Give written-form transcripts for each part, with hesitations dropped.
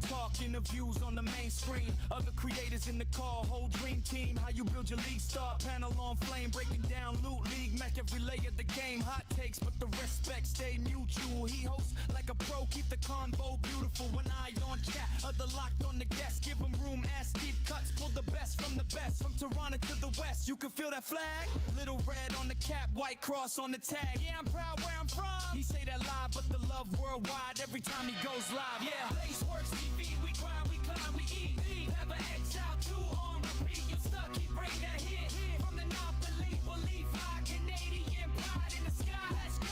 talk, interviews on the main screen. Other creators in the call, whole dream team. How you build your league star, panel on flame, breaking down loot league, match every layer of the game. Hot takes, but the respect stay mutual. He hosts like a pro, keep the convo beautiful. When I on chat, other locked on the guest, give him room, ass deep cuts, pull the best from the best. From Toronto to the west, you can feel that flag. Little red on the cap, white cross on the tag. Yeah, I'm proud where I'm from. He say that live, but the love worldwide every time he goes live. Yeah, Mace works TV, we grind, we climb, we eat. Have an exile, 2 on repeat. You stuck, he bring that hit. From the north, believe high, Canadian pride in the sky. Let's go,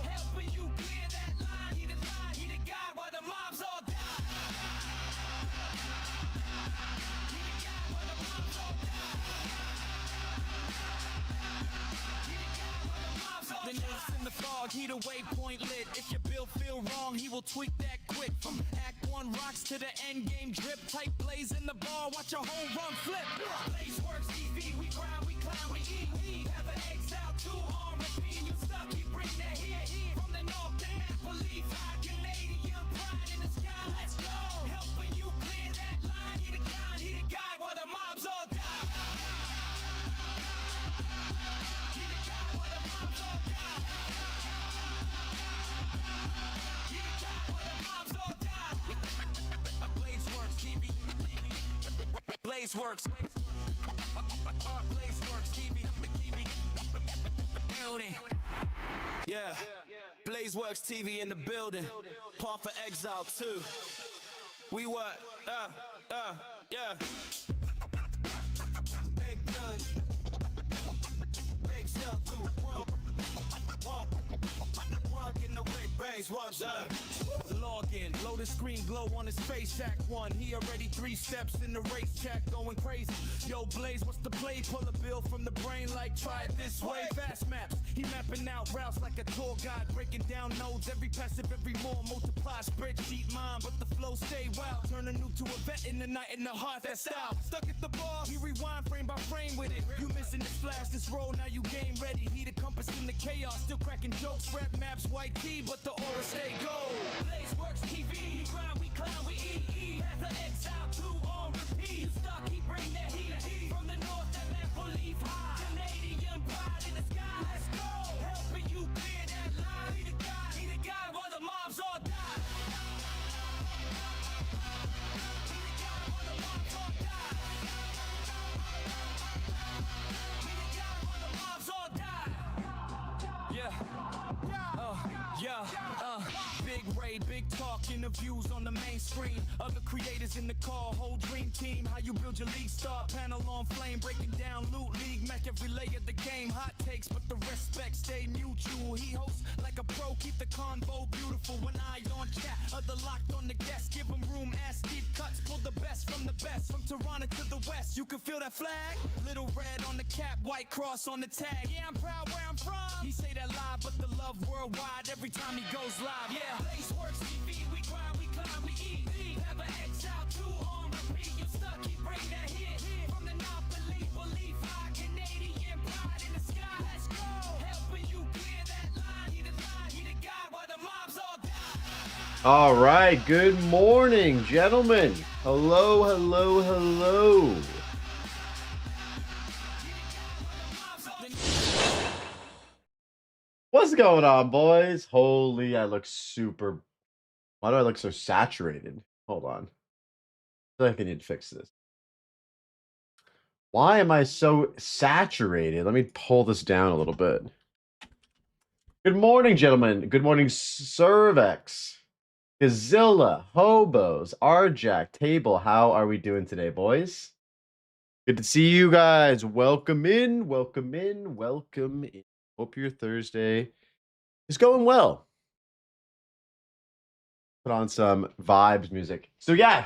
helping you clear that line. He the line, he the guy while the mobs all die. He the guy while the mobs all die. He the guy while the mobs all die. The niggas in the fog, he the waypoint lit. If your bill feel wrong, he will tweak that quick. From Act 1 rocks to the end game drip. Type Blaze in the ball, watch your whole run flip. Blaze works TV, we grind, we climb, we eat. Have an exile, 2 on repeat. You stuck, he bring that hit. From the north to believe high, Canadian pride in the sky. Let's go, helping you clear that line. He the guy while the mobs all die. He the guy while the mobs all die. He the guy while the mobs all die. Blaze works TV. Blaze works. Blaze works TV. Building. Yeah. Blaze works TV in the building. Path of Exile 2. We what? Yeah. Big gun. Big stuff to walk in the way. Blaze works up. Log in, load the screen, glow on his face. Act 1, he already 3 steps in the race track, going crazy. Yo, Blaze, what's the play? Pull a bill from the brain like try it this way. Fast maps, he mapping out routes like a tour guide, breaking down nodes, every passive, every more, multiply, spreadsheet mind, but the flow stay wild. Turn a new to a vet in the night, in the heart, that style. Stuck at the bar, he rewind frame by frame with it. You missing this flash, this roll, now you game ready. He the compass in the chaos, still cracking jokes, rap maps, white tee, but the aura stay gold. Blaze works TV, we grind, we climb, we eat. Path of Exile, 2 on repeat. Stuck, he bring that heat. From the north, that man believe high. Canadian pride in the sky. Let's go, helping you clear that line. He the guy while the mobs all die. He the guy while the mobs all die. He the guy while the mobs all die. Big raid, big talk, interviews on the main screen. Other creators in the call, whole dream team. How you build your league star, panel on flame, breaking down loot league, match every layer of the game. Hot takes, but the respect stay mutual. He hosts like a pro, keep the convo beautiful. When I on chat, other locked on the guest, give him room, ass deep cuts, pull the best from the best. From Toronto to the west, you can feel that flag. Little red on the cap, white cross on the tag. Yeah, I'm proud where I'm from. He say that live, but the love worldwide every time he goes live. Yeah, Blaze works TV, we grind, we climb, we eat. Have an exile, 2 on repeat. You stuck, he bring that hit. From the north, believe high, Canadian pride in the sky. Let's go, helping you clear that line. He the guy while the mobs all die. All right, good morning, gentlemen. Hello. What's going on, boys? Holy, I look super... Why do I look so saturated? Hold on. I feel like I need to fix this. Why am I so saturated? Let me pull this down a little bit. Good morning, gentlemen. Good morning, Cervex, Gazilla, Hobos, Arjack, Table. How are we doing today, boys? Good to see you guys. Welcome in. Hope your Thursday is going well. Put on some vibes music. So yeah,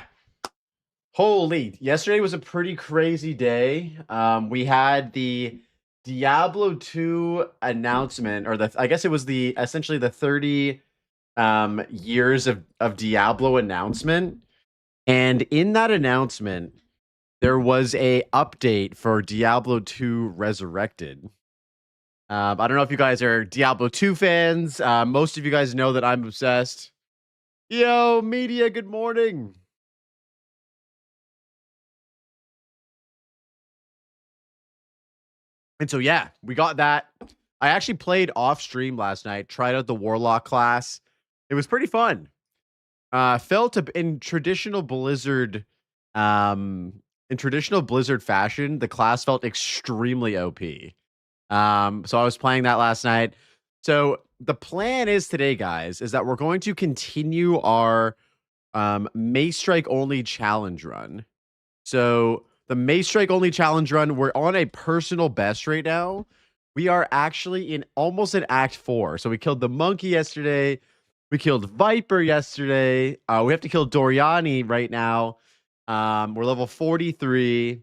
holy, yesterday was a pretty crazy day. We had the Diablo 2 announcement, or I guess it was essentially the 30 years of Diablo announcement. And in that announcement, there was a update for Diablo 2 Resurrected. I don't know if you guys are Diablo 2 fans. Most of you guys know that I'm obsessed. Yo, media, good morning. And so, yeah, we got that. I actually played off stream last night, tried out the Warlock class. It was pretty fun. Felt in traditional Blizzard fashion, the class felt extremely OP. So I was playing that last night. So the plan is today, guys, is that we're going to continue our Mace Strike only challenge run. So the Mace Strike only challenge run, we're on a personal best right now. We are actually almost in Act 4. So we killed the monkey yesterday. We killed Viper yesterday. We have to kill Doriani right now. We're level 43.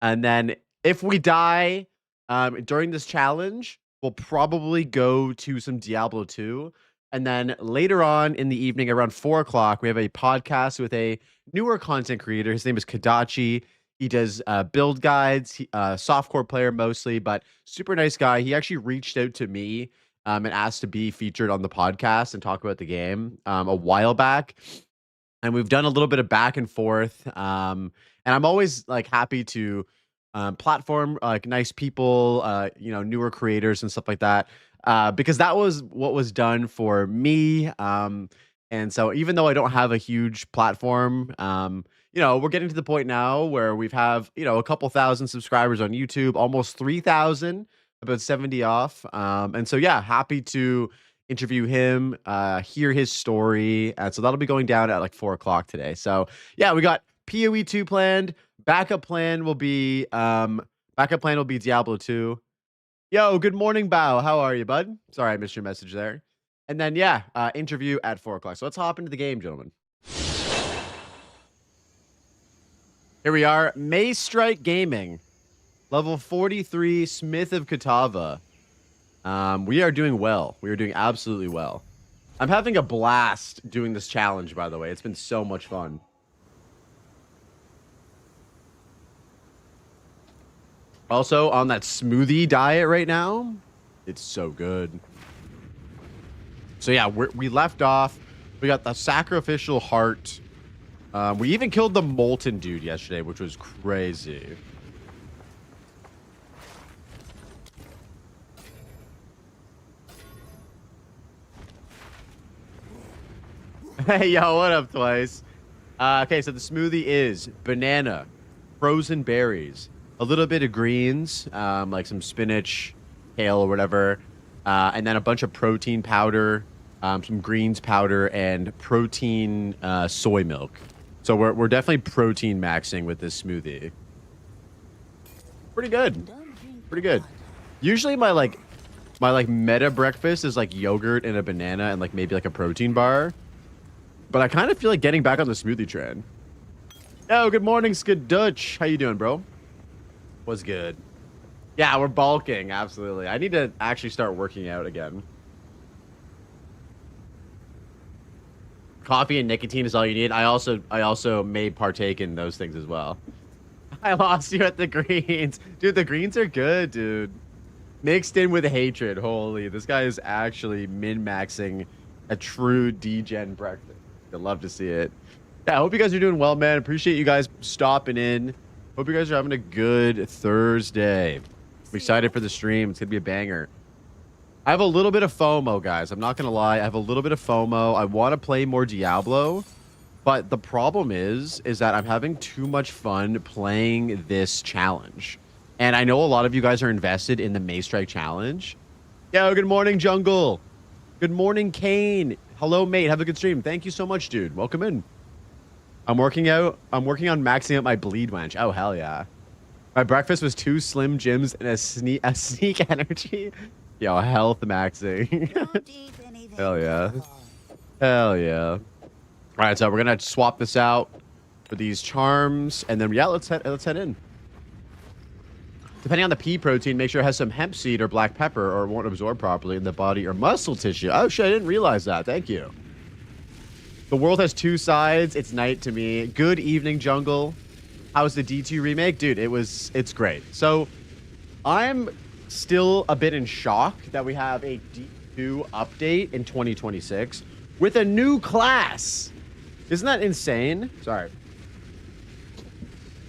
And then if we die during this challenge, we'll probably go to some Diablo 2. And then later on in the evening, around 4 o'clock, we have a podcast with a newer content creator. His name is Kadachi. He does build guides, softcore player mostly, but super nice guy. He actually reached out to me and asked to be featured on the podcast and talk about the game a while back. And we've done a little bit of back and forth. And I'm always like happy to platform like nice people, newer creators and stuff like that. Because that was what was done for me. And so even though I don't have a huge platform, we're getting to the point now where we've a couple thousand subscribers on YouTube, almost 3,000, about 70 off. And so, yeah, happy to interview him, hear his story. And so that'll be going down at like 4 o'clock today. So yeah, we got PoE 2 planned. Backup plan will be Diablo 2. Yo, good morning, Bao. How are you, bud? Sorry, I missed your message there. And then, yeah, interview at 4 o'clock. So let's hop into the game, gentlemen. Here we are. Mace Strike Gaming. Level 43, Smith of Katava. We are doing well. We are doing absolutely well. I'm having a blast doing this challenge, by the way. It's been so much fun. Also, on that smoothie diet right now, it's so good. So yeah, we left off. We got the sacrificial heart. We even killed the molten dude yesterday, which was crazy. Hey, yo, what up, Twice? Okay, so the smoothie is banana, frozen berries, a little bit of greens, like some spinach, kale, or whatever, and then a bunch of protein powder, some greens powder, and protein soy milk. So we're definitely protein maxing with this smoothie. Pretty good. Pretty good. Usually my meta breakfast is like yogurt and a banana and like maybe like a protein bar. But I kind of feel like getting back on the smoothie trend. Yo, good morning, Skadutch. How you doing, bro? What's good? Yeah, we're bulking. Absolutely. I need to actually start working out again. Coffee and nicotine is all you need. I also may partake in those things as well. I lost you at the greens. Dude, the greens are good, dude. Mixed in with hatred. Holy, this guy is actually min-maxing a true D-gen breakfast. I'd love to see it. Yeah, I hope you guys are doing well, man. Appreciate you guys stopping in. Hope you guys are having a good Thursday. I'm excited for the stream. It's going to be a banger. I have a little bit of FOMO, guys. I'm not going to lie. I have a little bit of FOMO. I want to play more Diablo. But the problem is that I'm having too much fun playing this challenge. And I know a lot of you guys are invested in the Mace Strike challenge. Yo, good morning, Jungle. Good morning, Kane. Hello, mate. Have a good stream. Thank you so much, dude. Welcome in. I'm working on maxing out my bleed wench. Oh, hell yeah. My breakfast was 2 Slim Jims and a sneak energy. Yo, health maxing. Hell yeah. Hell yeah. All right, so we're going to swap this out for these charms. And then, yeah, let's head in. Depending on the pea protein, make sure it has some hemp seed or black pepper or it won't absorb properly in the body or muscle tissue. Oh, shit, I didn't realize that. Thank you. The world has 2 sides. It's night to me. Good evening, Jungle. How's the D2 remake? Dude, it's great. So, I'm still a bit in shock that we have a D2 update in 2026 with a new class. Isn't that insane? Sorry.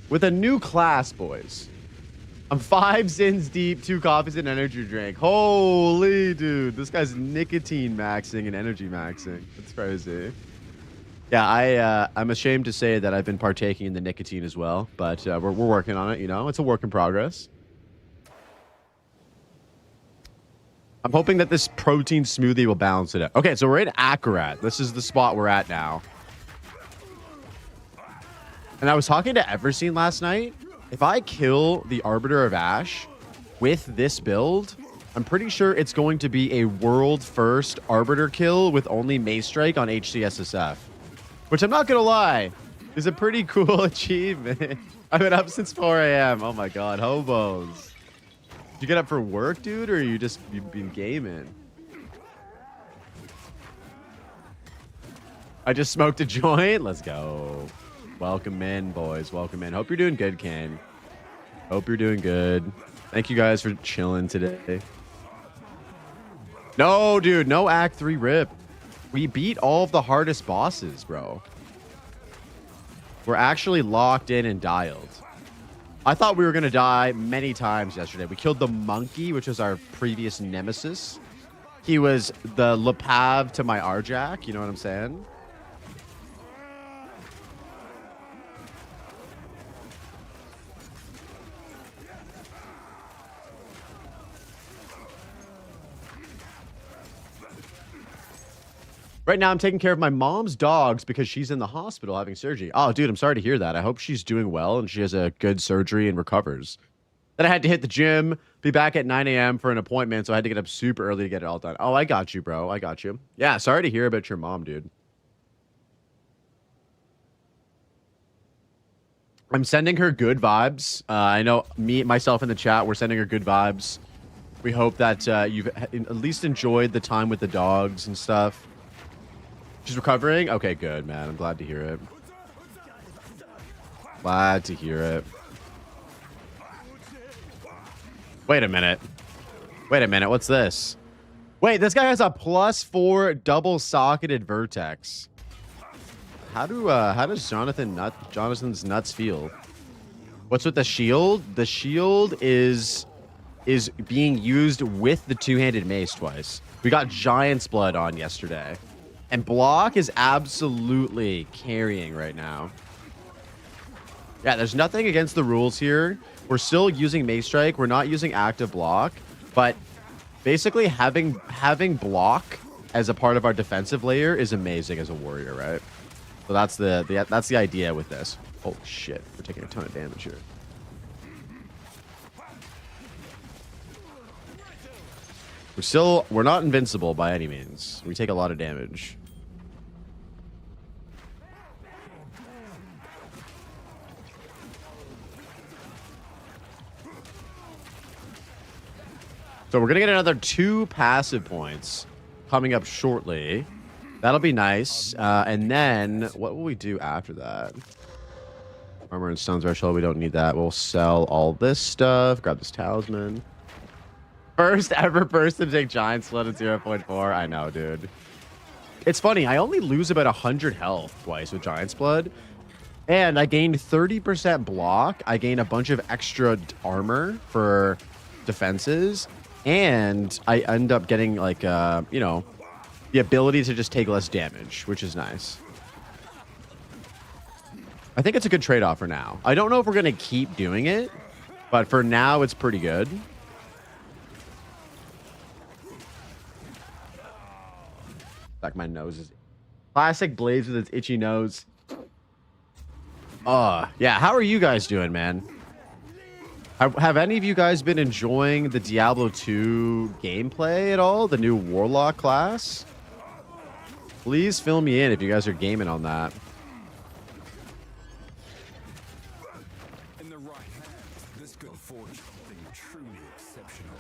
With a new class, boys. I'm 5 sins deep, 2 coffees and energy drink. Holy dude, this guy's nicotine maxing and energy maxing. That's crazy. Yeah, I'm ashamed to say that I've been partaking in the nicotine as well, but we're working on it. You know, it's a work in progress. I'm hoping that this protein smoothie will balance it out. Okay, so we're in Akarat. This is the spot we're at now. And I was talking to Everseen last night. If I kill the Arbiter of Ash with this build, I'm pretty sure it's going to be a world first Arbiter kill with only Mace Strike on HCSSF. Which I'm not going to lie, is a pretty cool achievement. I've been up since 4 a.m. Oh my god, hobos. You get up for work, dude, or you've been gaming? I just smoked a joint. Let's go. Welcome in, boys. Welcome in. Hope you're doing good, Kane. Hope you're doing good. Thank you guys for chilling today. No, dude. No Act 3 rip. We beat all of the hardest bosses, bro. We're actually locked in and dialed. I thought we were going to die many times yesterday. We killed the monkey, which was our previous nemesis. He was the Lepav to my Arjak. You know what I'm saying? Right now, I'm taking care of my mom's dogs because she's in the hospital having surgery. Oh, dude, I'm sorry to hear that. I hope she's doing well and she has a good surgery and recovers. Then I had to hit the gym, be back at 9 a.m. for an appointment, so I had to get up super early to get it all done. Oh, I got you, bro. I got you. Yeah, sorry to hear about your mom, dude. I'm sending her good vibes. I know myself in the chat, we're sending her good vibes. We hope that you've at least enjoyed the time with the dogs and stuff. She's recovering? Okay, good, man. I'm glad to hear it. Glad to hear it. Wait a minute. Wait a minute. What's this? Wait, this guy has a +4 double-socketed vertex. How does Jonathan's nuts feel? What's with the shield? The shield is being used with the two-handed mace twice. We got Giant's Blood on yesterday. And block is absolutely carrying right now. Yeah, there's nothing against the rules here. We're still using Mace Strike. We're not using active block. But basically having block as a part of our defensive layer is amazing as a warrior, right? So that's the idea with this. Holy shit. We're taking a ton of damage here. We're not invincible by any means. We take a lot of damage. So we're going to get another 2 passive points coming up shortly. That'll be nice. And then what will we do after that? Armor and Stones Threshold. We don't need that. We'll sell all this stuff. Grab this talisman. First ever person to take Giant Blood at 0.4. I know, dude. It's funny. I only lose about 100 health twice with Giant's Blood. And I gained 30% block. I gained a bunch of extra armor for defenses. And I end up getting, like, you know, the ability to just take less damage, which is nice. I think it's a good trade-off for now. I don't know if we're going to keep doing it, but for now, it's pretty good. Like, my nose is... Classic Blaze with its itchy nose. Yeah, how are you guys doing, man? Have any of you guys been enjoying the Diablo 2 gameplay at all? The new Warlock class? Please fill me in if you guys are gaming on that. In the right hands, this good fortune thing truly exceptional.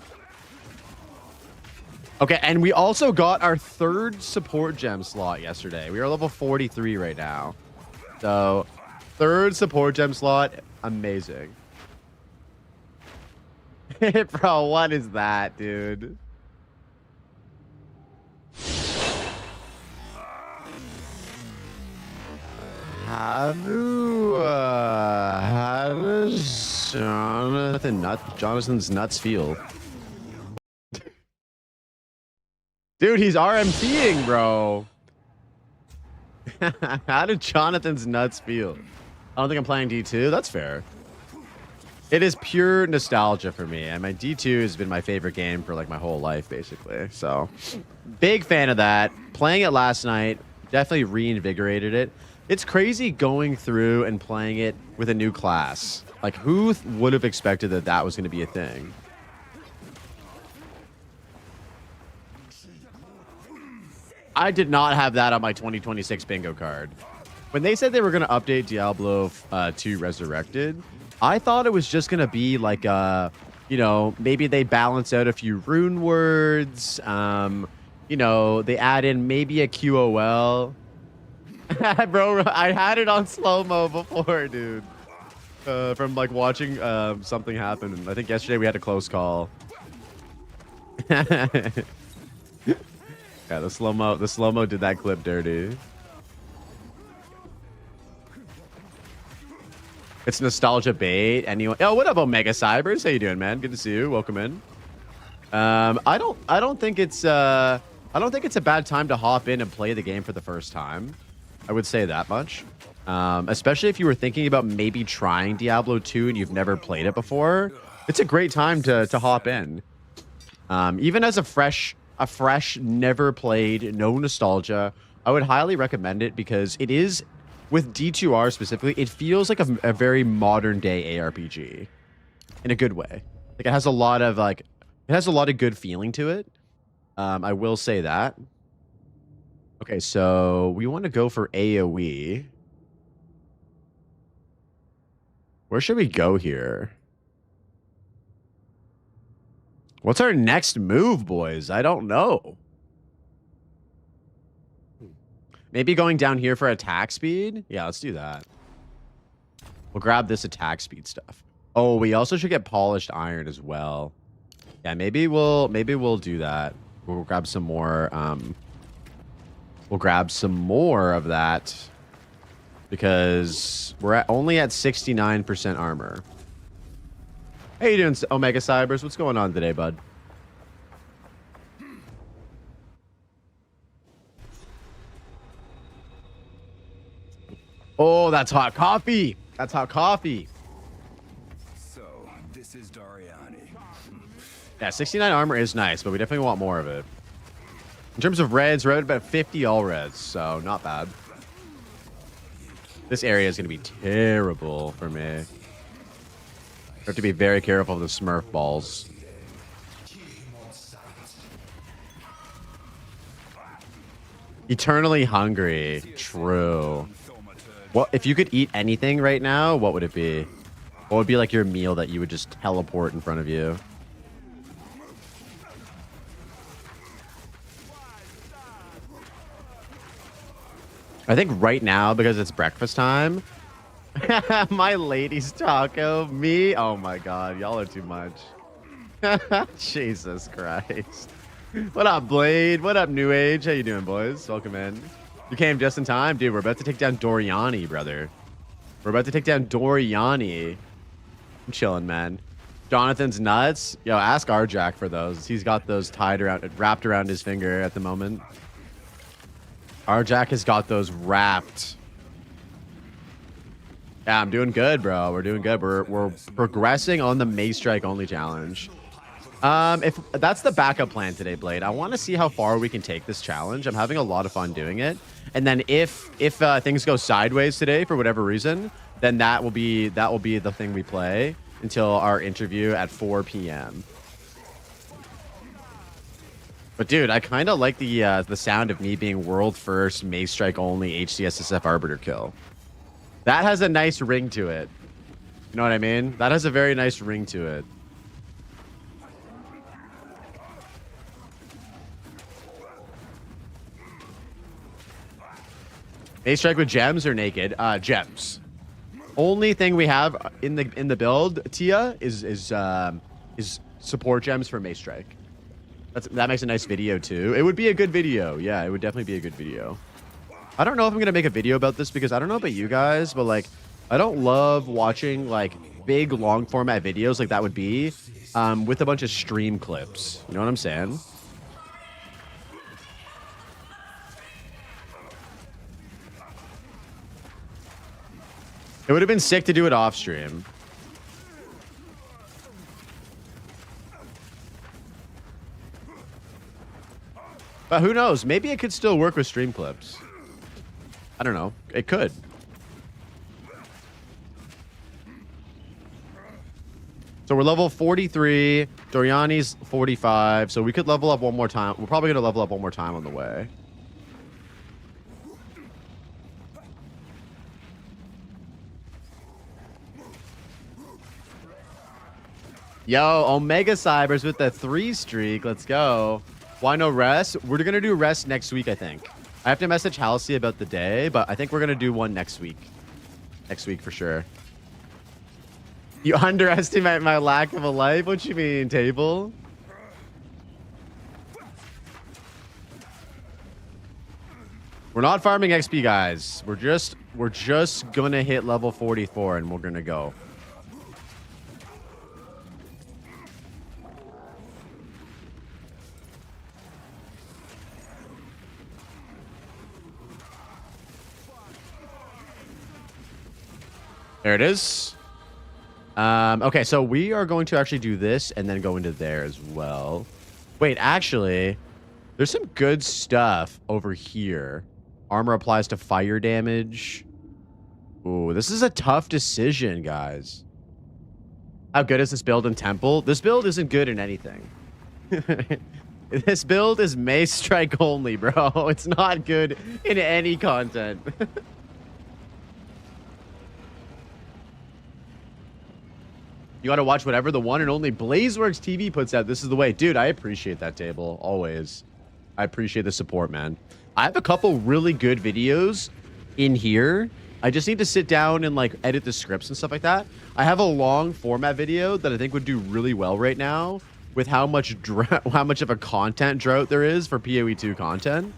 Okay, and we also got our 3rd support gem slot yesterday. We are level 43 right now. So, 3rd support gem slot, amazing. Bro, what is that, dude? How does Jonathan Jonathan's nuts feel? Dude, he's RMTing, bro. How did Jonathan's nuts feel? I don't think I'm playing D2. That's fair. It is pure nostalgia for me, and my D2 has been my favorite game for like my whole life, basically. So, big fan of that. Playing it last night definitely reinvigorated it. It's crazy going through and playing it with a new class. Like, who would have expected that that was going to be a thing? I did not have that on my 2026 bingo card. When they said they were going to update Diablo 2 Resurrected, I thought it was just going to be like, you know, maybe they balance out a few rune words. You know, they add in maybe a QOL. Bro, I had it on slow-mo before, dude. From like watching something happen. I think yesterday we had a close call. Yeah, the slow-mo did that clip dirty. It's nostalgia bait. Anyone? Oh, what up, Omega Cybers? How you doing, man? Good to see you. Welcome in. I don't think it's a bad time to hop in and play the game for the first time. I would say that much. Especially if you were thinking about maybe trying Diablo 2 and you've never played it before. It's a great time to hop in. Even as a fresh, never played, no nostalgia, I would highly recommend it because it is, with D2R specifically, it feels like a very modern day ARPG in a good way. Like, it has a lot of good feeling to it. I will say that. Okay, so we want to go for AoE. Where should we go here? What's our next move, boys? I don't know. Maybe going down here for attack speed? Yeah, let's do that. We'll grab this attack speed stuff. Oh, we also should get polished iron as well. Yeah, maybe we'll do that. We'll grab some more of that because we're only at 69% armor. How you doing, Omega Cybers? What's going on today, bud? Oh, that's hot coffee. That's hot coffee. So, this is Dariani. Yeah, 69 armor is nice, but we definitely want more of it. In terms of reds, we're at about 50 all reds, so not bad. This area is going to be terrible for me. We have to be very careful of the Smurf balls. Eternally hungry. True. What if you could eat anything right now? What would it be? What would be like your meal that you would just teleport in front of you? I think right now, because it's breakfast time, my lady's taco, me, oh my god, y'all are too much. Jesus Christ. What up, Blade? What up, New Age? How you doing, boys? Welcome in. You came just in time. Dude, we're about to take down Doriani, brother. We're about to take down Doriani. I'm chilling, man. Jonathan's nuts. Yo, ask Arjack for those. He's got those wrapped around his finger at the moment. Arjack has got those wrapped. Yeah, I'm doing good, bro. We're doing good. We're progressing on the Mace Strike only challenge. If that's the backup plan today, Blade, I want to see how far we can take this challenge. I'm having a lot of fun doing it. And then if things go sideways today for whatever reason, then that will be the thing we play until our interview at 4 p.m. But dude, I kind of like the sound of me being world first Mace Strike only HCSSF Arbiter kill. That has a nice ring to it. You know what I mean? That has a very nice ring to it. Mace Strike with gems or naked? Gems. Only thing we have in the build, Tia, is support gems for Mace Strike. That makes a nice video too. It would be a good video. Yeah, it would definitely be a good video. I don't know if I'm gonna make a video about this because I don't know about you guys, but like I don't love watching like like big long format videos like that would be, with a bunch of stream clips. You know what I'm saying? It would have been sick to do it off stream. But who knows? Maybe it could still work with stream clips. I don't know. It could. So we're level 43. Doriani's 45. So we could level up one more time. We're probably going to level up one more time on the way. Yo, Omega Cybers with the 3 streak. Let's go. Why no rest? We're going to do rest next week, I think. I have to message Halsey about the day, but I think we're going to do one next week. Next week for sure. You underestimate my lack of a life? What you mean, table? We're not farming XP, guys. We're just going to hit level 44 and we're going to go. There it is. Okay, so we are going to actually do this and then go into there as well. Wait, actually, there's some good stuff over here. Armor applies to fire damage. Ooh, this is a tough decision, guys. How good is this build in Temple? This build isn't good in anything. This build is Mace Strike only, bro. It's not good in any content. You got to watch whatever the one and only Blazeworks TV puts out. This is the way. Dude, I appreciate that, table. Always. I appreciate the support, man. I have a couple really good videos in here. I just need to sit down and like edit the scripts and stuff like that. I have a long format video that I think would do really well right now with how much of a content drought there is for PoE 2 content.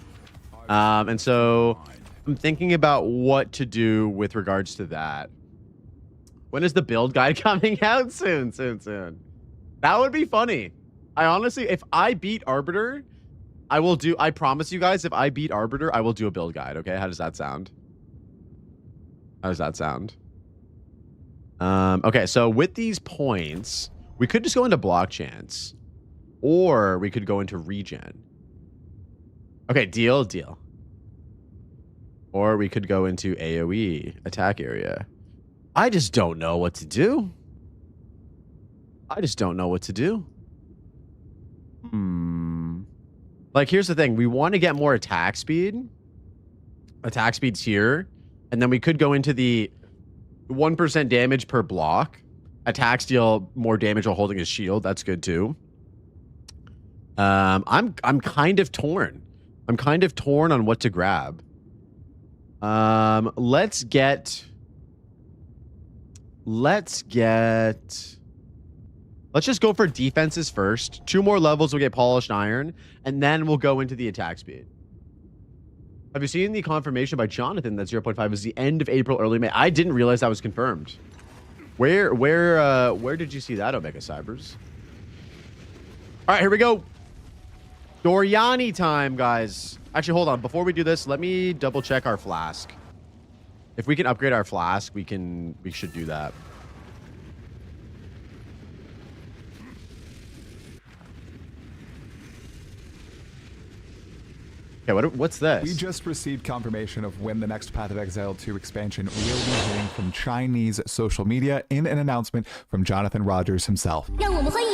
And so I'm thinking about what to do with regards to that. When is the build guide coming out? Soon. That would be funny. I honestly, if I beat Arbiter, I promise you guys, if I beat Arbiter, I will do a build guide. Okay, how does that sound? Okay, so with these points, we could just go into block chance, or we could go into regen. Okay, deal. Or we could go into AoE, attack area. I just don't know what to do. Like, here's the thing. We want to get more attack speed. Attack speed's here. And then we could go into the 1% damage per block. Attacks deal more damage while holding his shield. That's good, too. I'm kind of torn. On what to grab. Let's just go for defenses first. 2 more levels, we'll get polished iron, and then we'll go into the attack speed. Have you seen the confirmation by Jonathan that 0.5 is the end of April, early May? I didn't realize that was confirmed. Where did you see that, Omega Cybers? All right, here we go. Doriani time, guys. Actually, hold on. Before we do this, let me double check our flask. If we can upgrade our flask, we should do that. Okay, what's this? We just received confirmation of when the next Path of Exile 2 expansion will be hitting from Chinese social media in an announcement from Jonathan Rogers himself. 让我们欢迎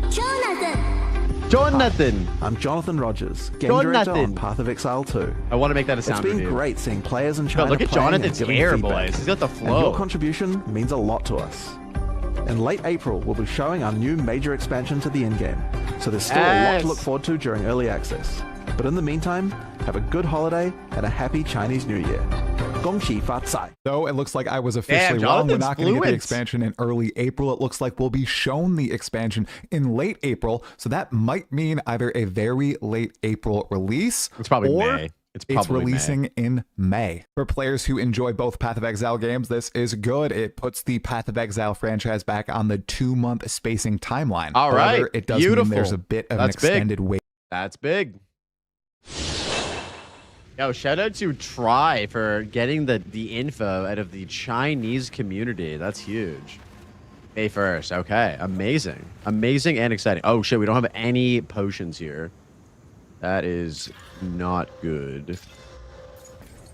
Jonathan. Jonathan. Hi, I'm Jonathan Rogers, game director on Path of Exile 2. I want to make that a It's sound been review. great seeing players in China Look at playing Jonathan's and giving hair, feedback. boys. He's got the And flow. your contribution means a lot to us. In late April, we'll be showing our new major expansion to the in-game, so there's still a lot to look forward to during early access. But in the meantime, have a good holiday and a happy Chinese New Year. 恭喜发财. Though it looks like I was officially wrong, we're Jonathan's not going to get the fluent. expansion in early April. It looks like we'll be shown the expansion in late April, so that might mean either a very late April release It's probably or May. It's It's probably releasing in May. For players who enjoy both Path of Exile games, this is good. It puts the Path of Exile franchise back on the 2-month spacing timeline. All However, right. it does Beautiful. mean there's a bit of That's an extended wait. That's big. Yo, shout out to Try for getting the info out of the Chinese community. That's huge. May 1st. Okay. Amazing. Amazing and exciting. Oh, shit. We don't have any potions here. That is not good.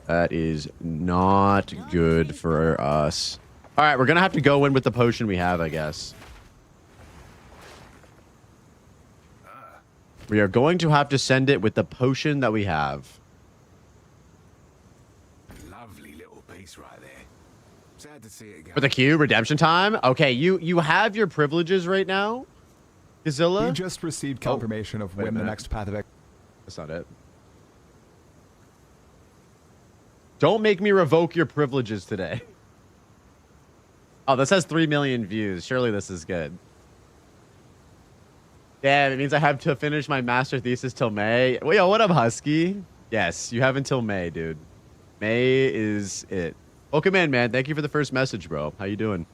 That is not good for us. All right. We're going to have to go in with the potion we have, I guess. We are going to have to send it with the potion that we have. Lovely little piece right there. Sad to see it go. For the queue, redemption time. Okay, you have your privileges right now, Gazilla. You just received confirmation of wait a when the minute. next Path of Exile. That's not it. Don't make me revoke your privileges today. Oh, this has 3 million views. Surely this is good. Damn, it means I have to finish my master thesis till May. Well, yo, what up, Husky? Yes, you have until May, dude. May is it. Welcome in, man. Thank you for the first message, bro. How you doing?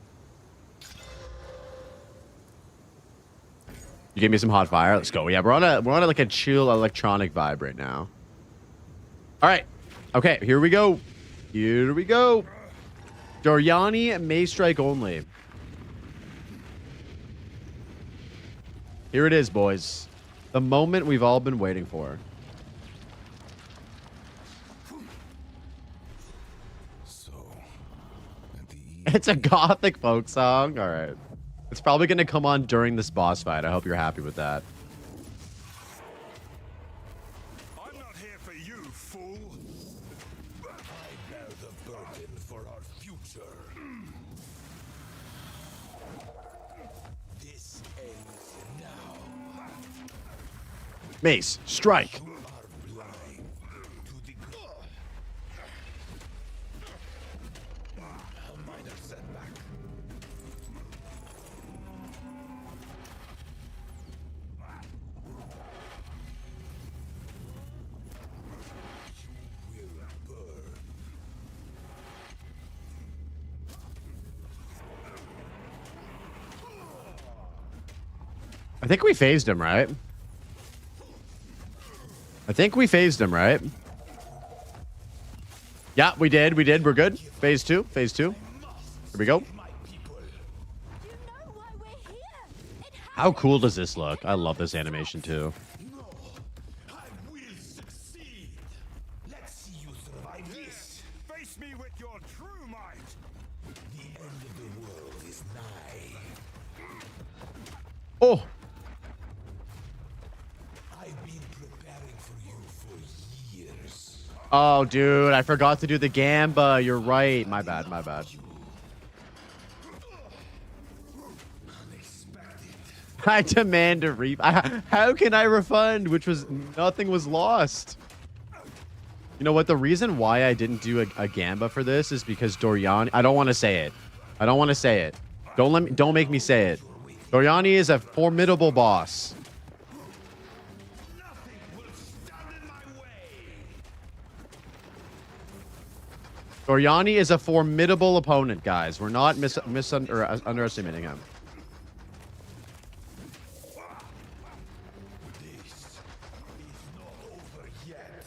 You gave me some hot fire. Let's go. Yeah, we're on a like a chill electronic vibe right now. All right. Okay, here we go. Here we go. Doriani may strike only. Here it is, boys. The moment we've all been waiting for. So, at the It's a gothic folk song. All right. It's probably going to come on during this boss fight. I hope you're happy with that. I'm not here for you, fool. I bear the burden for our future. This ends now. Mace, strike. You are blind to the a minor setback. You will burn. I think we phased him, right? I think we phased him, right? Yeah, we did. We did. We're good. Phase 2. Phase 2. Here we go. My people. You know why we're here? It How cool does this look? I love this animation too. No, I will succeed. Let's see you survive this. Face me with your true might. The end of the world is nigh. Oh, I've been preparing for you for years. oh, dude, I forgot to do the Gamba. You're right. My bad. My bad. I demand a how can I refund? Which was nothing was lost. You know what? The reason why I didn't do a Gamba for this is because Doriani. I don't want to say it. I don't want to say it. Don't make me say it. Doriani is a formidable boss. Nothing will stand in my way. Doriani is a formidable opponent, guys. We're not underestimating him. This is not over yet.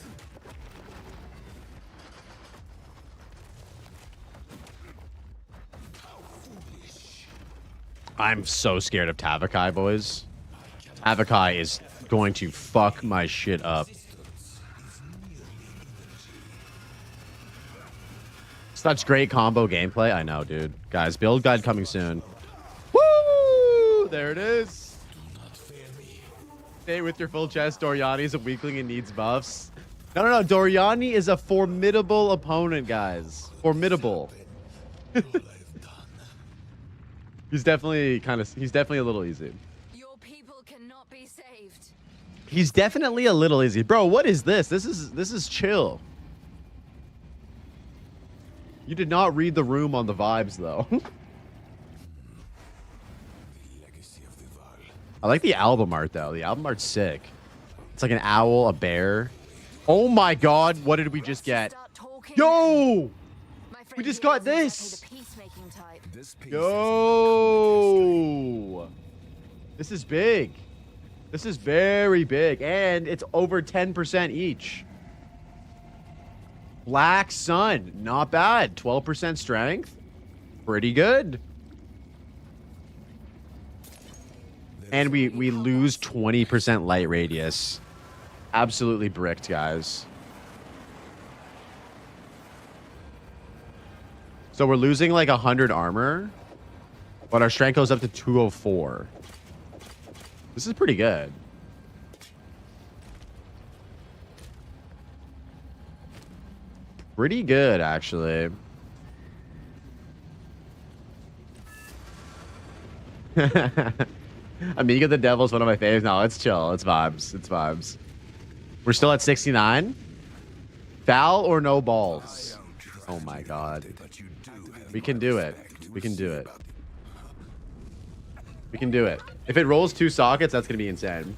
How foolish. I'm so scared of Tavakai, boys. Tavakai is going to fuck my shit up. Such great combo gameplay. I know, dude. Guys, build guide coming soon. Woo! There it is. Do not fail me. Stay with your full chest. Doriani is a weakling and needs buffs. No. Doriani is a formidable opponent, guys. Formidable. All I've done. He's definitely a little easy. Your people cannot be saved. He's definitely a little easy. Bro, what is this? This is chill. You did not read the room on the vibes, though. The legacy of the Val. I like the album art, though. The album art's sick. It's like an owl, a bear. Oh my god, what did we just get? Start talking. Yo! My friend we just here got isn't this. exactly the peacemaking type. This piece Yo! This is big. This is very big. And it's over 10% each. Black Sun. Not bad. 12% strength. Pretty good. And we lose 20% light radius. Absolutely bricked, guys. So we're losing like 100 armor, but our strength goes up to 204. This is pretty good. Pretty good, actually. Amiga the Devil's one of my faves. No, it's chill. It's vibes. It's vibes. We're still at 69. Foul or no balls? Oh my god. We can do it. We can do it. We can do it. If it rolls 2 sockets, that's going to be insane.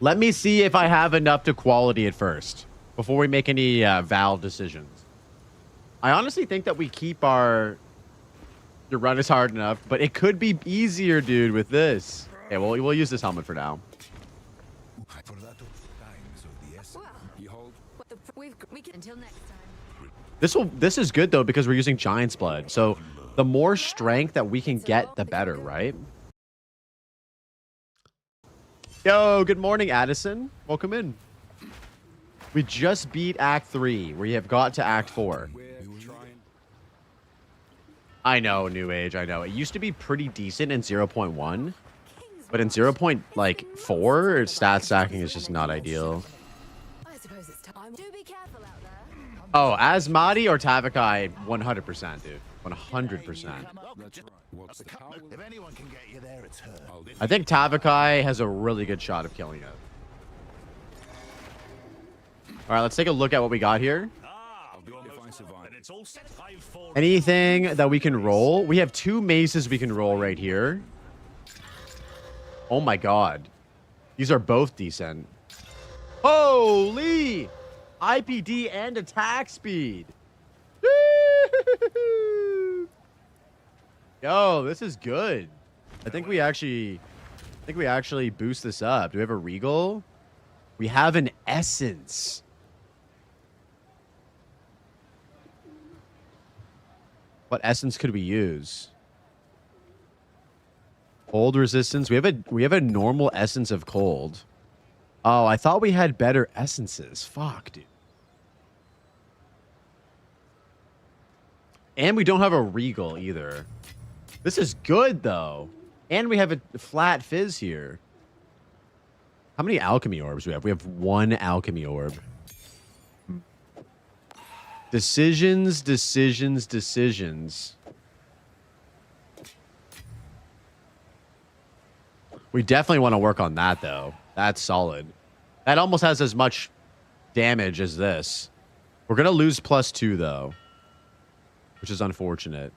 Let me see if I have enough to quality it first before we make any Val decisions. I honestly think that we keep our... The run is hard enough, but it could be easier, dude, with this. Okay, well, we'll use this helmet for now. We can until next time. This is good though because we're using Giant's Blood. So the more strength that we can get, the better, right? Yo, good morning, Addison. Welcome in. We just beat Act 3. We have got to Act 4. I know, New Age. I know. It used to be pretty decent in 0.1, but in 0.4, stat stacking is just not ideal. I suppose it's time. Do be careful out there. Oh, Asmati or Tavakai, 100%, dude. 100%. If anyone can get you there, it's her. I think Tavakai has a really good shot of killing it. All right, let's take a look at what we got here. Anything that we can roll? We have 2 maces we can roll right here. Oh my god. These are both decent. Holy! IPD and attack speed. Yo, this is good. I think we actually boost this up. Do we have a Regal? We have an Essence. What essence could we use? Cold resistance. We have a normal essence of cold. Oh, I thought we had better essences. Fuck, dude. And we don't have a Regal either. This is good though. And we have a flat fizz here. How many alchemy orbs do we have? We have 1 alchemy orb. Decisions, decisions, decisions. We definitely want to work on that, though. That's solid. That almost has as much damage as this. We're going to lose +2, though. Which is unfortunate.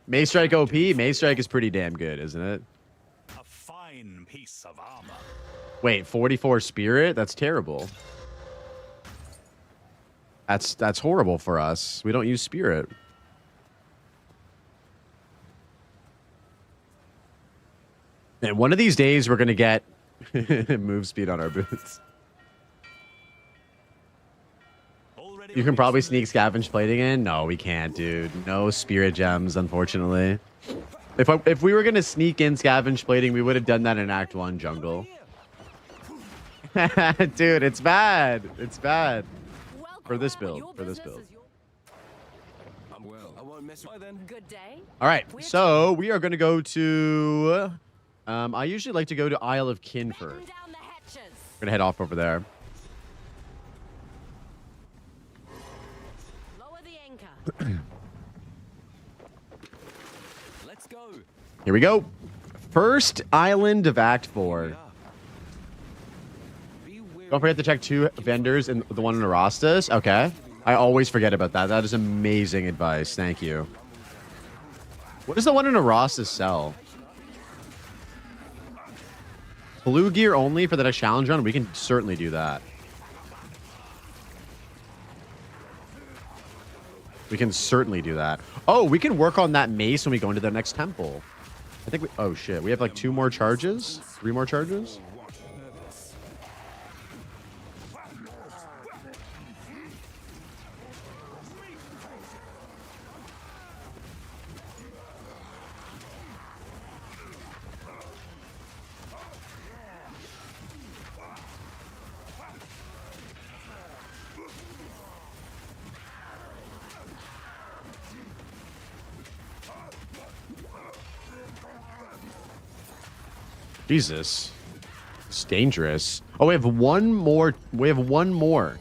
Mace Strike OP? Mace Strike is pretty damn good, isn't it? A fine piece of armor. Wait, 44 spirit? That's terrible. That's horrible for us. We don't use spirit. And one of these days we're gonna get move speed on our boots. You can probably sneak scavenge plating in. No, we can't, dude. No spirit gems, unfortunately. If we were gonna sneak in scavenge plating, we would have done that in Act 1 jungle. Dude, it's bad. It's bad. For this build. For this build. I'm well. I won't mess with then. Good day. All right. So we are going to go to... I usually like to go to Isle of Kin first. Down the hatches. We're going to head off over there. Lower the anchor. Let's go. Here we go. First island of Act 4. Don't forget to check 2 vendors and the one in Arastas. Okay. I always forget about that. That is amazing advice. Thank you. What does the one in Aras's sell? Blue gear only for the next challenge run? We can certainly do that. We can certainly do that. Oh, we can work on that mace when we go into the next temple. I think we... Oh, shit. We have like 2 more charges? 3 more charges? Jesus. It's dangerous. Oh, we have one more. We have one more.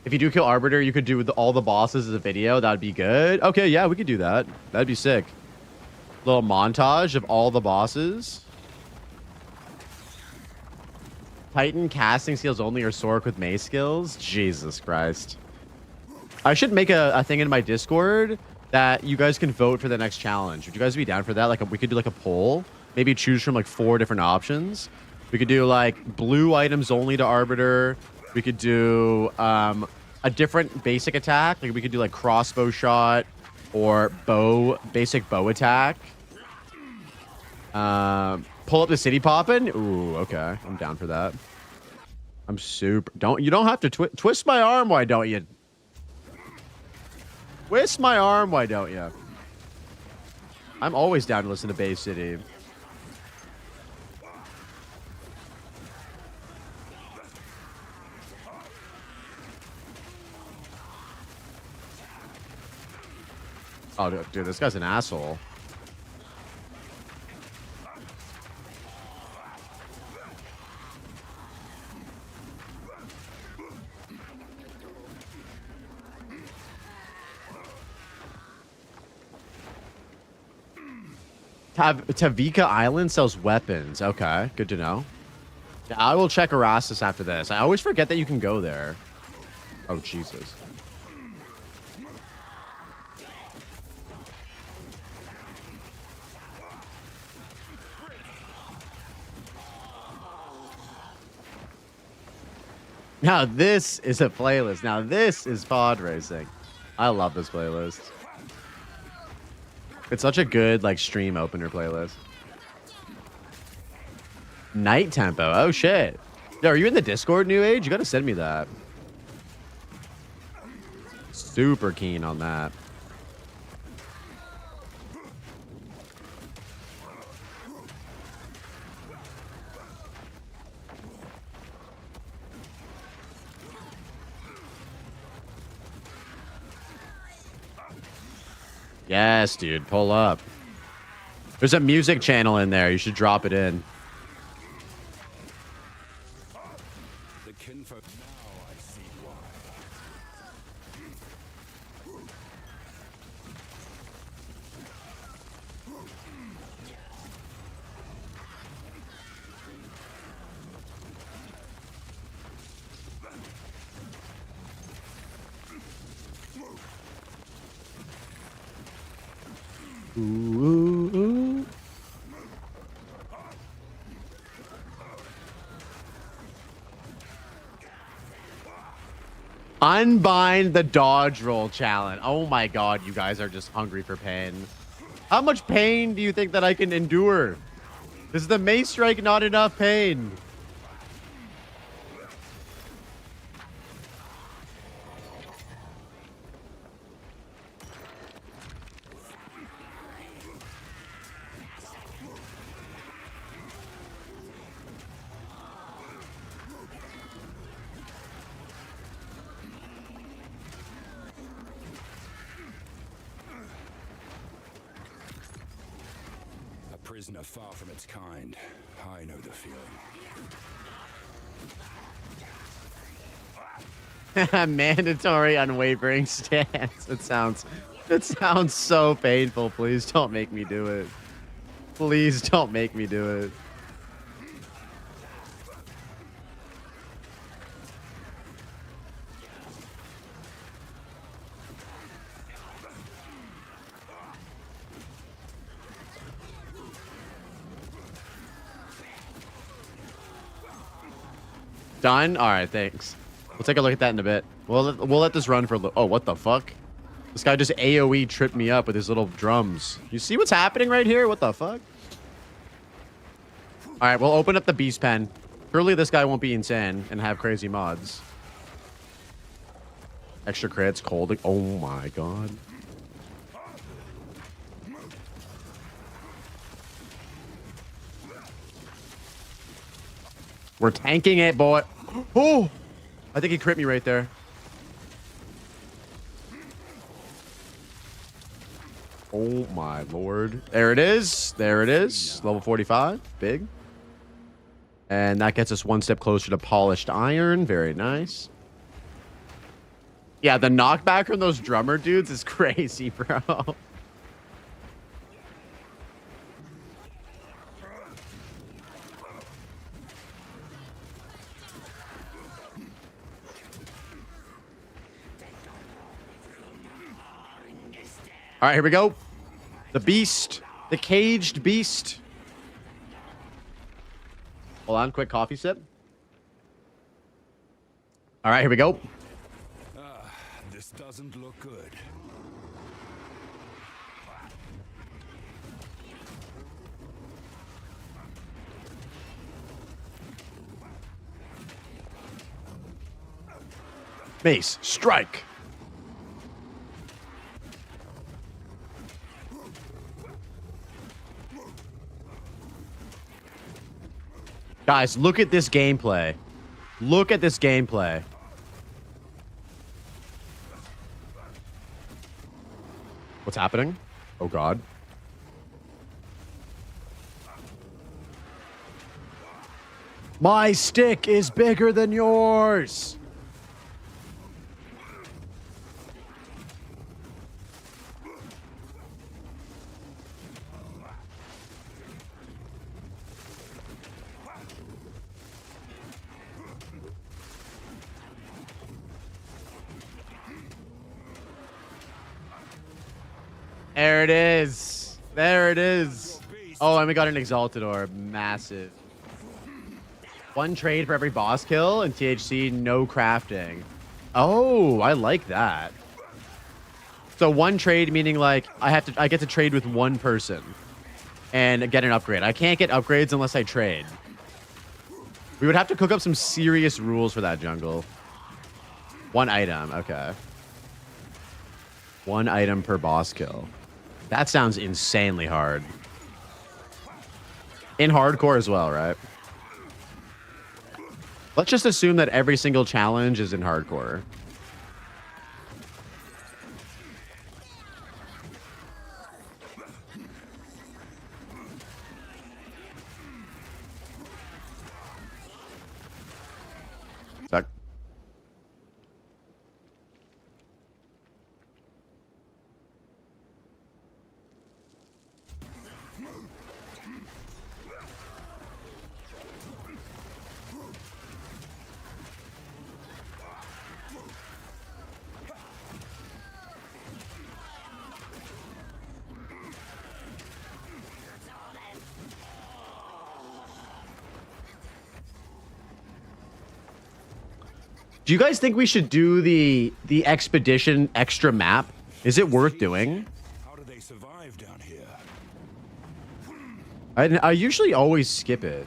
If you do kill Arbiter, you could do all the bosses as a video. That'd be good. Okay, yeah, we could do that. That'd be sick. Little montage of all the bosses. Titan casting skills only or Sork with Mace skills? Jesus Christ. I should make a thing in my Discord that you guys can vote for the next challenge. Would you guys be down for that? Like, we could do like a poll. Maybe choose from like 4 different options. We could do like blue items only to Arbiter. We could do a different basic attack. Like we could do like crossbow shot or basic bow attack. Pull up the city poppin'. Ooh, okay. I'm down for that. I'm super... You don't have to twist my arm, why don't you? Twist my arm, why don't you? I'm always down to listen to Bay City. Oh, dude, this guy's an asshole. Tavika Island sells weapons. Okay, good to know. Yeah, I will check Erastus after this. I always forget that you can go there. Oh, Jesus. Now this is a playlist. Now this is pod racing. I love this playlist. It's such a good like stream opener playlist. Night tempo. Oh shit. Yo, are you in the Discord, New Age? You gotta send me that. Super keen on that. Yes, dude. Pull up. There's a music channel in there. You should drop it in. The kinfolk now I see why. Ooh. Unbind the dodge roll challenge. Oh my god, you guys are just hungry for pain. How much pain do you think that I can endure? Is the Mace strike not enough pain? Prisoner far from its kind. I know the feeling. Mandatory unwavering stance. It sounds so painful. Please don't make me do it. Please don't make me do it. Done? All right, thanks. We'll take a look at that in a bit. We'll let this run for a little. Oh, what the fuck? This guy just AoE tripped me up with his little drums. You see what's happening right here? What the fuck? All right, we'll open up the beast pen. Surely this guy won't be insane and have crazy mods. Extra crits, cold. Oh my god. We're tanking it, boy. Oh, I think he crit me right there. Oh my lord. There it is. There it is. Level 45. Big. And that gets us one step closer to polished iron. Very nice. Yeah, the knockback from those drummer dudes is crazy, bro. All right, here we go. The beast. The caged beast. Hold on, quick coffee sip. All right, here we go. This doesn't look good. Mace, strike. Guys, look at this gameplay. Look at this gameplay. What's happening? Oh, God. My stick is bigger than yours. There it is. There it is. Oh, and we got an Exalted Orb. Massive. One trade for every boss kill, and THC, no crafting. Oh, I like that. So one trade meaning like I get to trade with one person and get an upgrade. I can't get upgrades unless I trade. We would have to cook up some serious rules for that jungle. One item, okay. One item per boss kill. That sounds insanely hard. In hardcore as well, right? Let's just assume that every single challenge is in hardcore. Suck. Do you guys think we should do the expedition extra map? Is it worth doing? How do they survive down here? I usually always skip it.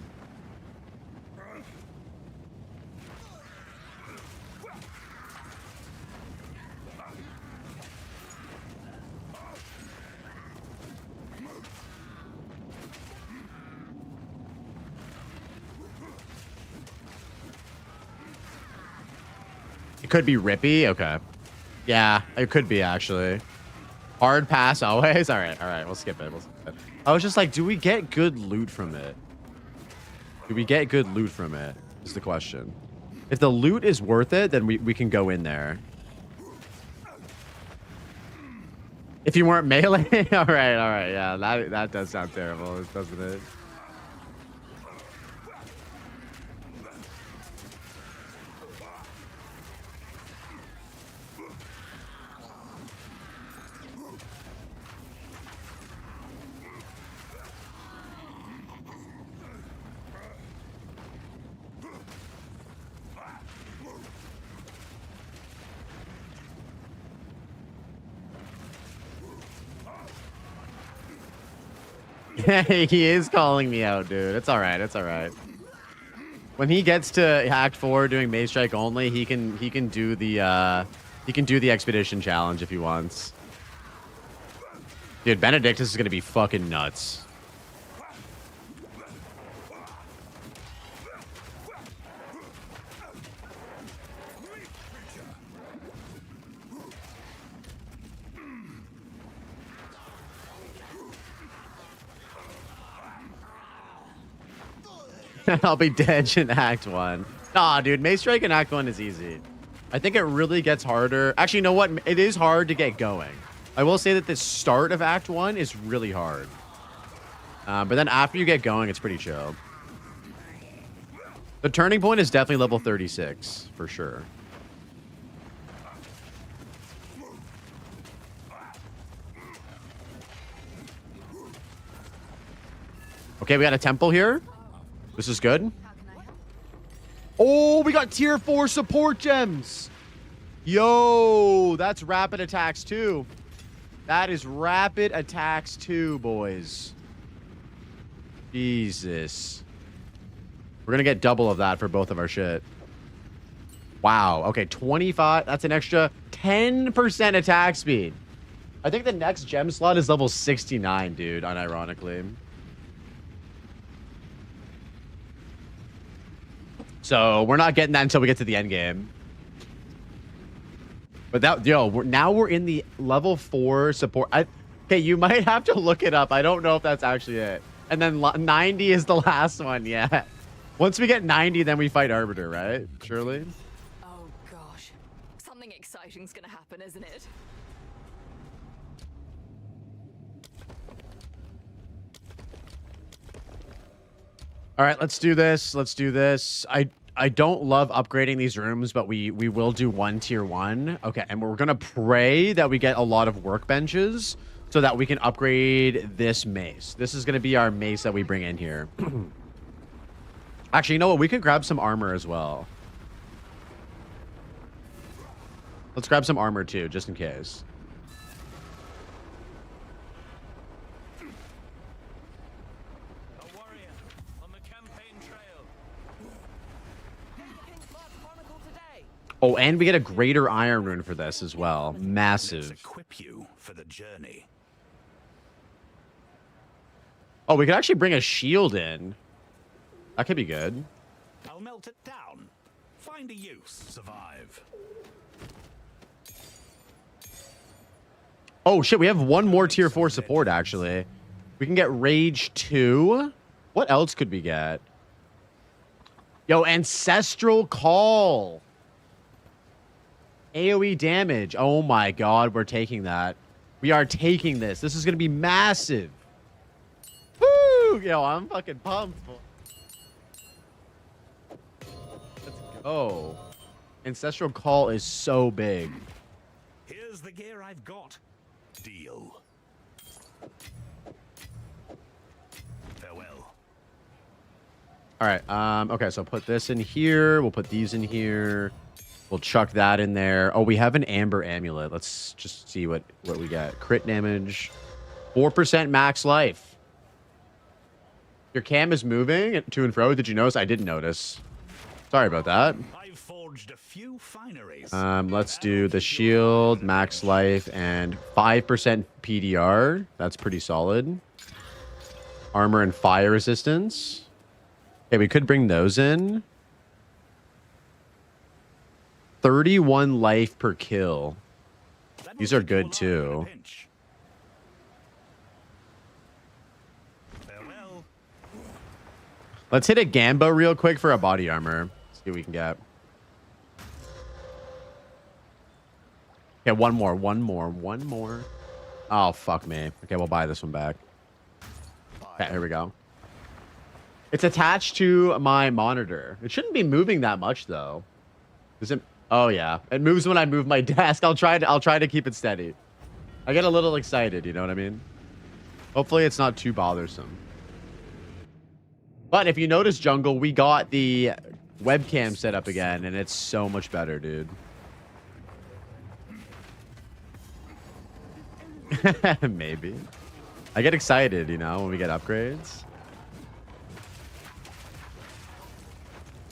It could be Rippy. Okay. Yeah, it could be actually. Hard pass always. All right. We'll skip it. I was just like, do we get good loot from it? Do we get good loot from it? Is the question. If the loot is worth it, then we can go in there. If you weren't melee, all right. Yeah, that does sound terrible, doesn't it? He is calling me out, dude. It's all right. It's all right. When he gets to Act 4 doing Mace Strike only, he can do the expedition challenge if he wants. Dude, Benedictus is gonna be fucking nuts. I'll be dead in Act 1. Nah, dude, Mace Strike in Act 1 is easy. I think it really gets harder. Actually, you know what? It is hard to get going. I will say that the start of Act 1 is really hard. But then after you get going, it's pretty chill. The turning point is definitely level 36, for sure. Okay, we got a temple here. This is good. Oh, we got tier 4 support gems. Yo, that's rapid attacks too. That is rapid attacks too, boys. Jesus. We're going to get double of that for both of our shit. Wow. Okay, 25. That's an extra 10% attack speed. I think the next gem slot is level 69, dude, unironically. So we're not getting that until we get to the end game. But that, yo, now we're in the level 4 support. Okay, you might have to look it up. I don't know if that's actually it. And then 90 is the last one. Yeah. Once we get 90, then we fight Arbiter, right? Surely. Oh gosh, something exciting's gonna happen, isn't it? All right, let's do this. Let's do this. I don't love upgrading these rooms, but we will do 1 tier 1. Okay, and we're going to pray that we get a lot of workbenches so that we can upgrade this mace. This is going to be our mace that we bring in here. Actually, you know what? We could grab some armor as well. Let's grab some armor too, just in case. Oh, and we get a greater iron rune for this as well. Massive. Let's equip you for the journey. Oh, we could actually bring a shield in. That could be good. I'll melt it down. Find a use. Survive. Oh, shit. We have one more tier 4 support, actually. We can get Rage 2. What else could we get? Yo, Ancestral Call. AoE damage. Oh my god, we're taking that. We are taking this. This is going to be massive. Woo! Yo, I'm fucking pumped. Let's go. Ancestral Call is so big. Here's the gear I've got. Deal. Farewell. All right. Okay, so put this in here. We'll put these in here. We'll chuck that in there. Oh, we have an Amber Amulet. Let's just see what we get. Crit damage. 4% max life. Your cam is moving to and fro. Did you notice? I didn't notice. Sorry about that. I've forged a few fineries. Let's do the shield, max life, and 5% PDR. That's pretty solid. Armor and fire resistance. Okay, we could bring those in. 31 life per kill. These are good too. Let's hit a Gamba real quick for a body armor. See what we can get. Okay, one more. Oh, fuck me. Okay, we'll buy this one back. Okay, here we go. It's attached to my monitor. It shouldn't be moving that much though. Does it? Oh yeah, it moves when I move my desk. I'll try to keep it steady. I get a little excited, you know what I mean? Hopefully it's not too bothersome. But if you notice, Jungle, we got the webcam set up again, and it's so much better, dude. Maybe. I get excited, you know, when we get upgrades.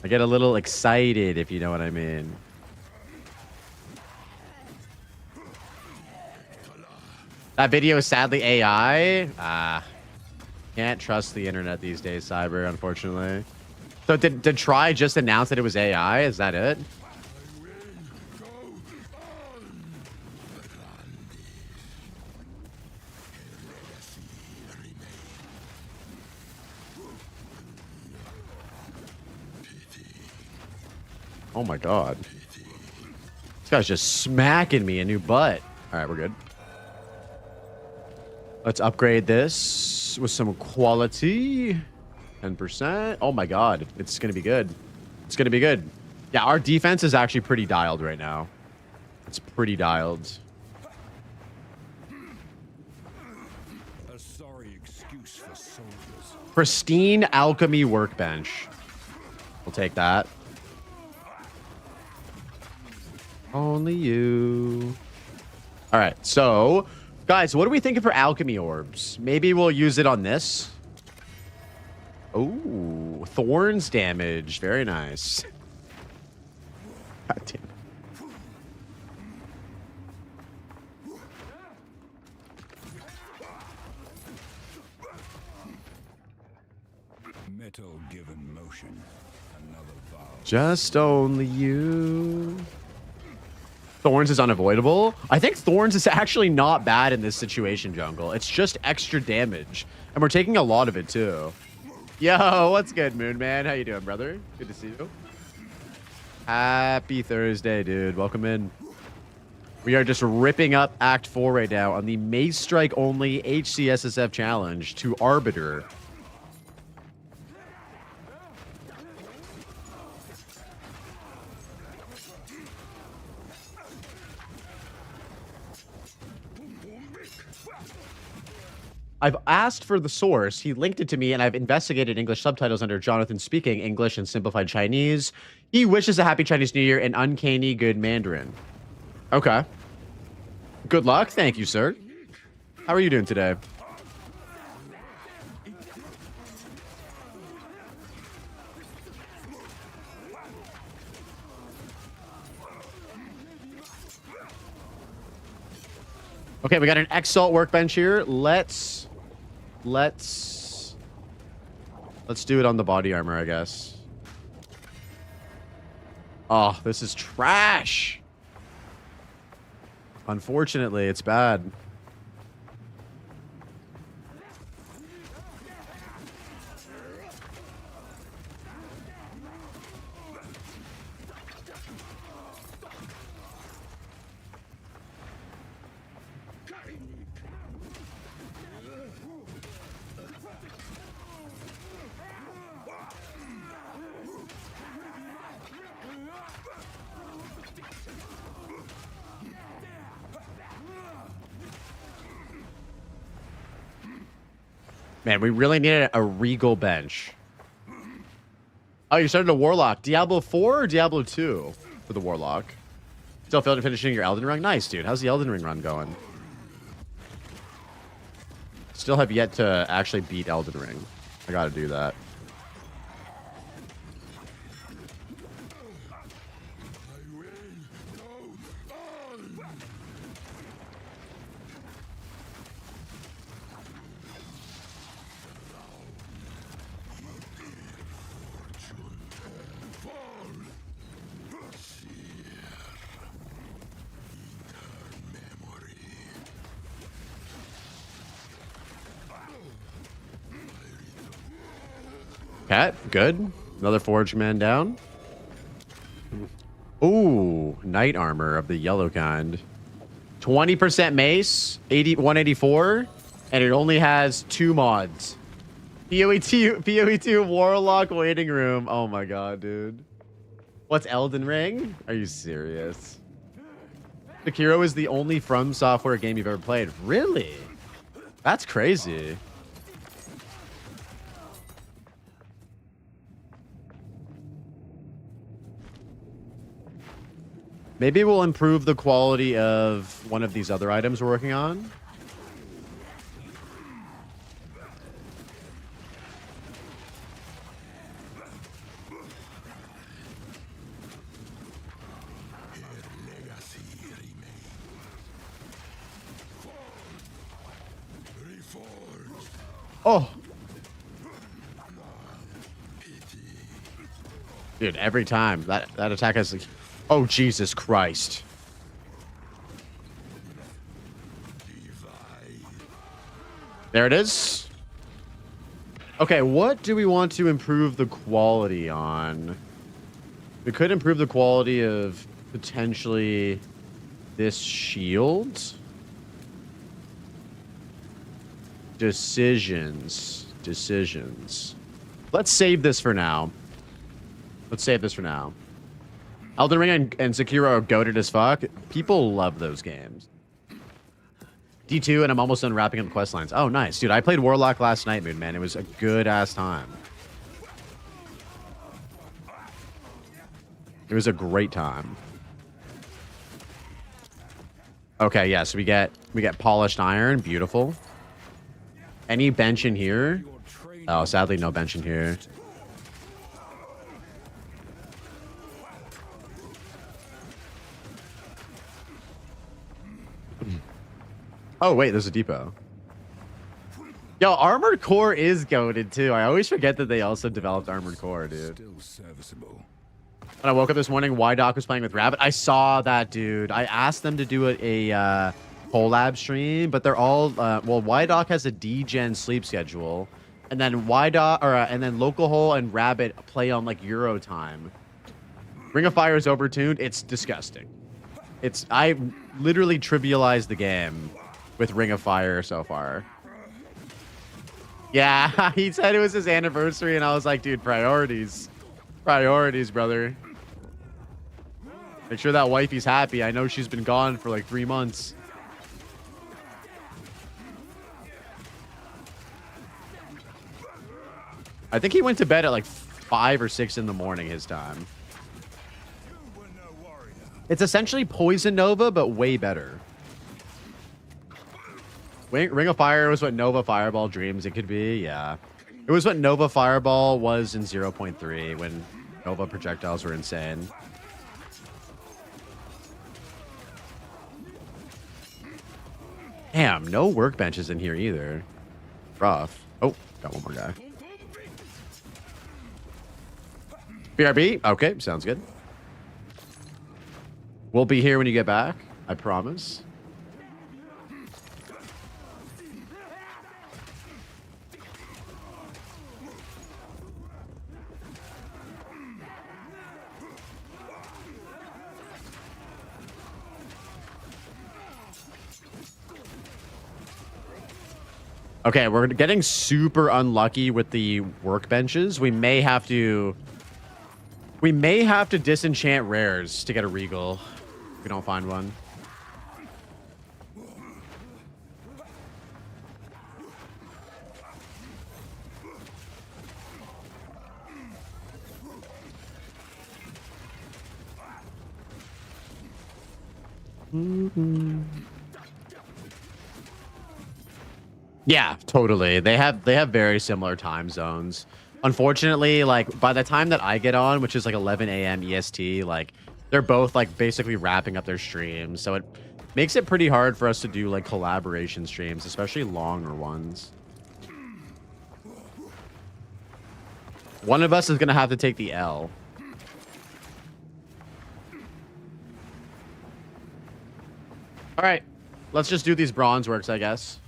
I get a little excited, if you know what I mean. That video is sadly AI. Can't trust the internet these days, Cyber, unfortunately. So did Try just announce that it was AI? Is that it? Oh my god. This guy's just smacking me a new butt. All right, we're good. Let's upgrade this with some quality. 10%. Oh my god. It's going to be good. It's going to be good. Yeah, our defense is actually pretty dialed right now. It's pretty dialed. A sorry excuse for soldiers. Pristine alchemy workbench. We'll take that. Only you. All right, so guys, what are we thinking for alchemy orbs? Maybe we'll use it on this. Oh, thorns damage. Very nice. God damn. Metal given motion. Another vow. Just only you. Thorns is unavoidable. I think Thorns is actually not bad in this situation, Jungle. It's just extra damage. And we're taking a lot of it, too. Yo, what's good, Moon Man? How you doing, brother? Good to see you. Happy Thursday, dude. Welcome in. We are just ripping up Act 4 right now on the Mace Strike only HCSSF challenge to Arbiter. I've asked for the source. He linked it to me, and I've investigated English subtitles under Jonathan speaking English and simplified Chinese. He wishes a happy Chinese New Year in uncanny good Mandarin. Okay. Good luck. Thank you, sir. How are you doing today? Okay, we got an Exalt workbench here. Let's do it on the body armor, I guess. Oh, this is trash. Unfortunately, it's bad. Man, we really needed a regal bench. Oh, you started a Warlock. Diablo 4 or Diablo 2 for the Warlock? Still finishing your Elden Ring? Nice, dude. How's the Elden Ring run going? Still have yet to actually beat Elden Ring. I gotta do that. Cat, good. Another Forge Man down. Ooh, Knight Armor of the yellow kind. 20% Mace, 184, and it only has 2 mods. PoE2 Warlock Waiting Room. Oh my god, dude. What's Elden Ring? Are you serious? Sekiro is the only From Software game you've ever played. Really? That's crazy. Maybe we'll improve the quality of one of these other items we're working on. Oh. Dude, every time that attack has like, oh Jesus Christ. There it is. Okay, what do we want to improve the quality on? We could improve the quality of potentially this shield. Decisions. Let's save this for now. Elden Ring and Sekiro are goated as fuck. People love those games. D2, and I'm almost done wrapping up the quest lines. Oh, nice. Dude, I played Warlock last night, man. It was a good-ass time. It was a great time. Okay, yeah, so we get polished iron. Beautiful. Any bench in here? Oh, sadly, no bench in here. Oh, wait, there's a depot. Yo, Armored Core is goated, too. I always forget that they also developed Armored Core, dude. Still serviceable. When I woke up this morning, Doc was playing with Rabbit. I saw that, dude. I asked them to do a collab stream, but they're all... well, Doc has a D-Gen sleep schedule. And then and then Local Hole and Rabbit play on, like, Euro time. Ring of Fire is overtuned. It's disgusting. I literally trivialized the game with Ring of Fire so far. Yeah, he said it was his anniversary, and I was like, dude, priorities. Priorities, brother. Make sure that wifey's happy. I know she's been gone for like 3 months. I think he went to bed at like 5 or 6 in the morning his time. It's essentially Poison Nova, but way better. Ring of Fire was what Nova Fireball dreams it could be. Yeah. It was what Nova Fireball was in 0.3 when Nova projectiles were insane. Damn, no workbenches in here either. Rough. Oh, got one more guy. BRB? Okay, sounds good. We'll be here when you get back. I promise. Okay, we're getting super unlucky with the workbenches. We may have to disenchant rares to get a regal if we don't find one. Yeah, totally. They have very similar time zones. Unfortunately, like by the time that I get on, which is like 11 a.m. EST, like they're both like basically wrapping up their streams. So it makes it pretty hard for us to do like collaboration streams, especially longer ones. One of us is going to have to take the L. All right, let's just do these bronze works, I guess.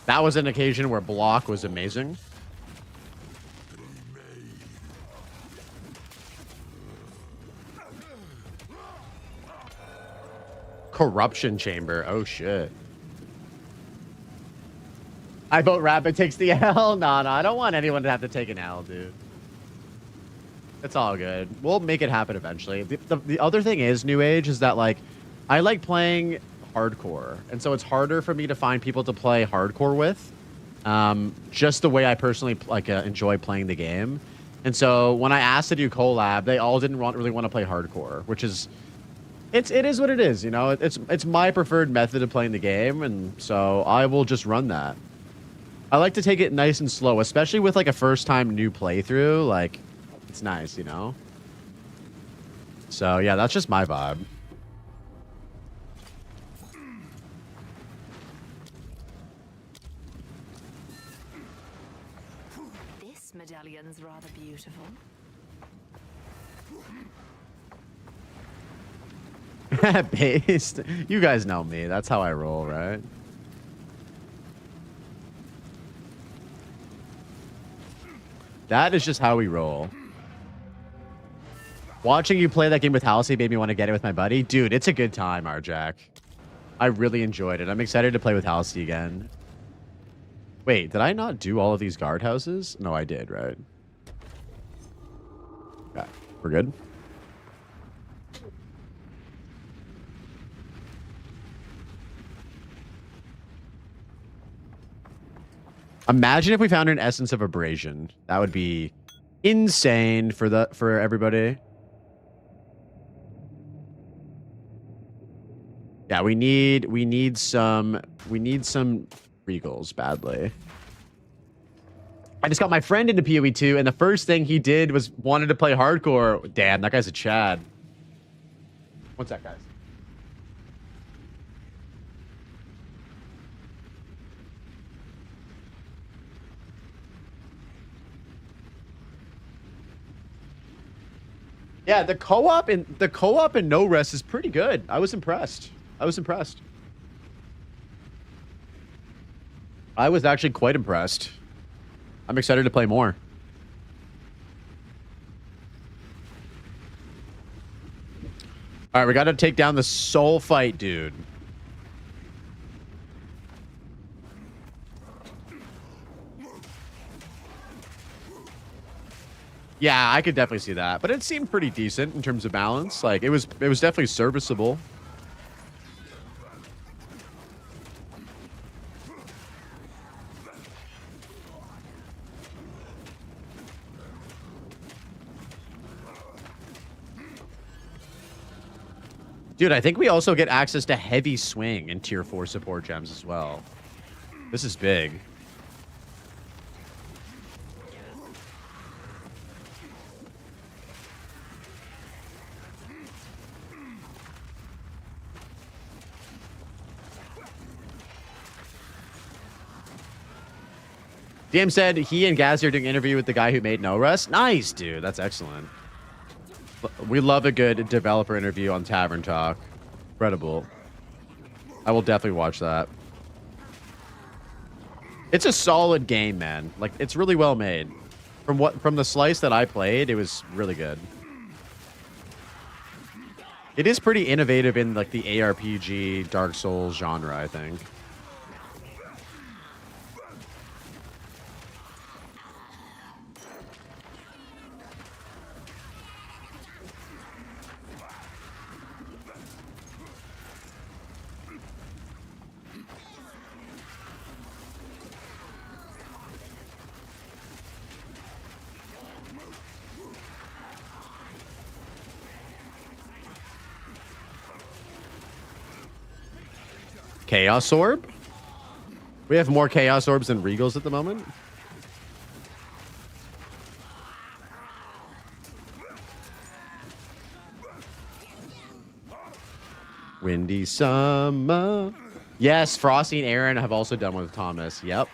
That was an occasion where block was amazing. Corruption chamber. Oh shit. I vote Rabbit takes the L. No, I don't want anyone to have to take an L, dude. It's all good. We'll make it happen eventually. The other thing is, New Age, is that like I like playing hardcore, and so it's harder for me to find people to play hardcore with. just the way I personally enjoy playing the game. And so when I asked to do collab, they all didn't really want to play hardcore, which is it is what it is, you know. It's my preferred method of playing the game, and so I will just run that. I like to take it nice and slow, especially with like a first time new playthrough. Like, it's nice, you know. So yeah, that's just my vibe. This medallion's rather beautiful. Based. You guys know me. That's how I roll, right? That is just how we roll. Watching you play that game with Halsey made me want to get it with my buddy. Dude, it's a good time, Arjack. I really enjoyed it. I'm excited to play with Halsey again. Wait, did I not do all of these guardhouses? No, I did, right? Okay, we're good. Imagine if we found an essence of abrasion. That would be insane for everybody. Yeah, we need some regals badly. I just got my friend into PoE 2, and the first thing he did was wanted to play hardcore. Damn, that guy's a Chad. One sec, guys. Yeah, the co-op in No Rest is pretty good. I was impressed. I was actually quite impressed. I'm excited to play more. All right, we got to take down the soul fight, dude. Yeah, I could definitely see that, but it seemed pretty decent in terms of balance. Like it was definitely serviceable. Dude, I think we also get access to heavy swing and tier 4 support gems as well. This is big. DM said he and Gazzy are doing an interview with the guy who made No Rest. Nice, dude. That's excellent. We love a good developer interview on Tavern Talk. Incredible. I will definitely watch that. It's a solid game, man. Like, it's really well made. From the slice that I played, it was really good. It is pretty innovative in like the ARPG Dark Souls genre, I think. Chaos Orb? We have more Chaos Orbs than Regals at the moment. Windy Summer. Yes, Frosty and Aaron have also done with Thomas. Yep.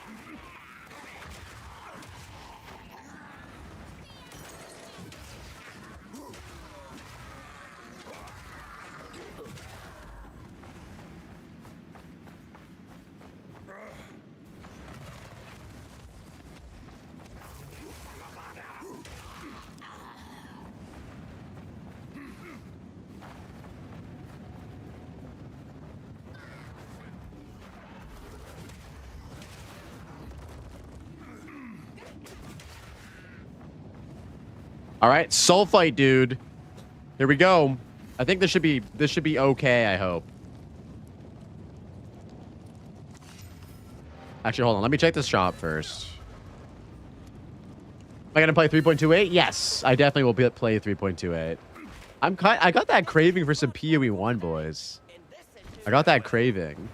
All right, soul fight, dude. Here we go. I think this should be okay, I hope. Actually, hold on. Let me check this shop first. Am I gonna play 3.28? Yes, I definitely will play 3.28. I got that craving for some PoE 1, boys. I got that craving.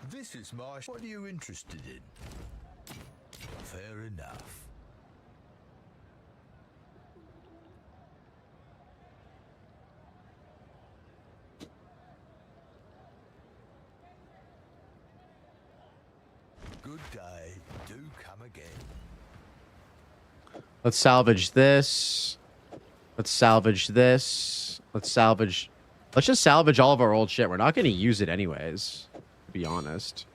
This is my... What are you interested in? Fair enough. Good day. Do come again. Let's salvage this. Let's salvage this. Let's just salvage all of our old shit. We're not going to use it anyways, to be honest.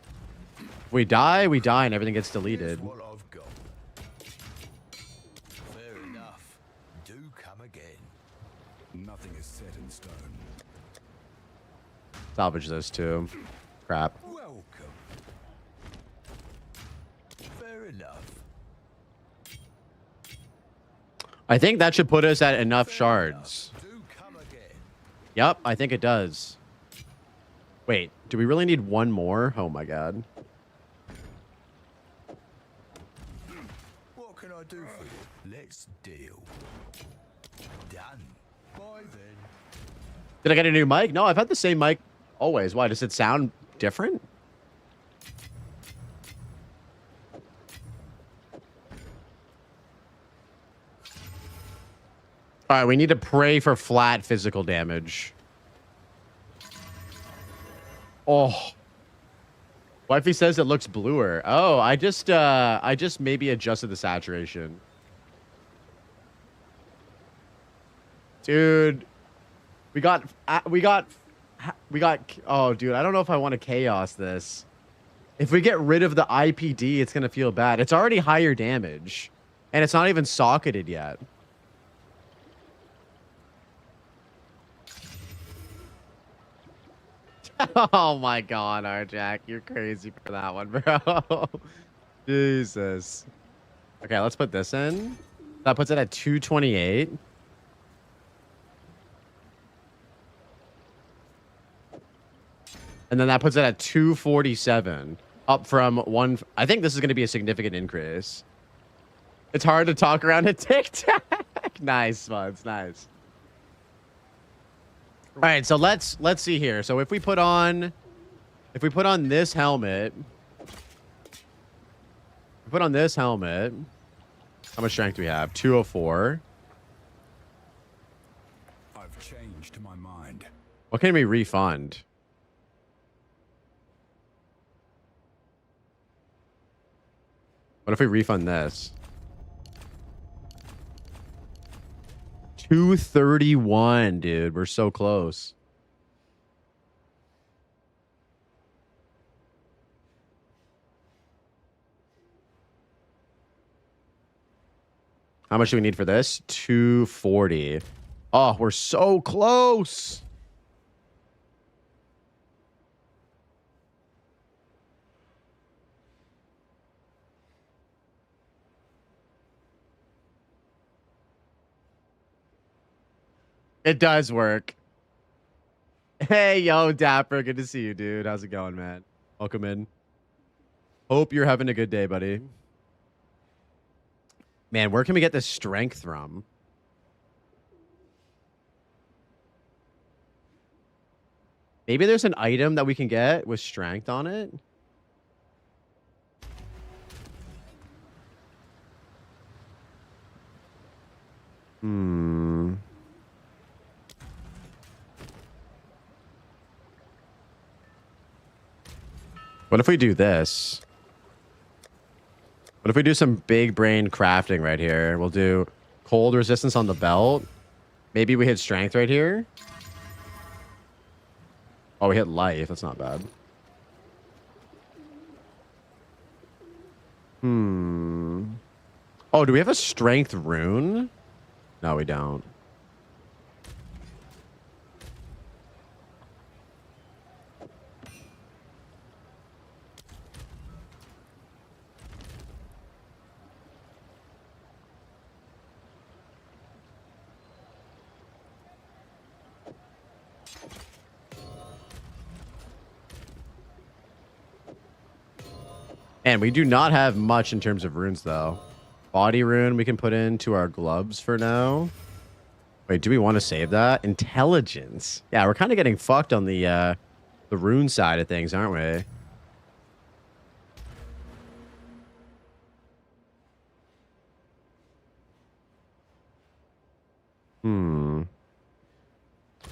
If we die, and everything gets deleted. Here's what I've got. Fair enough. Do come again. Nothing is set in stone. Salvage this too. Crap. Welcome. Fair enough. I think that should put us at enough shards. Do come again. Yep, I think it does. Wait, do we really need one more? Oh my god. What can I do for you? Let's deal. Done. Bye then. Did I get a new mic? No, I've had the same mic always. Why, does it sound different? All right, we need to pray for flat physical damage. Oh. Wifey says it looks bluer. Oh, I just maybe adjusted the saturation. Dude, we got, oh, dude, I don't know if I want to chaos this. If we get rid of the IPD, it's going to feel bad. It's already higher damage, and it's not even socketed yet. Oh my god, Arjack, you're crazy for that one, bro. Jesus. Okay, let's put this in. That puts it at 228. And then that puts it at 247. Up from one. I think this is going to be a significant increase. It's hard to talk around a tic-tac. Nice, Smuds, nice. All right, so let's see here. So if we put on this helmet, how much strength do we have? 204. I've changed my mind. What can we refund? What if we refund this? 231, dude. We're so close. How much do we need for this? 240. Oh, we're so close. It does work. Hey, yo, Dapper. Good to see you, dude. How's it going, man? Welcome in. Hope you're having a good day, buddy. Man, where can we get this strength from? Maybe there's an item that we can get with strength on it. What if we do this? What if we do some big brain crafting right here? We'll do cold resistance on the belt. Maybe we hit strength right here. Oh, we hit life. That's not bad. Oh, do we have a strength rune? No, we don't. And we do not have much in terms of runes, though. Body rune we can put into our gloves for now. Wait, do we want to save that? Intelligence. Yeah, we're kind of getting fucked on the rune side of things, aren't we?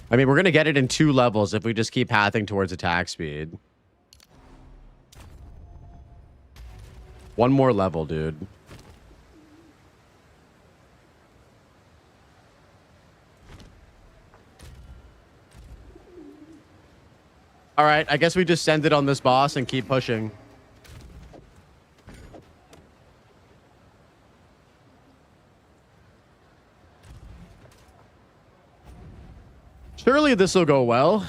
I mean, we're going to get it in 2 levels if we just keep pathing towards attack speed. 1 more level, dude. All right, I guess we just send it on this boss and keep pushing. Surely this will go well.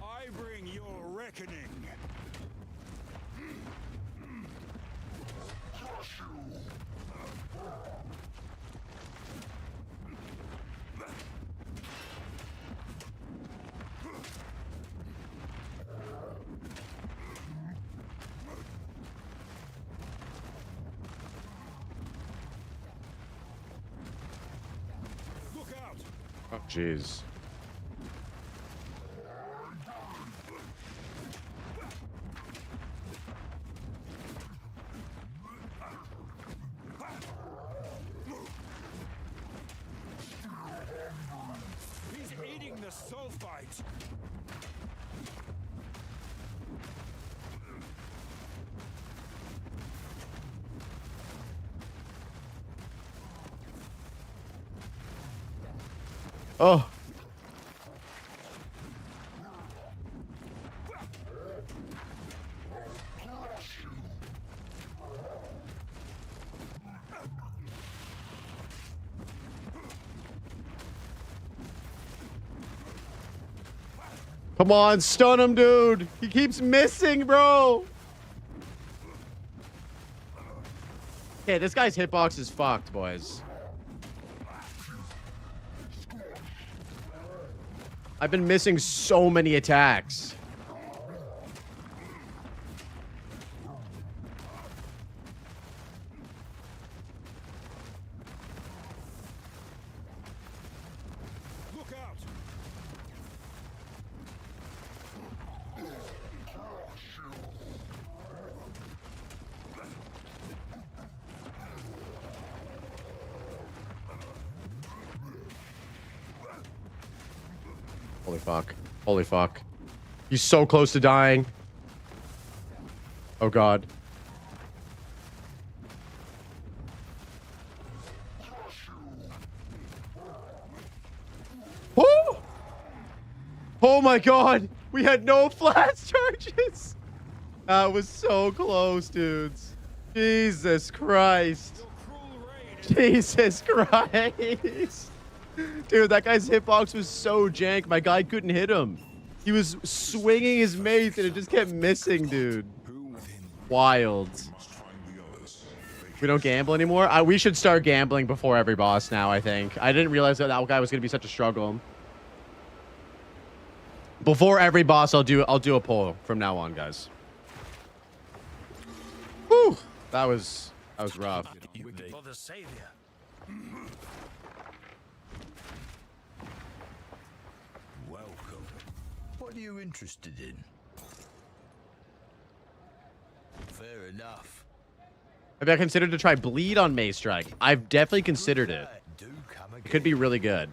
I bring your reckoning. Look out! Oh, jeez. He's eating the sulfite. Oh. Come on, stun him, dude. He keeps missing, bro. Okay, this guy's hitbox is fucked, boys. I've been missing so many attacks. Look out! Holy fuck. Holy fuck. He's so close to dying. Oh god. Oh! Oh my god! We had no flash charges! That was so close, dudes. Jesus Christ. Jesus Christ. Dude, that guy's hitbox was so jank. My guy couldn't hit him. He was swinging his mace and it just kept missing, dude. Wild. We don't gamble anymore? We should start gambling before every boss now, I think. I didn't realize that guy was going to be such a struggle. Before every boss, I'll do a poll from now on, guys. Whew. That was rough. For the savior. Welcome. What are you interested in? Fair enough. Have I considered to try bleed on Mace Strike? I've definitely considered it. It could be really good.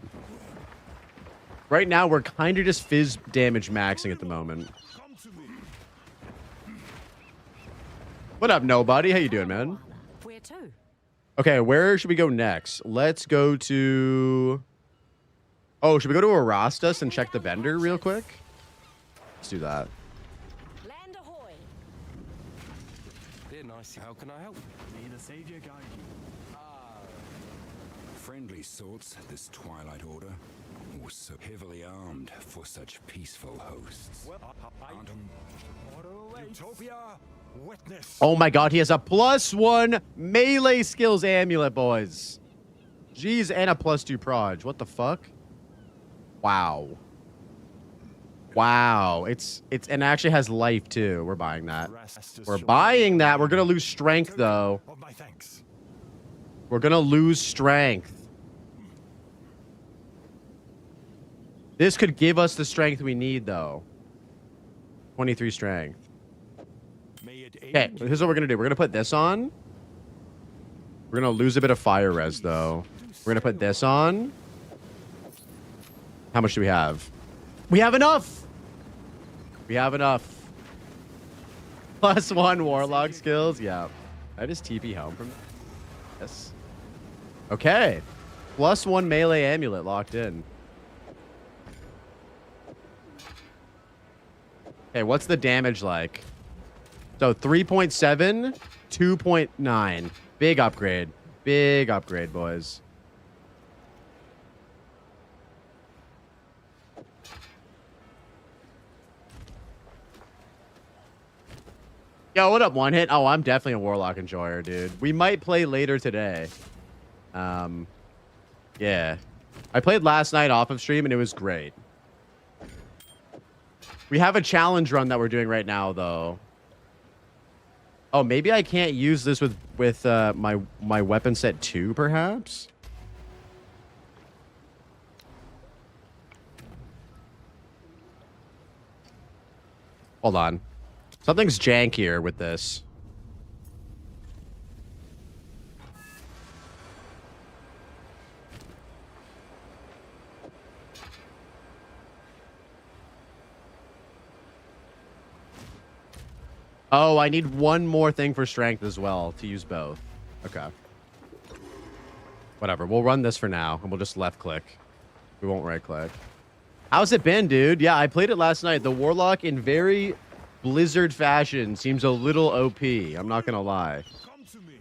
Right now, we're kind of just fizz damage maxing at the moment. What up, nobody? How you doing, man? Where to? Okay, where should we go next? Let's go to... Oh, should we go to Erastus and check the vendor real quick? Let's do that. Land ahoy! Dear nice, how can I help? May the savior guide you. Friendly sorts, this Twilight Order, or so heavily armed for such peaceful hosts. Utopia, witness. Oh my god, he has a +1 melee skills amulet, boys. Jeez, and a +2 proj. What the fuck? Wow. Wow. It's and it actually has life too. We're buying that. We're buying that. We're gonna lose strength though. Of my thanks. We're gonna lose strength. This could give us the strength we need though. 23 strength. Okay, here's what we're gonna do. We're gonna put this on. We're gonna lose a bit of fire res though. We're gonna put this on. How much do we have? We have enough! We have enough. +1 warlock skills. Yeah. I just TP home from this. Okay. +1 melee amulet locked in. Okay, what's the damage like? So 3.7, 2.9. Big upgrade. Big upgrade, boys. Yo, what up, one hit? Oh, I'm definitely a warlock enjoyer, dude. We might play later today. Yeah. I played last night off of stream and it was great. We have a challenge run that we're doing right now, though. Oh, maybe I can't use this with my weapon set 2, perhaps? Hold on. Something's jankier with this. Oh, I need one more thing for strength as well to use both. Okay. Whatever. We'll run this for now, and we'll just left click. We won't right click. How's it been, dude? Yeah, I played it last night. The Warlock, in very Blizzard fashion, seems a little OP. I'm not gonna lie.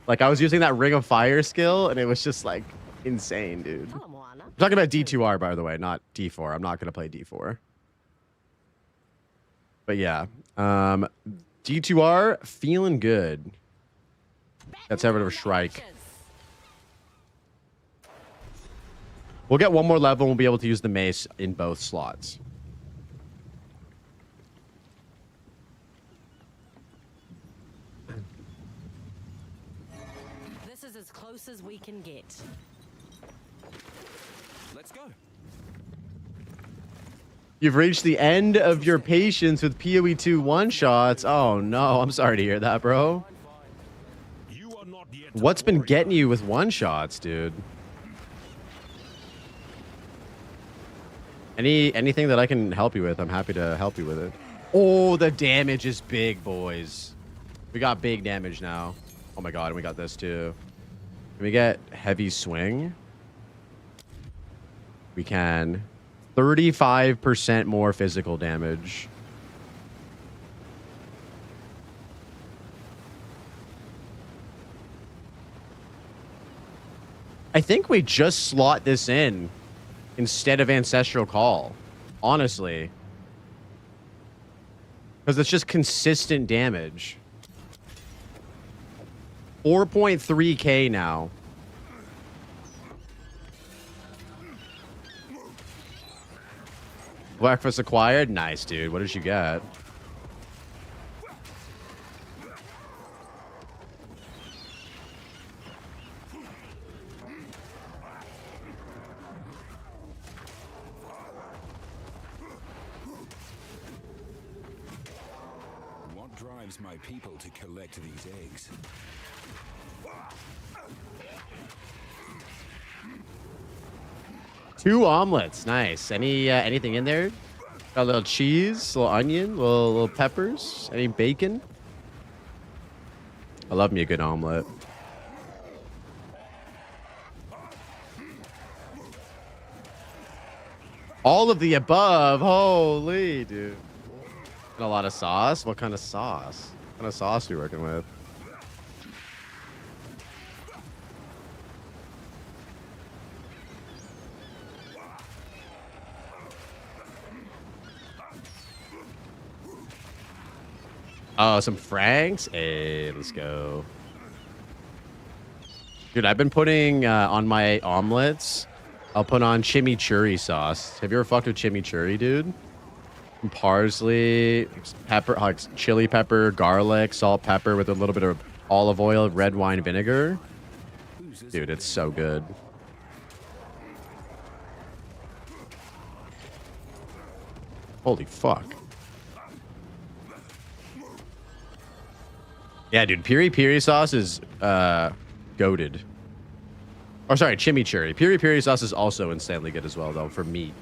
Like, I was using that Ring of Fire skill, and it was just, like, insane, dude. I'm talking about D2R, by the way, not D4. I'm not gonna play D4. But yeah. D2R, feeling good. That's Arbiter of Shrike. We'll get one more level and we'll be able to use the mace in both slots. This is as close as we can get. Let's go. You've reached the end of your patience with PoE 2 one-shots. Oh no, I'm sorry to hear that, bro. What's been getting you with one-shots, dude? Anything that I can help you with, I'm happy to help you with it. Oh, the damage is big, boys. We got big damage now. Oh my god, and we got this too. Can we get heavy swing? We can. 35% more physical damage. I think we just slot this in instead of Ancestral Call, honestly. Because it's just consistent damage. 4.3k now. Breakfast acquired? Nice, dude. What did you get? What drives my people to collect these eggs? 2 omelets. Nice. Anything in there? Got a little cheese, a little onion, little peppers. Any bacon? I love me a good omelet. All of the above. Holy, dude. And a lot of sauce. What kind of sauce? What kind of sauce are we working with? Oh, some franks? Hey, let's go. Dude, I've been putting on my omelets I'll put on chimichurri sauce. Have you ever fucked with chimichurri, dude? Parsley, pepper, like chili pepper, garlic, salt, pepper with a little bit of olive oil, red wine vinegar. Dude, it's so good. Holy fuck. Yeah, dude, piri sauce is goated. Or sorry, chimichurri. Piri sauce is also insanely good as well, though, for meat.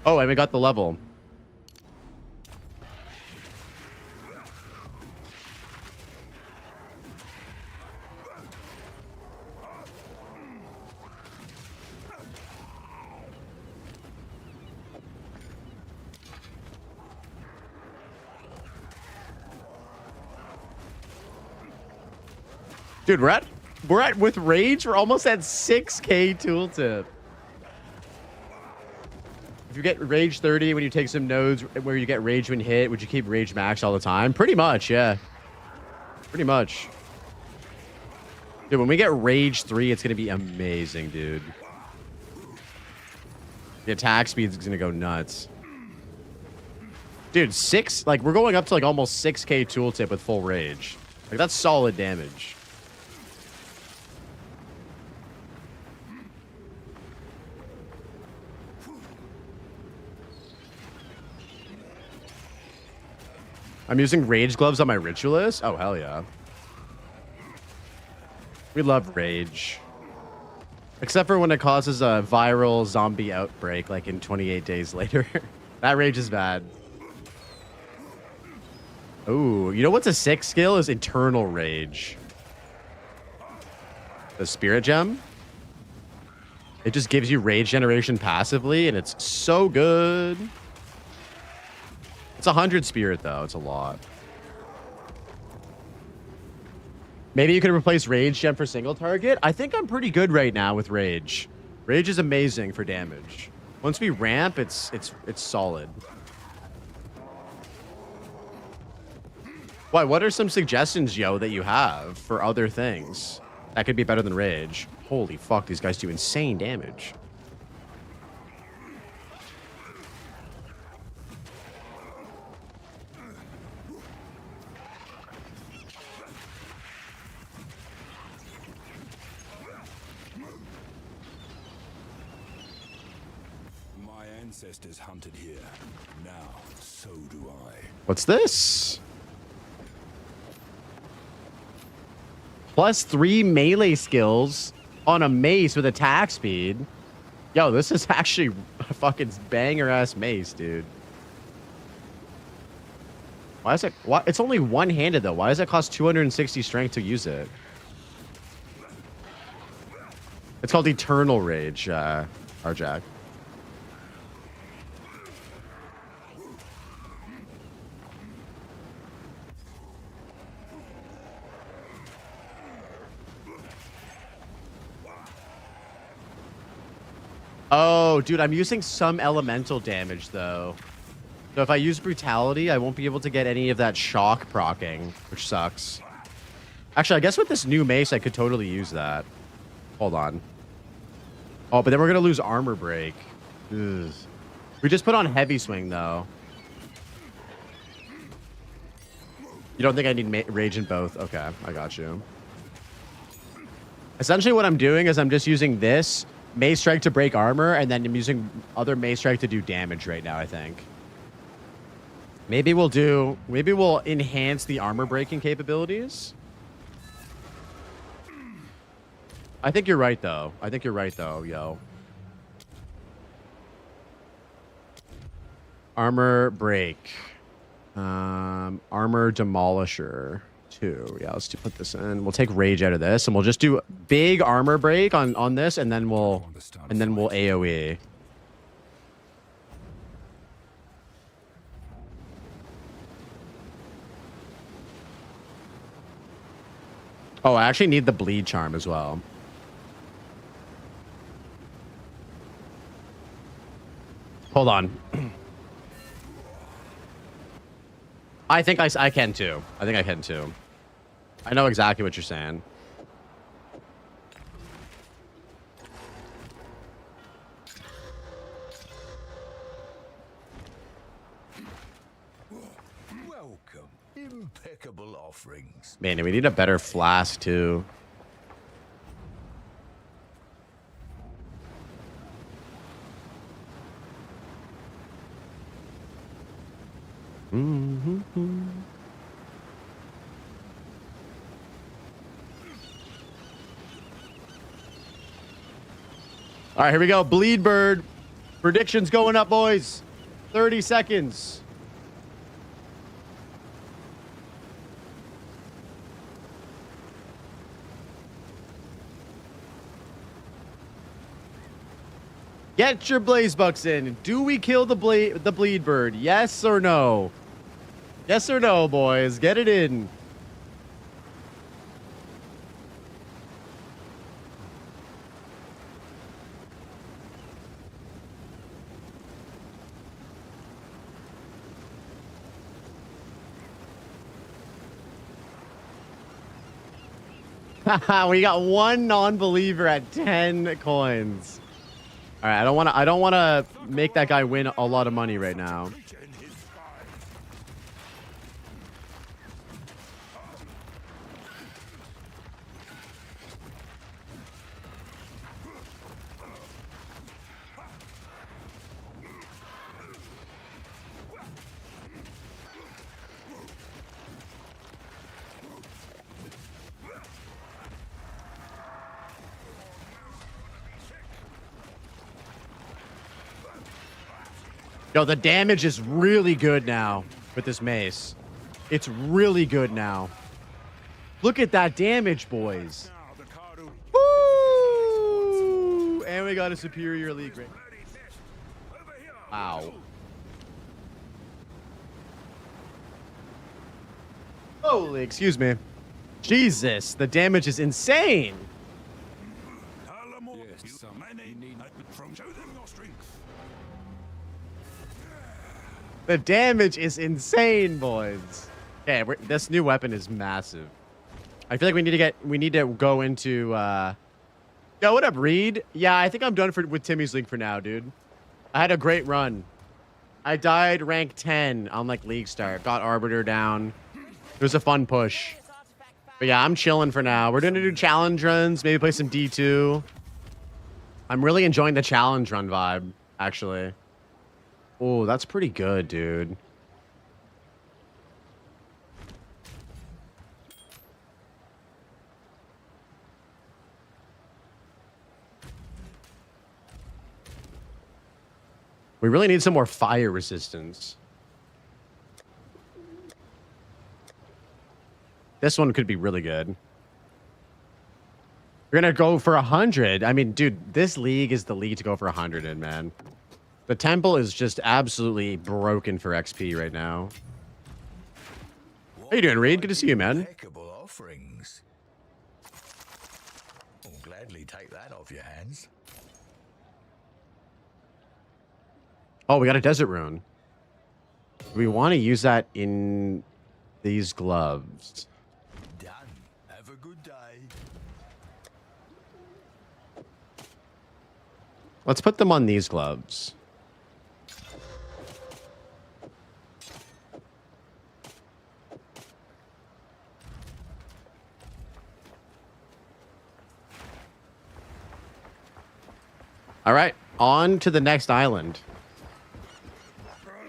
Oh, and we got the level. Dude, with rage, we're almost at 6K tooltip. If you get rage 30 when you take some nodes where you get rage when hit, would you keep rage max all the time? Pretty much, yeah. Pretty much. Dude, when we get rage 3, it's gonna be amazing, dude. The attack speed is gonna go nuts. Dude, we're going up to like almost 6K tooltip with full rage. Like, that's solid damage. I'm using rage gloves on my ritualist. Oh, hell yeah. We love rage. Except for when it causes a viral zombie outbreak, like in 28 days later. That rage is bad. Ooh, you know what's a sick skill is Eternal Rage. The Spirit Gem. It just gives you rage generation passively, and it's so good. It's 100 spirit, though. It's a lot. Maybe you could replace Rage Gem for single target. I think I'm pretty good right now with Rage. Rage is amazing for damage. Once we ramp, it's solid. Why? What are some suggestions, yo, that you have for other things that could be better than Rage? Holy fuck, these guys do insane damage. Ancestors hunted here. Now, so do I. What's this? +3 melee skills on a mace with attack speed. Yo, this is actually a fucking banger ass mace, dude. Why is it? Why? It's only one-handed though. Why does it cost 260 strength to use it? It's called Eternal Rage, Arjack. Oh, dude, I'm using some elemental damage, though. So if I use Brutality, I won't be able to get any of that shock proccing, which sucks. Actually, I guess with this new mace, I could totally use that. Hold on. Oh, but then we're going to lose Armor Break. Ugh. We just put on Heavy Swing, though. You don't think I need Rage in both? Okay, I got you. Essentially, what I'm doing is I'm just using this Mace Strike to break armor, and then I'm using other Mace Strike to do damage right now, I think. Maybe we'll enhance the armor breaking capabilities. I think you're right, though. Yo. Armor break. Armor demolisher. 2. Yeah, let's put this in. We'll take rage out of this, and we'll just do big armor break on this, and then we'll AoE. Oh, I actually need the bleed charm as well. Hold on. I think I can too. I think I can too. I know exactly what you're saying. Welcome. Impeccable offerings. Man, we need a better flask too. All right, here we go. Bleed Bird. Predictions going up, boys. 30 seconds. Get your blaze bucks in. Do we kill the bleed bird? Yes or no? Yes or no, boys? Get it in. We got one non-believer at 10 coins. All right, I don't want to make that guy win a lot of money right now. Yo, the damage is really good now with this mace. It's really good now. Look at that damage, boys. Woo! And we got a superior league rate. Wow. Holy, excuse me. Jesus, the damage is insane. The damage is insane, boys. Okay, this new weapon is massive. I feel like we need to go into yo, what up, Reed? Yeah, I think I'm done with Timmy's League for now, dude. I had a great run. I died rank 10 on like League Start. Got Arbiter down. It was a fun push. But yeah, I'm chilling for now. We're gonna do challenge runs, maybe play some D2. I'm really enjoying the challenge run vibe, actually. Oh, that's pretty good, dude. We really need some more fire resistance. This one could be really good. We're gonna go for 100. I mean, dude, this league is the league to go for 100 in, man. The temple is just absolutely broken for XP right now. How you doing, Reed? Good to see you, man. Impeccable offerings. I'll gladly take that off your hands. Oh, we got a desert rune. We want to use that in these gloves. Done. Have a good day. Let's put them on these gloves. All right, on to the next island.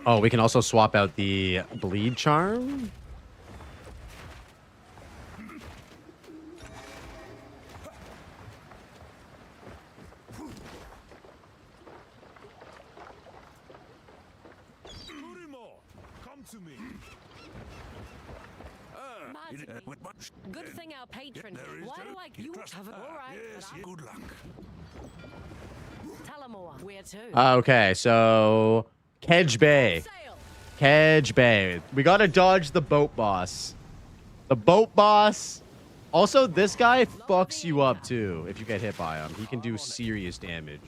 Oh, we can also swap out the bleed charm. Come to me. Good thing our patron. Why do I you have all right? Yes, good luck. Tell 'em more. Where to? Okay, so Kedge Bay. Kedge Bay. We gotta dodge the boat boss. The boat boss. Also, this guy fucks you up too if you get hit by him. He can do serious damage.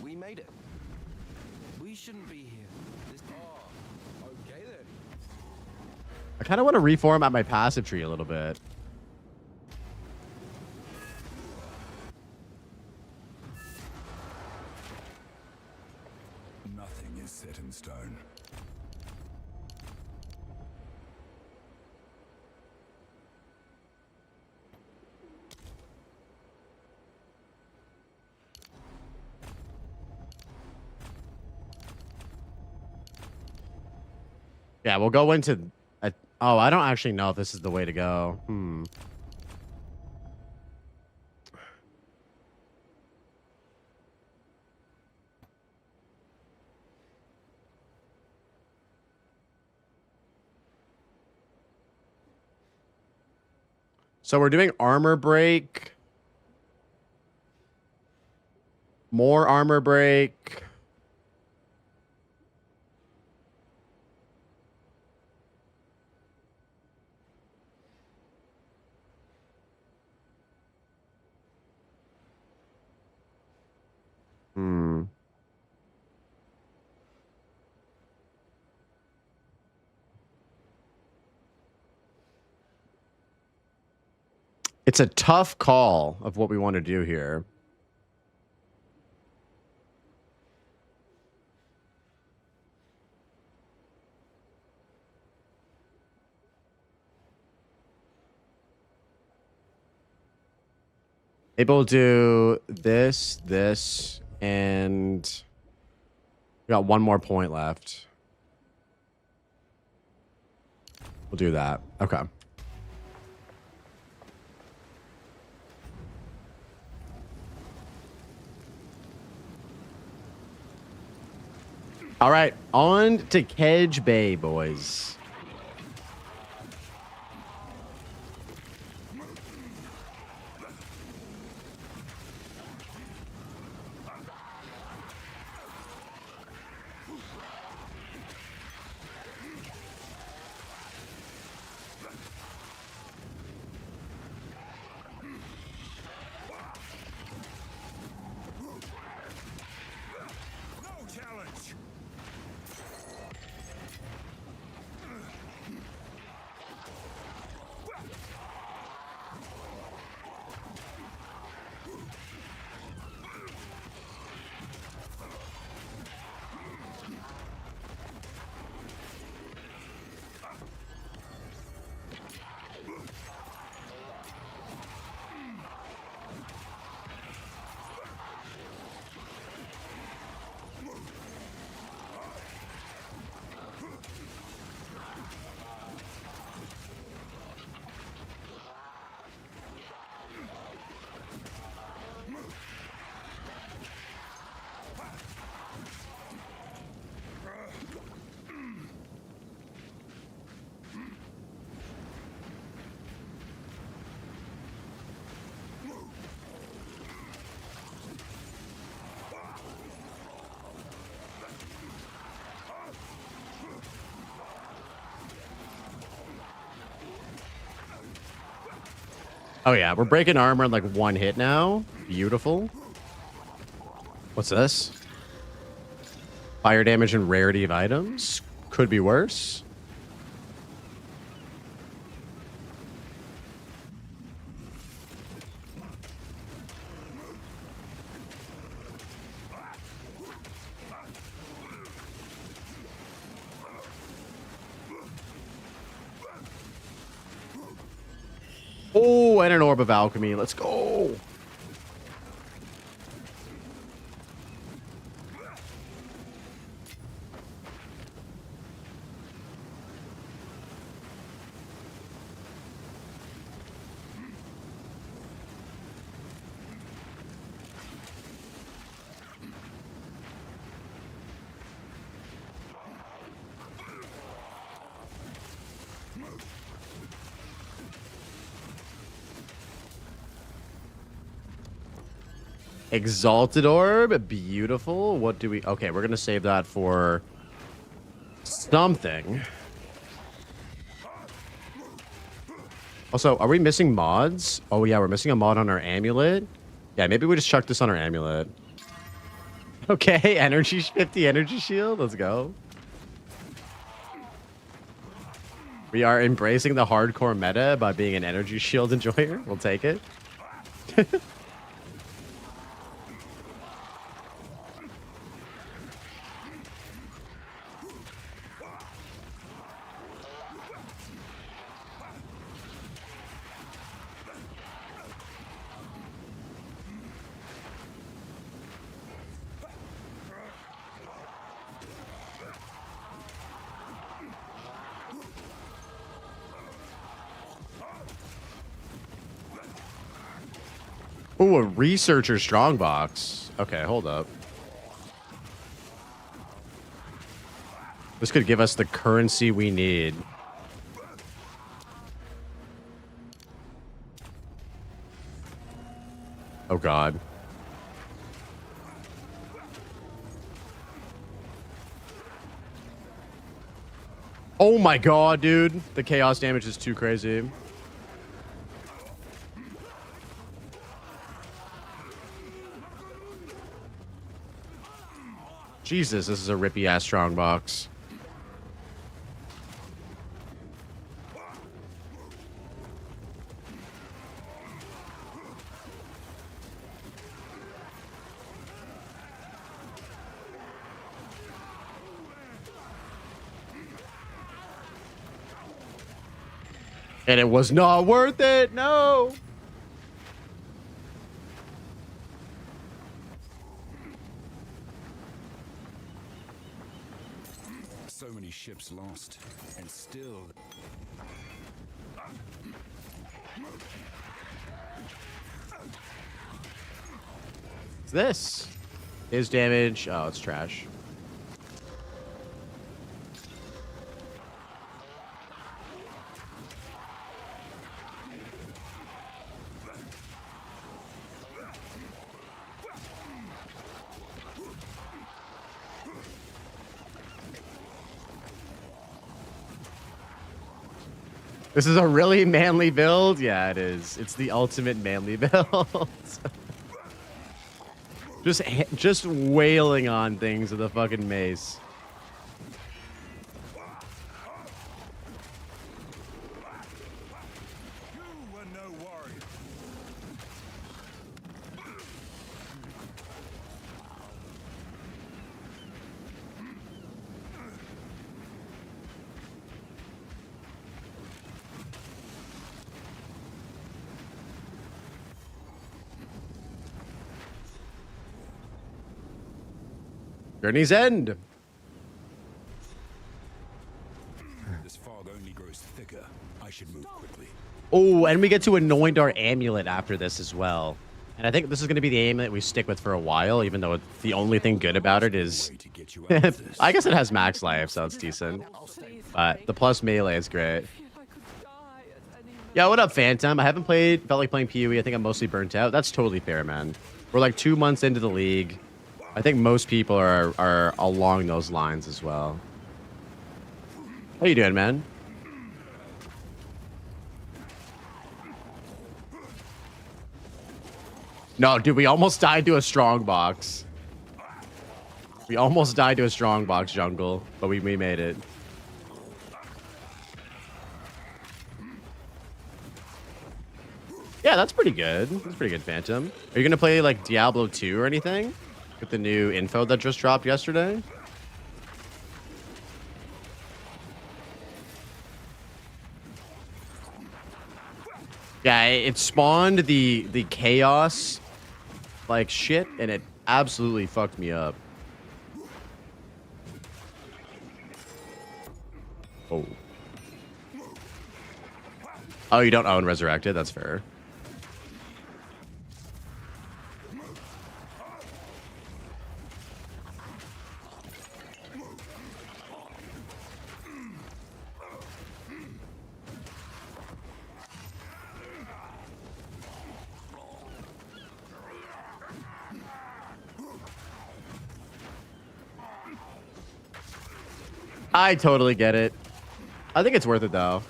We made it. We shouldn't be here. I kind of want to reform out my passive tree a little bit. Nothing is set in stone. Yeah, we'll go into... oh, I don't actually know if this is the way to go. So we're doing armor break. More armor break. It's a tough call of what we want to do here. Maybe we'll do this, and we got one more point left. We'll do that. Okay. All right, on to Kedge Bay, boys. Oh yeah, we're breaking armor in like one hit now. Beautiful. What's this? Fire damage and rarity of items. Could be worse. Oh, and an orb of alchemy. Let's go. Exalted orb, beautiful. What do we... Okay, we're gonna save that for something. Also, are we missing mods? Oh yeah, we're missing a mod on our amulet. Yeah, maybe we just chuck this on our amulet. Okay, energy 50 energy shield. Let's go. We are embracing the hardcore meta by being an energy shield enjoyer. We'll take it. Oh, a researcher strongbox. Okay, hold up. This could give us the currency we need. Oh, God. Oh, my God, dude. The chaos damage is too crazy. Jesus, this is a rippy-ass strongbox. And it was not worth it, no! So many ships lost, and still... What's this? His damage. Oh, it's trash. This is a really manly build? Yeah, it is. It's the ultimate manly build. just wailing on things with a fucking mace. Journey's end. This fog only grows thicker. I should move quickly. Oh, and we get to anoint our amulet after this as well. And I think this is going to be the amulet we stick with for a while, even though the only thing good about it is... I guess it has max life, so it's decent. But the plus melee is great. Yeah, what up, Phantom? I haven't felt like playing PoE. I think I'm mostly burnt out. That's totally fair, man. We're like 2 months into the league. I think most people are along those lines as well. How you doing, man? No, dude, we almost died to a strongbox. We almost died to a strongbox jungle, but we made it. Yeah, that's pretty good. That's pretty good, Phantom. Are you gonna play like Diablo 2 or anything? With the new info that just dropped yesterday? Yeah, it spawned the chaos like shit, and it absolutely fucked me up. Oh. Oh, you don't own Resurrected? That's fair. I totally get it. I think it's worth it though.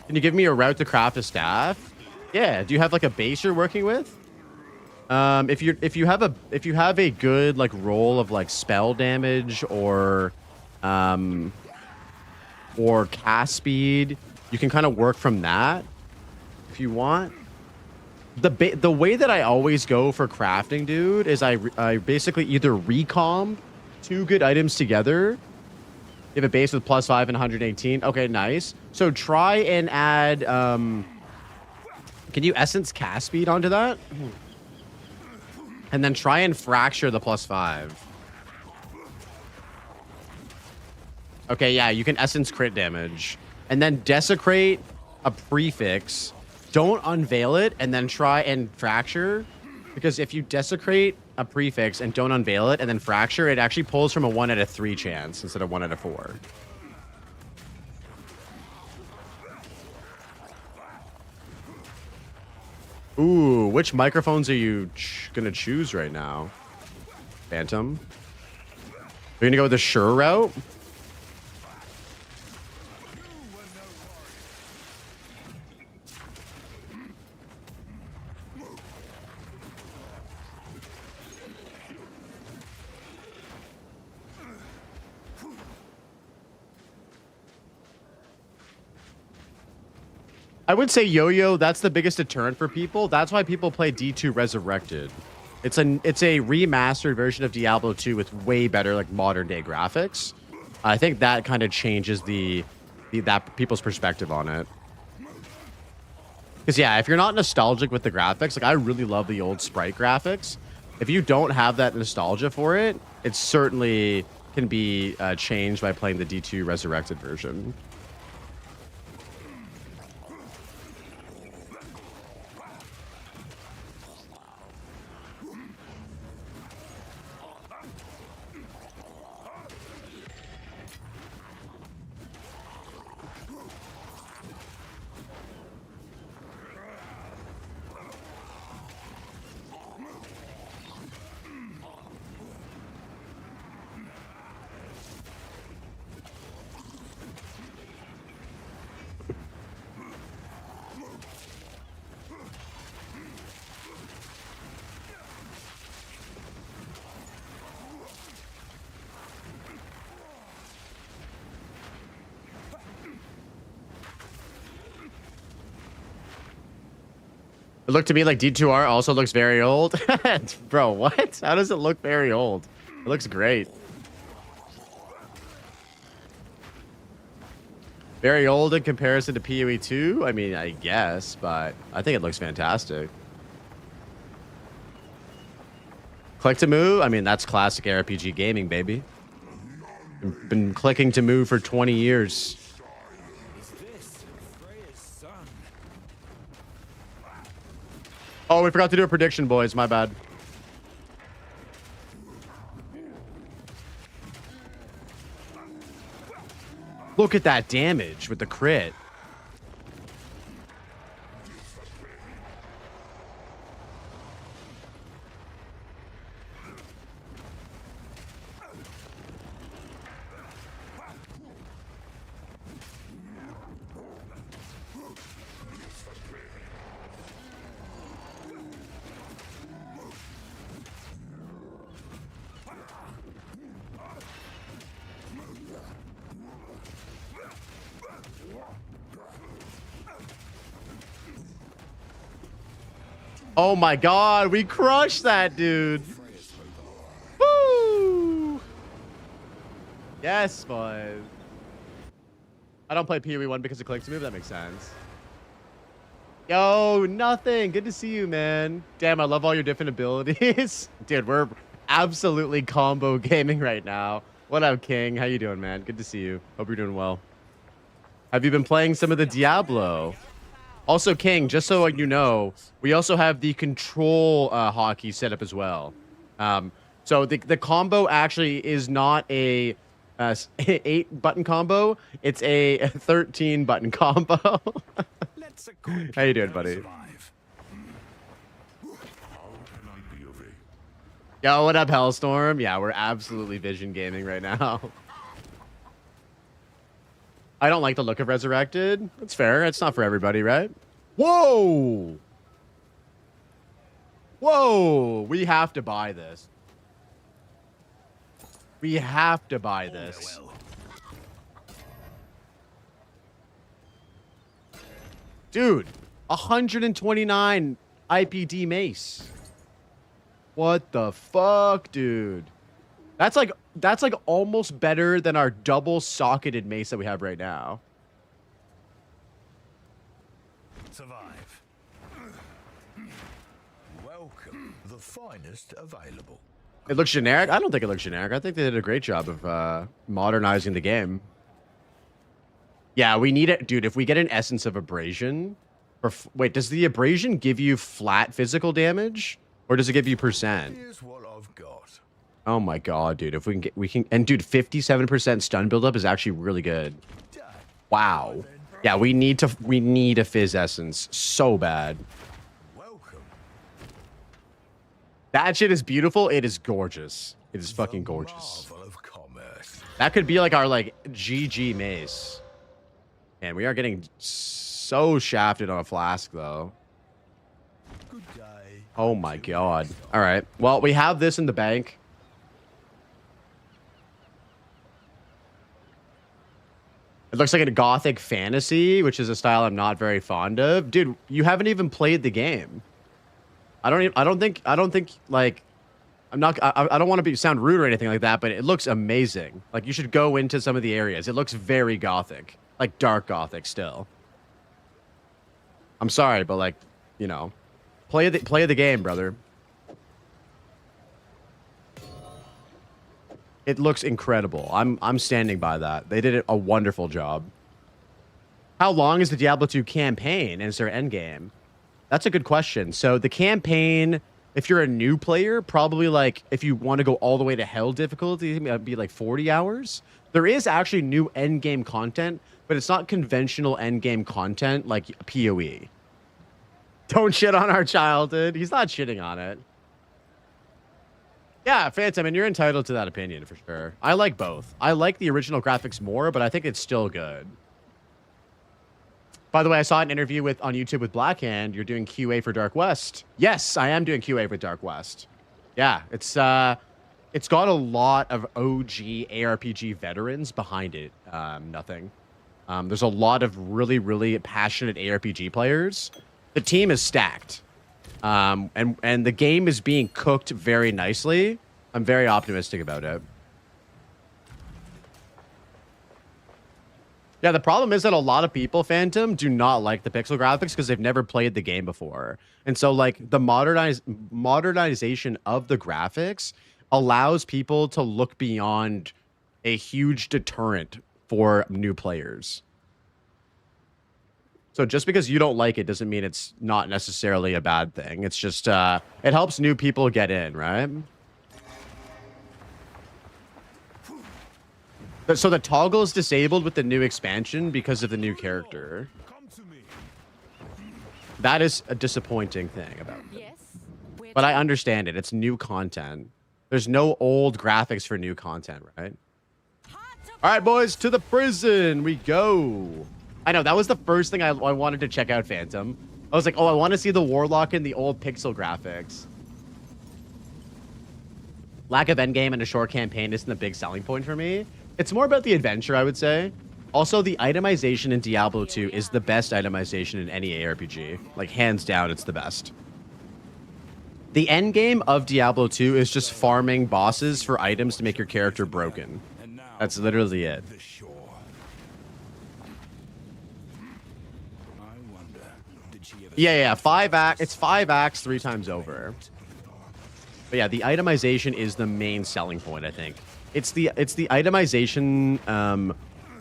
Can you give me a route to craft a staff? Yeah. Do you have like a base you're working with? If you have a good like roll of like spell damage or or cast speed. You can kind of work from that if you want. The way that I always go for crafting, dude, is I basically either recomb 2 good items together. You have a base with +5 and 118. Okay, nice. So try and add... can you essence cast speed onto that? And then try and fracture the +5. Okay, yeah, you can essence crit damage. And then desecrate a prefix. Don't unveil it, and then try and fracture. Because if you desecrate a prefix and don't unveil it, and then fracture, it actually pulls from a 1 out of 3 chance instead of 1 out of 4. Ooh, which microphones are you gonna choose right now? Phantom? You're gonna go with the Shure route? I would say Yo-Yo, that's the biggest deterrent for people. That's why people play D2 Resurrected. It's a remastered version of Diablo 2 with way better like modern day graphics. I think that kind of changes that people's perspective on it. Because yeah, if you're not nostalgic with the graphics, like I really love the old sprite graphics. If you don't have that nostalgia for it, it certainly can be changed by playing the D2 Resurrected version. It looked to me like D2R also looks very old. Bro, what? How does it look very old? It looks great. Very old in comparison to PoE 2? I mean, I guess, but I think it looks fantastic. Click to move? I mean, that's classic ARPG gaming, baby. Been clicking to move for 20 years. Oh, we forgot to do a prediction, boys. My bad. Look at that damage with the crit. Oh my god, we crushed that, dude. Woo! Yes, boys. I don't play PoE 1 because it clicks to move. That makes sense. Yo, nothing. Good to see you, man. Damn, I love all your different abilities. Dude, we're absolutely combo gaming right now. What up, King? How you doing, man? Good to see you. Hope you're doing well. Have you been playing some of the Diablo? Also, King, just so you know, we also have the control hotkey set up as well. So the combo actually is not a 8-button combo. It's a 13-button combo. How you doing, buddy? Yo, what up, Hellstorm? Yeah, we're absolutely vision gaming right now. I don't like the look of Resurrected. That's fair. It's not for everybody, right? Whoa! Whoa! We have to buy this. We have to buy this. Dude, 129 IPD Mace. What the fuck, dude? That's like almost better than our double socketed Mace that we have right now. Survive. Welcome, the finest available. It looks generic? I don't think it looks generic. I think they did a great job of modernizing the game. Yeah, we need it. Dude, if we get an Essence of Abrasion... Wait, does the Abrasion give you flat physical damage? Or does it give you percent? Here's what I've got. Oh my god, dude. If we can... And dude, 57% stun buildup is actually really good. Wow. Yeah, we need a Fizz Essence so bad. Welcome. That shit is beautiful. It is gorgeous. It is fucking gorgeous. Marvel of commerce. That could be like our GG Mace. And we are getting so shafted on a flask though. Good day. Oh my god. All right. Well, we have this in the bank. It looks like a gothic fantasy, which is a style I'm not very fond of. Dude, you haven't even played the game. I don't think like I don't want to sound rude or anything like that, but it looks amazing. Like you should go into some of the areas. It looks very gothic, like dark gothic still. I'm sorry, but like, you know, play the game, brother. It looks incredible. I'm standing by that. They did a wonderful job. How long is the Diablo 2 campaign? And is there an endgame? That's a good question. So the campaign, if you're a new player, probably like if you want to go all the way to hell difficulty, it'd be like 40 hours. There is actually new endgame content, but it's not conventional endgame content like PoE. Don't shit on our childhood. He's not shitting on it. Yeah, Phantom, and you're entitled to that opinion for sure. I like both. I like the original graphics more, but I think it's still good. By the way, I saw an interview on YouTube with Blackhand. You're doing QA for Dark West. Yes, I am doing QA for Dark West. Yeah, it's got a lot of OG ARPG veterans behind it. Nothing. There's a lot of really, really passionate ARPG players. The team is stacked. And the game is being cooked very nicely. I'm very optimistic about it. Yeah, the problem is that a lot of people, Phantom, do not like the pixel graphics because they've never played the game before. And so, like, the modernization of the graphics allows people to look beyond a huge deterrent for new players. So just because you don't like it doesn't mean it's not necessarily a bad thing. It's just, it helps new people get in, right? So the toggle is disabled with the new expansion because of the new character. That is a disappointing thing about it. But I understand it. It's new content. There's no old graphics for new content, right? All right, boys, to the prison we go. I know, that was the first thing I wanted to check out, Phantom. I was like, oh, I want to see the Warlock in the old pixel graphics. Lack of endgame and a short campaign isn't a big selling point for me. It's more about the adventure, I would say. Also, the itemization in Diablo 2 is the best itemization in any ARPG. Like, hands down, it's the best. The endgame of Diablo 2 is just farming bosses for items to make your character broken. That's literally it. Yeah, 5 acts. It's 5 acts 3 times over. But yeah, the itemization is the main selling point, I think. It's the itemization,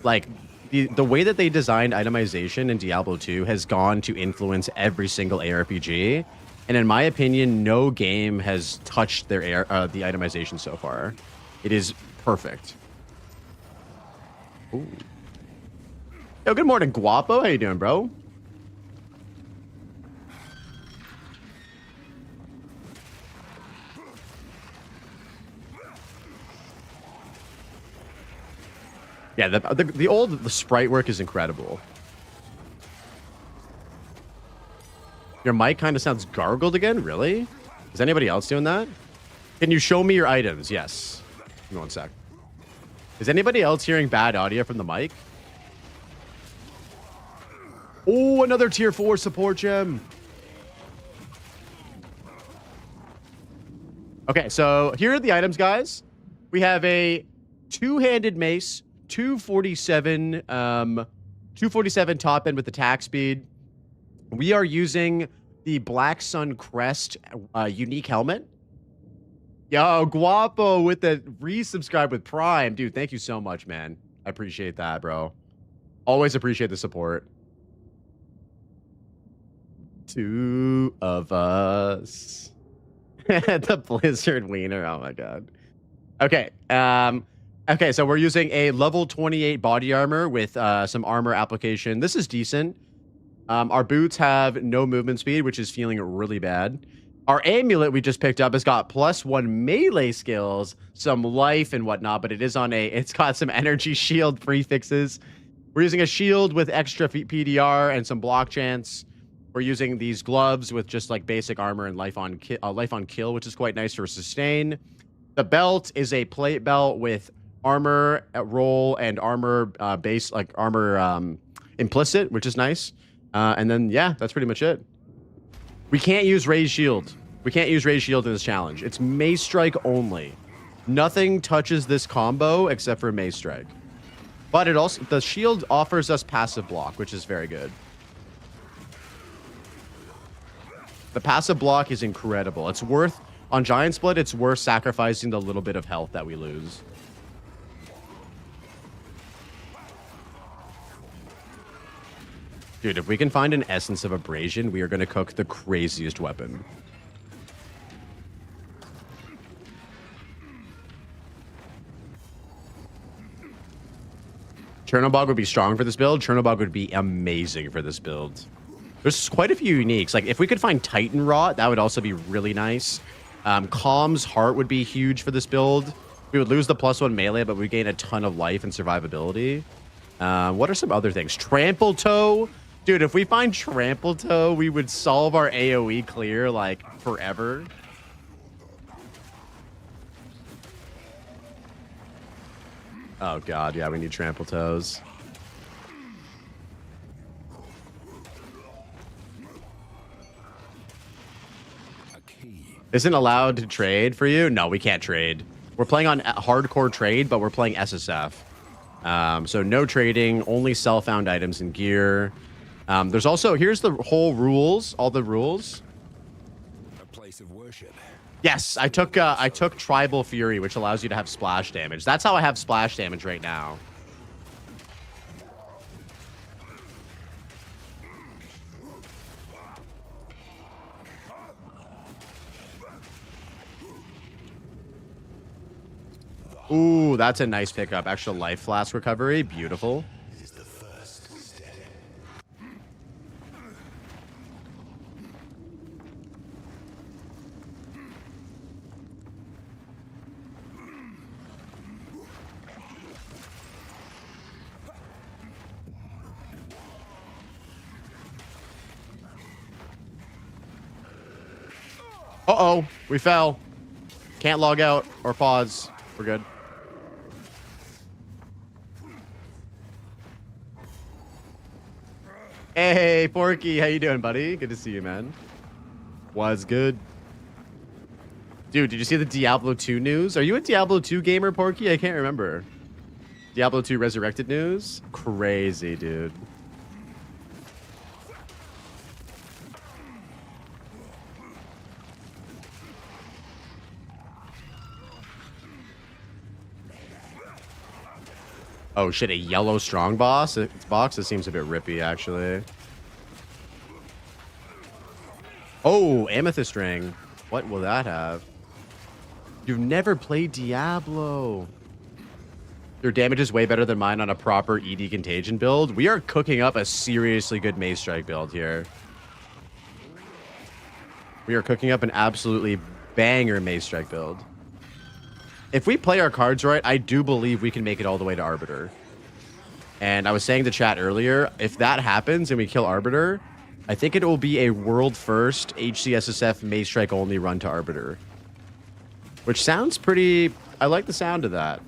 like the way that they designed itemization in Diablo 2 has gone to influence every single ARPG, and in my opinion, no game has touched the itemization so far. It is perfect. Ooh. Yo, good morning, Guapo. How you doing, bro? Yeah, the sprite work is incredible. Your mic kind of sounds gargled again? Really? Is anybody else doing that? Can you show me your items? Yes. Give me 1 sec. Is anybody else hearing bad audio from the mic? Oh, another tier 4 support gem. Okay, so here are the items, guys. We have a two-handed mace, 247 top end with attack speed. We are using the Black Sun Crest unique helmet. Yo, Guapo with the resubscribe with Prime. Dude, thank you so much, man. I appreciate that, bro. Always appreciate the support. Two of us. The Blizzard Wiener. Oh, my God. Okay. Okay, so we're using a level 28 body armor with some armor application. This is decent. Our boots have no movement speed, which is feeling really bad. Our amulet we just picked up has got +1 melee skills, some life and whatnot, but it's got some energy shield prefixes. We're using a shield with extra PDR and some block chance. We're using these gloves with just like basic armor and life on kill, which is quite nice for sustain. The belt is a plate belt with armor roll and armor base, like armor implicit, which is nice. And then, yeah, that's pretty much it. We can't use Raise Shield. We can't use Raise Shield in this challenge. It's Mace Strike only. Nothing touches this combo except for Mace Strike. But the shield offers us passive block, which is very good. The passive block is incredible. It's worth, on Giant Split, it's worth sacrificing the little bit of health that we lose. Dude, if we can find an Essence of Abrasion, we are going to cook the craziest weapon. Chernobog would be strong for this build. Chernobog would be amazing for this build. There's quite a few uniques. Like, if we could find Titan Rot, that would also be really nice. Calm's Heart would be huge for this build. We would lose the +1 melee, but we gain a ton of life and survivability. What are some other things? Trample Toe. Dude, if we find Trample Toe, we would solve our AoE clear, like, forever. Oh, God. Yeah, we need Trample Toes. Isn't allowed to trade for you? No, we can't trade. We're playing on hardcore trade, but we're playing SSF. So no trading, only sell-found items and gear. There's also, here's the whole rules, all the rules. A place of worship. Yes, I took Tribal Fury, which allows you to have splash damage. That's how I have splash damage right now. Ooh, that's a nice pickup. Extra life flask recovery. Beautiful. Uh-oh, we fell. Can't log out or pause. We're good. Hey, Porky, how you doing, buddy? Good to see you, man. Was good. Dude, did you see the Diablo 2 news? Are you a Diablo 2 gamer, Porky? I can't remember. Diablo 2 Resurrected news? Crazy, dude. Oh shit, a yellow strong boss? It's box? It seems a bit rippy, actually. Oh, amethyst ring. What will that have? You've never played Diablo. Your damage is way better than mine on a proper ED Contagion build. We are cooking up a seriously good Mace Strike build here. We are cooking up an absolutely banger Mace Strike build. If we play our cards right, I do believe we can make it all the way to Arbiter. And I was saying to chat earlier, if that happens and we kill Arbiter, I think it will be a world first HCSSF Mace Strike only run to Arbiter. Which sounds pretty... I like the sound of that.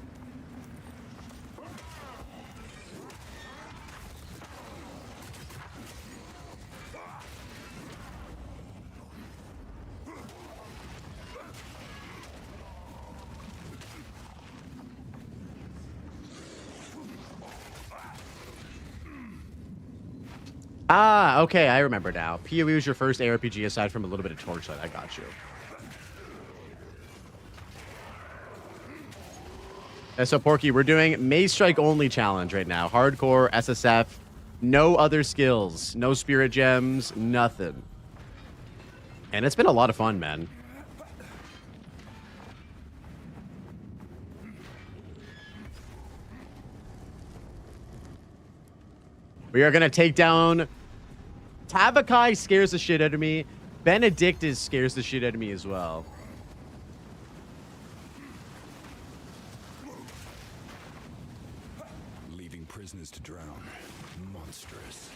Ah, okay, I remember now. PoE was your first ARPG aside from a little bit of Torchlight. I got you. And so, Porky, we're doing Mace Strike only challenge right now. Hardcore, SSF, no other skills, no spirit gems, nothing. And it's been a lot of fun, man. We are going to take down... Tavakai scares the shit out of me. Benedictus scares the shit out of me as well. Leaving prisoners to drown. Monstrous.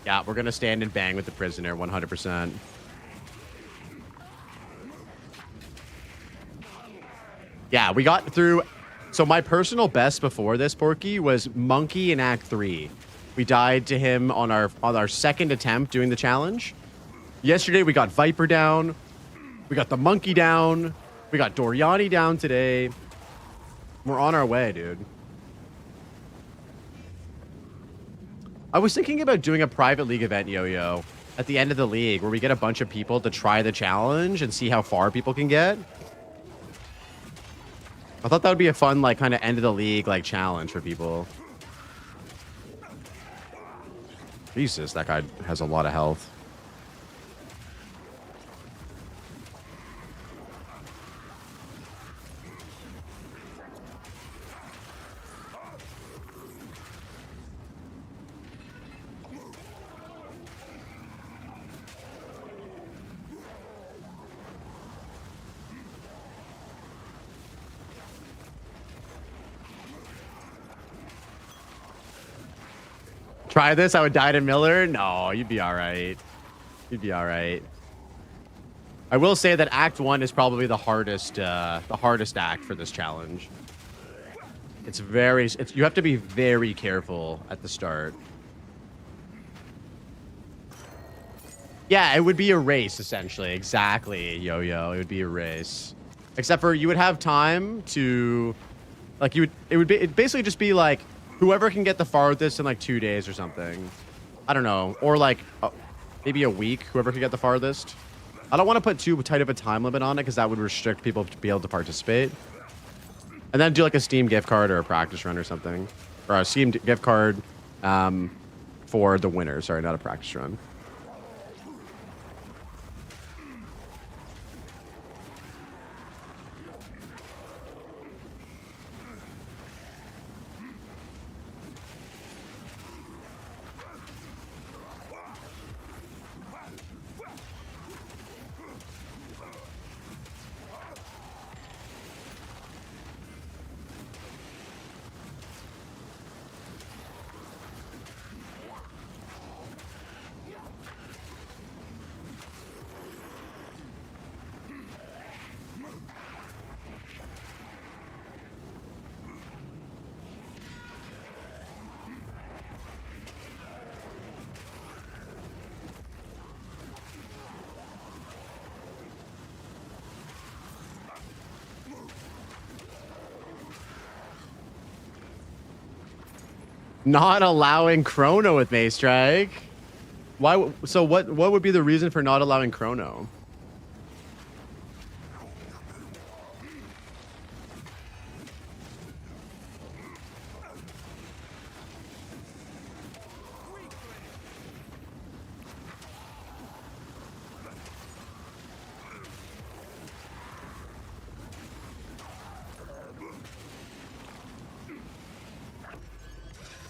Yeah, we're going to stand and bang with the prisoner 100%. Yeah, we got through... So my personal best before this, Porky, was Monkey in Act 3. We died to him on our second attempt doing the challenge. Yesterday, we got Viper down. We got the Monkey down. We got Doriani down today. We're on our way, dude. I was thinking about doing a private league event, Yo-Yo, at the end of the league, where we get a bunch of people to try the challenge and see how far people can get. I thought that would be a fun, like, kind of end of the league, like, challenge for people. Jesus, that guy has a lot of health. Try this, I would die to Miller? No, you'd be all right. You'd be all right. I will say that Act 1 is probably the hardest act for this challenge. You have to be very careful at the start. Yeah, it would be a race, essentially. Exactly, Yo-Yo. It would be a race. Except for you would have time to... Like, it'd basically just be like... Whoever can get the farthest in like 2 days or something. I don't know. Or like maybe a week. Whoever can get the farthest. I don't want to put too tight of a time limit on it because that would restrict people to be able to participate. And then do like a Steam gift card or a practice run or something. Or a Steam gift card for the winner. Sorry, not a practice run. Not allowing Chrono with Mace Strike. Why? So what would be the reason for not allowing Chrono?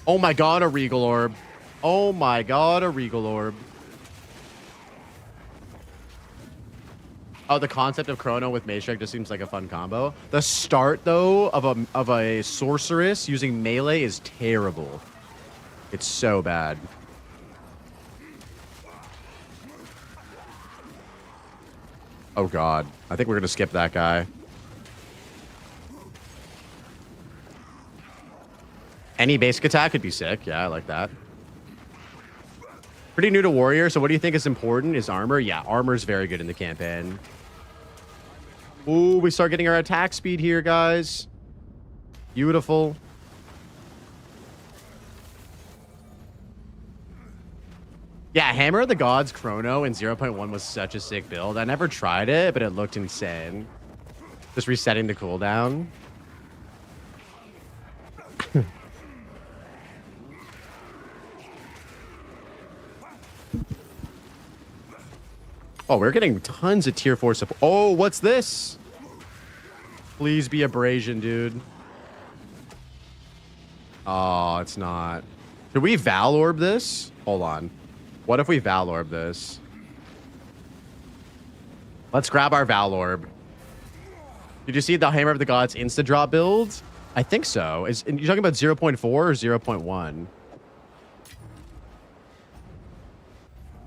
Oh my god, a Regal Orb. Oh my god, a Regal Orb. Oh, the concept of Chrono with Mace Strike just seems like a fun combo. The start, though, of a Sorceress using melee is terrible. It's so bad. Oh god. I think we're going to skip that guy. Any basic attack could be sick. Yeah, I like that. Pretty new to Warrior, so what do you think is important? Is armor? Yeah, armor is very good in the campaign. Ooh, we start getting our attack speed here, guys. Beautiful. Yeah, Hammer of the Gods Chrono in 0.1 was such a sick build. I never tried it, but it looked insane. Just resetting the cooldown. Oh, we're getting tons of tier 4 support. Oh, what's this? Please be abrasion, dude. Oh, it's not. Should we Val Orb this? Hold on. What if we Val Orb this? Let's grab our Val Orb. Did you see the Hammer of the Gods insta-drop build? I think so. Is you talking about 0.4 or 0.1?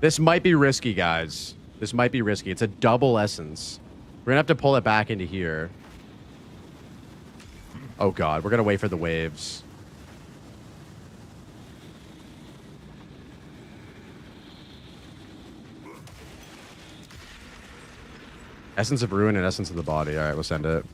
This might be risky, guys. This might be risky. It's a double essence. We're gonna have to pull it back into here. Oh god, we're gonna wait for the waves. Essence of Ruin and Essence of the Body. All right, we'll send it.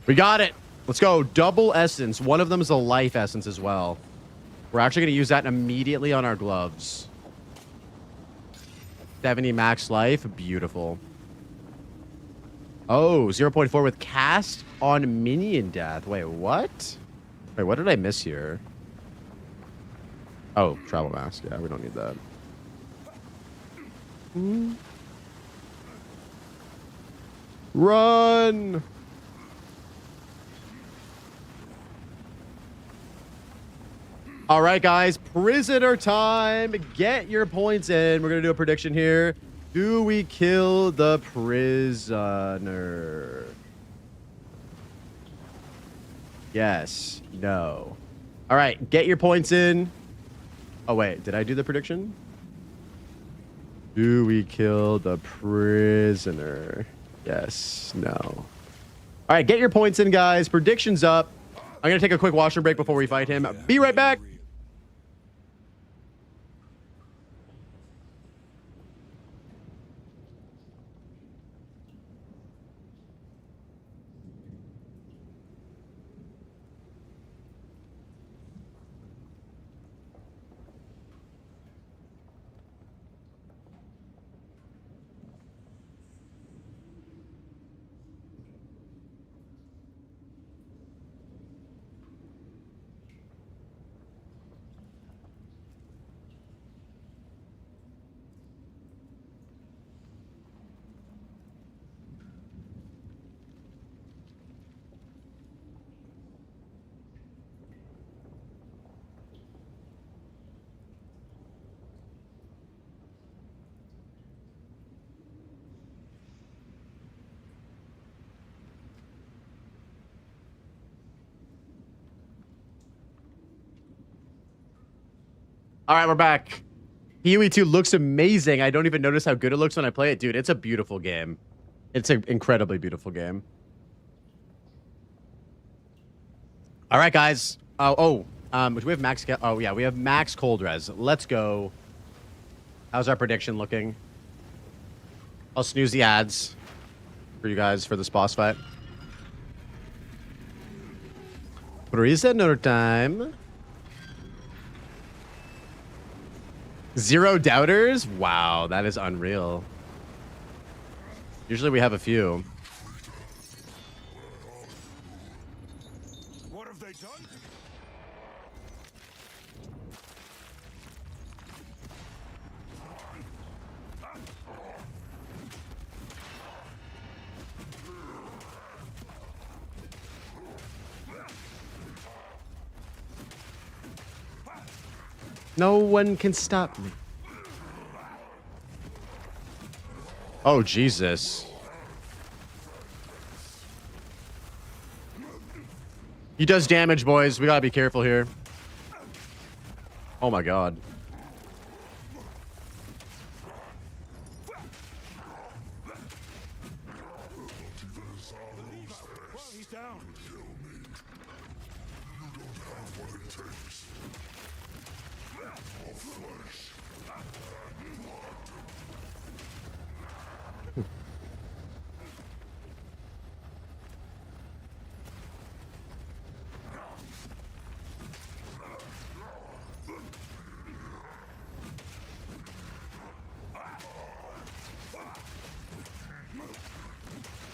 We got it. Let's go. Double Essence. One of them is a Life Essence as well. We're actually going to use that immediately on our gloves. 70 max life. Beautiful. Oh, 0.4 with cast on minion death. Wait, what? Wait, what did I miss here? Oh, travel mask. Yeah, we don't need that. Run! All right, guys. Prisoner time. Get your points in. We're going to do a prediction here. Do we kill the prisoner? Yes. No. All right. Get your points in. Oh, wait. Did I do the prediction? Do we kill the prisoner? Yes. No. All right. Get your points in, guys. Predictions up. I'm going to take a quick washroom break before we fight him. Be right back. All right, we're back. PoE 2 looks amazing. I don't even notice how good it looks when I play it. Dude, it's a beautiful game. It's an incredibly beautiful game. All right, guys. Do we have max? Oh, yeah, we have max cold res. Let's go. How's our prediction looking? I'll snooze the ads for you guys for this boss fight. Prisoner time. 0 doubters? Wow, that is unreal. Usually we have a few. What have they done? No one can stop me. Oh, Jesus. He does damage, boys. We gotta be careful here. Oh my god. Well, he's down.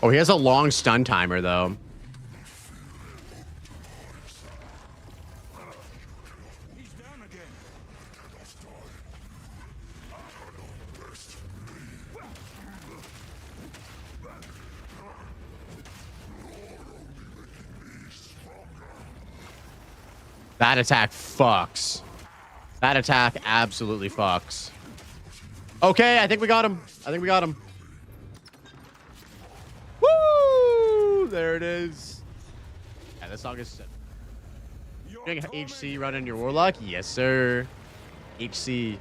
Oh, he has a long stun timer, though. He's down again. That attack fucks. That attack absolutely fucks. Okay, I think we got him. I think we got him. Woo! There it is. Yeah, this song is... Doing HC running your Warlock? Yes, sir. HC.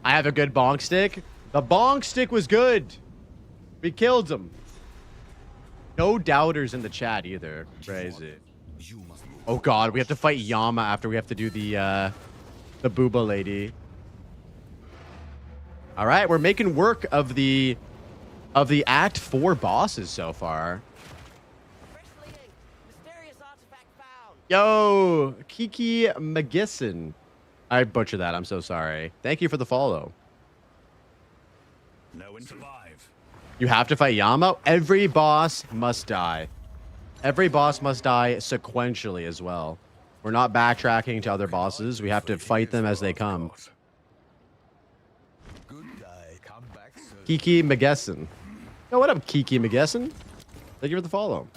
I have a good bonk stick. The bonk stick was good. We killed him. No doubters in the chat either. Crazy. Oh god, we have to fight Yama after we have to do the booba lady. All right, we're making work of the Act 4 bosses so far. Yo, Kiki McGisson. I butchered that. I'm so sorry. Thank you for the follow. No one survive. You have to fight Yama. Every boss must die. Every boss must die sequentially as well. We're not backtracking to other bosses. We have to fight them as they come. Kiki McGesson. Yo, what up, Kiki McGesson? Thank you for the follow.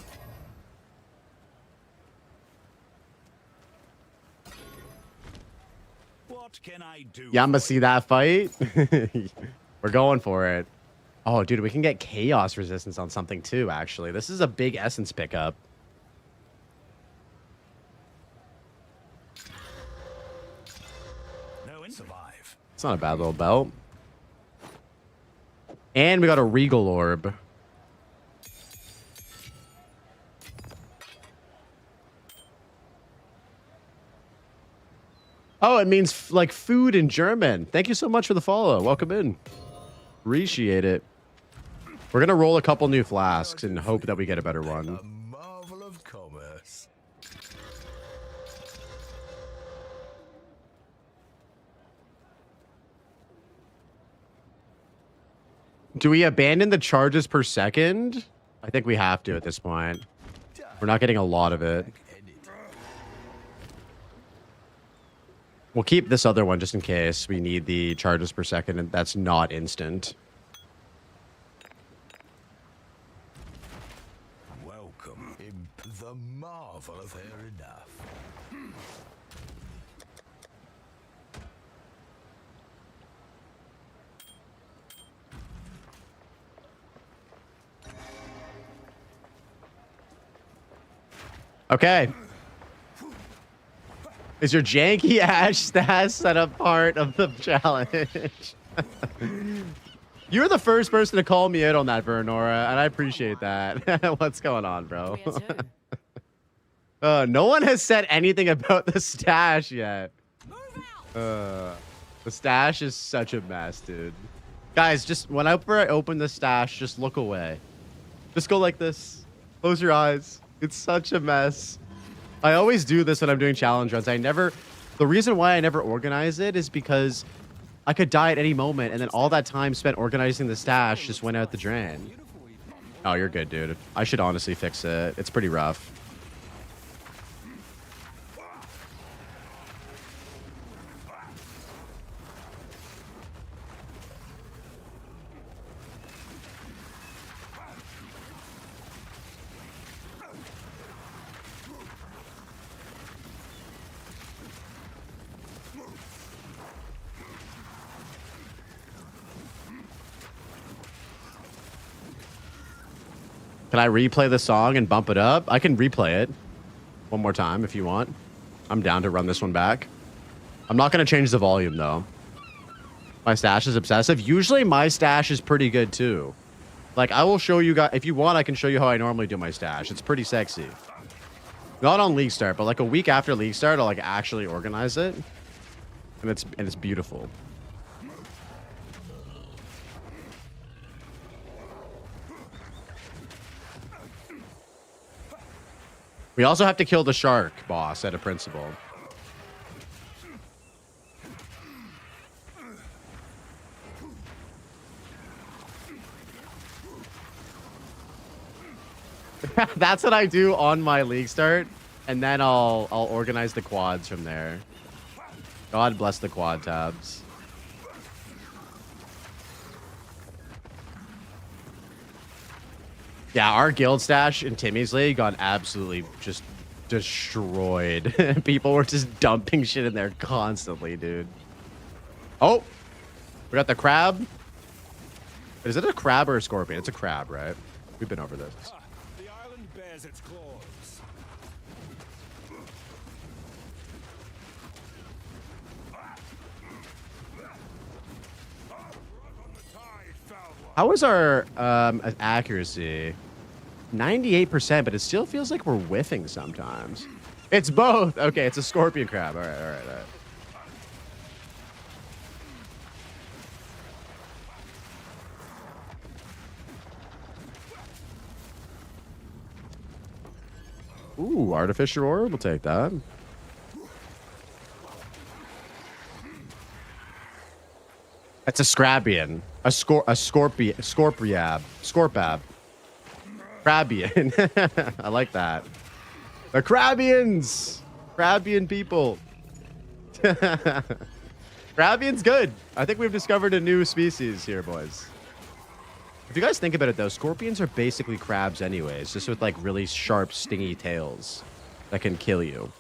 What can I do? Yama, see that fight? We're going for it. Oh, dude, we can get chaos resistance on something too, actually. This is a big essence pickup. No one survive. It's not a bad little belt. And we got a Regal Orb. Oh, it means like food in German. Thank you so much for the follow. Welcome in. Appreciate it. We're going to roll a couple new flasks and hope that we get a better one. A marvel of commerce. Do we abandon the charges per second? I think we have to at this point. We're not getting a lot of it. We'll keep this other one just in case we need the charges per second, and that's not instant. Welcome. The marvel of fair enough. Okay. Is your janky Ash stash setup part of the challenge? You were the first person to call me out on that, Vernora, and I appreciate that. What's going on, bro? No one has said anything about the stash yet. The stash is such a mess, dude. Guys, just whenever I open the stash, just look away. Just go like this. Close your eyes. It's such a mess. I always do this when I'm doing challenge runs. The reason why I never organize it is because I could die at any moment, and then all that time spent organizing the stash just went out the drain. Oh, you're good, dude. I should honestly fix it. It's pretty rough. Can I replay the song and bump it up? I can replay it one more time if you want. I'm down to run this one back. I'm not going to change the volume, though. My stash is obsessive. Usually my stash is pretty good, too. Like, I will show you guys... If you want, I can show you how I normally do my stash. It's pretty sexy. Not on League Start, but like a week after League Start, I'll like actually organize it. And it's beautiful. We also have to kill the shark boss at a principal. That's what I do on my league start, and then I'll organize the quads from there. God bless the quad tabs. Yeah, our guild stash in Timmy's league got absolutely just destroyed. People were just dumping shit in there constantly, dude. Oh, we got the crab. Is it a crab or a scorpion? It's a crab, right? We've been over this. The island bears its claws. How is our accuracy? 98%, but it still feels like we're whiffing sometimes. It's both. Okay, it's a scorpion crab. All right, all right, all right. Ooh, artificial orb. We'll take that. That's a Scrabian. Scorpiab. Crabian. I like that. The Crabians! Crabian people. Crabian's good. I think we've discovered a new species here, boys. If you guys think about it, though, scorpions are basically crabs anyways, just with, like, really sharp, stingy tails that can kill you.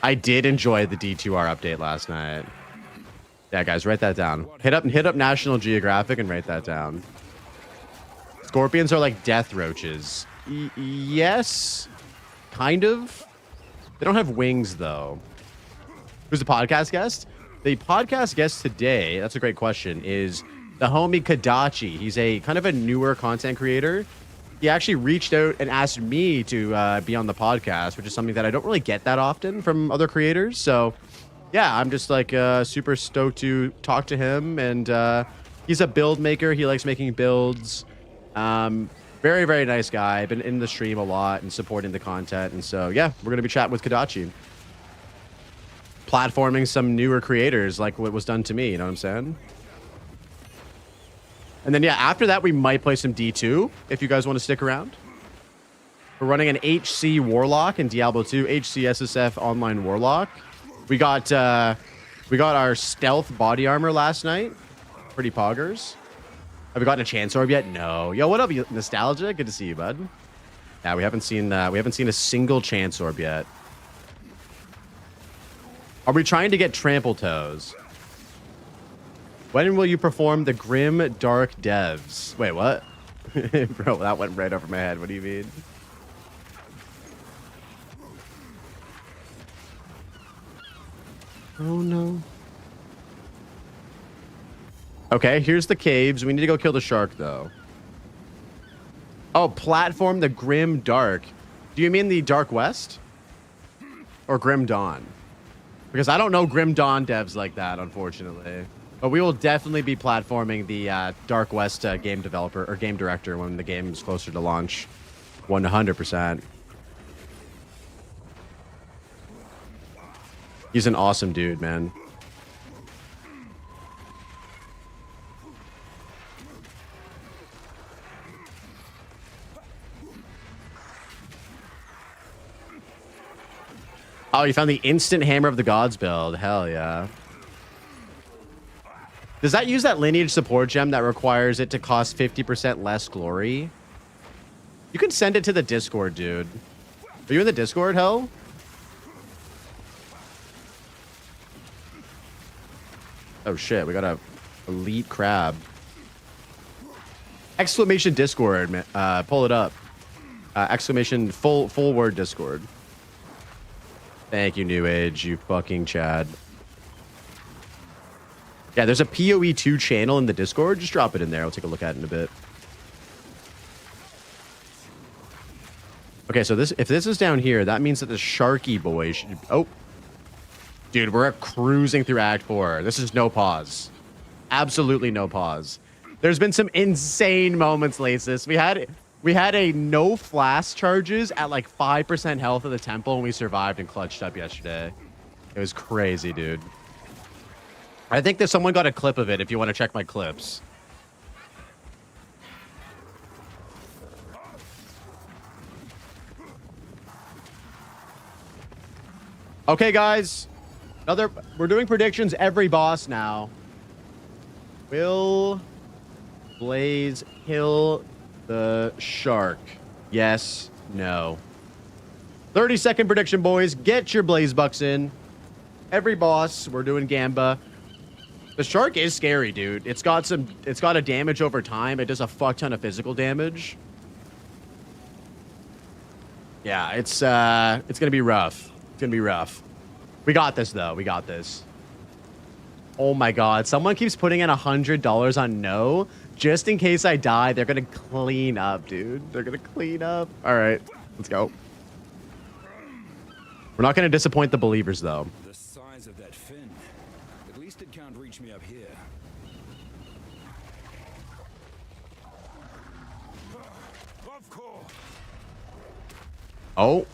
I did enjoy the D2R update last night. Yeah, guys, write that down. Hit up National Geographic and write that down. Scorpions are like death roaches. Yes, kind of. They don't have wings, though. Who's the podcast guest? The podcast guest today, that's a great question, is the homie Kadachi. He's a kind of a newer content creator. He actually reached out and asked me to be on the podcast, which is something that I don't really get that often from other creators. So, yeah, I'm just like super stoked to talk to him. And he's a build maker. He likes making builds. Very, very nice guy. Been in the stream a lot and supporting the content. And so, yeah, we're going to be chatting with Kadachi. Platforming some newer creators like what was done to me. You know what I'm saying? And then, yeah, after that, we might play some D2 if you guys want to stick around. We're running an HC Warlock in Diablo 2, HCSSF Online Warlock. We got our stealth body armor last night. Pretty poggers. Have we gotten a chance orb yet? No. Yo, what up, Nostalgia? Good to see you, bud. Yeah, we haven't seen a single chance orb yet. Are we trying to get trample toes? When will you perform the Grim Dark Devs? Wait, what? Bro, that went right over my head. What do you mean? Oh, no. Okay, here's the caves. We need to go kill the shark, though. Oh, platform the Grim Dark. Do you mean the Dark West? Or Grim Dawn? Because I don't know Grim Dawn devs like that, unfortunately. But we will definitely be platforming the Dark West game developer or game director when the game is closer to launch. 100%. He's an awesome dude, man. Oh, you found the instant Hammer of the Gods build. Hell yeah. Does that use that lineage support gem that requires it to cost 50% less glory? You can send it to the Discord, dude. Are you in the Discord, hell? Oh shit, we got a elite crab. Exclamation Discord, pull it up. Exclamation full word Discord. Thank you, New Age, you fucking Chad. Yeah, there's a PoE2 channel in the Discord. Just drop it in there. I'll take a look at it in a bit. Okay, so if this is down here, that means that the Sharky boy should... Oh. Dude, we're cruising through Act 4. This is no pause. Absolutely no pause. There's been some insane moments, Lasis. We had a no flash charges at like 5% health of the temple, and we survived and clutched up yesterday. It was crazy, dude. I think that someone got a clip of it if you want to check my clips. Okay, guys. We're doing predictions every boss now. Will Blaze kill the shark? Yes, no. 30-second prediction, boys. Get your Blaze bucks in. Every boss, we're doing Gamba. The shark is scary, dude. It's got a damage over time. It does a fuck ton of physical damage. Yeah, it's gonna be rough. It's gonna be rough. We got this though. We got this. Oh my god. Someone keeps putting in $100 on no. Just in case I die, they're gonna clean up, dude. They're gonna clean up. Alright. Let's go. We're not gonna disappoint the believers though. The size of that fin. At least it can't reach me up here. Of course. Oh.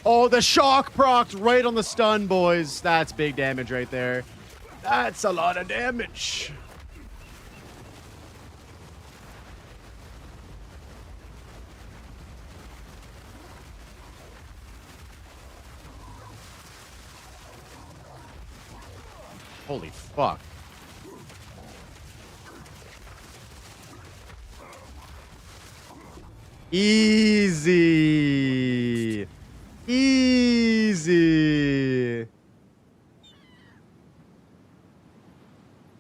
Oh, the shock procced right on the stun, boys. That's big damage right there. That's a lot of damage. Holy fuck. Easy. Easy.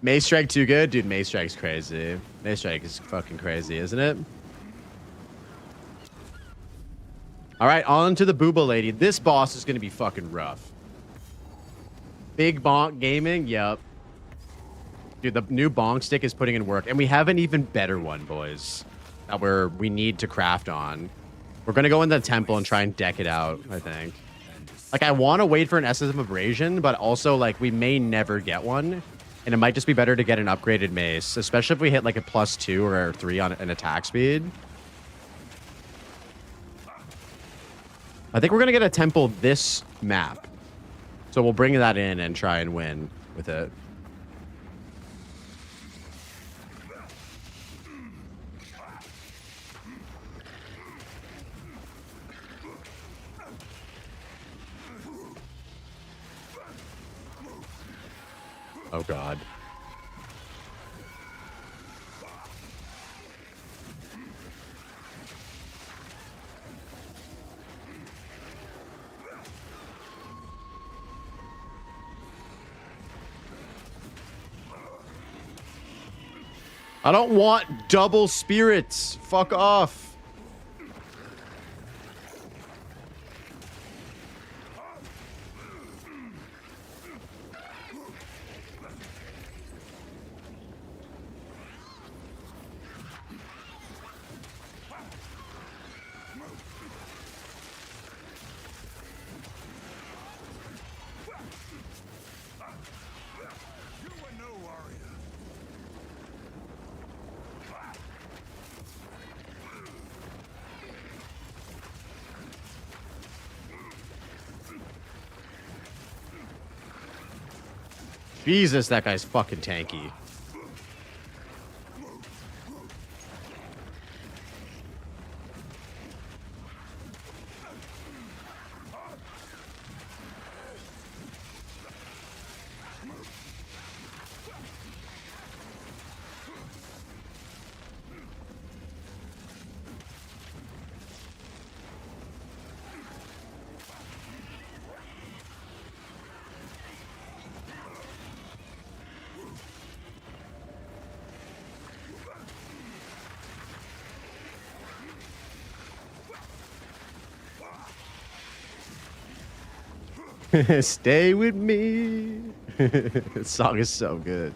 Mace Strike too good? Dude, Mace Strike's crazy. Mace Strike is fucking crazy, isn't it? Alright, on to the Booba Lady. This boss is gonna be fucking rough. Big Bonk Gaming? Yep. Dude, the new Bonk stick is putting in work. And we have an even better one, boys. That we need to craft on. We're going to go in the temple and try and deck it out, I think. Like, I want to wait for an Essence of Abrasion, but also, like, we may never get one. And it might just be better to get an upgraded mace, especially if we hit, like, a +2 or 3 on an attack speed. I think we're going to get a temple this map. So we'll bring that in and try and win with it. Oh, God. I don't want double spirits. Fuck off. Jesus, that guy's fucking tanky. Stay with me. This song is so good.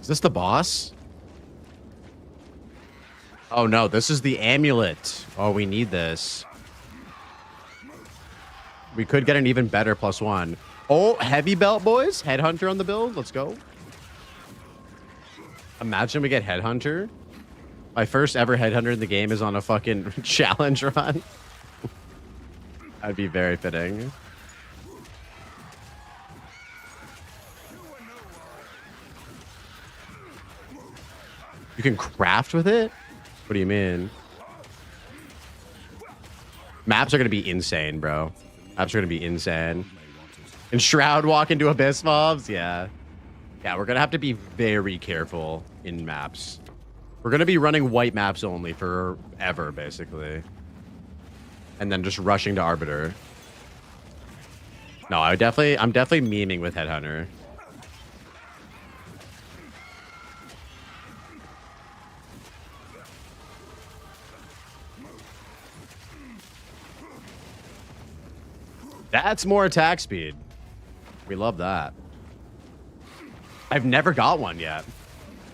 Is this the boss? Oh no, this is the amulet. Oh, we need this. We could get an even better +1. Oh, heavy belt, boys. Headhunter on the build. Let's go. Imagine we get Headhunter. My first ever Headhunter in the game is on a fucking challenge run. That'd be very fitting. You can craft with it? What do you mean? Maps are going to be insane, bro. Maps are going to be insane. And Shroud walk into Abyss mobs? Yeah. Yeah, we're going to have to be very careful in maps. We're going to be running white maps only forever, basically. And then just rushing to Arbiter. No, I'm definitely memeing with Headhunter. That's more attack speed. We love that. I've never got one yet.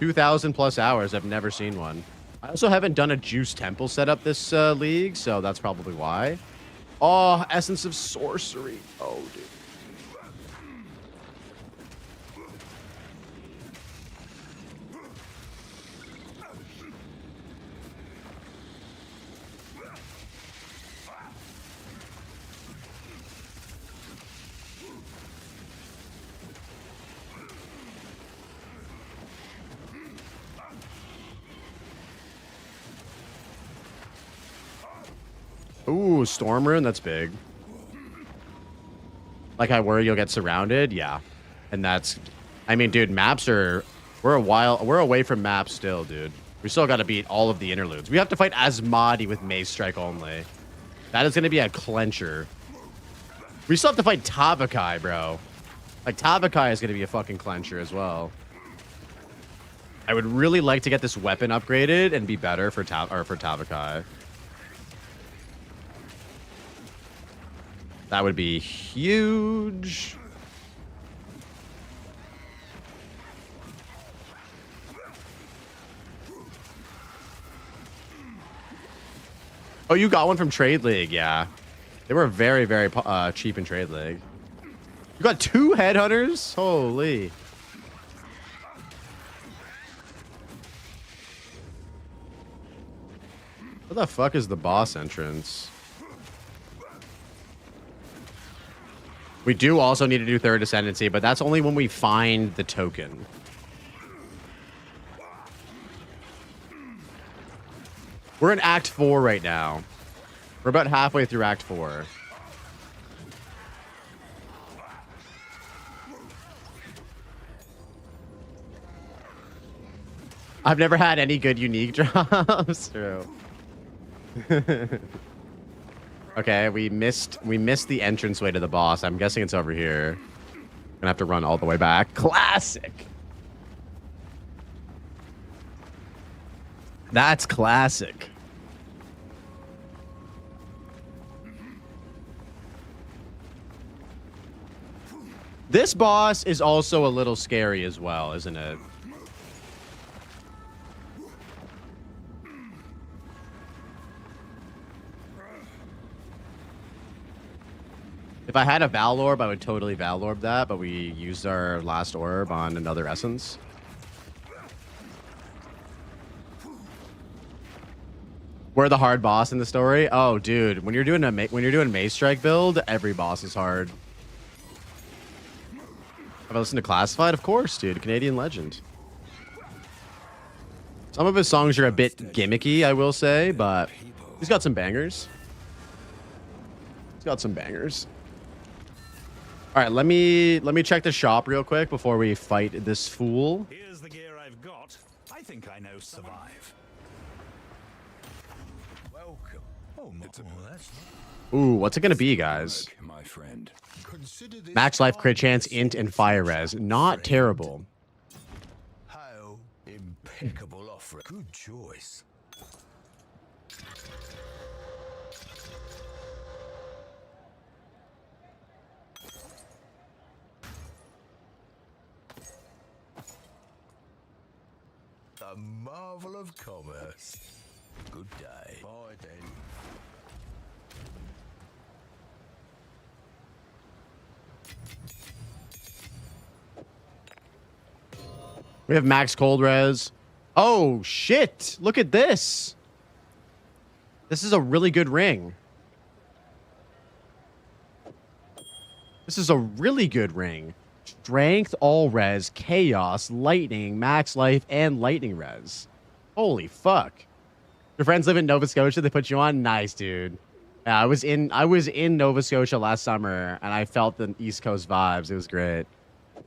2,000 plus hours. I've never seen one. I also haven't done a Juice Temple setup this league, so that's probably why. Oh, Essence of Sorcery. Oh, dude. Ooh, Storm Rune, that's big. Like I worry you'll get surrounded, yeah. And that's, I mean, dude, maps are, we're away from maps still, dude. We still got to beat all of the interludes. We have to fight Asmadi with Mace Strike only. That is going to be a clencher. We still have to fight Tavakai, bro. Like, Tavakai is going to be a fucking clencher as well. I would really like to get this weapon upgraded and be better for Tavakai. That would be huge. Oh, you got one from Trade League, yeah. They were very, very cheap in Trade League. You got 2 Headhunters? Holy. What the fuck is the boss entrance? We do also need to do Third Ascendancy, but that's only when we find the token. We're in Act 4 right now. We're about halfway through Act 4. I've never had any good unique drops. True. Okay, we missed the entranceway to the boss. I'm guessing it's over here. Gonna have to run all the way back. Classic. That's classic. This boss is also a little scary as well, isn't it? If I had a Val Orb, I would totally Val Orb that, but we used our last orb on another essence. We're the hard boss in the story. Oh, dude, when you're doing Mace Strike build, every boss is hard. Have I listened to Classified? Of course, dude. Canadian legend. Some of his songs are a bit gimmicky, I will say, but he's got some bangers. He's got some bangers. All right, let me check the shop real quick before we fight this fool. Here's the gear I've got. I think I know survive. Welcome Ooh, what's it gonna be, guys? My friend. Max life, crit chance, int, and fire res. Not terrible. How impeccable offer. Good choice. A marvel of commerce. Good day. Bye then. We have max cold res. Oh, shit. Look at this. This is a really good ring. This is a really good ring. Strength, all res, chaos, lightning, max life, and lightning res. Holy fuck. Your friends live in Nova Scotia. They put you on? Nice, dude. Yeah, I was in Nova Scotia last summer, and I felt the East Coast vibes. It was great.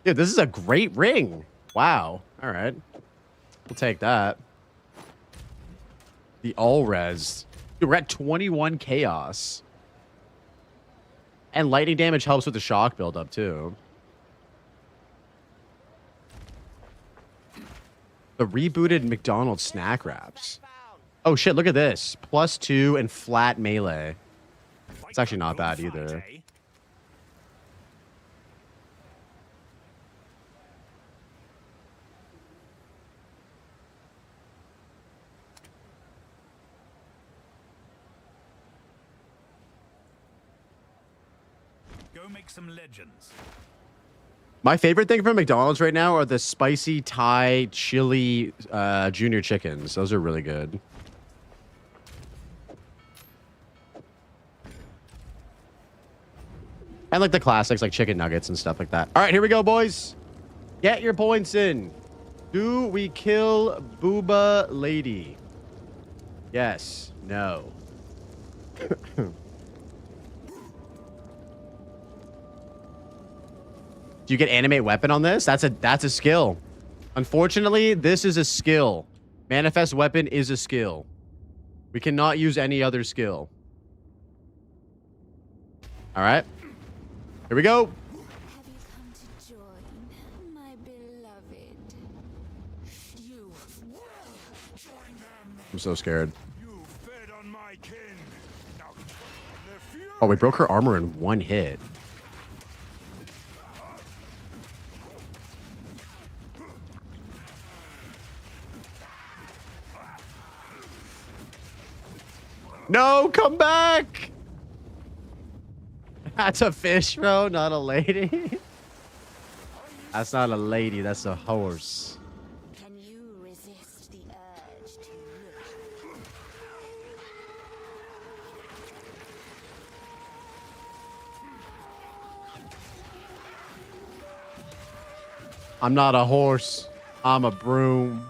Dude, this is a great ring. Wow. All right. We'll take that. The all res. Dude, we're at 21 chaos. And lightning damage helps with the shock buildup, too. The rebooted McDonald's snack wraps. Oh, shit. Look at this. +2 and flat melee. It's actually not bad either. Go make some legends. My favorite thing from McDonald's right now are the spicy Thai chili junior chickens. Those are really good. And like the classics like chicken nuggets and stuff like that. All right, here we go, boys. Get your points in. Do we kill Booba Lady? Yes. No. Do you get animate weapon on this? That's a skill. Unfortunately, this is a skill. Manifest weapon is a skill. We cannot use any other skill. All right. Here we go. Have you come to join, my beloved? You will join them. I'm so scared. You fed on my kin. Now, Oh, we broke her armor in one hit. No, come back! That's a fish, bro, not a lady. That's not a lady, that's a horse. Can you resist the urge to look? I'm not a horse. I'm a broom.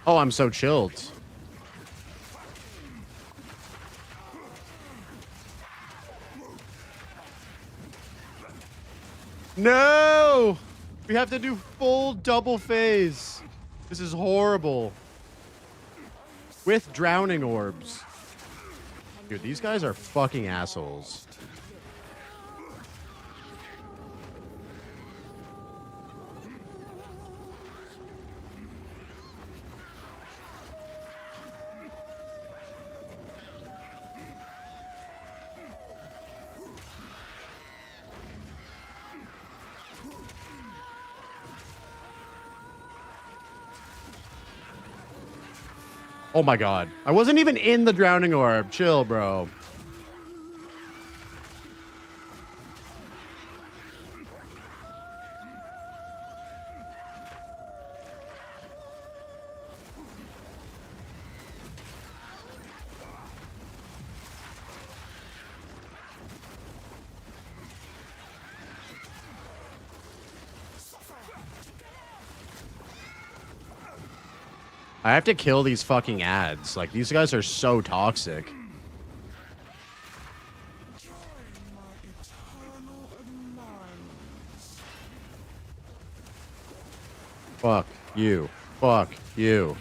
Oh, I'm so chilled. No! We have to do full double phase. This is horrible. With drowning orbs. Dude, these guys are fucking assholes. Oh my god. I wasn't even in the drowning orb. Chill, bro. I have to kill these fucking ads. Like, these guys are so toxic. Fuck you. Fuck you.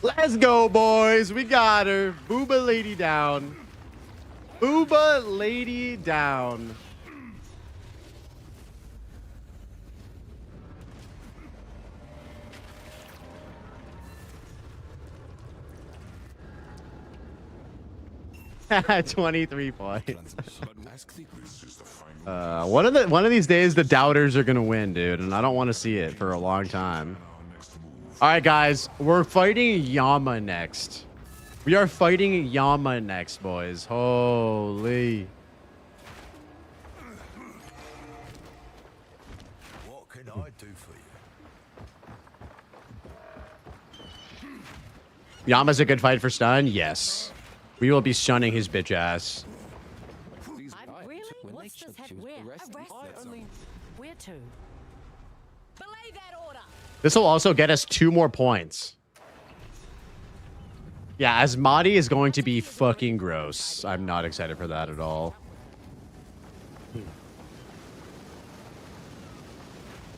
Let's go, boys. We got her. Booba lady down. Booba lady down. At 23 points. One of these days the doubters are gonna win, dude, and I don't want to see it for a long time. All right, guys, we're fighting Yama next. We are fighting Yama next, boys. Holy. What can I do for you? Yama's a good fight for stun? Yes. We will be stunning his bitch ass. Really? What's this head? Where? Where to? Belay that order. This will also get us 2 more points. Yeah, Asmati is going to be fucking gross. I'm not excited for that at all.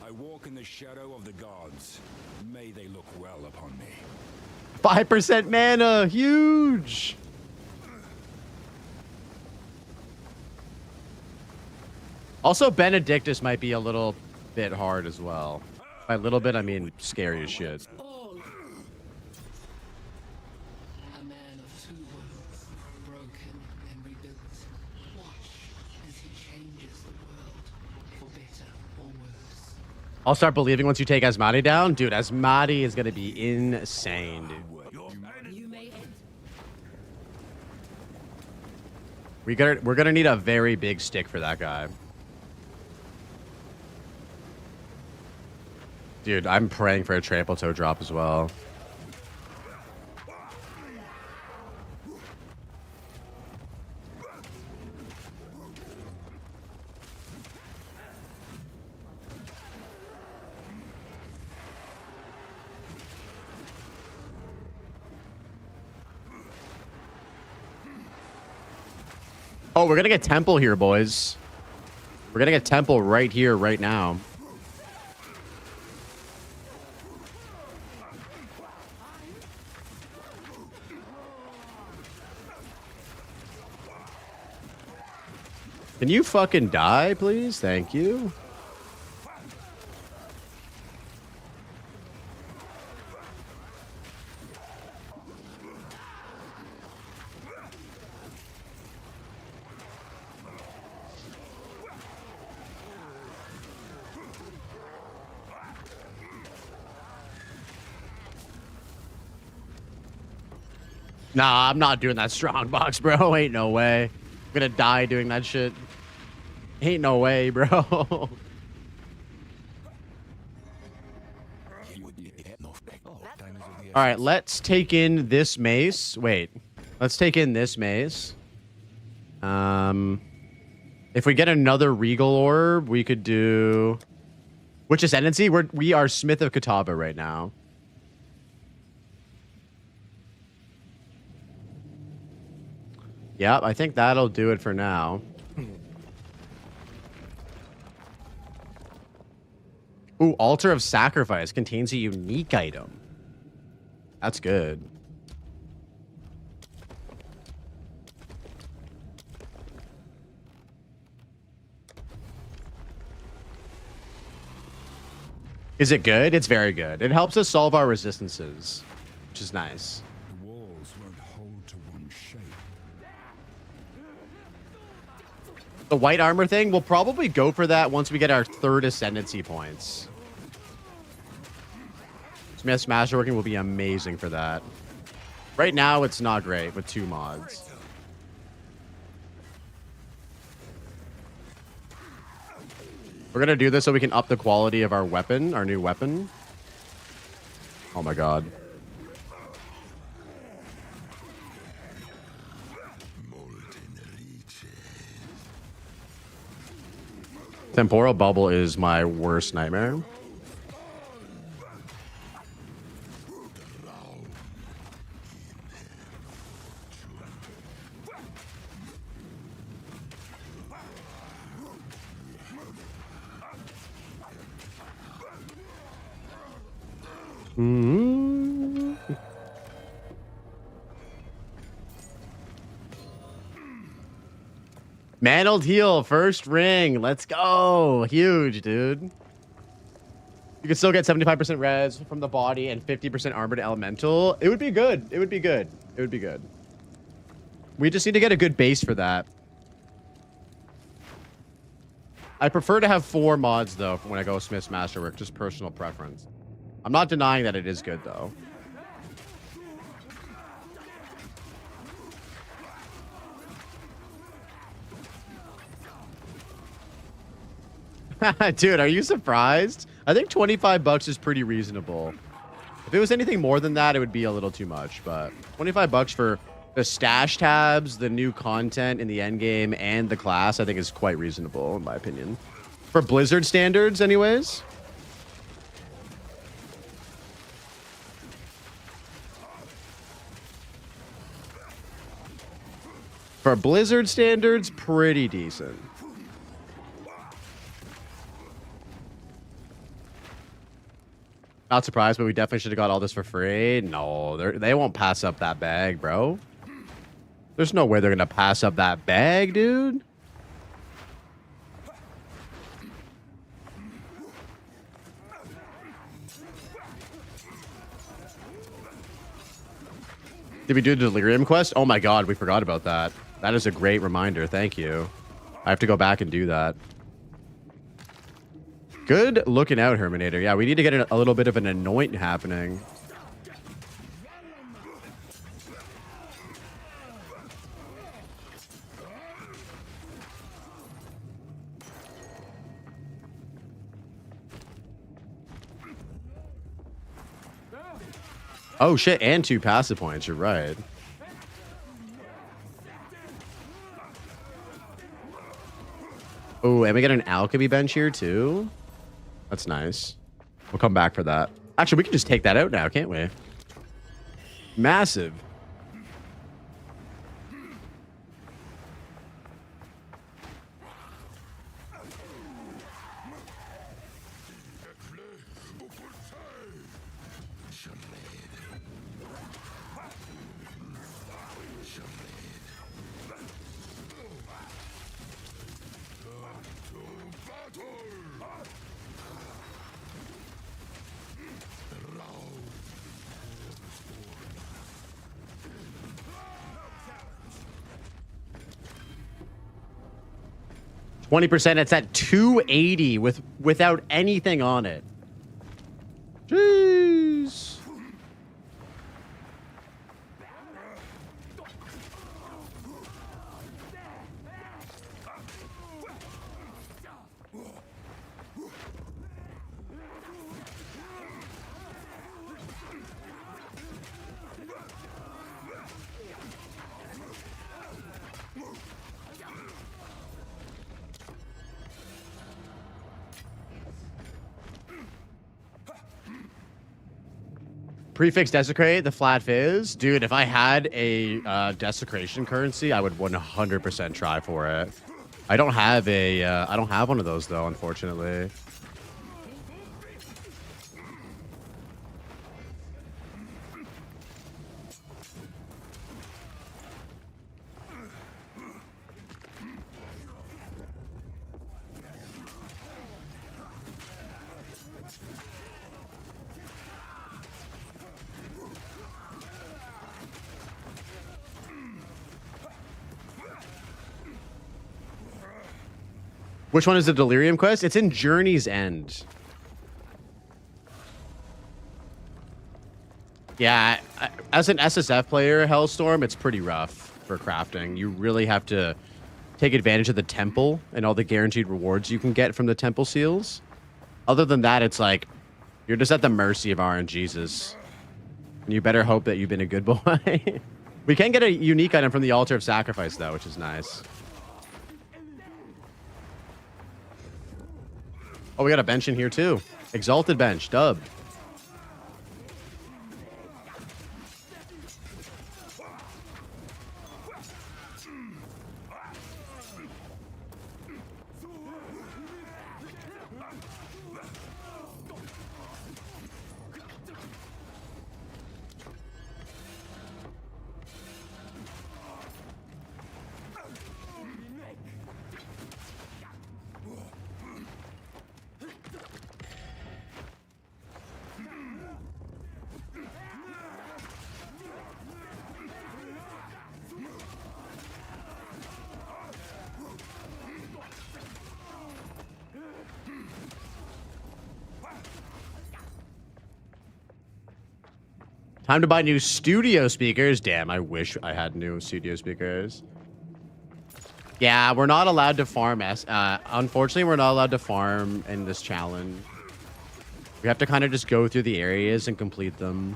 I walk in the shadow of the gods. May they look well upon me. 5% mana, huge. Also, Benedictus might be a little bit hard as well. By a little bit, I mean scary as shit. A man of 2 worlds, broken and rebuilt. Watch as he changes the world, for better or worse. I'll start believing once you take Asmati down. Dude, Asmati is going to be insane, dude. We're gonna need a very big stick for that guy. Dude, I'm praying for a trample toe drop as well. Oh, we're gonna get temple here, boys. We're gonna get temple right here, right now. Can you fucking die, please? Thank you. Nah, I'm not doing that strong box, bro. Ain't no way. I'm gonna die doing that shit. Ain't no way, bro. All right, let's take in this mace. Wait, let's take in this mace. If we get another regal orb, we could do. Which ascendancy? We are Smith of Catawba right now. Yep, I think that'll do it for now. Ooh, Altar of Sacrifice contains a unique item. That's good. Is it good? It's very good. It helps us solve our resistances, which is nice. The walls won't hold to one shape. The white armor thing, we'll probably go for that once we get our 3rd ascendancy points. Smith's Masterworking will be amazing for that. Right now, it's not great with 2 mods. We're going to do this so we can up the quality of our weapon, our new weapon. Oh my god. Temporal bubble is my worst nightmare. Mantled heal, first ring. Let's go. Huge, dude. You could still get 75% res from the body and 50% armored elemental. It would be good. It would be good. It would be good. We just need to get a good base for that. I prefer to have 4 mods, though, when I go Smith's Masterwork. Just personal preference. I'm not denying that it is good, though. Dude, are you surprised? I think 25 bucks is pretty reasonable. If it was anything more than that, it would be a little too much, but 25 bucks for the stash tabs, the new content in the end game, and the class, I think is quite reasonable, in my opinion. For Blizzard standards, anyways. For Blizzard standards, pretty decent. Not surprised, but we definitely should have got all this for free. No, they won't pass up that bag, bro. There's no way they're going to pass up that bag, dude. Did we do the Delirium quest? Oh my god, we forgot about that. That is a great reminder. Thank you. I have to go back and do that. Good looking out, Herminator. Yeah, we need to get a little bit of an anoint happening. Oh shit, and 2 passive points. You're right. Oh, and we get an alchemy bench here too. That's nice. We'll come back for that. Actually, we can just take that out now, can't we? Massive. %. It's at 280 without anything on it. Jeez. Prefix Desecrate, the flat fizz. Dude, if I had a desecration currency, I would 100% try for it. I don't have one of those though, unfortunately. Which one is the Delirium quest? It's in Journey's End. Yeah, as an SSF player, Hellstorm, it's pretty rough for crafting. You really have to take advantage of the temple and all the guaranteed rewards you can get from the temple seals. Other than that, it's like, you're just at the mercy of RNGesus. And you better hope that you've been a good boy. We can get a unique item from the Altar of Sacrifice, though, which is nice. Oh, we got a bench in here too. Exalted bench, dub. Time to buy new studio speakers. Damn, I wish I had new studio speakers. Yeah, we're not allowed to farm. Unfortunately, we're not allowed to farm in this challenge. We have to kind of just go through the areas and complete them.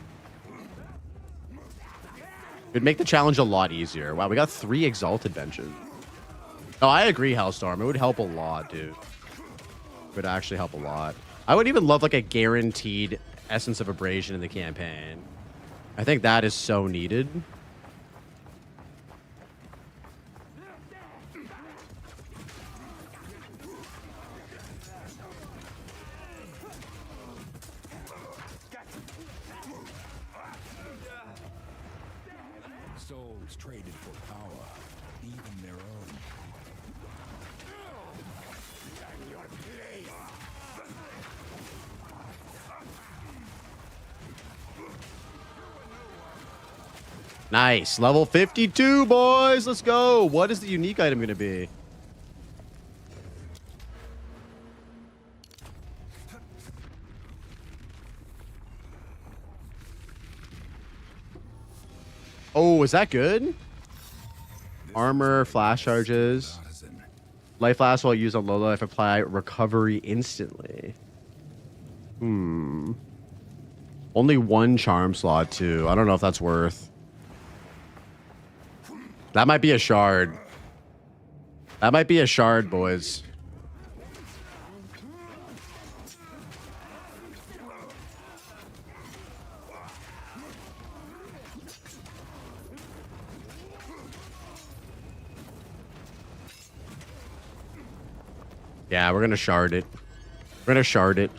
It'd make the challenge a lot easier. Wow, we got 3 exalted benches. Oh, I agree, Hellstorm. It would help a lot, dude. It would actually help a lot. I would even love like a guaranteed Essence of Abrasion in the campaign. I think that is so needed. Souls traded for power, even their own. Nice. Level 52, boys. Let's go. What is the unique item going to be? Oh, is that good? Armor, flash charges. Life lasts while used on low life. Apply recovery instantly. Only 1 charm slot, too. I don't know if that's worth. That might be a shard. That might be a shard, boys. Yeah, we're gonna shard it. We're gonna shard it.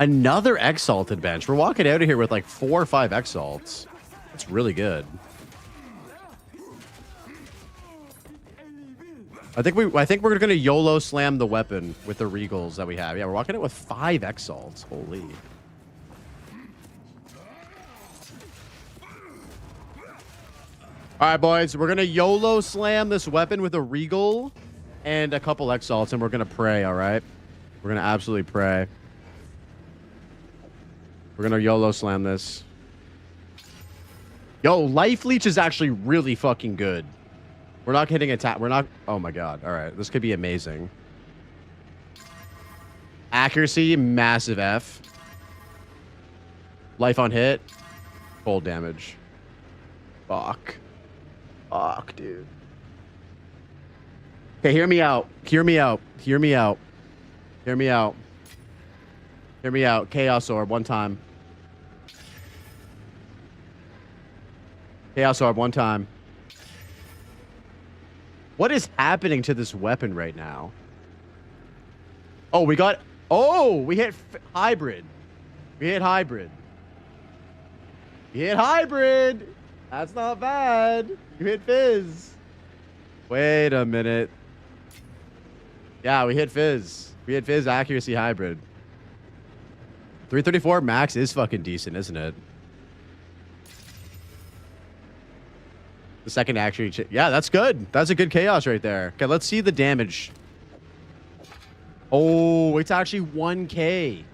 Another exalted bench. We're walking out of here with like 4 or 5 exalts. That's really good. I think we're gonna YOLO slam the weapon with the regals that we have. Yeah, we're walking out with 5 exalts. Holy. All right, boys. We're gonna YOLO slam this weapon with a regal and a couple exalts, and we're gonna pray. All right. We're gonna absolutely pray. We're gonna YOLO slam this. Yo, life leech is actually really fucking good. We're not hitting attack. We're not. Oh my god. All right. This could be amazing. Accuracy, massive F. Life on hit. Cold damage. Fuck. Fuck, dude. Okay, hear me out. Hear me out. Hear me out. Hear me out. Hear me out. Chaos Orb, one time. Chaos Orb, one time. What is happening to this weapon right now? Oh, we got... Oh, we hit hybrid. We hit hybrid. We hit hybrid. That's not bad. You hit Fizz. Wait a minute. Yeah, we hit Fizz. We hit Fizz accuracy hybrid. 334 max is fucking decent, isn't it? The second actually... Yeah, that's good. That's a good chaos right there. Okay, let's see the damage. Oh, it's actually 1k.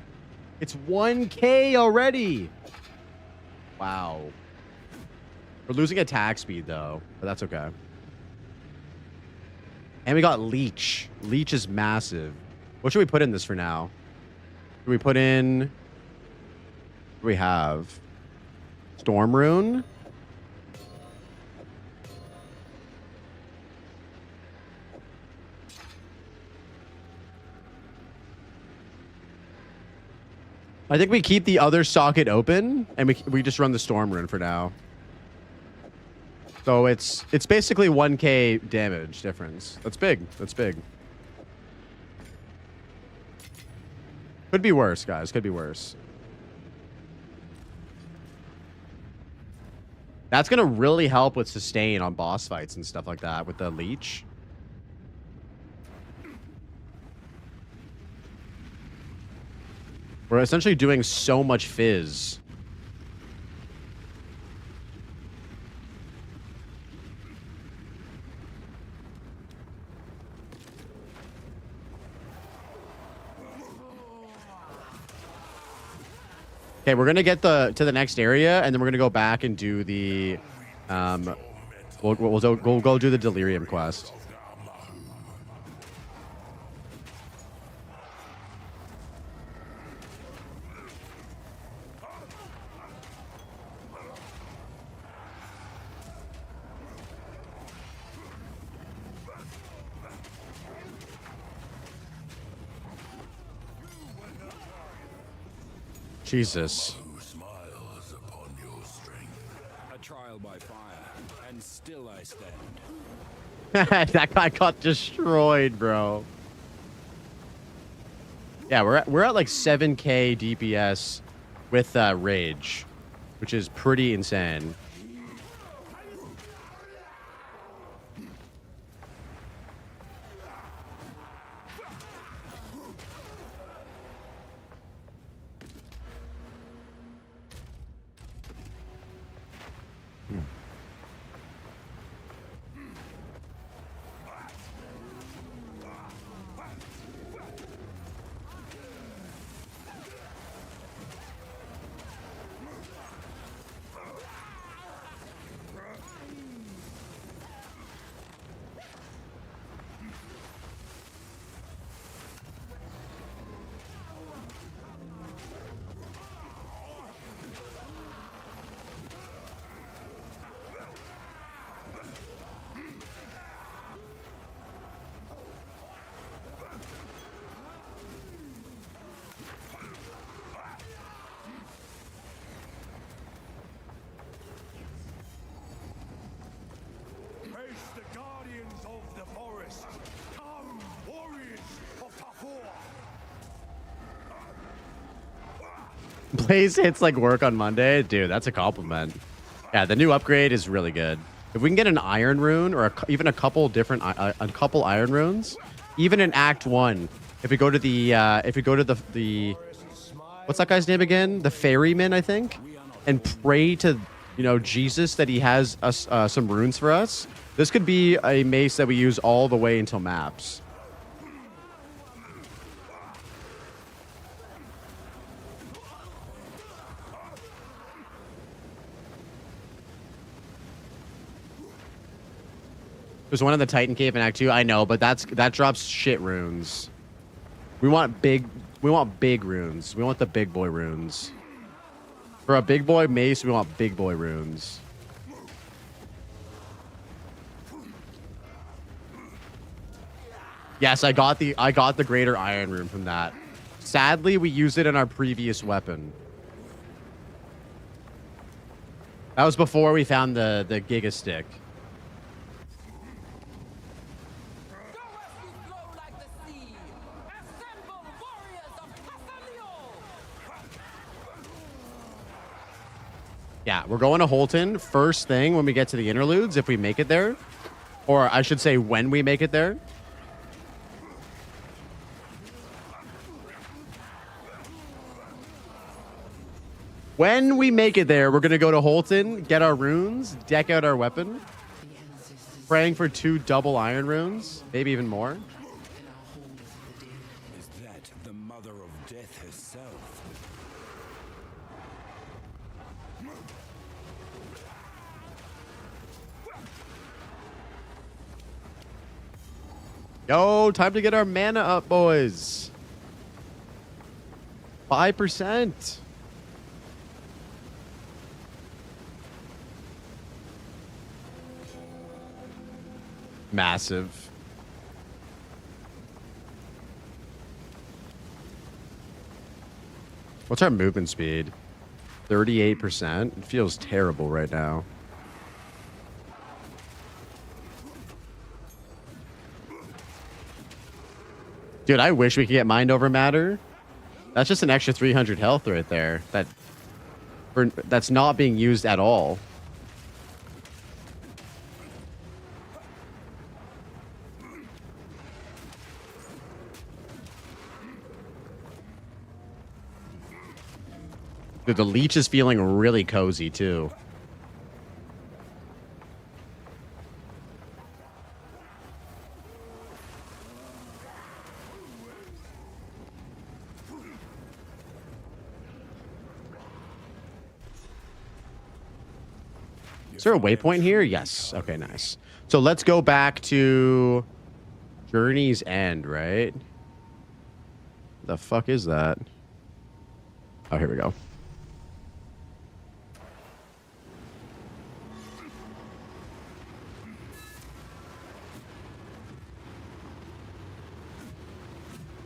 It's 1k already. Wow. We're losing attack speed, though. But that's okay. And we got Leech. Leech is massive. What should we put in this for now? Do we put in... What do we have? Storm Rune? I think we keep the other socket open and we just run the Storm Rune for now. So it's basically 1k damage difference. That's big. That's big. Could be worse, guys. Could be worse. That's going to really help with sustain on boss fights and stuff like that with the Leech. We're essentially doing so much fizz. Okay, we're gonna get to the next area, and then we're gonna go back and do the, we'll go do the Delirium quest. Jesus. A trial by fire, and still I stand. That guy got destroyed, bro. Yeah, we're at like 7k DPS with Rage, which is pretty insane. Blaze hits like work on Monday. Dude, that's a compliment. Yeah, the new upgrade is really good. If we can get an Iron Rune or even a couple different Iron Runes, even in Act 1, if we go to the what's that guy's name again? The Ferryman, I think, and pray to, you know, Jesus that he has us some runes for us. This could be a mace that we use all the way until maps. There's one in the Titan Cave in Act 2. I know, but that drops shit runes. We want big runes. We want the big boy runes. For a big boy mace, we want big boy runes. Yes, I got the greater iron rune from that. Sadly, we used it in our previous weapon. That was before we found the Giga Stick. Yeah, we're going to Holton first thing when we get to the interludes, if we make it there. Or I should say when we make it there. When we make it there, we're going to go to Holton, get our runes, deck out our weapon. Praying for 2 double iron runes, maybe even more. Is that the mother of death herself? Yo, time to get our mana up, boys. 5%. Massive. What's our movement speed? 38%. It feels terrible right now. Dude, I wish we could get mind over matter. That's just an extra 300 health right there. That's not being used at all. Dude, the leech is feeling really cozy too. Is there a waypoint here? Yes. Okay, nice. So let's go back to Journey's End, right? The fuck is that? Oh, here we go.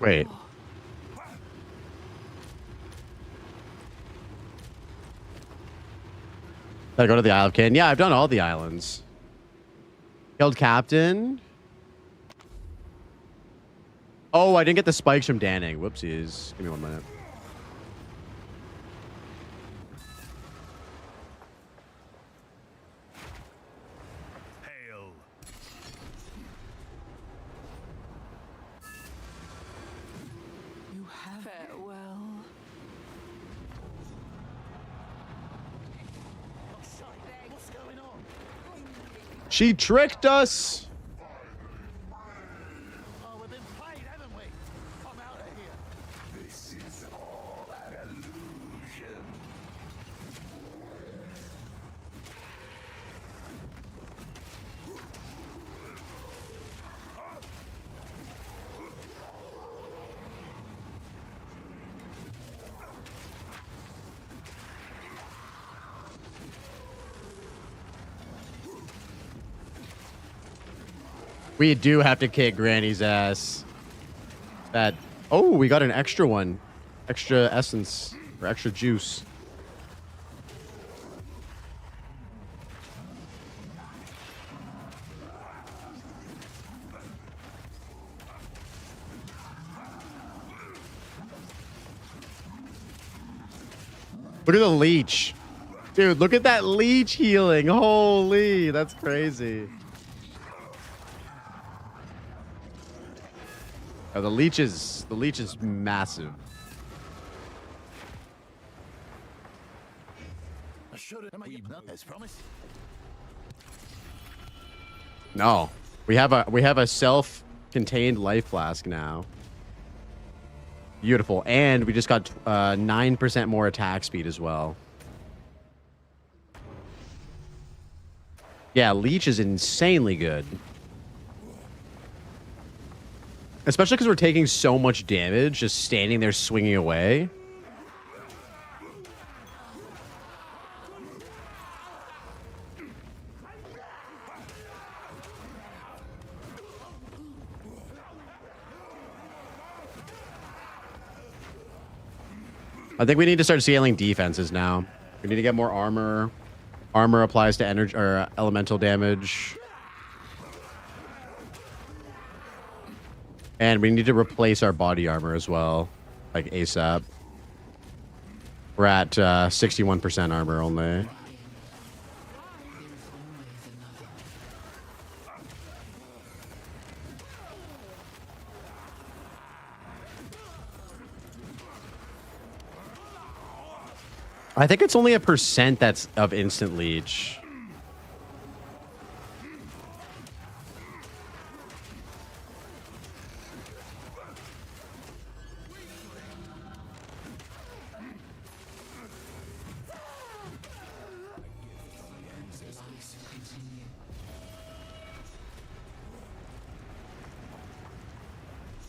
Wait. Did I go to the Isle of Kin? Yeah, I've done all the islands. Killed Captain. Oh, I didn't get the spikes from Danning. Whoopsies. Give me 1 minute. Hail. You have farewell. What's going on? She tricked us. Oh, we've been played, haven't we? Come out of here. This is all an illusion. We do have to kick Granny's ass. Bad. Oh, we got an extra one. Extra essence. Or extra juice. Look at the leech. Dude, look at that leech healing. Holy, that's crazy. Oh, the leech is massive. I should have made as promised. No. We have a self-contained life flask now. Beautiful. And we just got 9% more attack speed as well. Yeah, leech is insanely good. Especially because we're taking so much damage just standing there swinging away. I think we need to start scaling defenses now. We need to get more armor. Armor applies to energy or elemental damage. And we need to replace our body armor as well, like ASAP. We're at 61% armor only. I think it's only 1% that's of instant leech.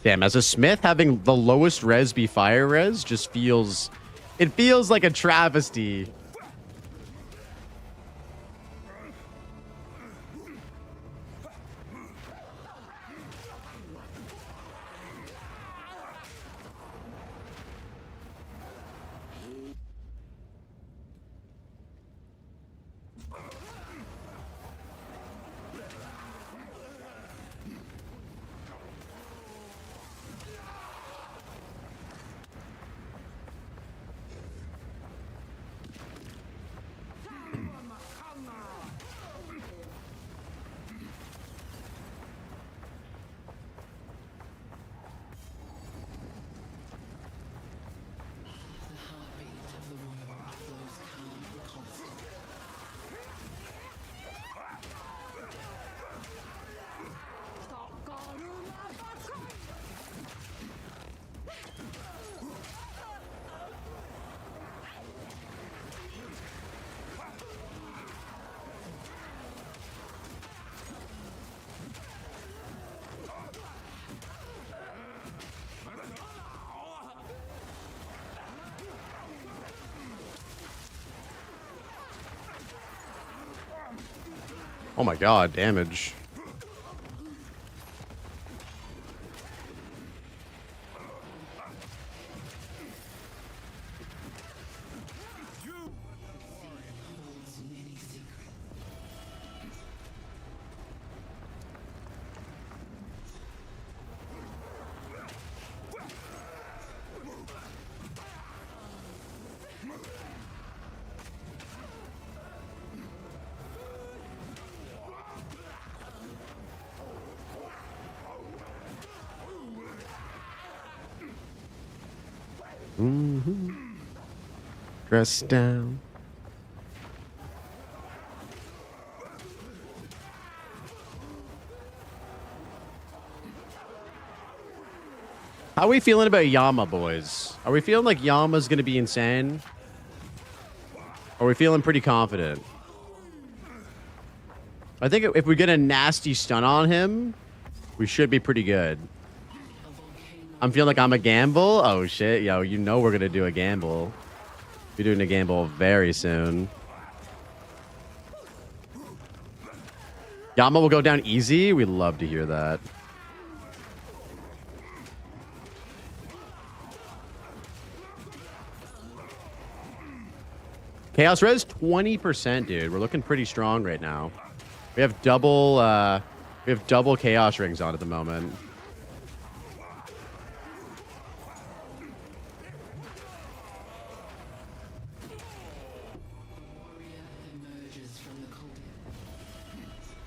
Damn, as a smith, having the lowest res be fire res just feels... It feels like a travesty. Oh my god, damage. Press down. How are we feeling about Yama, boys? Are we feeling like Yama's gonna be insane? Or are we feeling pretty confident? I think if we get a nasty stun on him, we should be pretty good. I'm feeling like I'm a gamble. Oh shit, yo, you know we're gonna do a gamble. We're doing a gamble very soon. Yama will go down easy. We love to hear that. Chaos res 20%, dude. We're looking pretty strong right now. We have double chaos rings on at the moment.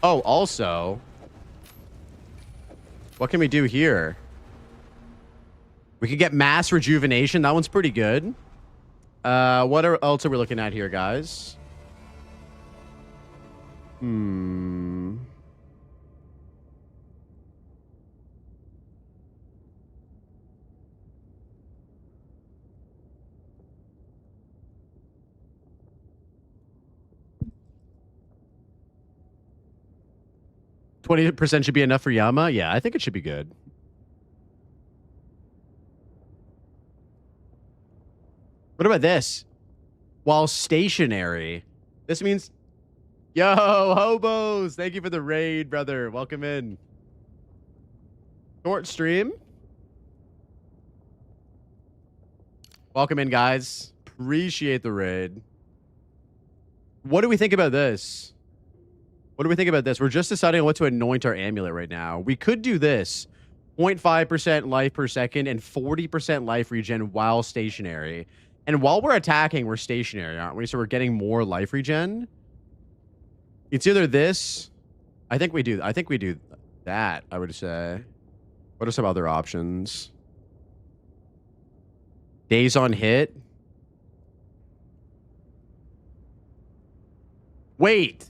Oh, also, what can we do here? We could get mass rejuvenation. That one's pretty good. What else are we looking at here, guys? 20% should be enough for Yama? Yeah, I think it should be good. What about this? While stationary. This means... Yo, hobos! Thank you for the raid, brother. Welcome in. Short stream. Welcome in, guys. Appreciate the raid. What do we think about this? What do we think about this? We're just deciding on what to anoint our amulet right now. We could do this. 0.5% life per second and 40% life regen while stationary. And while we're attacking, we're stationary, aren't we? So we're getting more life regen. It's either this. I think we do that, I would say. What are some other options? Days on hit. Wait.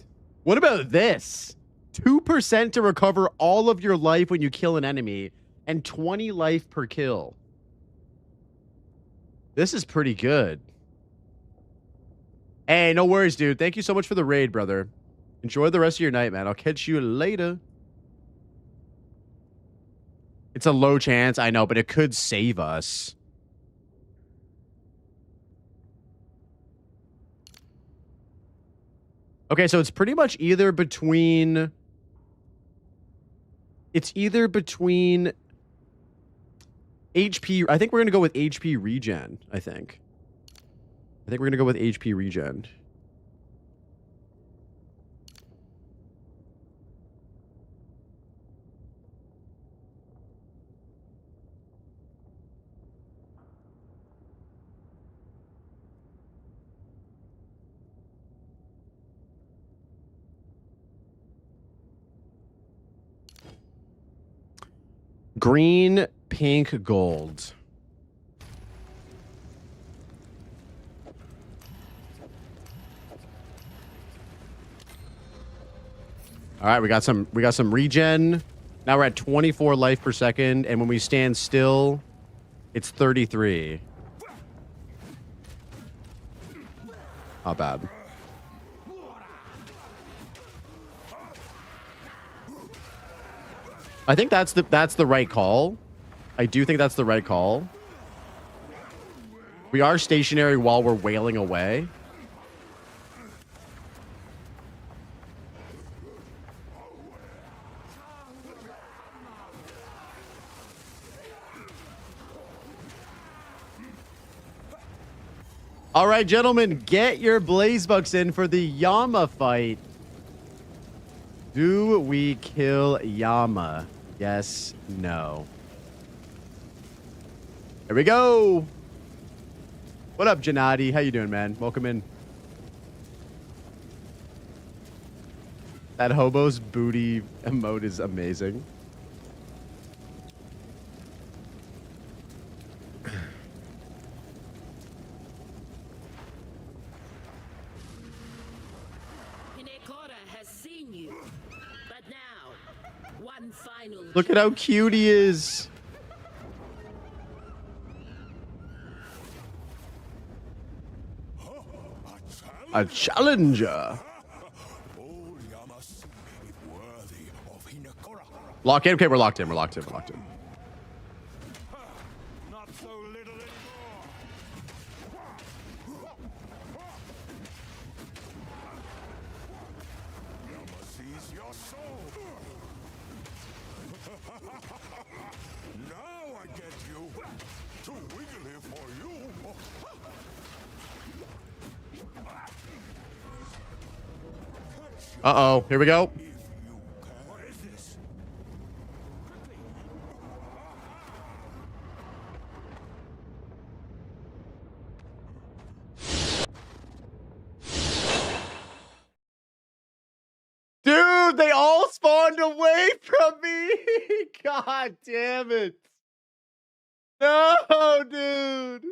What about this? 2% to recover all of your life when you kill an enemy and 20 life per kill. This is pretty good. Hey, no worries, dude. Thank you so much for the raid, brother. Enjoy the rest of your night, man. I'll catch you later. It's a low chance, I know, but it could save us. Okay, so it's pretty much either between... It's either between HP... I think we're going to go with HP regen, I think. I think we're going to go with HP regen. Green, pink, gold. All right, we got some regen. Now we're at 24 life per second, and when we stand still, it's 33. Not bad. I think that's the right call. I do think that's the right call. We are stationary while we're wailing away. All right, gentlemen, get your blaze bucks in for the Yama fight. Do we kill Yama? Yes, no. Here we go. What up, Janati? How you doing, man? Welcome in. That hobo's booty emote is amazing. Look at how cute he is. A challenger. Lock in. Okay, we're locked in. We're locked in. We're locked in. Uh-oh, here we go. Dude, they all spawned away from me. God damn it. No, dude.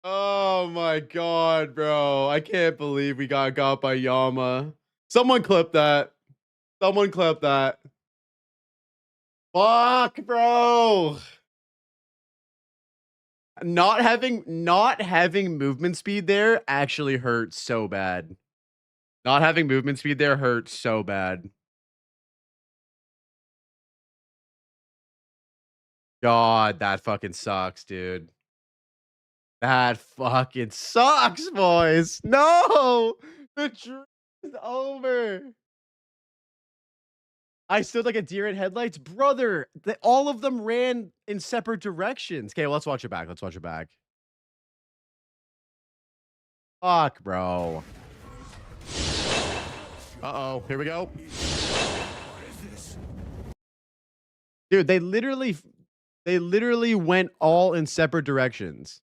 Oh my god, bro. I can't believe we got by Yama. Someone clip that. Someone clip that. Fuck, bro. Not having movement speed there actually hurts so bad. Not having movement speed there hurts so bad. God, that fucking sucks, dude. That fucking sucks, boys. No! The dream is over. I stood like a deer in headlights. Brother, all of them ran in separate directions. Okay, well, let's watch it back. Let's watch it back. Fuck, bro. Uh-oh, here we go. Dude, they literally went all in separate directions.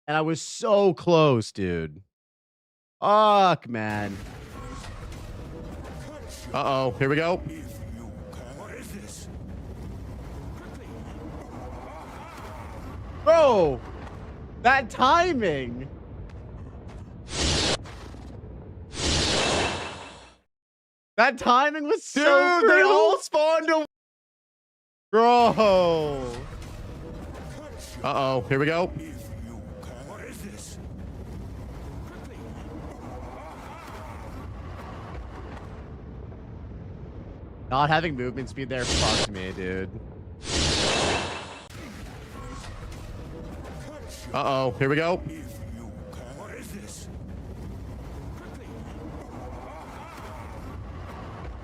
And I was so close, dude. Fuck, man. Uh-oh, here we go. Bro, that timing. That timing was so brutal. They all spawned a... Bro. Uh-oh, here we go. Not having movement speed there fucked me, dude. Uh-oh, here we go. What is this?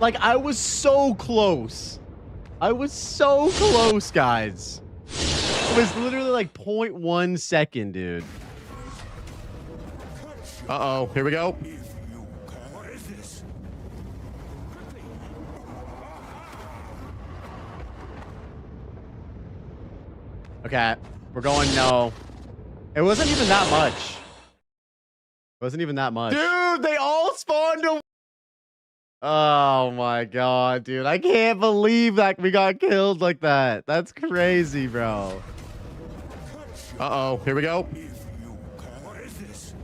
Like, I was so close. I was so close, guys. It was literally like 0.1 second, dude. Uh-oh, here we go. What is this? Okay, we're going no. It wasn't even that much. It wasn't even that much. Dude, they all spawned a... Oh my god, dude. I can't believe that we got killed like that. That's crazy, bro. Uh-oh, here we go. What is this?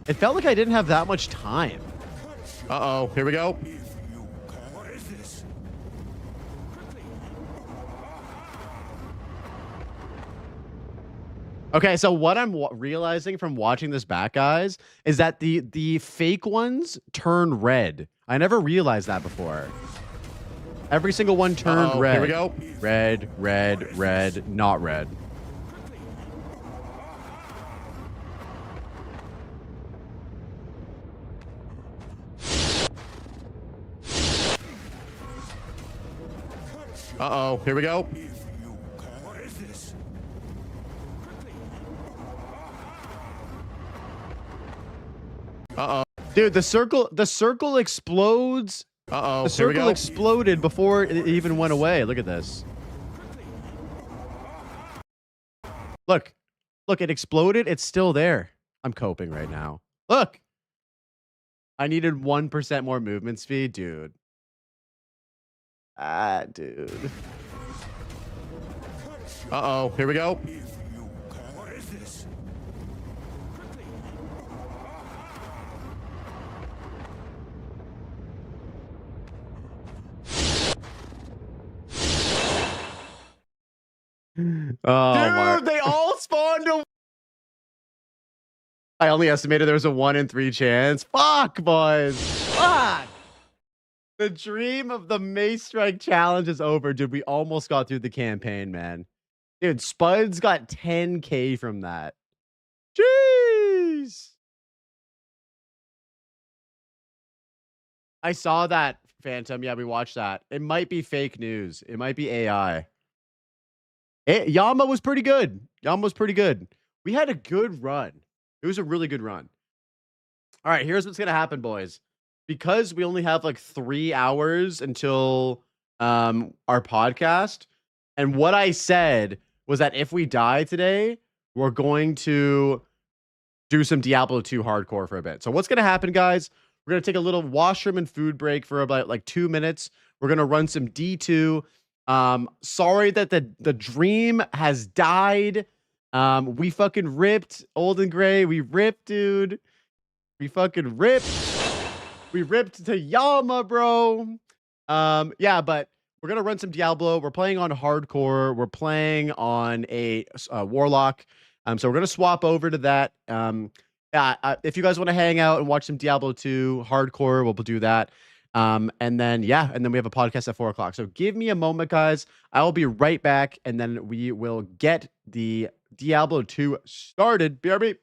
It felt like I didn't have that much time. Uh-oh, here we go. What is this? Okay, so what I'm realizing from watching this back, guys, is that the fake ones turn red. I never realized that before. Every single one turned red. Here we go. Red, red, red, not red. Uh-oh, here we go. What is this? Uh-oh. Dude, the circle explodes. Uh-oh. The circle exploded before it even went away. Look at this. Look. Look, it exploded. It's still there. I'm coping right now. Look. I needed 1% more movement speed, dude. Ah, dude. Uh-oh, here we go. What is this? Oh, dude, they all spawned a... I only estimated there was a 1 in 3 chance. Fuck, boys. Fuck. The dream of the Mace Strike challenge is over, dude. We almost got through the campaign, man. Dude, Spuds got 10K from that. Jeez. I saw that, Phantom. Yeah, we watched that. It might be fake news. It might be AI. Yama was pretty good. Yama was pretty good. We had a good run. It was a really good run. All right, here's what's going to happen, boys. Because we only have like 3 hours until our podcast, and what I said was that if we die today, we're going to do some Diablo 2 hardcore for a bit. So what's going to happen, guys? We're going to take a little washroom and food break for about like 2 minutes. We're going to run some D2. Sorry that the dream has died. We fucking ripped, Old and Gray. We ripped, dude. We fucking ripped. We ripped to Yama, bro. Yeah, but we're gonna run some Diablo. We're playing on hardcore. We're playing on a warlock. So we're gonna swap over to that. If you guys want to hang out and watch some Diablo 2 hardcore, we'll do that. And then we have a podcast at 4 o'clock. So give me a moment, guys. I will be right back, and then we will get the Diablo 2 started. BRB.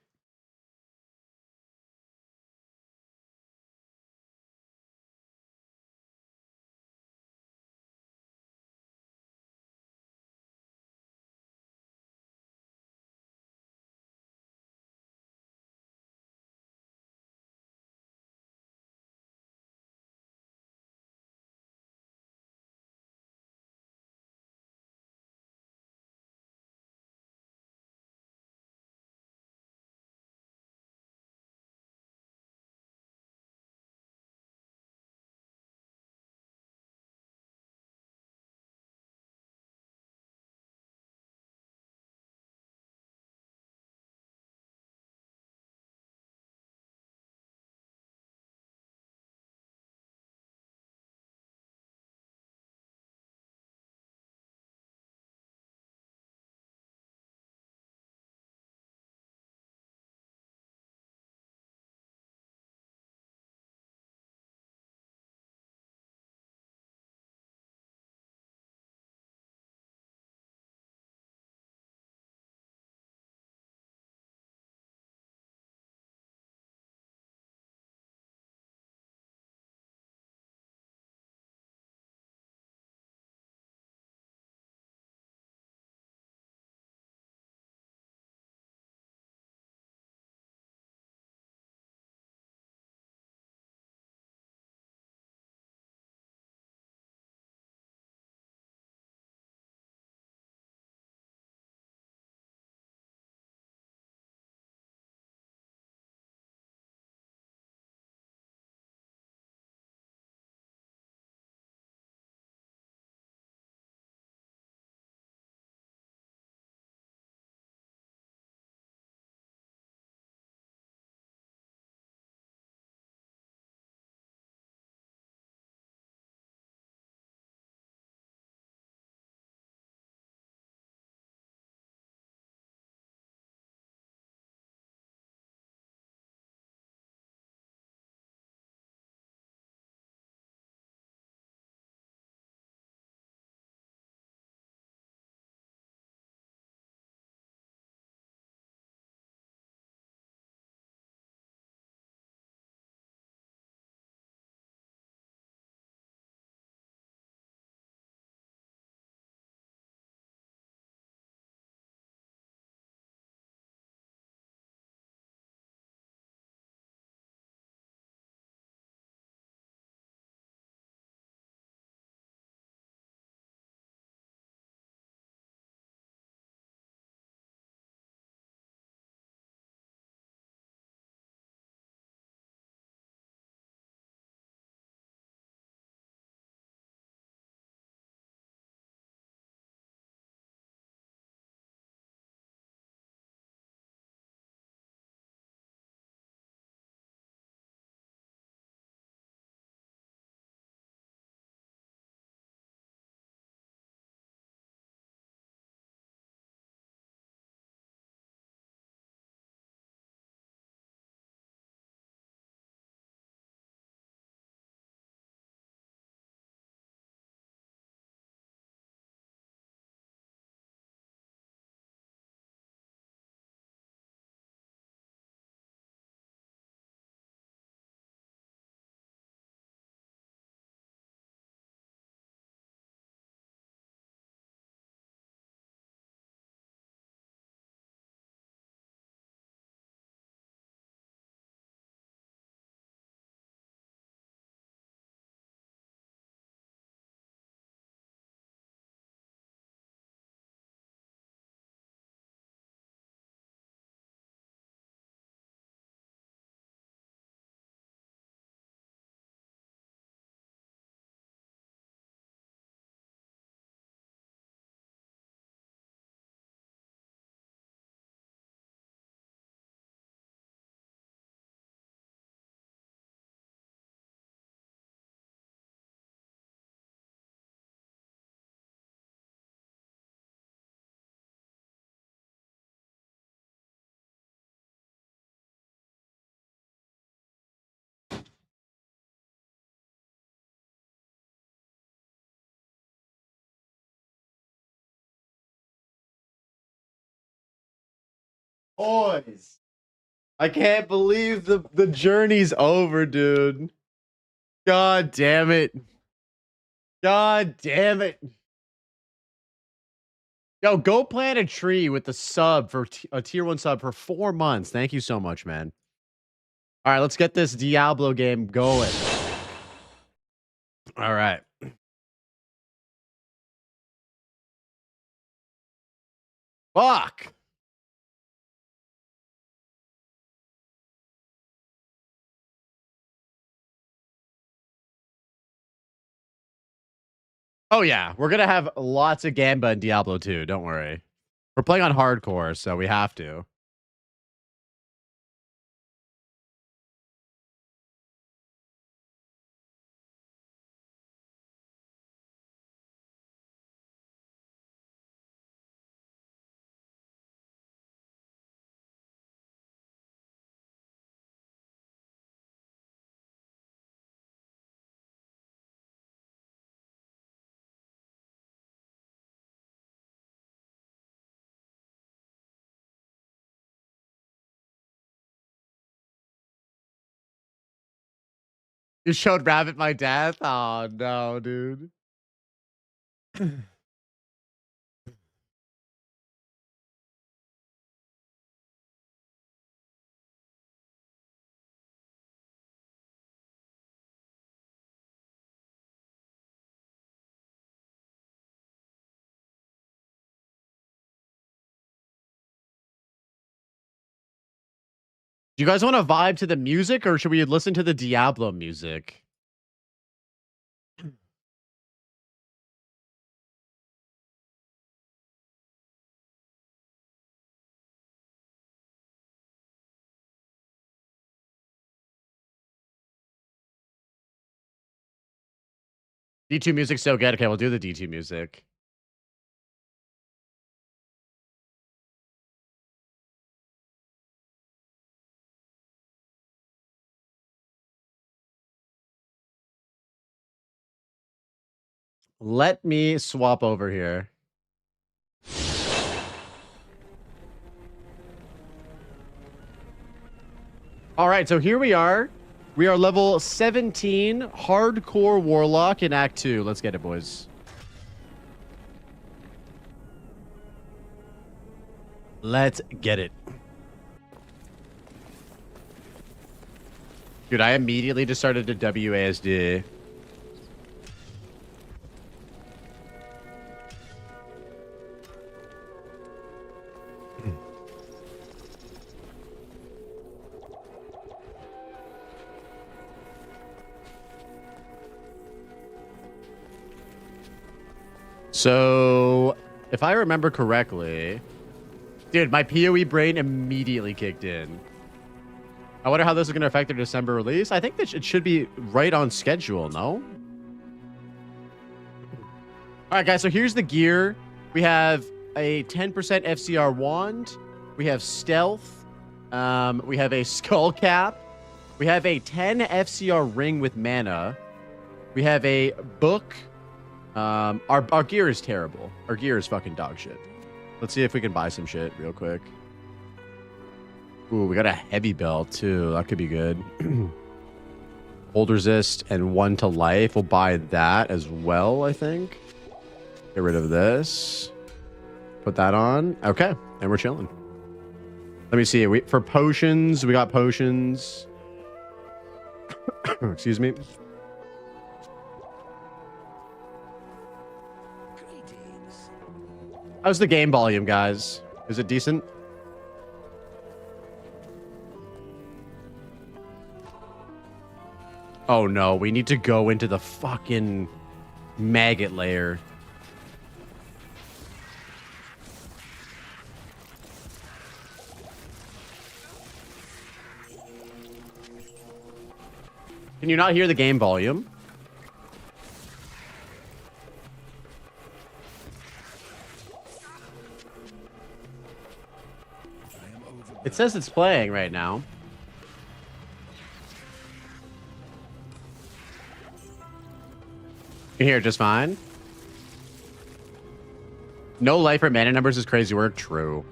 Boys. I can't believe the journey's over, dude. God damn it. God damn it. Yo, go plant a tree with the sub for a tier 1 sub for 4 months. Thank you so much, man. All right, let's get this Diablo game going. All right. Fuck. Oh, yeah. We're going to have lots of Gamba in Diablo 2. Don't worry. We're playing on hardcore, so we have to. You showed Rabbit my death? Oh, no, dude. Do you guys want to vibe to the music, or should we listen to the Diablo music? D2 music's so good. Okay, we'll do the D2 music. Let me swap over here. All right, so here we are. We are level 17, hardcore warlock in Act 2. Let's get it, boys. Let's get it. Dude, I immediately just started to WASD. So, if I remember correctly, dude, my PoE brain immediately kicked in. I wonder how this is going to affect their December release. I think that it should be right on schedule, no? All right, guys, so here's the gear. We have a 10% FCR wand. We have stealth. We have a skull cap. We have a 10 FCR ring with mana. We have a book. Our gear is terrible. Our gear is fucking dog shit. Let's see if we can buy some shit real quick. Ooh, we got a heavy belt too. That could be good. Hold resist and 1 to life. We'll buy that as well, I think. Get rid of this. Put that on. Okay, and we're chilling. Let me see. For potions, we got potions. Excuse me. How's the game volume, guys? Is it decent? Oh no, we need to go into the fucking maggot layer. Can you not hear the game volume? It says it's playing right now. You can hear it just fine. No life or mana numbers is crazy work. True.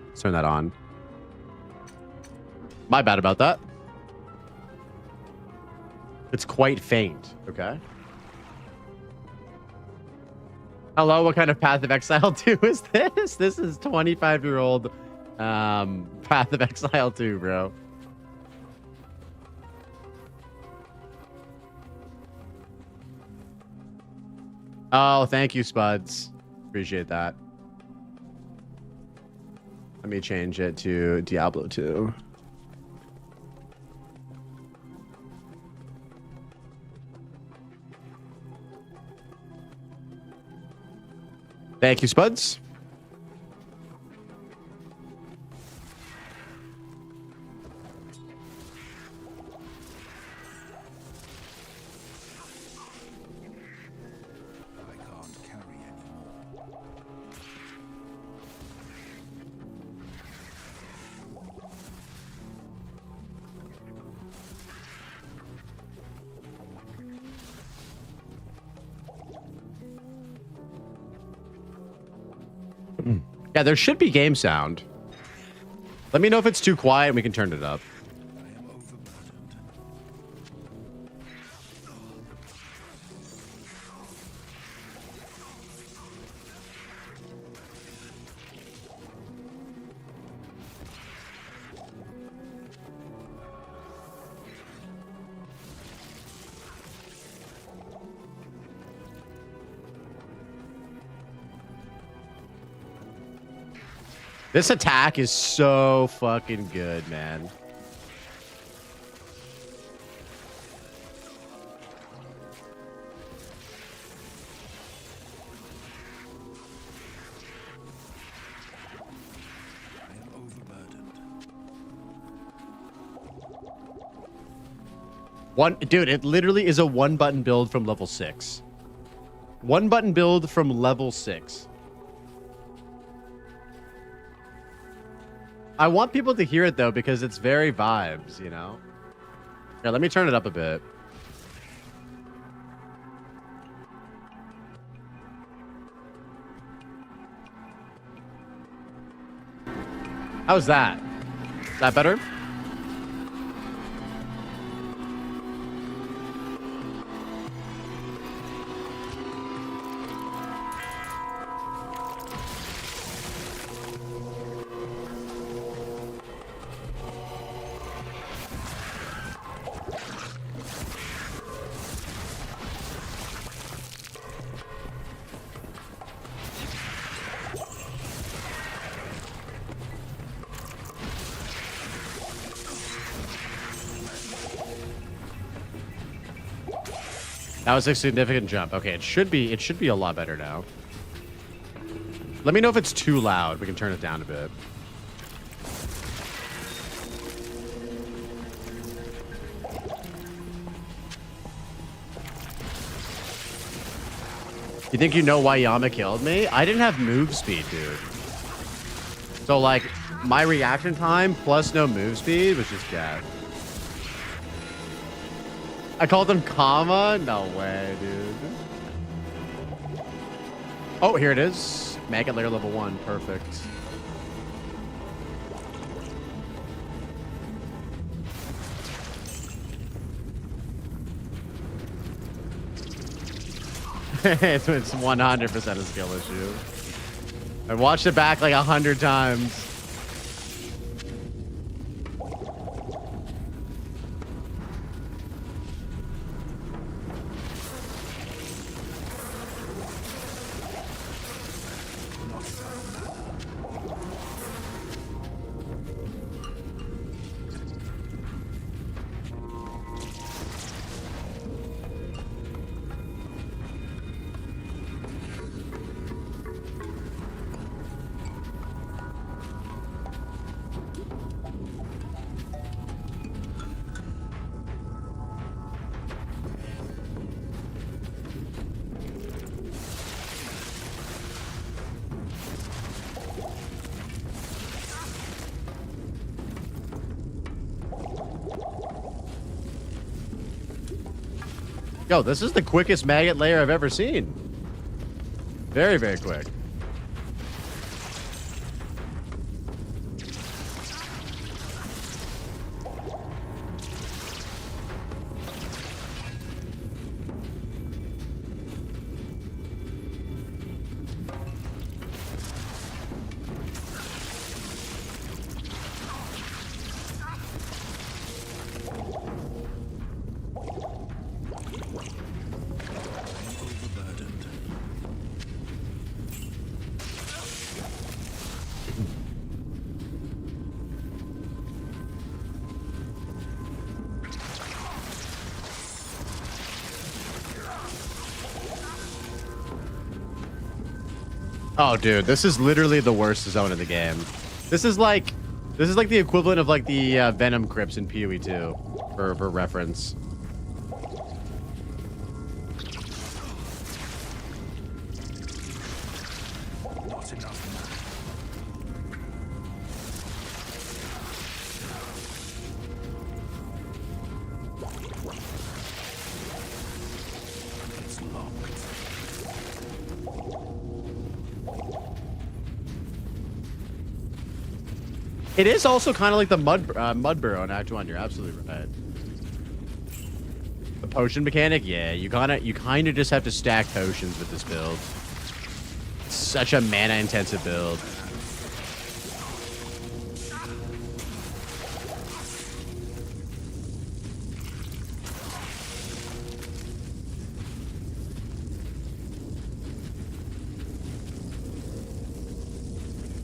Let's turn that on. My bad about that. It's quite faint. Okay. Hello, what kind of Path of Exile 2 is this? This is 25-year-old Path of Exile 2, bro. Oh, thank you, Spuds. Appreciate that. Let me change it to Diablo 2. Thank you, Spuds. Yeah, there should be game sound. Let me know if it's too quiet and we can turn it up. This attack is so fucking good, man. Dude, it literally is a one-button build from level 6. One-button build from level 6. I want people to hear it, though, because it's very vibes, you know? Here, let me turn it up a bit. How's that? Is that better? That was a significant jump. Okay, it should be a lot better now. Let me know if it's too loud. We can turn it down a bit. You think you know why Yama killed me? I didn't have move speed, dude. So like my reaction time plus no move speed was just gas. I called him comma? No way, dude. Oh, here it is. Maggot layer level 1. Perfect. It's 100% a skill issue. I watched it back like 100 times. Yo, this is the quickest maggot layer I've ever seen. Very, very quick. Oh, dude, this is literally the worst zone in the game. This is like the equivalent of like the Venom crypts in PoE 2, for reference. Not enough. It's locked. It is also kind of like the mud burrow in Act 1. You're absolutely right. The potion mechanic, yeah, you kind of just have to stack potions with this build. It's such a mana intensive build.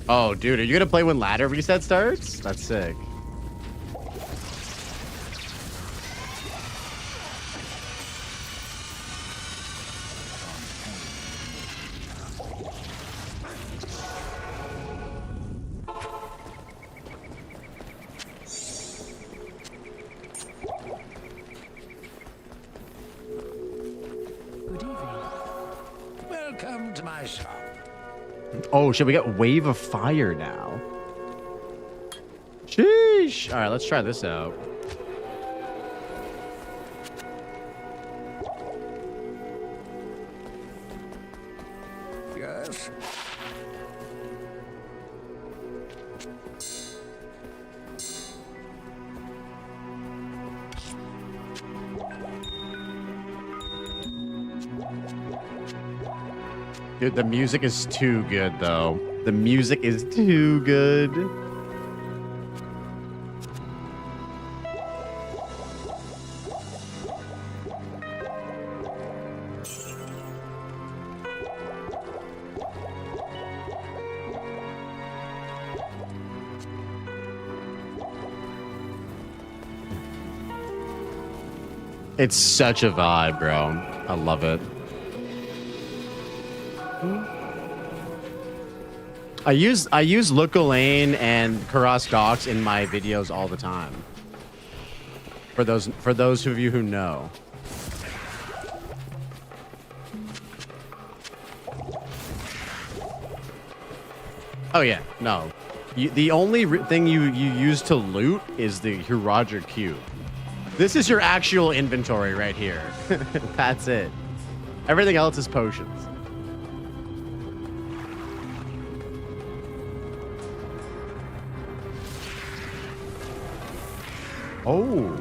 Oh, dude, are you gonna play when ladder reset starts? That's sick. Good evening. Welcome to my shop. Oh, shit, we got Wave of Fire now. Sheesh. All right, let's try this out. Yes. Dude, the music is too good, though. The music is too good. It's such a vibe, bro. I love it. I use Lookalane and Karas Gox in my videos all the time. For those of you who know. Oh yeah, no. The only thing you use to loot is the Hurager cube. This is your actual inventory right here. That's it. Everything else is potions. Oh.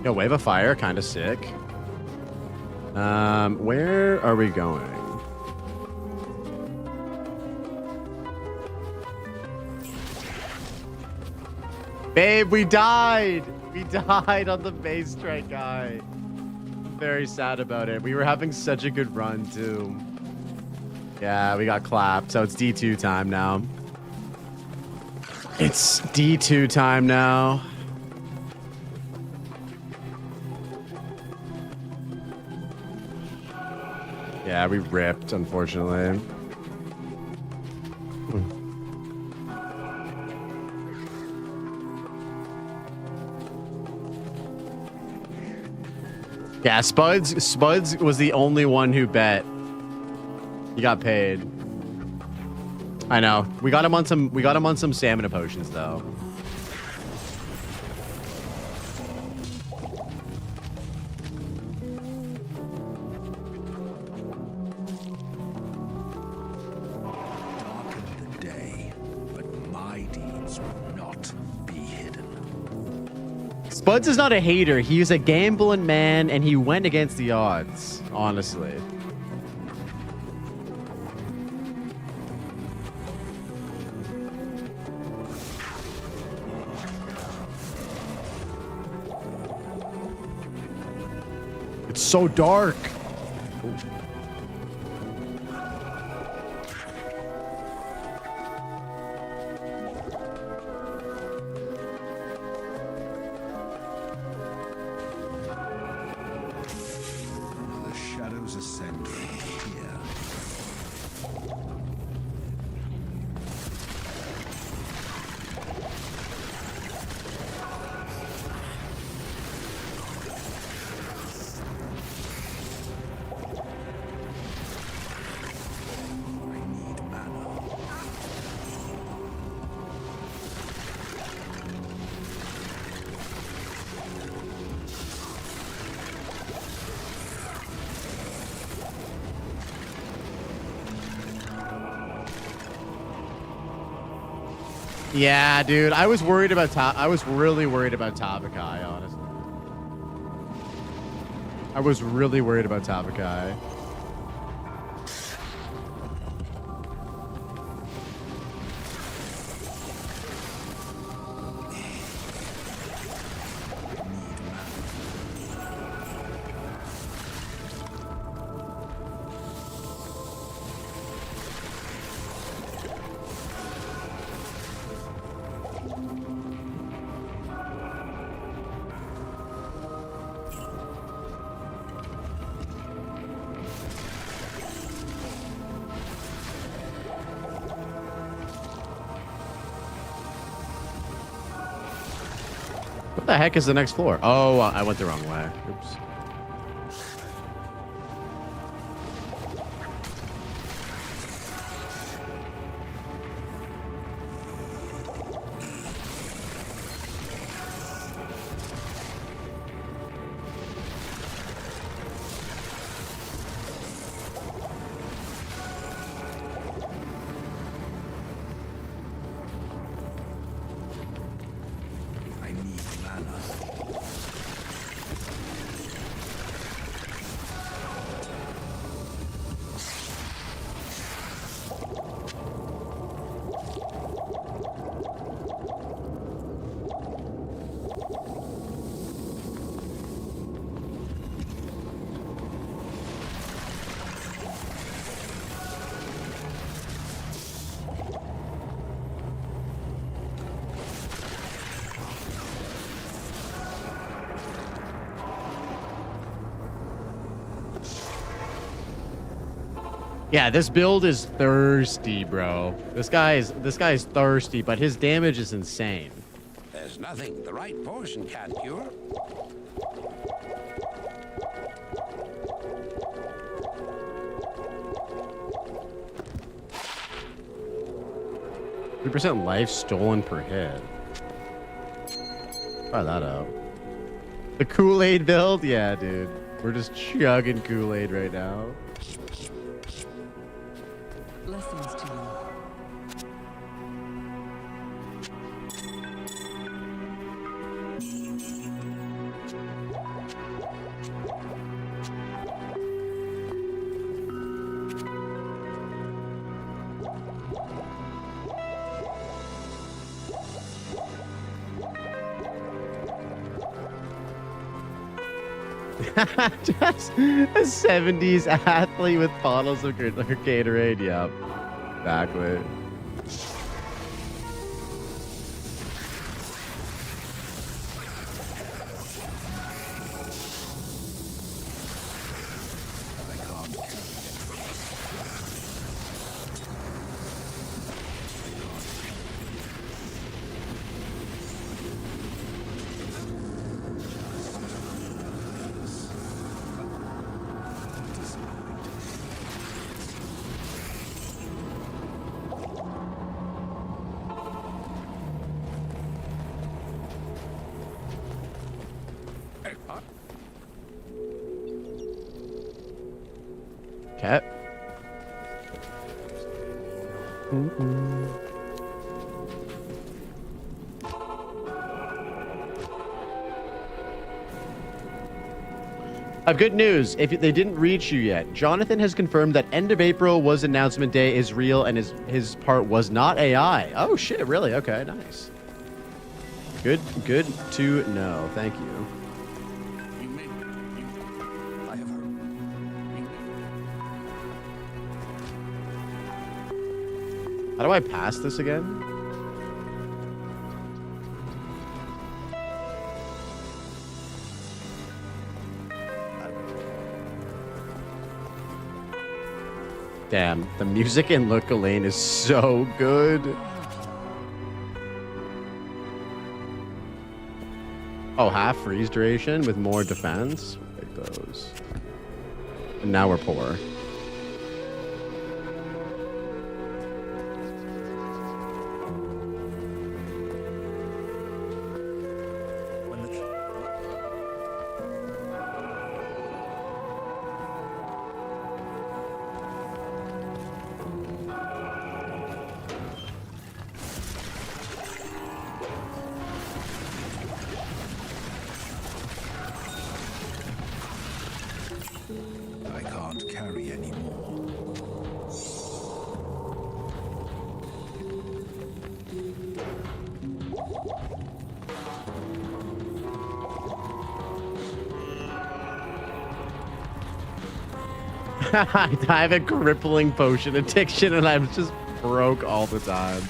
Yo, Wave of Fire, kind of sick. Where are we going? Babe, we died! We died on the Mace strike guy. I'm very sad about it. We were having such a good run, too. Yeah, we got clapped, so it's D2 time now. It's D2 time now. Yeah, we ripped, unfortunately. Yeah, Spuds was the only one who bet. He got paid. I know. We got him on some stamina potions though. Darkened the day, but my deeds will not be hidden. Spuds is not a hater. He's a gambling man, and he went against the odds, honestly. It's so dark. Yeah, dude. I was worried about I was really worried about Tabakai, honestly. I was really worried about Tabakai. What the heck is the next floor? Oh, I went the wrong way. Oops. I need mana. Yeah, this build is thirsty, bro. This guy is thirsty, but his damage is insane. There's nothing the right potion can't cure. %3 life stolen per hit. Try that out. The Kool-Aid build? Yeah, dude. We're just chugging Kool-Aid right now. Lessons to you. Just a 70s athlete with bottles of Gatorade. Yep. Exactly. Okay. Good news. If they didn't reach you yet, Jonathan has confirmed that end of April was announcement day is real and his part was not AI. Oh shit, really? Okay, nice. Good to know. Thank you. How do I pass this again? Damn, the music in Look Lane is so good. Oh, half freeze duration with more defense? Take those. And now we're poor. can't carry anymore. I have a crippling potion addiction and I'm just broke all the time.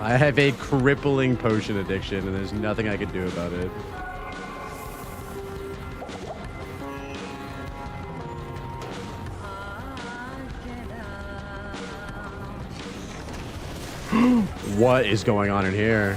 I have a crippling potion addiction and there's nothing I can do about it. What is going on in here?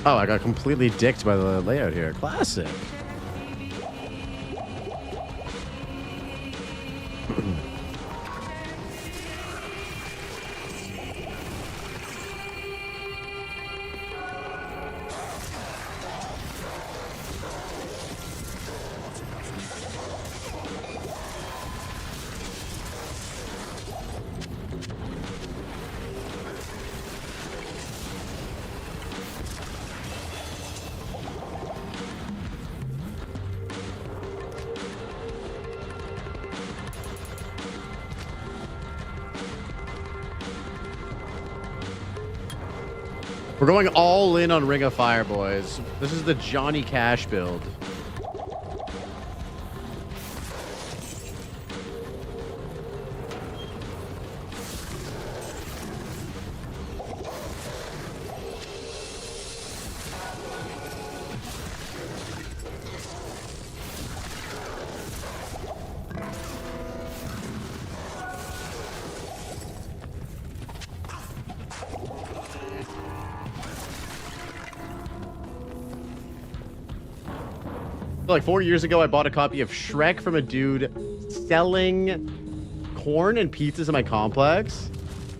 Oh, I got completely dicked by the layout here. Classic. We're going all in on Ring of Fire, boys. This is the Johnny Cash build. Like 4 years ago, I bought a copy of Shrek from a dude selling corn and pizzas in my complex.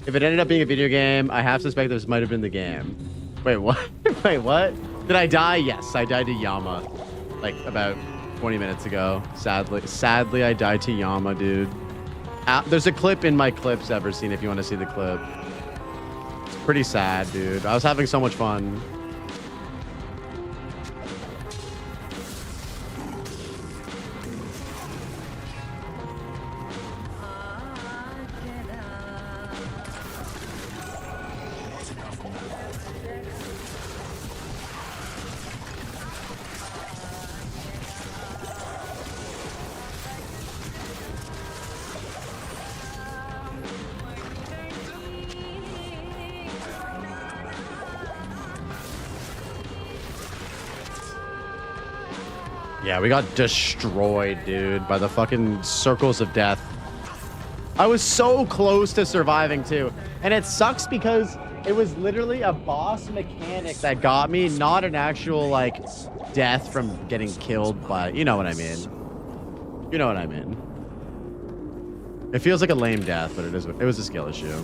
If it ended up being a video game, I half suspect this might have been the game. Wait, what? Wait, what? Did I die? Yes, I died to Yama. Like about 20 minutes ago. Sadly, I died to Yama, dude. There's a clip in my clips ever seen if you want to see the clip. It's pretty sad, dude. I was having so much fun. Yeah, we got destroyed, dude, by the fucking circles of death. I was so close to surviving, too. And it sucks because it was literally a boss mechanic that got me, not an actual, like, death from getting killed by... You know what I mean. You know what I mean. It feels like a lame death, but it was a skill issue.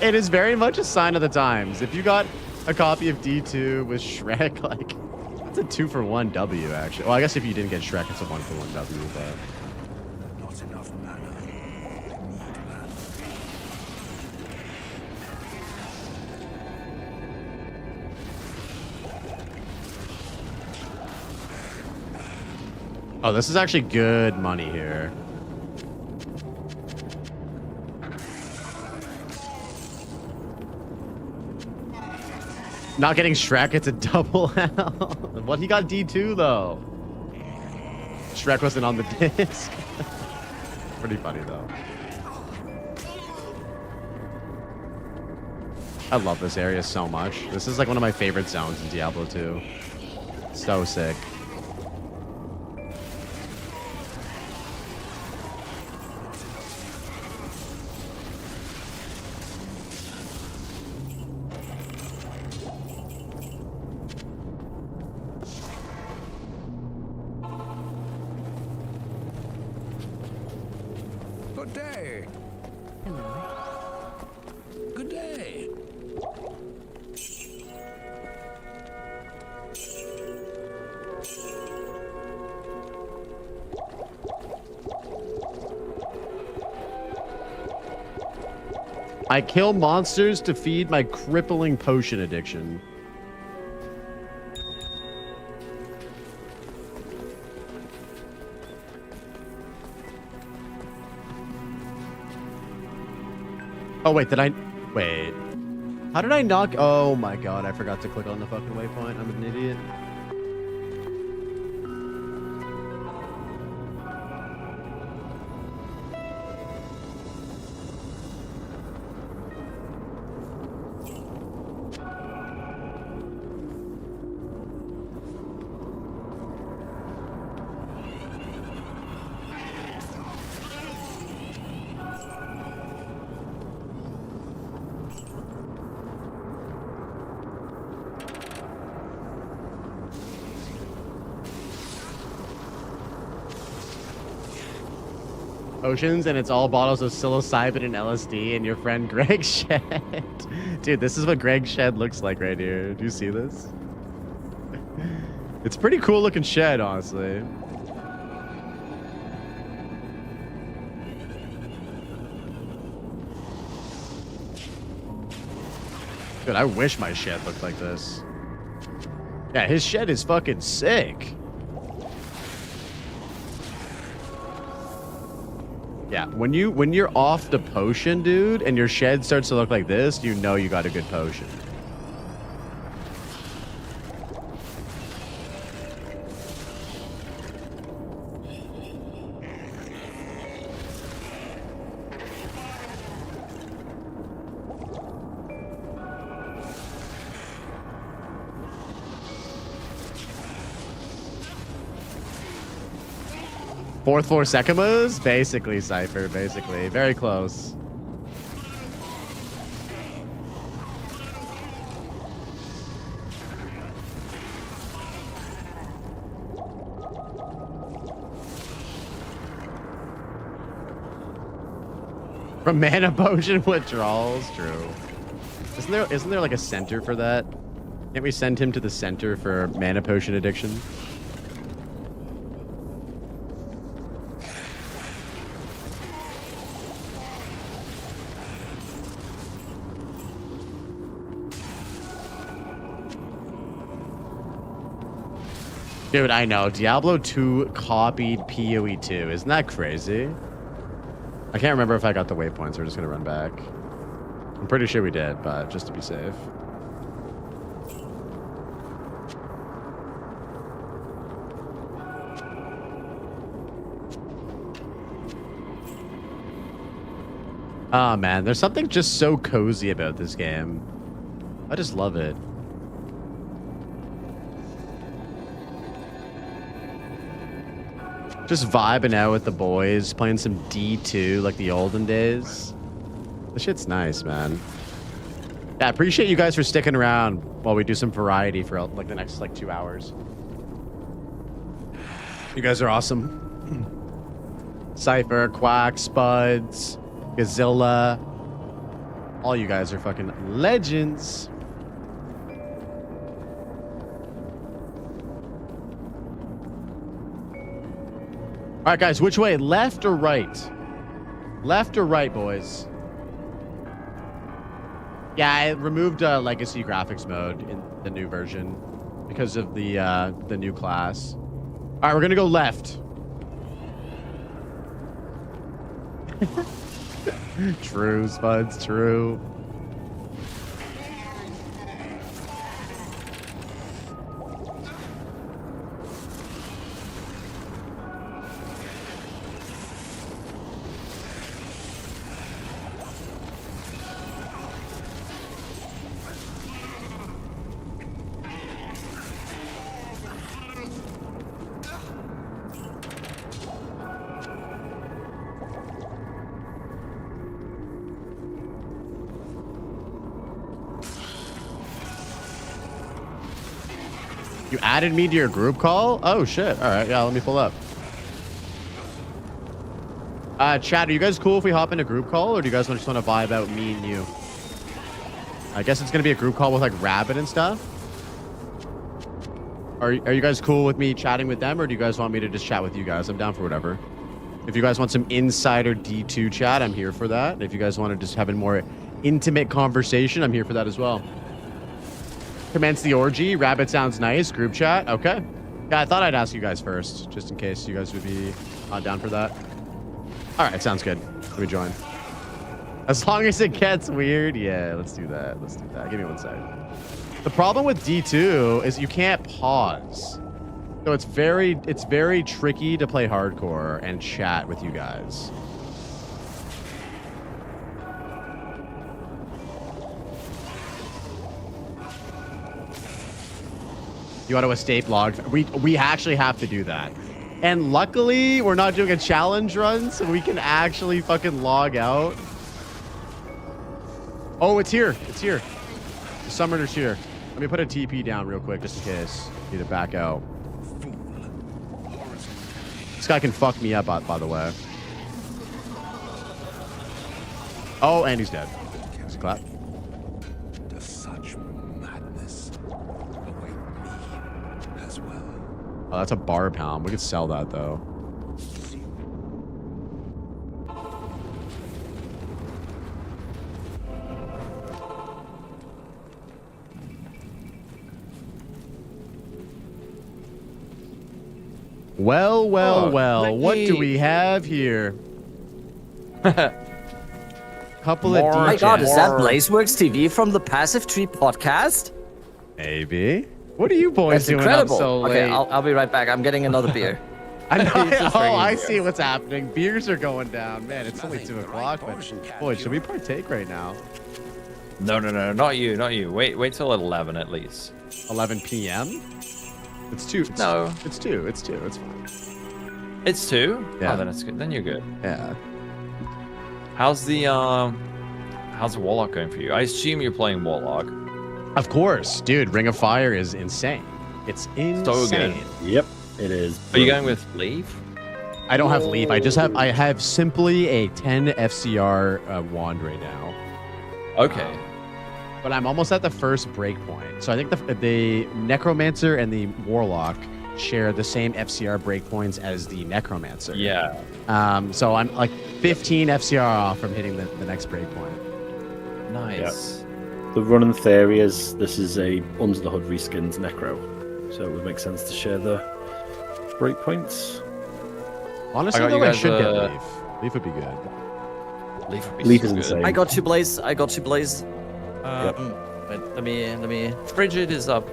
It is very much a sign of the times. If you got a copy of D2 with Shrek, like, that's a 2-for-1 W, actually. Well, I guess if you didn't get Shrek, it's a 1-for-1 W, but... Not enough mana. Oh, this is actually good money here. Not getting Shrek, it's a double L. What, he got D2 though? Shrek wasn't on the disc. Pretty funny though. I love this area so much. This is like one of my favorite zones in Diablo 2. So sick. Good day. Good day. I kill monsters to feed my crippling potion addiction. Oh, wait, did I... Wait. How did I knock... Oh, my God. I forgot to click on the fucking waypoint. I'm an idiot. Potions, and it's all bottles of psilocybin and LSD, and your friend Greg Shed. Dude, this is what Greg Shed looks like right here. Do you see this? It's pretty cool looking shed, honestly. Dude, I wish my shed looked like this. Yeah, his shed is fucking sick. Yeah, when you're off the potion, dude, and your shed starts to look like this, you know you got a good potion. Fourth floor Sekimas? Basically, Cypher, basically. Very close. From mana potion withdrawals? True. Isn't there like a center for that? Can't we send him to the center for mana potion addiction? Dude, I know. Diablo 2 copied PoE 2. Isn't that crazy? I can't remember if I got the waypoints. We're just going to run back. I'm pretty sure we did, but just to be safe. Oh, man. There's something just so cozy about this game. I just love it. Just vibing out with the boys, playing some D2 like the olden days. This shit's nice, man. Yeah, I appreciate you guys for sticking around while we do some variety for like the next 2 hours. You guys are awesome. Cypher, Quack, Spuds, Gazilla. All you guys are fucking legends. All right, guys, which way? Left or right? Left or right, boys? Yeah, I removed legacy graphics mode in the new version because of the new class. All right, we're gonna go left. True, Spuds, true. You added me to your group call? Oh, shit. All right. Yeah, let me pull up. Chat, are you guys cool if we hop in a group call, or do you guys just want to vibe out me and you? I guess it's gonna be a group call with like Rabbit and stuff. Are you guys cool with me chatting with them, or do you guys want me to just chat with you guys? I'm down for whatever. If you guys want some insider D2 chat, I'm here for that. If you guys want to just have a more intimate conversation, I'm here for that as well. Commence the orgy. Rabbit sounds nice. Group chat. Okay. Yeah, I thought I'd ask you guys first, just in case you guys would be down for that. All right, sounds good. Let me join. As long as it gets weird, yeah, let's do that. Let's do that. Give me one sec. The problem with D2 is you can't pause. So it's very tricky to play hardcore and chat with you guys. You want to escape log? We actually have to do that. And luckily, we're not doing a challenge run, so we can actually fucking log out. Oh, it's here. It's here. The summoner's here. Let me put a TP down real quick, just in case. Need to back out. This guy can fuck me up, by the way. Oh, and he's dead. Just clap. Does such madness await me as well? Oh, that's a bar pound. We could sell that, though. Well, what do we have here? Couple of Oh my god, is that Blazeworks TV from the Passive Tree podcast? Maybe. What are you boys That's doing incredible. up so late? Okay, I'll be right back. I'm getting another beer. I know. Oh, I see what's happening. Beers are going down. Man, it's only 2 o'clock, but boy, should we partake right now? No, not you. Wait till 11 at least. 11 p.m. It's 2. No. It's 2. It's 2. It's fine. It's 2? Yeah. Oh, then it's good. Then you're good. Yeah. How's the Warlock going for you? I assume you're playing Warlock. Of course, dude. Ring of Fire is insane. It's insane. So good. Yep, it is. Are you going with Leaf? I don't have Leaf. I have simply a 10 FCR wand right now. Okay. But I'm almost at the first breakpoint. So I think the Necromancer and the Warlock share the same FCR breakpoints as the Necromancer. Yeah. So I'm like 15 FCR off from hitting the next breakpoint. Nice. Yep. The running theory is this is a Under the Hood reskinned Necro. So it would make sense to share the breakpoints. Honestly, though, I should get Leaf. Leaf would be good. Leaf would be Leaf so is good. insane. I got you, Blaze. Wait, let me. Frigid is up.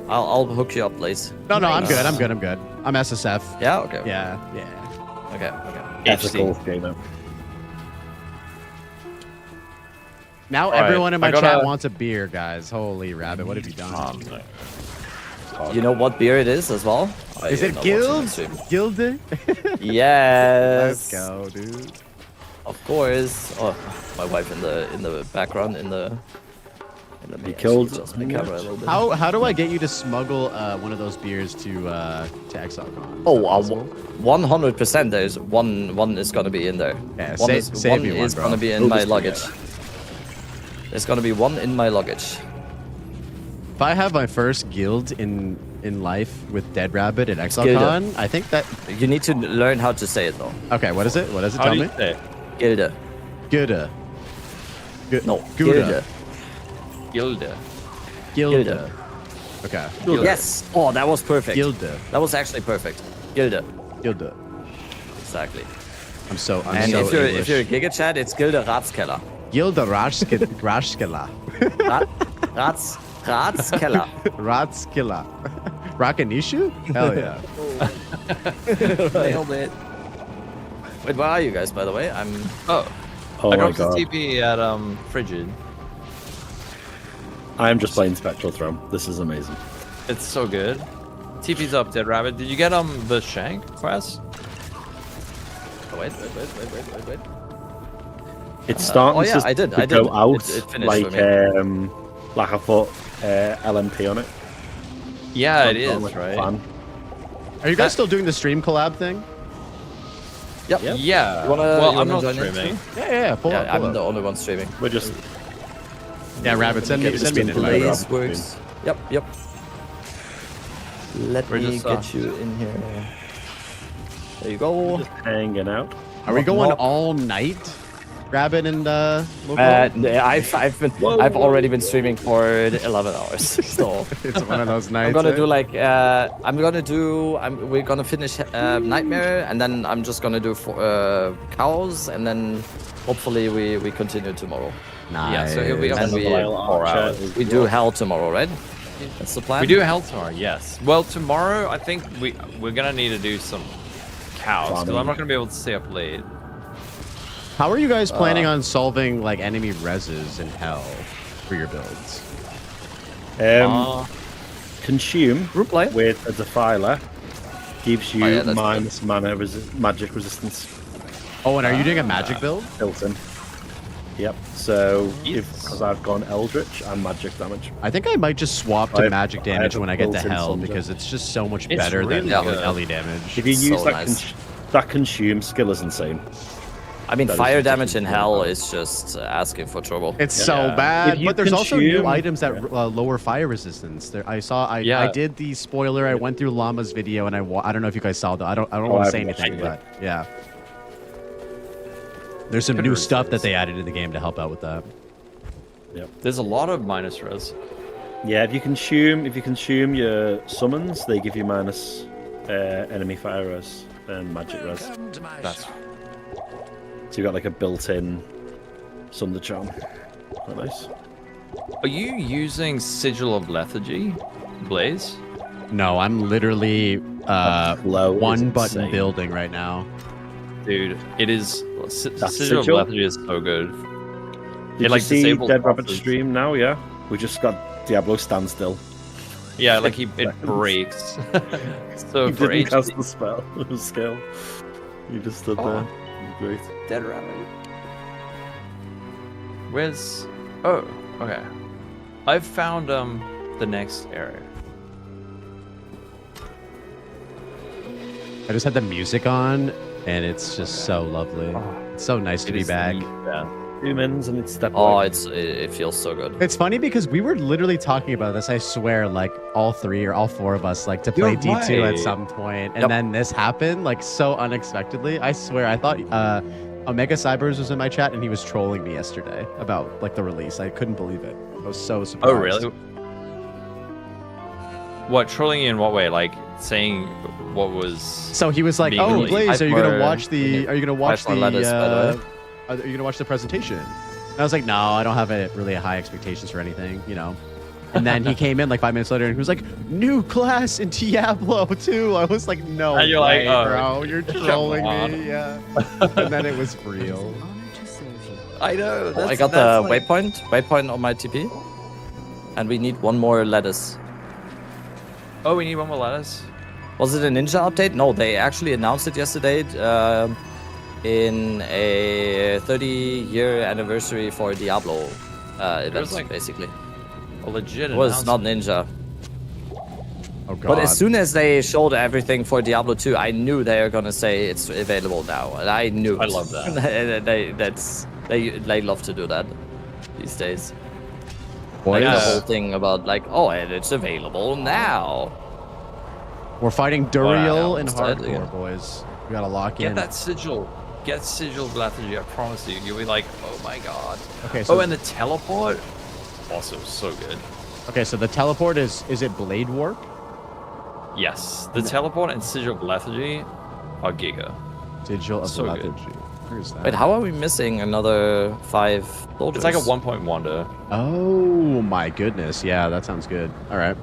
I'll hook you up, Blaze. No, I'm good. I'm SSF. Yeah. Okay. Yeah. Okay. Ethical gamer. Now All right, everyone in my I chat gotta- wants a beer, guys. Holy rabbit, what have you done? You know what beer it is as well? Is it Guild? Gilde? Yes. Let's go, dude. Of course. Oh, my wife in the background in the. You killed. Just my camera a little bit. How do I get you to smuggle one of those beers to ExileCon? Oh, 100%. There's one is gonna be in there. Yeah, one save me one, is bro. gonna be in my luggage. There's gonna be one in my luggage. If I have my first guild in life with Dead Rabbit at ExileCon, I think that You need to learn how to say it though. okay. What is it? What is it? How Tell do me. you say it? Gilde. Gouda. No, Gouda. Gilda. Gilda. Okay. Yes. Oh, that was perfect. Gilda. That was actually perfect. Gilde. Gilda. Exactly. I'm so And so if you're English. Giga Chat, it's Gilde Ratskeller. Gilda Ratskela. Ratskeller. Ratskela. Rakanishu? Hell yeah. Nailed it. Wait, where are you guys, by the way? I'm. Oh I my dropped god. the TP at Frigid. I am just playing Spectral Throne. This is amazing. It's so good. TP's up, Dead Rabbit. Did you get the Shank quest? Oh, wait. It's starting oh, yeah, to, I did. to go out It finished like for me. like I thought LMP on it. Yeah, it Not is, like a right? fan. Are you guys still doing the stream collab thing? Yep. Yeah. You wanna, well, you I'm wanna not join in streaming. too? Yeah, pull up. I'm the only one streaming. We're just. Yeah, Rabbit, send me an invite. Blaze works. Yep. Let We're me just, get you in here. There you go. Just hanging out. Are we going all night? Rabbit and local? I've already been streaming for 11 hours. So it's one of those nights. I'm gonna do like we're gonna finish Nightmare, and then I'm just gonna do cows, and then hopefully we continue tomorrow. Nice. Yeah, so here we And we, 4 hours. we do hell tomorrow, right? That's the plan. We do hell tomorrow, yes. Well, tomorrow I think we're gonna need to do some cows because I'm not gonna be able to stay up late. How are you guys planning on solving like enemy reses in hell for your builds? Consume with a defiler gives you minus mana magic resistance. Oh, and are you doing a magic build? Built in. Yep. So because I've gone Eldritch and magic damage. I think I might just swap to magic damage when I get to hell because it's just so much better than LE damage. If you use that consume skill is insane. I mean, fire damage in hell is just asking for trouble. It's so bad, but there's also new items that lower fire resistance. I did the spoiler. I went through Llama's video, and I don't know if you guys saw that. I don't want to say anything, but yeah. There's some new stuff that they added to the game to help out with that. Yep. There's a lot of minus res. Yeah, if you consume your summons, they give you minus enemy fire res and magic res. That's so you got like a built-in Sunder Charm. Quite nice. Are you using Sigil of Lethargy, Blaze? No, I'm literally one button building right now. Dude, it is Sigil of Lethargy is so good. Did it like you see disables Dead Rabbit bosses. stream now? Yeah, we just got Diablo standstill. Yeah, like it breaks. So he for didn't HD... cast the spell. It was skill. You just stood there. Great. Dead Rabbit. Where's? Oh, okay. I've found the next area. I just had the music on, and it's just so lovely. It's so nice to be back. Humans and it's step. Oh, it feels so good. It's funny because we were literally talking about this. I swear, like all three or all four of us, like to play D2 at some point, and then this happened like so unexpectedly. I swear, I thought Omega Cybers was in my chat, and he was trolling me yesterday about like the release. I couldn't believe it. I was so surprised. Oh, really? What, trolling you in what way? Like saying what was? So he was like, "Oh, Blaze, are you gonna watch the? Are you gonna watch the? Are you gonna watch the presentation?" And I was like, "No, I don't have really high expectations for anything, you know." And then he came in like 5 minutes later, and he was like, "New class in Diablo 2." I was like, "No and you're way, like, bro, you're trolling me." Yeah. And then it was real. I know. I got the waypoint on my TP, and we need one more lettuce. Oh, we need one more lettuce. Was it a ninja update? No, they actually announced it yesterday in a 30-year anniversary for Diablo event, like basically. A legit It was not ninja. Oh, God. But as soon as they showed everything for Diablo 2, I knew they were gonna say it's available now, and I knew. I love that. they love to do that these days. Boys, Like the whole thing about like, oh, and it's available now. we're fighting Duriel Wow, and it's dead hardcore, again. boys. We gotta lock in. Get that sigil. Get Sigil of Lethargy, I promise you. You'll be like, oh my god. Okay, so and the teleport? Also so good. okay, so the teleport is it Blade Warp? Yes. The teleport and Sigil of Lethargy are giga. Sigil of So good. Lethargy. Where's that? Wait, how are we missing another 5 soldiers? It's like a 1-point wonder. Oh my goodness. Yeah, that sounds good. All right.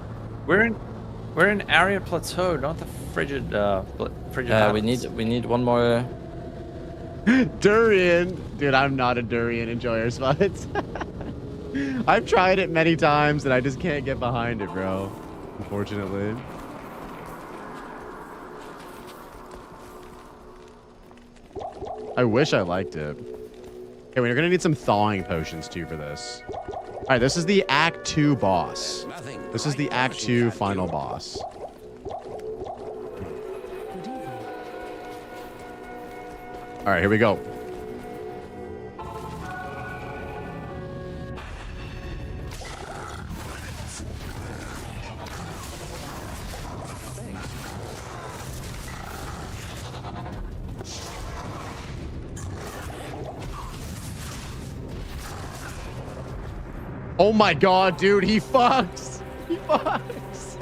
We're in Arid Plateau, not the frigid frigid we need one more. Durian. Dude, I'm not a durian enjoyer, Spuds. I've tried it many times and I just can't get behind it, bro. Unfortunately. I wish I liked it. Okay, we're gonna need some thawing potions too for this. All right, this is the Act 2 boss. This is the Act 2 final boss. All right, here we go. Oh my god, dude, he fucks. He fucks.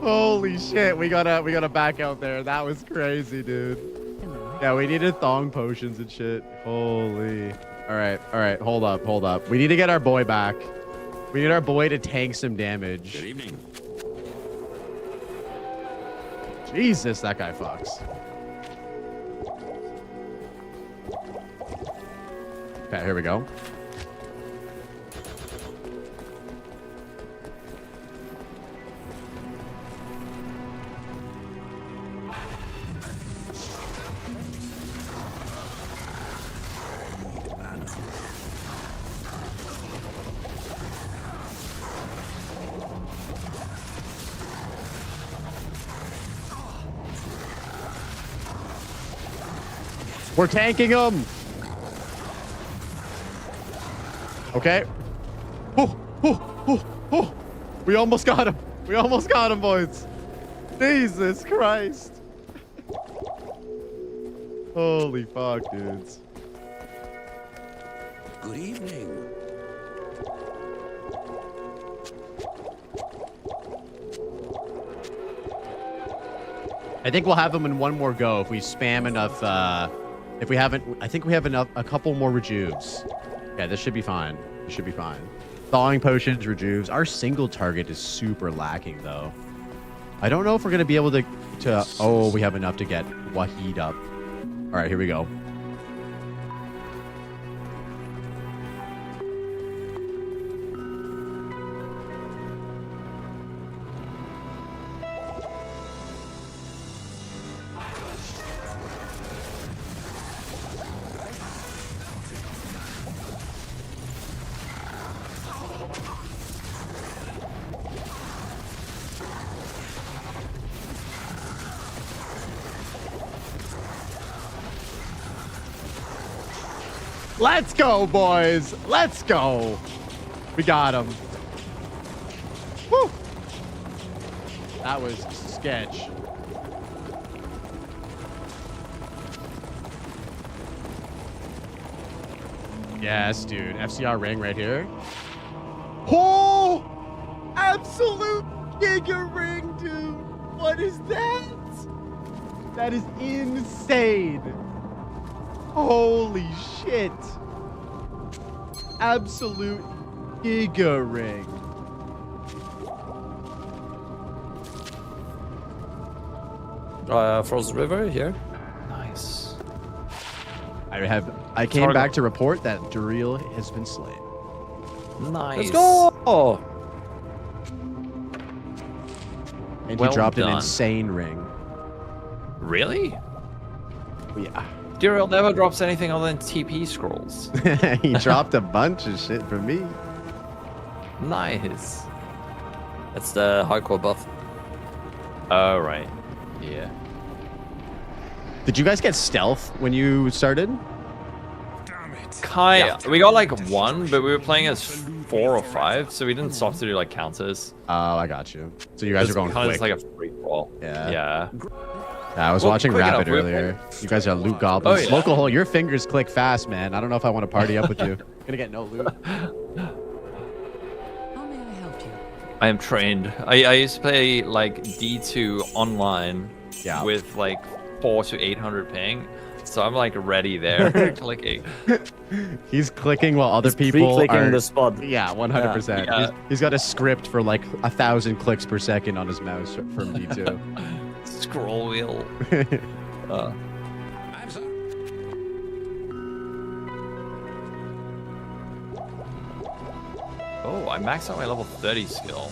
Holy shit, we gotta back out there. That was crazy, dude. Yeah, we needed thong potions and shit. Holy. All right, hold up. We need to get our boy back. We need our boy to tank some damage. Good evening. Jesus, that guy fucks. Okay, here we go. We're tanking him. Okay. We almost got him. We almost got him, boys. Jesus Christ. Holy fuck, dudes. Good evening. I think we'll have him in one more go if we spam enough. If we haven't, I think we have enough. A couple more rejuves. Yeah, this should be fine. This should be fine. Thawing potions, rejuves. Our single target is super lacking though. I don't know if we're gonna be able to. Oh, we have enough to get Wahid up. All right, here we go. Let's go, boys. Let's go. We got him. Woo. That was sketch. Yes, dude. FCR ring right here. Oh! Absolute giga ring, dude. What is that? That is insane. Holy shit. Absolute giga ring. Frozen River here. Nice. I came back to report that Duriel has been slain. Nice. Let's go. And Well he dropped an done. insane ring. Really? Yeah. Duriel never drops anything other than TP scrolls. He dropped a bunch of shit for me. Nice. That's the hardcore buff. Oh, right. Yeah. Did you guys get stealth when you started? We got like 1, but we were playing as 4 or 5, so we didn't stop to do like counters. Oh, I got you. So you guys are going kind quick. of like a free roll. Yeah. Yeah. Yeah, I was Well, watching quick Rapid enough, earlier. You guys are loot goblins. Oh, yeah. Local hole, your fingers click fast, man. I don't know if I want to party up with you. Gonna get no loot. I am trained. I used to play like D2 online with like 400 to 800 ping. So I'm like ready there, clicking. He's clicking while other He's people pre-clicking are... the spot. Yeah, 100%. Yeah. He's got a script for like 1,000 clicks per second on his mouse from D2. Scroll wheel. Oh, I maxed out my level 30 skill.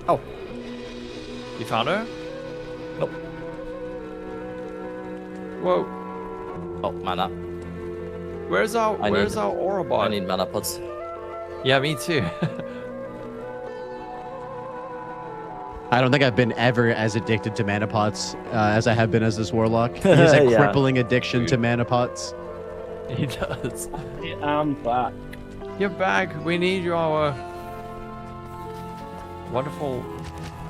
Oh. You found her? Nope. Whoa. Oh, mana. Where's our aura bot? I need mana pots. Yeah, me too. I don't think I've been ever as addicted to mana pots as I have been as this warlock. He has a crippling addiction to mana pots. He does. I'm back. You're back. We need you, our wonderful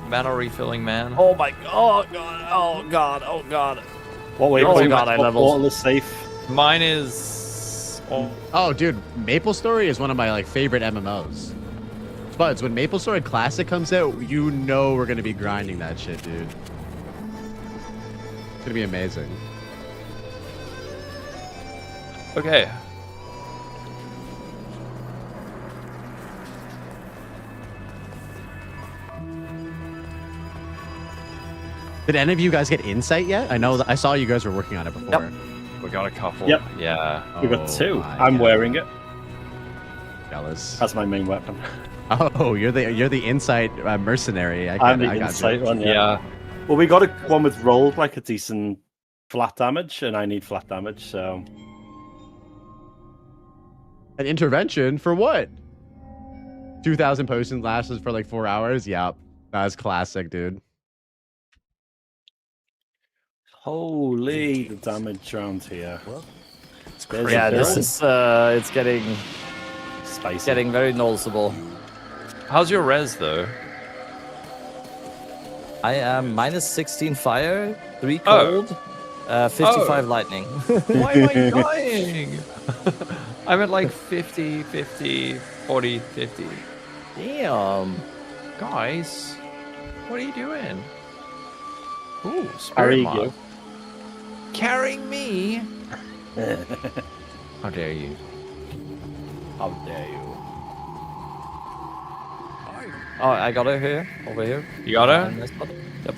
mana refilling man. Oh my god! Oh god! Oh god! What way? Oh god! I leveled. Portal is safe. Mine is. Oh, dude, Maple Story is one of my like favorite MMOs. Spuds, when Maple Story Classic comes out, you know we're gonna be grinding that shit, dude. It's gonna be amazing. Okay. Did any of you guys get insight yet? I know that I saw you guys were working on it before. Yep. We got a couple. Yep. Yeah. We got 2. I'm wearing it. Jealous. That's my main weapon. Oh, you're the insight mercenary. I'm the insight one. Yeah. Well, we got one with rolled like a decent flat damage, and I need flat damage, so. An intervention for what? 2,000 potions lasts for like 4 hours. Yep, that's classic, dude. Holy, the damage around here. It's crazy. Yeah, this is it's getting spicy. Getting very noticeable. How's your res though? I am minus 16 fire, 3 cold, 55 lightning. Why am I dying? I'm at like 50, 50, 40, 50. Damn. Guys, what are you doing? Ooh, spirit Carrying mod. you. Carrying me? How dare you? How dare you? Oh, I got her here, over here. You got her? Yep.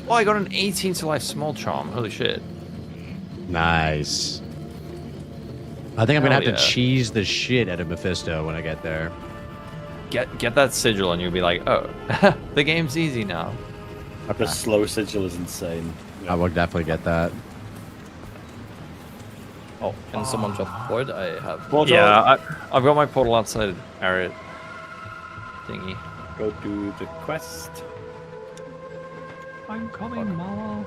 Oh, I got an 18 to life small charm. Holy shit. Nice. I think I'm gonna have Hell to yeah. cheese the shit out of Mephisto when I get there. Get that sigil and you'll be like, oh, the game's easy now. The slow sigil is insane. I will definitely get that. Oh, can someone drop board? I have. Yeah, I've got my portal outside area thingy. Go do the quest. I'm coming, Mama.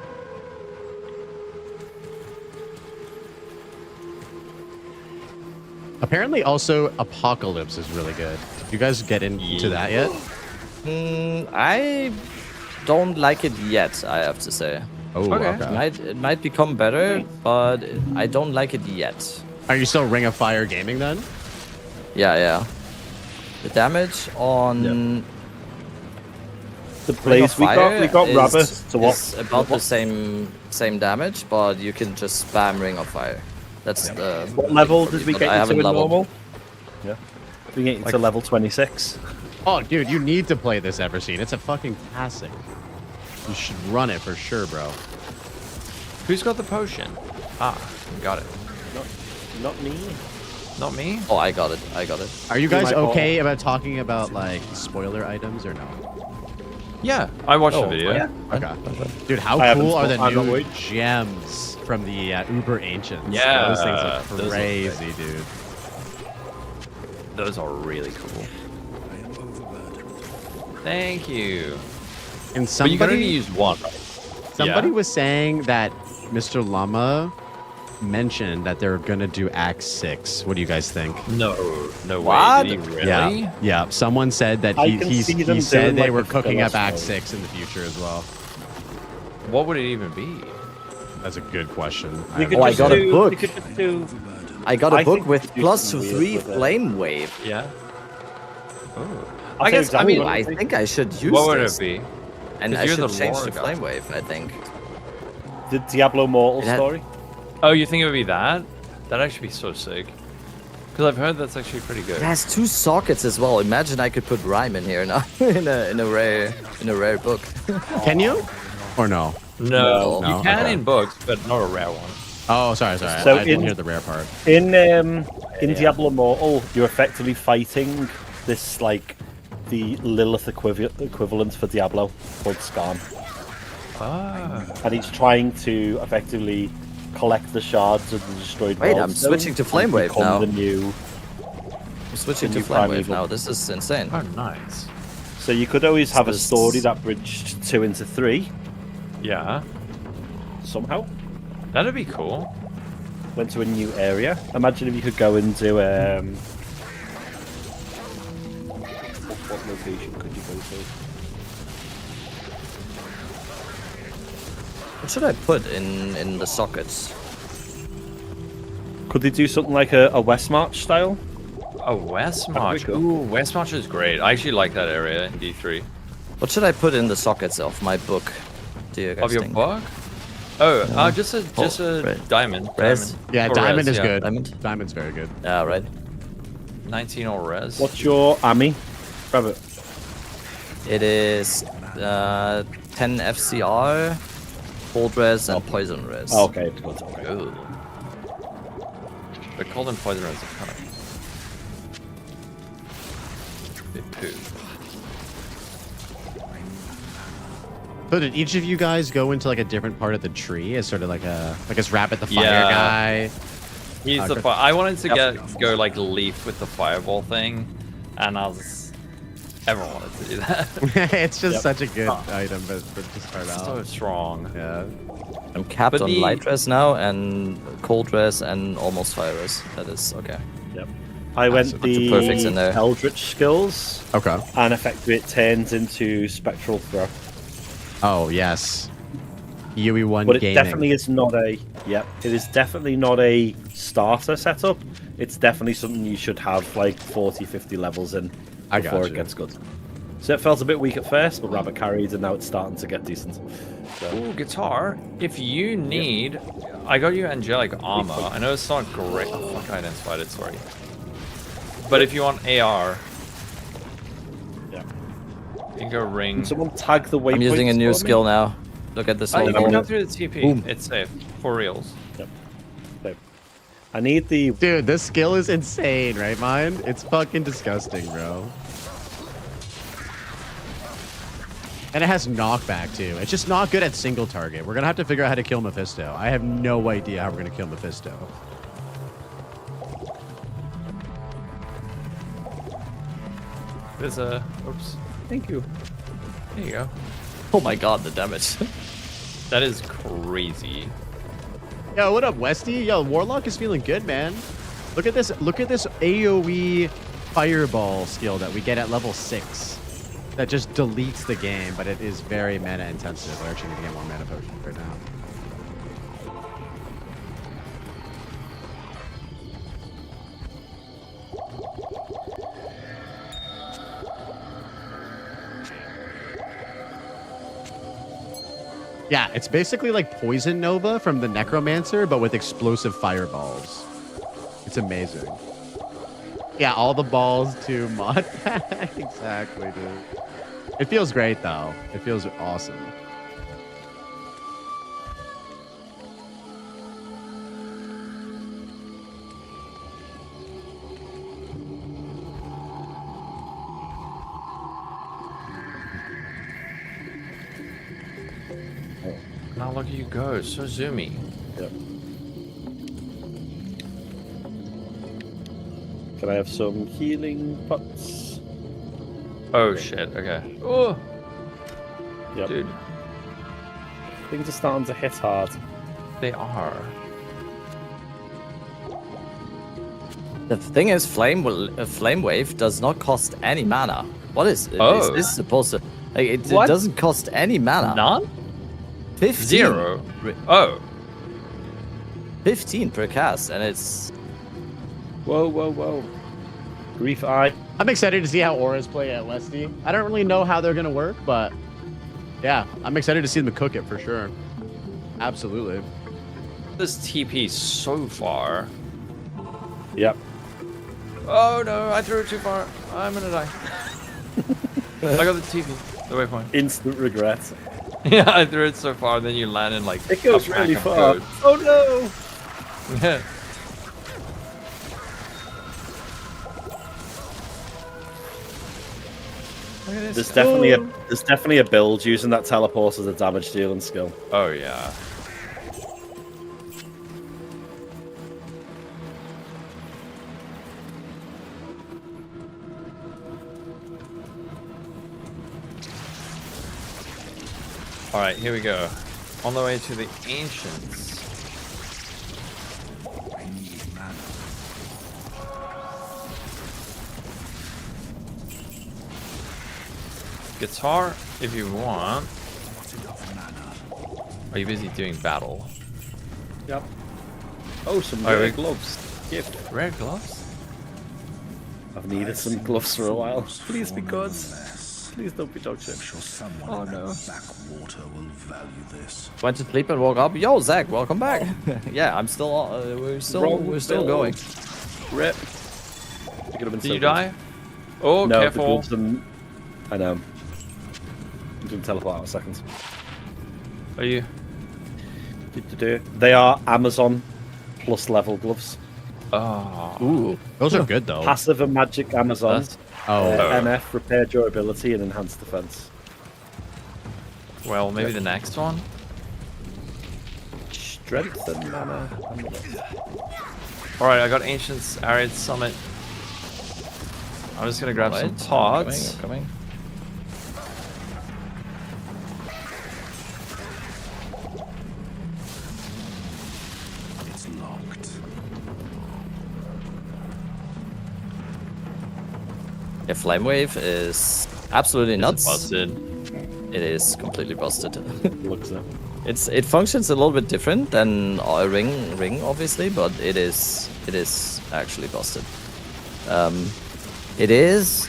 Apparently, also Apocalypse is really good. Did you guys get into that yet? I don't like it yet, I have to say. Oh, okay. It might become better, but I don't like it yet. Are you still Ring of Fire gaming then? Yeah. The damage on the blaze we got Rabbit to what? It's about the same damage, but you can just spam Ring of Fire. That's the. What level did we get into in normal? Yeah. We get into level 26. Oh, dude, you need to play this Everseen. It's a fucking classic. You should run it for sure, bro. Who's got the potion? Ah, got it. Not me. Not me? Oh, I got it. Are you guys okay about talking about like spoiler items or no? Yeah, I watched the video. Yeah. Okay. Dude, how cool are the new gems from the Uber Ancients? Yeah, those things are crazy, dude. Those are really cool. Thank you. And but you can only somebody use one, right? Somebody was saying that Mr. Llama mentioned that they're gonna do Act 6. What do you guys think? No What? way. Did he really? Yeah. Someone said that he said they were cooking up Act 6 in the future as well. What would it even be? That's a good question. I got a book. I got a book with +3 flame wave. Yeah. Oh. I guess. I mean, I think I should use What would this. it be? And I you're should the change lore to guy. flame wave. I think. The Diablo Mortal story. Oh, you think it would be that? That'd actually be so sick. Because I've heard that's actually pretty good. It has 2 sockets as well. Imagine I could put rhyme in here now in a rare book. Can you? Or no? No, No? you can Okay. in books, but not a rare one. Oh, sorry. So I didn't hear the rare part. In Diablo Mortal, you're effectively fighting this like the Lilith equivalent for Diablo called Skarn. And he's trying to effectively collect the shards of the destroyed Wait, world I'm stone switching to Flame Wave become now. The new, I'm switching the to new Flame Wave primeval. now. This is insane. Oh, nice. So you could always have a This- story that bridged 2 into 3 Yeah. somehow. That'd be cool. Went to a new area. Imagine if you could go into what location could you go to? What should I put in the sockets? Could they do something like a West March style? Oh, West That'd be March. cool. Ooh, West March is great. I actually like that area in D3. What should I put in the sockets of my book? Do you guys Of your think? book? Oh, Yeah. just a red. diamond. Res? Diamond. Yeah, Or diamond res, is yeah. good. Diamond? Diamond's very good. Yeah, right. 19 or res. What's your AMI? Grab it. It is 10 FCR, cold res, and poison res. Oh, okay, good. Okay. Ooh. The cold and poison res are kind of bit poo. So did each of you guys go into like a different part of the tree as sort of like as Rabbit the fire Yeah. guy? He's the Chris- I wanted to go like leaf with the fireball thing, and everyone wanted to do that. It's just Yep. such a good item, but to start out. So strong. Yeah. I'm capped But on the- light res now, and cold res, and almost fire res. That is okay. Yep. I went Bunch of perfects in there. Eldritch skills, Okay. and effectively it turns into Spectral Throw. Oh yes. UE1 But it gaming. definitely is not a. Yep, it is definitely not a starter setup. It's definitely something you should have like 40, 50 levels in I before gotcha. it gets good. So it felt a bit weak at first, but Rabbit carried, and now it's starting to get decent. So, Ooh, guitar. If you need, I got you angelic armor. I know it's not great. Oh fuck, I identified it. Sorry. But if you want AR, yeah. you can go ring. Can someone tag the waypoints I'm using a new for me? skill now. Look at this Oh, you little can ball. go through the TP. Boom. It's safe. For reals. Yep. Okay. I need the. Dude, this skill is insane, right, Mind? It's fucking disgusting, bro. And it has knockback too. It's just not good at single target. We're gonna have to figure out how to kill Mephisto. I have no idea how we're gonna kill Mephisto. There's a. Oops. Thank you. There you go. Oh my god, the damage. That is crazy. Yo, what up, Westy? Yo, Warlock is feeling good, man. Look at this. Look at this AoE fireball skill that we get at level 6. That just deletes the game, but it is very mana intensive. We're actually gonna get more mana potions right now. Yeah, it's basically like Poison Nova from the Necromancer, but with explosive fireballs. It's amazing. Yeah, all the balls to mod pack. Exactly, dude. It feels great, though. It feels awesome. Now look at you go. So zoomy. Yep. Can I have some healing pots? Oh shit. Okay. Oh. Yep. Dude. Things are starting to hit hard. They are. The thing is, Flame Wave does not cost any mana. What is this supposed to? Like, it doesn't cost any mana. None? 15. 0. Oh. 15 per cast, and it's. Whoa, whoa, whoa. Grief Eye. I'm excited to see how auras play at Westy. I don't really know how they're going to work, but yeah, I'm excited to see them cook it for sure. Absolutely. This TP so far. Yep. Oh no, I threw it too far. I'm gonna die. I got the TP. The waypoint. Instant regret. Yeah, I threw it so far, then you land in like. It goes a pack really of far. code. Oh no! Yeah. There's definitely a build using that teleport as a damage dealing skill. Oh yeah. All right, here we go. On the way to the ancients. I need mana. Guitar, if you want. Are you busy doing battle? Yep. Oh, some rare gloves. Gift. Rare gloves? I've needed some gloves for a while. Please be good. Please don't be dog shit. Oh no. Backwater will value this. Went to sleep and woke up. Yo, Zach, welcome back. Yeah, I'm still. We're still going. Rip. Did you die? Oh, no, careful. I know. I'm doing teleport out a second. Are you? They are Amazon plus level gloves. Oh. Ooh, those are good though. Passive and magic Amazon. Oh. MF, repair durability, and enhanced defense. Well, maybe the next one? Strength and mana. Alright, I got Ancient's Arid Summit. I'm just gonna grab some pots. I'm coming. It's locked. Yeah, Flame Wave is absolutely nuts. Busted. It is completely busted. Looks so. It functions a little bit different than a ring obviously, but it is actually busted. It is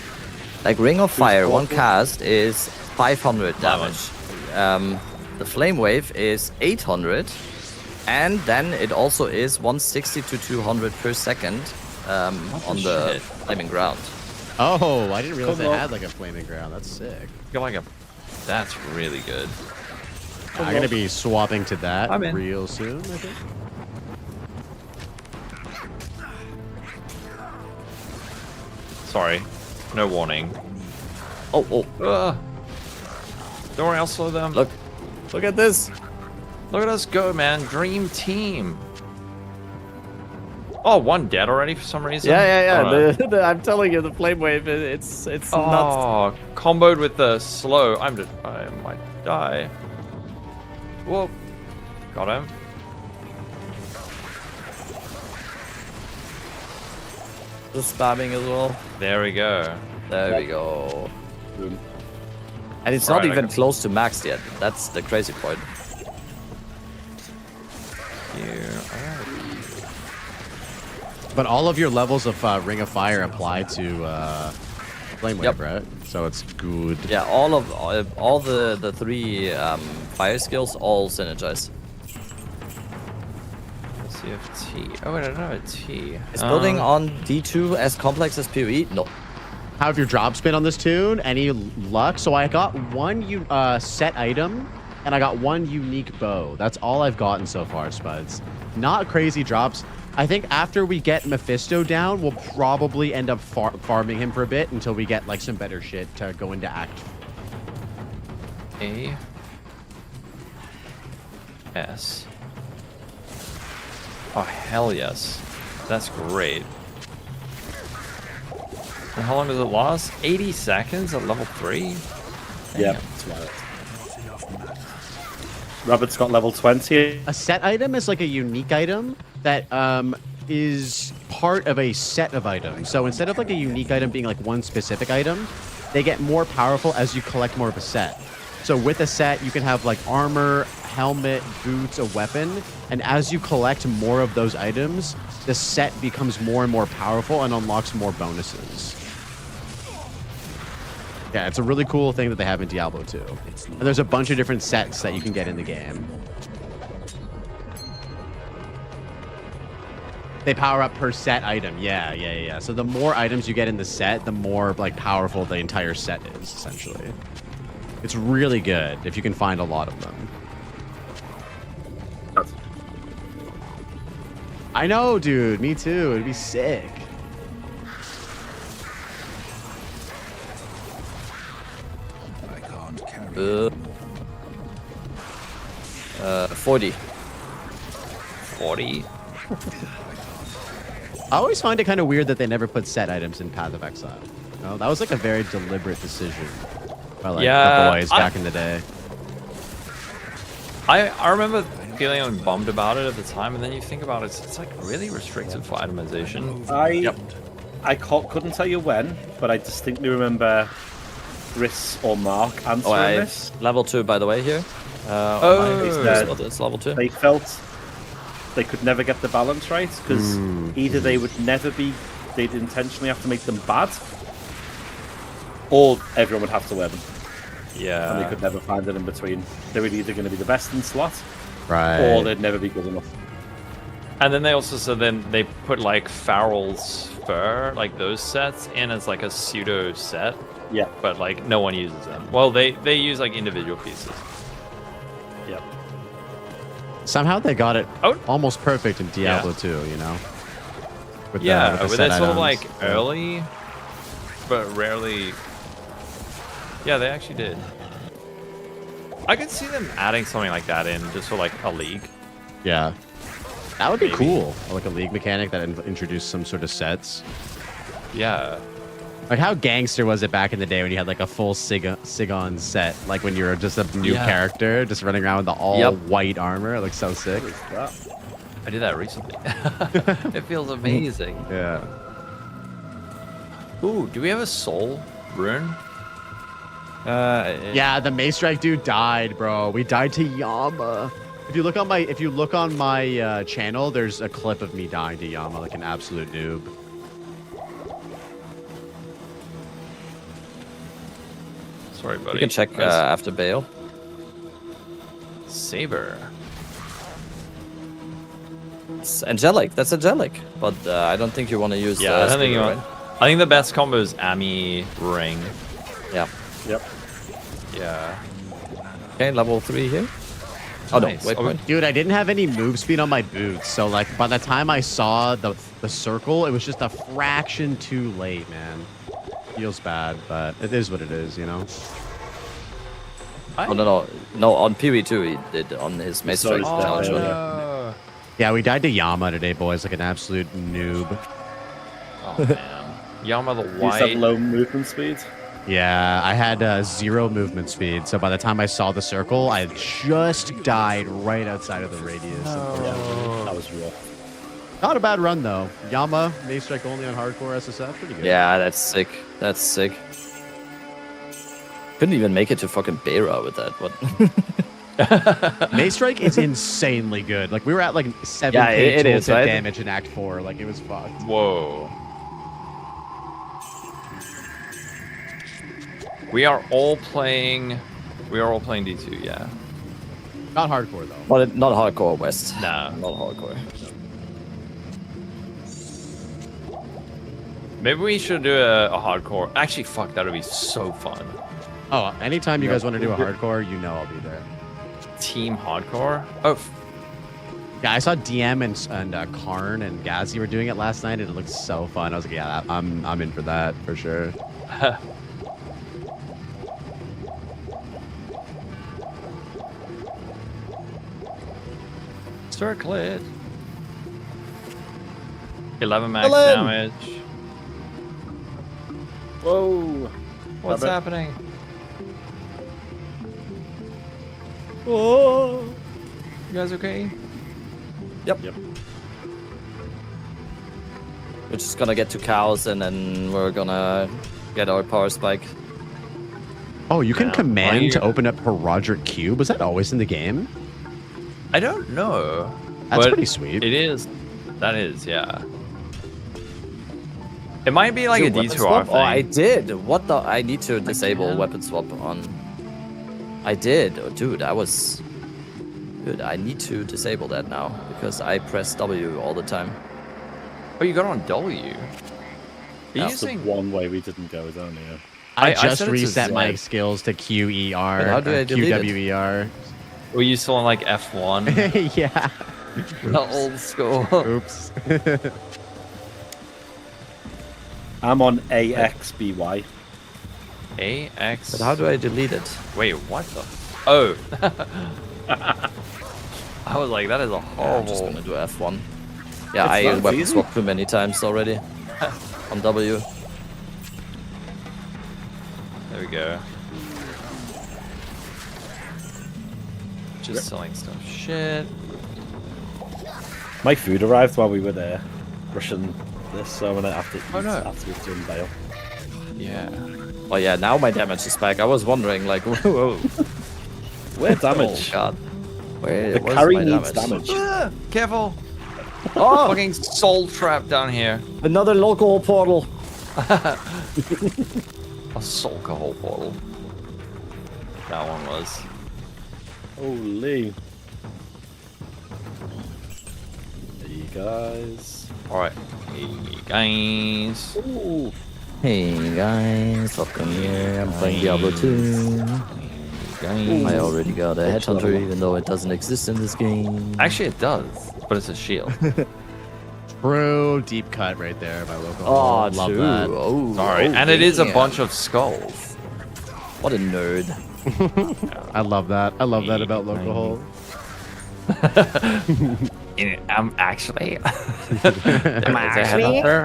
like Ring of Fire. One cast is 500 damage. The Flame Wave is 800, and then it also is 160 to 200 per second on the flaming ground. Oh, I didn't realize they had like a flaming ground. That's sick. That's really good. I'm gonna be swapping to that I'm in. real soon, I think. Sorry. No warning. Oh. Don't worry, I'll slow them. Look at this. Look at us go, man. Dream team. Oh, one dead already for some reason? Yeah. I'm telling you, the Flame Wave, it's nuts. Oh, comboed with the slow. I might die. Whoa. Got him. The spamming as well. There we go. There we go. And it's not even close to maxed yet. That's the crazy point. But all of your levels of Ring of Fire apply to Flame Wave, right? So it's good. Yeah, all the three fire skills all synergize. Let's see if T. Oh, I don't know. T. Is building on D2 as complex as PoE? No. How have your drops been on this tune? Any luck? So I got one set item, and I got one unique bow. That's all I've gotten so far, Spuds. Not crazy drops. I think after we get Mephisto down, we'll probably end up farming him for a bit until we get like some better shit to go into Act. A. S. Oh, hell yes. That's great. And how long does it last? 80 seconds at level 3? Yeah, that's right. Robert's got level 20. A set item is like a unique item that is part of a set of items. So instead of like a unique item being like one specific item, they get more powerful as you collect more of a set. So with a set, you can have like armor, helmet, boots, a weapon, and as you collect more of those items, the set becomes more and more powerful and unlocks more bonuses. Yeah, it's a really cool thing that they have in Diablo 2. And there's a bunch of different sets that you can get in the game. They power up per set item. Yeah. So the more items you get in the set, the more like powerful the entire set is, essentially. It's really good if you can find a lot of them. I know, dude. Me too. It'd be sick. 40. 40. I always find it kind of weird that they never put set items in Path of Exile. You know, that was like a very deliberate decision by like the boys back in the day. I remember feeling bummed about it at the time, and then you think about it, it's like really restricted for itemization. I couldn't tell you when, but I distinctly remember Chris or Mark answering this. Level 2, by the way, here. It's level 2. They felt they could never get the balance right because either they'd intentionally have to make them bad, or everyone would have to wear them. Yeah. And they could never find it in between. They were either going to be the best in slot, right, or they'd never be good enough. And then they also said then they put like Farrell's fur, like those sets, in as like a pseudo set. Yeah. But like no one uses them. Well, they use like individual pieces. Yeah. Somehow they got it almost perfect in Diablo 2, you know? With they're set sort of items. like early, but rarely. Yeah, they actually did. I could see them adding something like that in just for like a league. Yeah. That would be cool. Like a league mechanic that introduced some sort of sets. Yeah. Like how gangster was it back in the day when you had like a full Sigon set? Like when you were just a new character, just running around with the all white armor. It looks so sick. I did that recently. It feels amazing. Yeah. Ooh, do we have a soul rune? Yeah, the Mace Strike dude died, bro. We died to Yama. If you look on my channel, there's a clip of me dying to Yama like an absolute noob. Sorry, buddy. You can check after Bale. Saber. It's angelic. That's angelic. But I don't think you want to use. Yeah, I think the best combo is Ami Ring. Yeah. Yep. Yeah. Okay, level 3 here. Oh no, wait. Dude, I didn't have any move speed on my boots, so like by the time I saw the circle, it was just a fraction too late, man. Feels bad, but it is what it is, you know. Oh no! On PV2 he did on his Mace Strike challenge. Yeah, we died to Yama today, boys, like an absolute noob. Oh man, Yama the White. You said low movement speed. Yeah, I had 0 movement speed, so by the time I saw the circle, I just died right outside of the radius. Yeah, that was rough. Not a bad run though. Yama, Mace Strike only on hardcore SSF, pretty good. Yeah, that's sick. That's sick. Couldn't even make it to fucking Beira with that. What? Mace Strike is insanely good. Like we were at like 7k it is, right? damage in Act 4. Like it was fucked. Whoa. We are all playing D2, yeah. Not hardcore though. Well, not hardcore West. No, not hardcore. Maybe we should do a hardcore. Actually, fuck, that would be so fun. Oh, anytime you guys want to do a hardcore, you know I'll be there. Team hardcore? Oh. Yeah, I saw DM and Karn and Gazi were doing it last night, and it looked so fun. I was like, yeah, I'm in for that for sure. Circlet. 11 max damage. Whoa. What's happening? Oh. You guys okay? Yep. We're just gonna get 2 cows and then we're gonna get our power spike. Oh, you can command to open up her Roderick Cube? Was that always in the game? I don't know. That's pretty sweet. It is. That is, yeah. It might be like a D2R thing. Oh, I did. What the? I need to disable weapon swap on. I did. Oh, dude, I was... Dude, I need to disable that now because I press W all the time. Oh, you got it on W? That's the one way we didn't go down here. I just reset my skills to QER. How do I delete QWER. Were you still on like F1? Yeah. The old school. Oops. I'm on AXBY. AX. But how do I delete it? Wait, what the? Oh. I was like, that is a horrible. I'm just gonna do F1. Yeah, I used weapon swap too many times already. On W. There we go. Just selling stuff. Shit. My food arrived while we were there, rushing this, so I'm gonna have to eat after we've done bail. Yeah. Oh yeah, now my damage is back. I was wondering, like, whoa. Where damage? Oh god. Where the was carry my needs damage? damage. Careful! Oh! Fucking soul trap down here. Another local portal. A soul hole portal. That one was. Holy. Hey guys. Alright. Hey guys. Ooh. Hey guys, welcome here. I'm playing Diablo 2. I already got a headhunter, even though it doesn't exist in this game. Actually, it does, but it's a shield. True deep cut right there by local. Oh, love true. that. Oh, Sorry, and it is a bunch of skulls. What a nerd. I love that. I love that about local hole. Actually.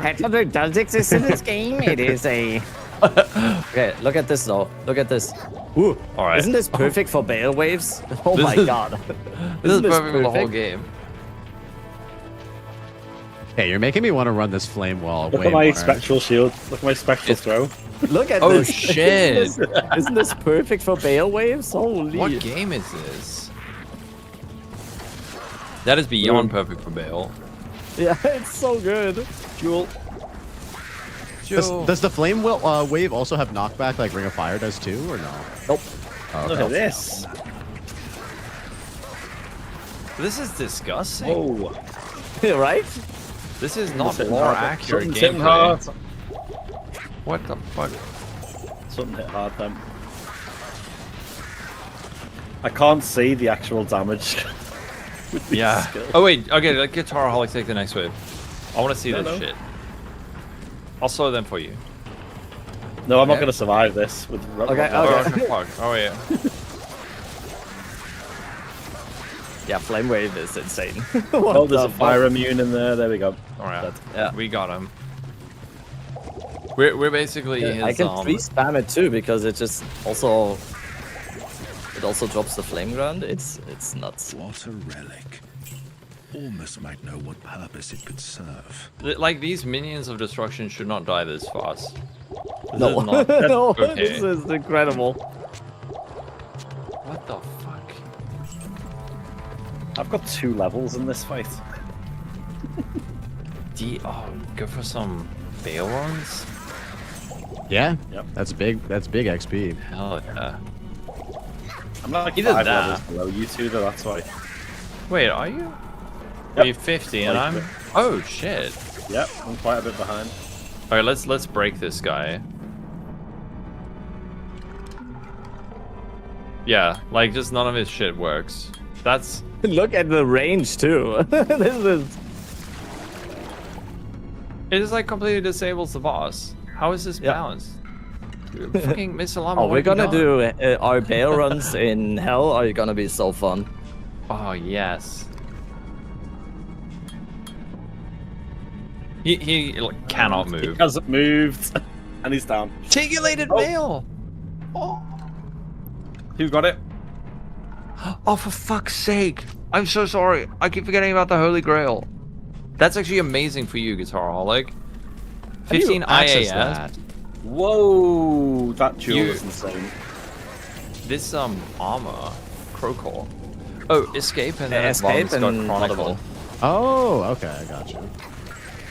Headhunter does exist in this game. It is a. Okay, look at this though. Look at this. Ooh, all right. Isn't this perfect for Bale waves? Oh my god. This is perfect for the whole game. Hey, you're making me want to run this flame wall. Look way at my more. spectral shield. Look at my spectral throw. Look at oh, this. Shit. Isn't this perfect for Bale waves? Holy. What game is this? That is beyond perfect for Bale. Yeah, it's so good. Jewel. Does the flame wave also have knockback like Ring of Fire does too, or no? Nope. Oh, Look at this. This is disgusting. Oh. Right? This is not Something's more hard. accurate Something's hitting gameplay. hard. What the fuck? Something hit hard then. I can't see the actual damage. with these Yeah. skills. Oh wait, okay, let Guitar Holic take the next wave. I want to see this shit. I'll slow them for you. No, I'm not gonna survive this with. Okay, okay. Fuck. Oh yeah. Yeah, flame wave is insane. Oh, there's a fire immune in there. There we go. All right. Yeah. We got him. We're basically his. I can free spam it too because it just also drops the flame ground. It's nuts. What a relic. Almost might know what purpose it could serve. Like these minions of destruction should not die this fast. This No, is not no, okay. this is incredible. What the fuck? I've got 2 levels in this fight. Go for some Bale runs? Yeah. Yep. That's big. That's big XP. Hell yeah. I'm like Either 5 that. levels below you two, though. That's why. Wait, are you? Yep. You're 50 and Like I'm. it. Oh shit. Yep, I'm quite a bit behind. Alright, let's break this guy. Yeah, like just none of his shit works. That's Look at the range too. This is. it just like completely disables the boss. How is this balanced? Fucking Miss Alama. Oh, what we're have you gonna done? do our Bale runs in hell. Are gonna be so fun. Oh yes. He like, cannot move. He hasn't moved, and he's down. Articulated Bale. Oh. Who got it? Oh, for fuck's sake! I'm so sorry. I keep forgetting about the Holy Grail. That's actually amazing for you, Guitar Holic. 15 IAS. That? Whoa, that jewel is insane. This armor, Crowcore. Oh, escape and then Escape Advanced got and Chronicle. Audible. Oh, okay, I got you.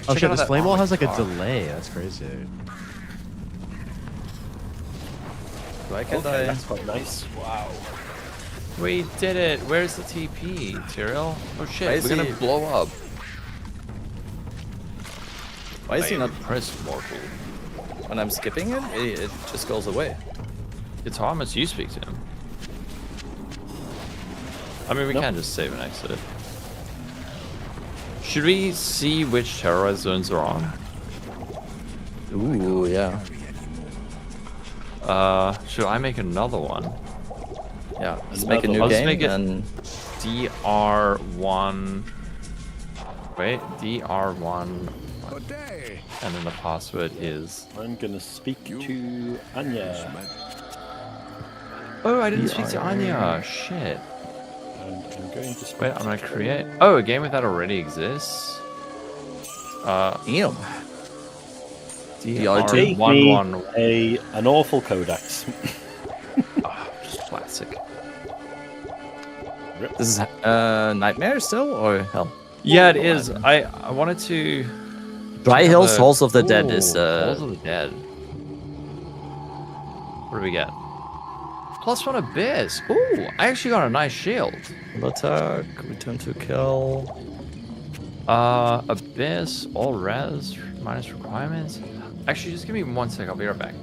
Oh Check shit, out this that flame wall armor has like a bar. delay. That's crazy. Why can't Okay, I? that's quite nice. Wow. We did it. Where's the TP, Tyrael? Oh shit, Why is we're gonna he- blow up. Why is he not? Press mortal. When I'm skipping it, it just goes away. It's how much you speak to him. I mean, we Nope. can't just save and exit. Should we see which terrorized zones are on? Ooh, yeah. Should I make another one? Yeah, let's make a new game. Make it and DR1. Wait, DR1. And then the password is. I'm gonna speak to Anya. Oh, I didn't speak to Anya. Shit. And I'm going to speak. Wait, I'm gonna create. Oh, a game that already exists. Damn. DR1 an awful codex. Classic. This is Nightmare still or Hell? Yeah, it is. I wanted to. Dry Hills, Halls of the Dead is. Halls of the Dead. What do we get? +1 Abyss. Ooh, I actually got a nice shield. Attack, return to kill. Abyss, all res, minus requirements. Actually, just give me 1 sec. I'll be right back.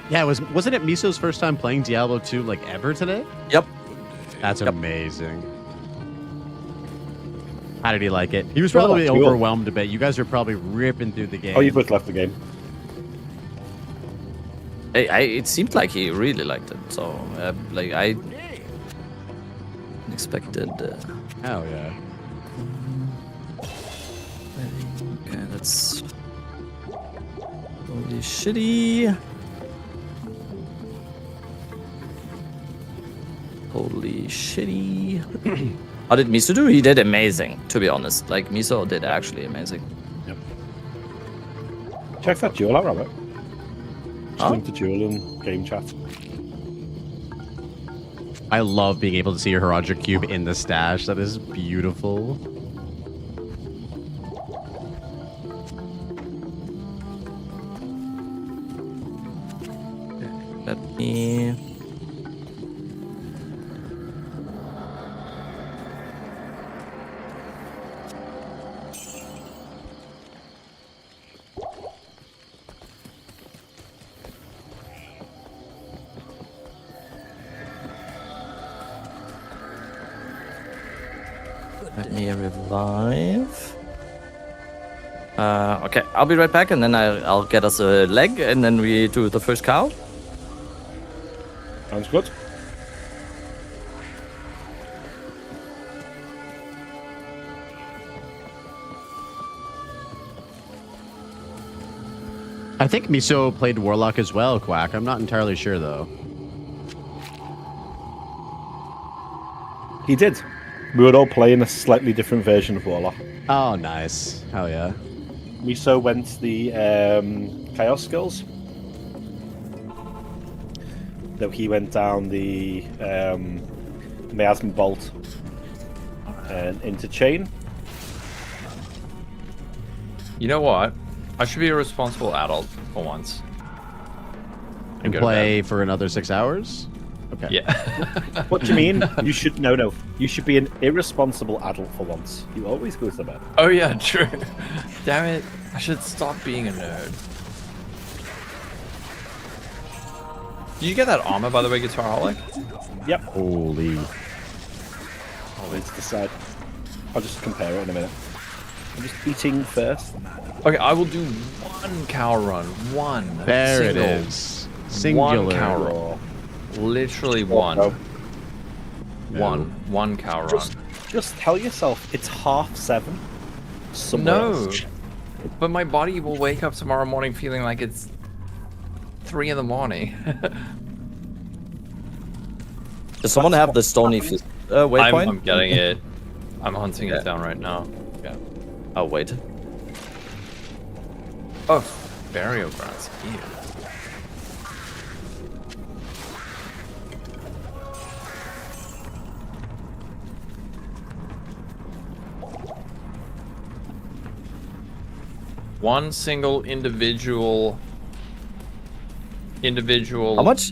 Yeah, wasn't it Miso's first time playing Diablo 2 like ever today? Yep. That's amazing. How did he like it? He was probably overwhelmed a bit. You guys are probably ripping through the game. Oh, you both left the game. It seemed like he really liked it. So, like, I expected. Hell yeah. Okay, that's. Holy shitty. Holy shitty. How did Miso do? He did amazing, to be honest. Like, Miso did actually amazing. Yep. Check that duel out, Robert. Just link the duel in game chat. I love being able to see your Herodric Cube in the stash. That is beautiful. Let me... Let me revive. Okay, I'll be right back, and then I'll get us a leg, and then we do the first cow. Sounds good. I think Miso played Warlock as well, Quack. I'm not entirely sure, though. He did. We were all playing a slightly different version of Warlock. Oh, nice. Hell yeah. Miso went the Chaos skills. Though he went down the Miasma Bolt and into Chain. You know what? I should be a responsible adult for once. And play for another 6 hours? Okay. Yeah. What do you mean? You should no. You should be an irresponsible adult for once. You always go to bed. Oh yeah, true. Damn it! I should stop being a nerd. Did you get that armor, by the way, Guitarholic? Yep. Holy. I'll wait to decide. I'll just compare it in a minute. I'm just eating first. Okay, I will do one cow run. One. There single, it is. Singular. One cow run. Literally one. One cow run. Just tell yourself it's 7:30. No. But my body will wake up tomorrow morning feeling like it's 3 in the morning. Does someone have the Stony waypoint? I'm getting it. I'm hunting it down right now. Yeah. Oh, wait. Oh, burial grounds. Ew. One single individual. How much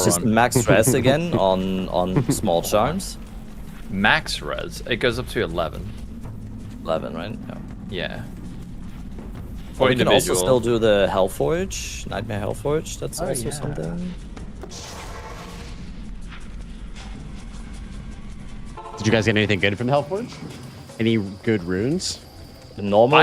is max res again on small charms? Max res. It goes up to 11. 11, right? Yeah. Or you can also still do the Hellforge, Nightmare Hellforge. That's also something. Did you guys get anything good from the Hellforge? Any good runes? Normal.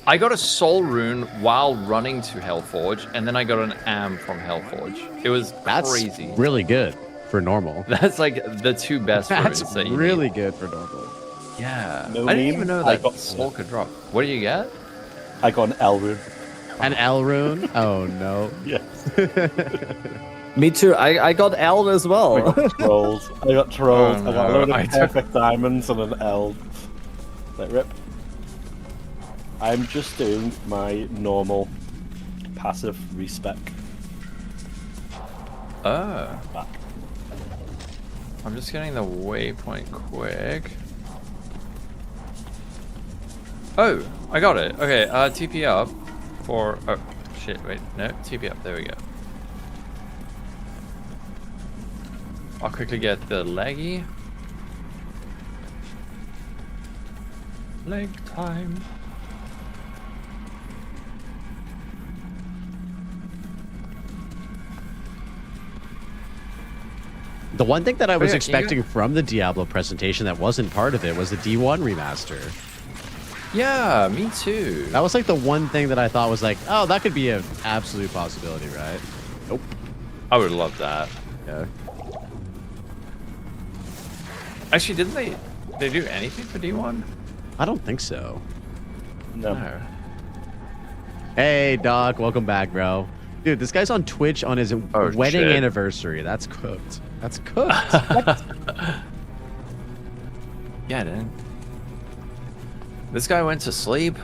I got a soul rune while running to Hellforge, and then I got an am from Hellforge. It was crazy. Really good for normal. That's like the two best runes That's that you really need. good for normal. Yeah. No I didn't meme, even know I that got- soul could drop. What do you get? I got an L rune. An L rune? Oh no. Yes. Me too. I got L as well. I got trolled. I got trolled. Oh, I got a no. load of I perfect diamonds and an L. Like, rip. I'm just doing my normal passive respec. Oh. I'm just getting the waypoint quick. Oh, I got it. Okay, TP up for... Oh, shit, wait. No, TP up. There we go. I'll quickly get the leggy. Leg time. The one thing that I was yeah, expecting from the Diablo presentation that wasn't part of it was the D1 remaster. Yeah, me too. That was like the one thing that I thought was like, oh, that could be an absolute possibility, right? Nope. I would love that. Yeah. Actually, didn't they do anything for D1? I don't think so. No. Hey, Doc, welcome back, bro. Dude, this guy's on Twitch on his wedding shit. anniversary. That's cooked. That's cooked. Yeah, dude. This guy went to sleep.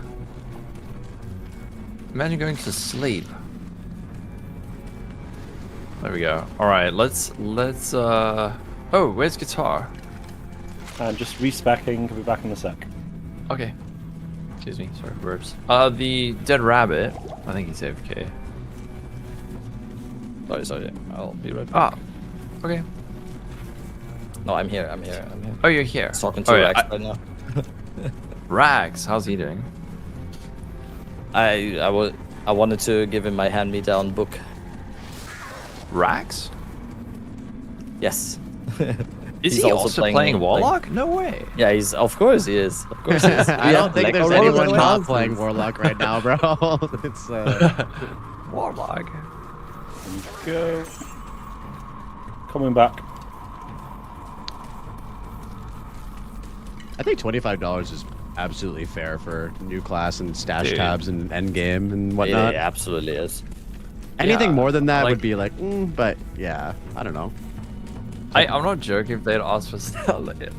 Imagine going to sleep. There we go. All right, let's oh, where's guitar? I'm just respecking. I'll be back in a sec. Okay. Excuse me, sorry, burps. The dead rabbit. I think he's AFK. Sorry. I'll be right back. Ah, okay. No, I'm here. Oh, you're here. Talking to Rex right now. Rags, how's he doing? I wanted to give him my hand-me-down book. Rags? Yes. Is he also playing Warlock? No way. Yeah, of course he is. Of course he is. I don't think there's anyone not playing Warlock right now, bro. It's Warlock. Go. Coming back. I think $25 is absolutely fair for new class and stash tabs and end game and whatnot. It absolutely is. Anything more than that like- would be like, but yeah, I don't know. I'm not joking. If they'd asked for,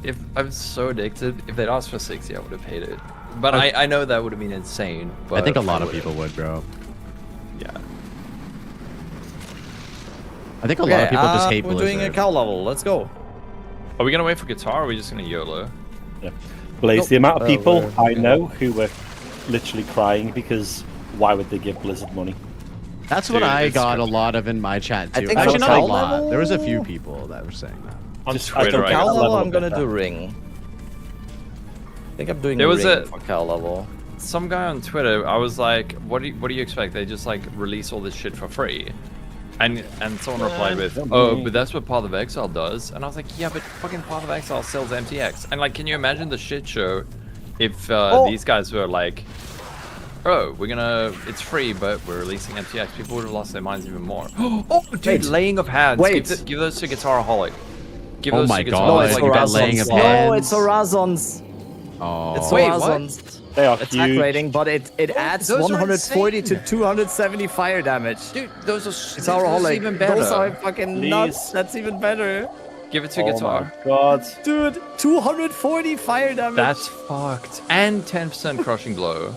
if I'm so addicted, if they'd asked for 60, I would have paid it. But I know that would have been insane. But I think a lot of people would, bro. Yeah. I think a lot of people just hate we're Blizzard. doing a cow level. Let's go. Are we gonna wait for guitar, or are we just gonna YOLO? Yeah. Blaze, Nope. the amount of people we're I know who were literally crying because why would they give Blizzard money? That's what Dude, I it's got a crazy. lot of in my chat too. think Actually, for not a cow lot. level- There was a few people that were saying that. On Just- Twitter, don't I get Cow got that level, level I'm gonna better. do ring. I think I'm doing There was ring a- for cow level. some guy on Twitter. I was like, what do you expect? They just like release all this shit for free. And someone replied with, oh, but that's what Path of Exile does. And I was like, yeah, but fucking Path of Exile sells MTX. And like, can you imagine the shit show if these guys were like, oh, it's free, but we're releasing MTX. People would have lost their minds even more. Oh, dude, Wait. laying of hands. Wait. Give those to Guitaraholic. Give Oh those my to God, Guitaraholic. it's you got laying of No, hands. it's Horizons. Oh. It's Wait, what? Horizons. They are Attack huge. rating, but it adds those are 140 to insane. 270 fire damage. Dude, those are It's our whole like, even better. those are fucking Please. nuts. That's even better. Give it to Oh Guitar. my god. Dude, 240 fire damage. That's fucked. And 10% crushing blow.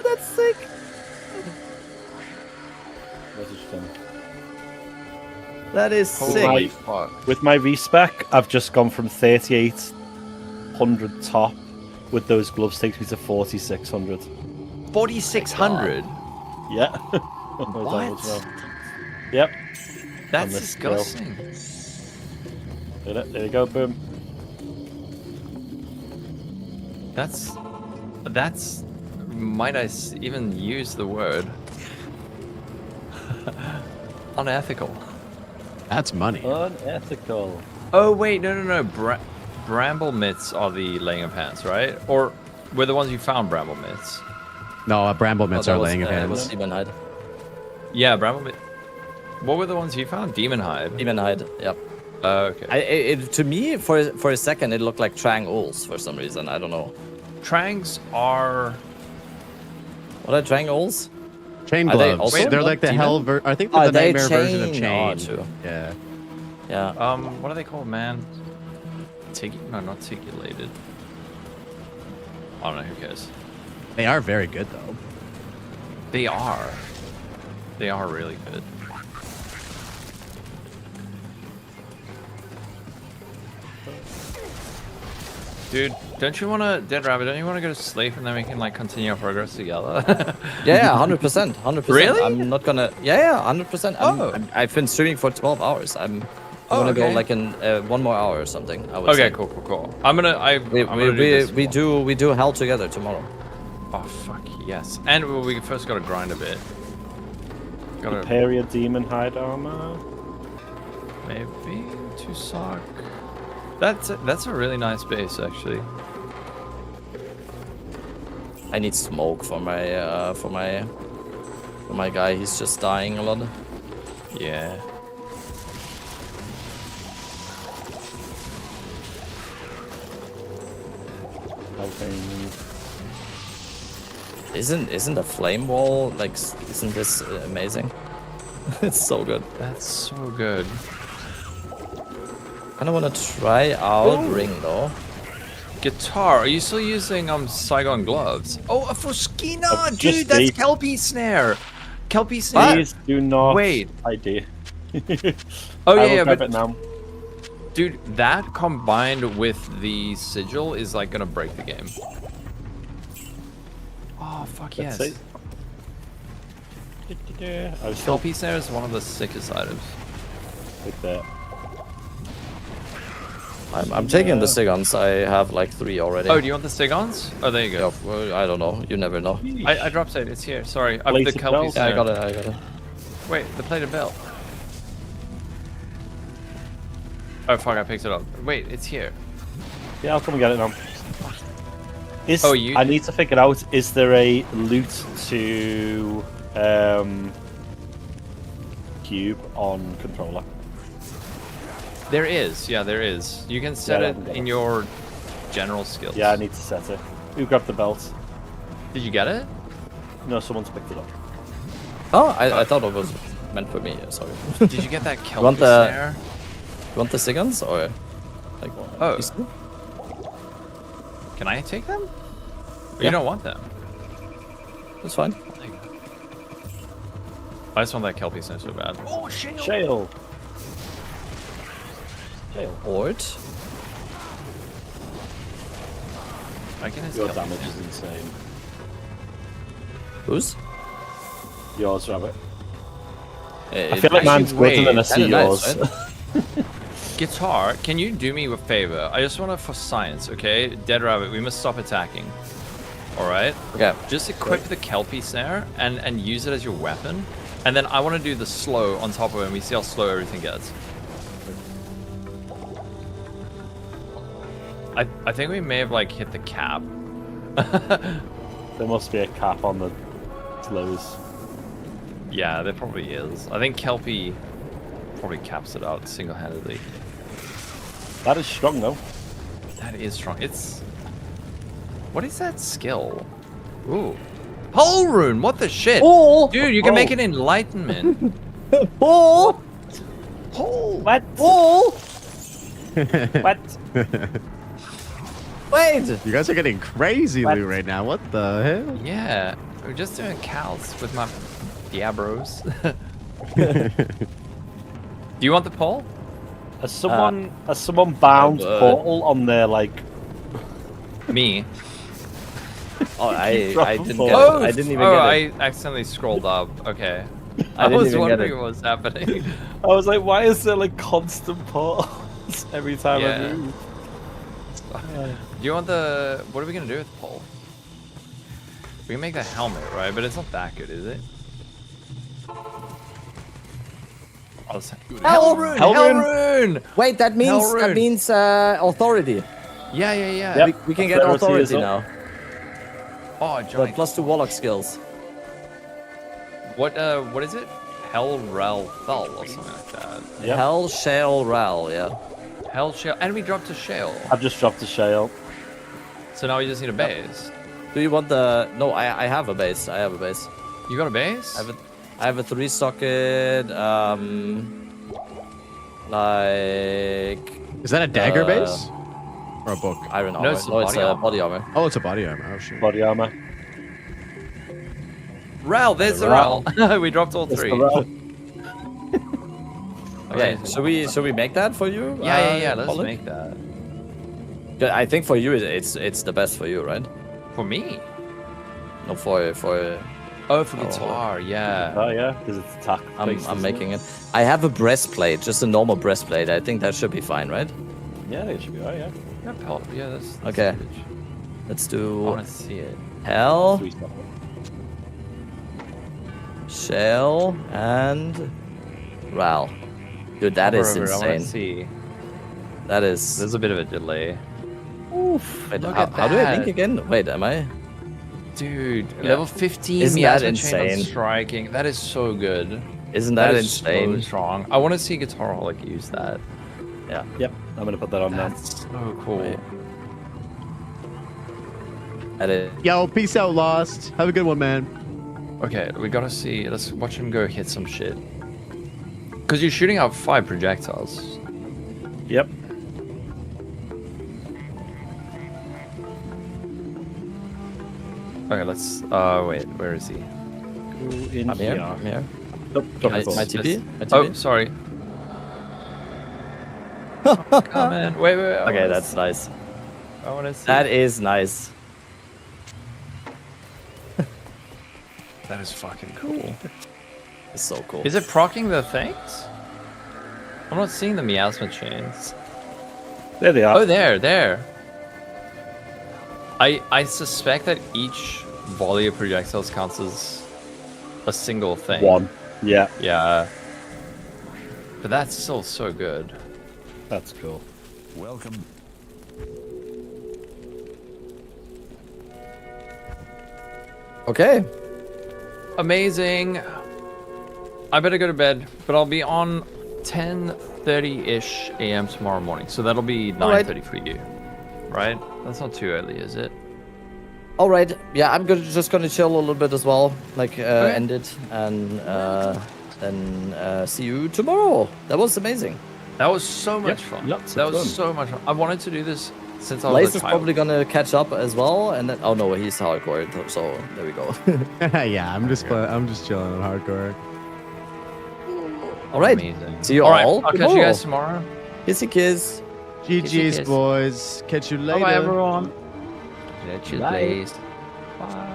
That's sick. Message them. That is Holy sick. fuck. With my respec, I've just gone from 3,800 top. With those gloves, takes me to 4,600. 4,600? Yeah. What? Yep. That's this skill. disgusting. There you go, boom. That's, might I even use the word? Unethical. That's money. Unethical. Oh wait, no. Bramble mitts are the laying of hands, right? Or were the ones you found bramble myths? No, bramble myths are laying of It was hands. Demon Hide. Yeah, bramble myth. What were the ones you found? Demon Hide. Demon Hide. Yep. Okay. To me, for a second, it looked like Trang Uls for some reason. I don't know. Trangs are. What are Trang Uls? Chain Are they gloves. also They're like the demon? hell. I think they're the they nightmare version of chain. chain. Oh, true. Yeah. Yeah. What are they called, man? No, not tigulated. I don't know. Who cares? They are very good though. They are. They are really good. Dude, don't you want to, Dead Rabbit, don't you want to go to sleep and then we can like continue our progress together? Yeah, 100%. 100%. Really? I'm not gonna. Yeah, 100%. I've been streaming for 12 hours. I'm gonna go like in 1 more hour or something. I would Okay, say. cool. I'm gonna We do hell together tomorrow. Oh fuck yes. And we first gotta grind a bit. Superior Demon Hide armor. Maybe to sock. That's a really nice base actually. I need smoke for my guy. He's just dying a lot. Yeah. Isn't a flame wall like? Isn't this amazing? It's so good. That's so good. I don't want to try out ring though. Guitar. Are you still using Saigon gloves? Oh, a Foskina, dude. just That's ate. Kelpie snare. Kelpie snare. Please do not. Wait. I do. Oh I yeah, will grab but it now. dude, that combined with the sigil is like gonna break the game. Oh fuck Let's yes. see. I was still Kelpie snare is one of the sickest items. like that. I'm taking the Sigons. I have like 3 already. Oh, do you want the Stigons? Oh, there you go. Yeah, well, I don't know. You never know. I dropped it. It's here. Sorry. I've the Plated Kelpie belt? snare. Yeah, I got it. Wait, the plated belt. Oh fuck! I picked it up. Wait, it's here. Yeah, I'll come and get it now. Oh, you- I need to figure out, is there a loot to cube on controller? There is. Yeah, there is. You can set Yeah, I it haven't got in it. your general skills. Yeah, I need to set it. Who grabbed the belt? Did you get it? No, someone's picked it up. Oh, I thought it was meant for me. Sorry. Did you get that Kelpie want the- snare? You want the Sigons or like? Oh. you see? Can I take them? Or Yeah. You don't want them. That's fine. I just want that Kelpie snare so bad. Oh shit! Shale. Ort. I can Your damage is insane. Whose? Yours, Rabbit. I I feel like mine's good than I see yours. Guitar, can you do me a favor? I just want to for science, okay? Dead Rabbit, we must stop attacking. Alright? Okay. Just equip the Kelpie snare and use it as your weapon. And then I want to do the slow on top of it and we see how slow everything gets. I think we may have like hit the cap. There must be a cap on the slows. Yeah, there probably is. I think Kelpie probably caps it out single-handedly. That is strong though. That is strong. It's... What is that skill? Ooh. Pole rune! What the shit? Oh! Dude, you can make an enlightenment. Oh! Oh! What? Oh! What? Wait! You guys are getting crazy What? loot right now. What the hell? Yeah, we're just doing cows with my diabros. Do you want the pole? Has someone bound portal on their like? Me. Oh, I didn't get Oh, it. I didn't even oh, get it. I accidentally scrolled up. Okay. I I didn't was even get wondering it. what was happening. I was like, why is there like constant portals every time Yeah. I move? Do you want the... What are we going to do with the pole? We can make the helmet, right? But it's not that good, is it? Oh, Hell rune! Hell Hell rune! rune! Wait, that means rune. authority. Yeah, yeah, yeah. Yep. We can get Authority authority is up. now. Oh, But giant. plus 2 warlock skills. What is it? Hell Ral Thal or something like that. Yep. Hell Shale Ral, yeah. Hell Shale. And we dropped a Shale. I've just dropped a shale. So now we just need a base. Do you want the... No, I have a base. I have a base. You got a base? I have a 3-socket, like... Is that a dagger base? Or a book? Iron No, armor. it's a No, it's body a armor. body armor. Oh, it's a body armor. Oh, shit. Body armor. Ral, there's the Ral. Ral. We dropped all It's three. the Ral. Okay, should we make that for you? Yeah. Let's Colin? make that. Yeah, I think for you it's the best for you, right? For me? No, for Oh, for guitar, yeah. Oh yeah, because it's attack. I'm making it. I have a breastplate, just a normal breastplate. I think that should be fine, right? Yeah, it should be right. Yeah. Yeah, that's Okay. good. Let's I do want to see it. Hell, 3 socket. Shell, and Ral. Dude, that Hover is over, I want insane. to see. That is. There's a bit of a delay. Oof. Wait, Look how, at how do I that. link again? Wait, am I? Dude, Yeah. level 15 Isn't that miasma chain on insane? striking. That is so good. Isn't that is insane? so strong. I want to see Guitarholic use that. Yeah. Yep. I'm gonna put that on now. That's so cool. Wait. Edit. Yo, peace out, Lost. Have a good one, man. Okay, we gotta see. Let's watch him go hit some shit. Because you're shooting out 5 projectiles. Yep. Okay, let's. Wait, where is he? Go in I'm here. I'm here. Nope, drop My the ball. TP? My Oh, TP? sorry. Come in. Wait. Okay, that's nice. I want to see. That is nice. That is fucking cool. It's so cool. Is it proccing the things? I'm not seeing the miasma chains. There they are. Oh, there. I suspect that each volley of projectiles counts as a single thing. One. Yeah. Yeah. But that's still so good. That's cool. Welcome. Okay. Amazing. I better go to bed, but I'll be on 10:30-ish a.m. tomorrow morning. So that'll be 9:30 for you. Right? That's not too early, is it? All right. Yeah, I'm just gonna chill a little bit as well. Like end it and then see you tomorrow. That was amazing. That was so much fun. lots of That was fun. so much fun. I wanted to do this since I was Lace a is child. probably gonna catch up as well, and then no, he's hardcore. So there we go. Yeah, I'm just chilling on hardcore. All right. Amazing. See you All right, all I'll catch you guys tomorrow. Kissy kiss. GG's, kiss. boys. Catch you later. Bye, everyone. Catch you Bye. later. Bye.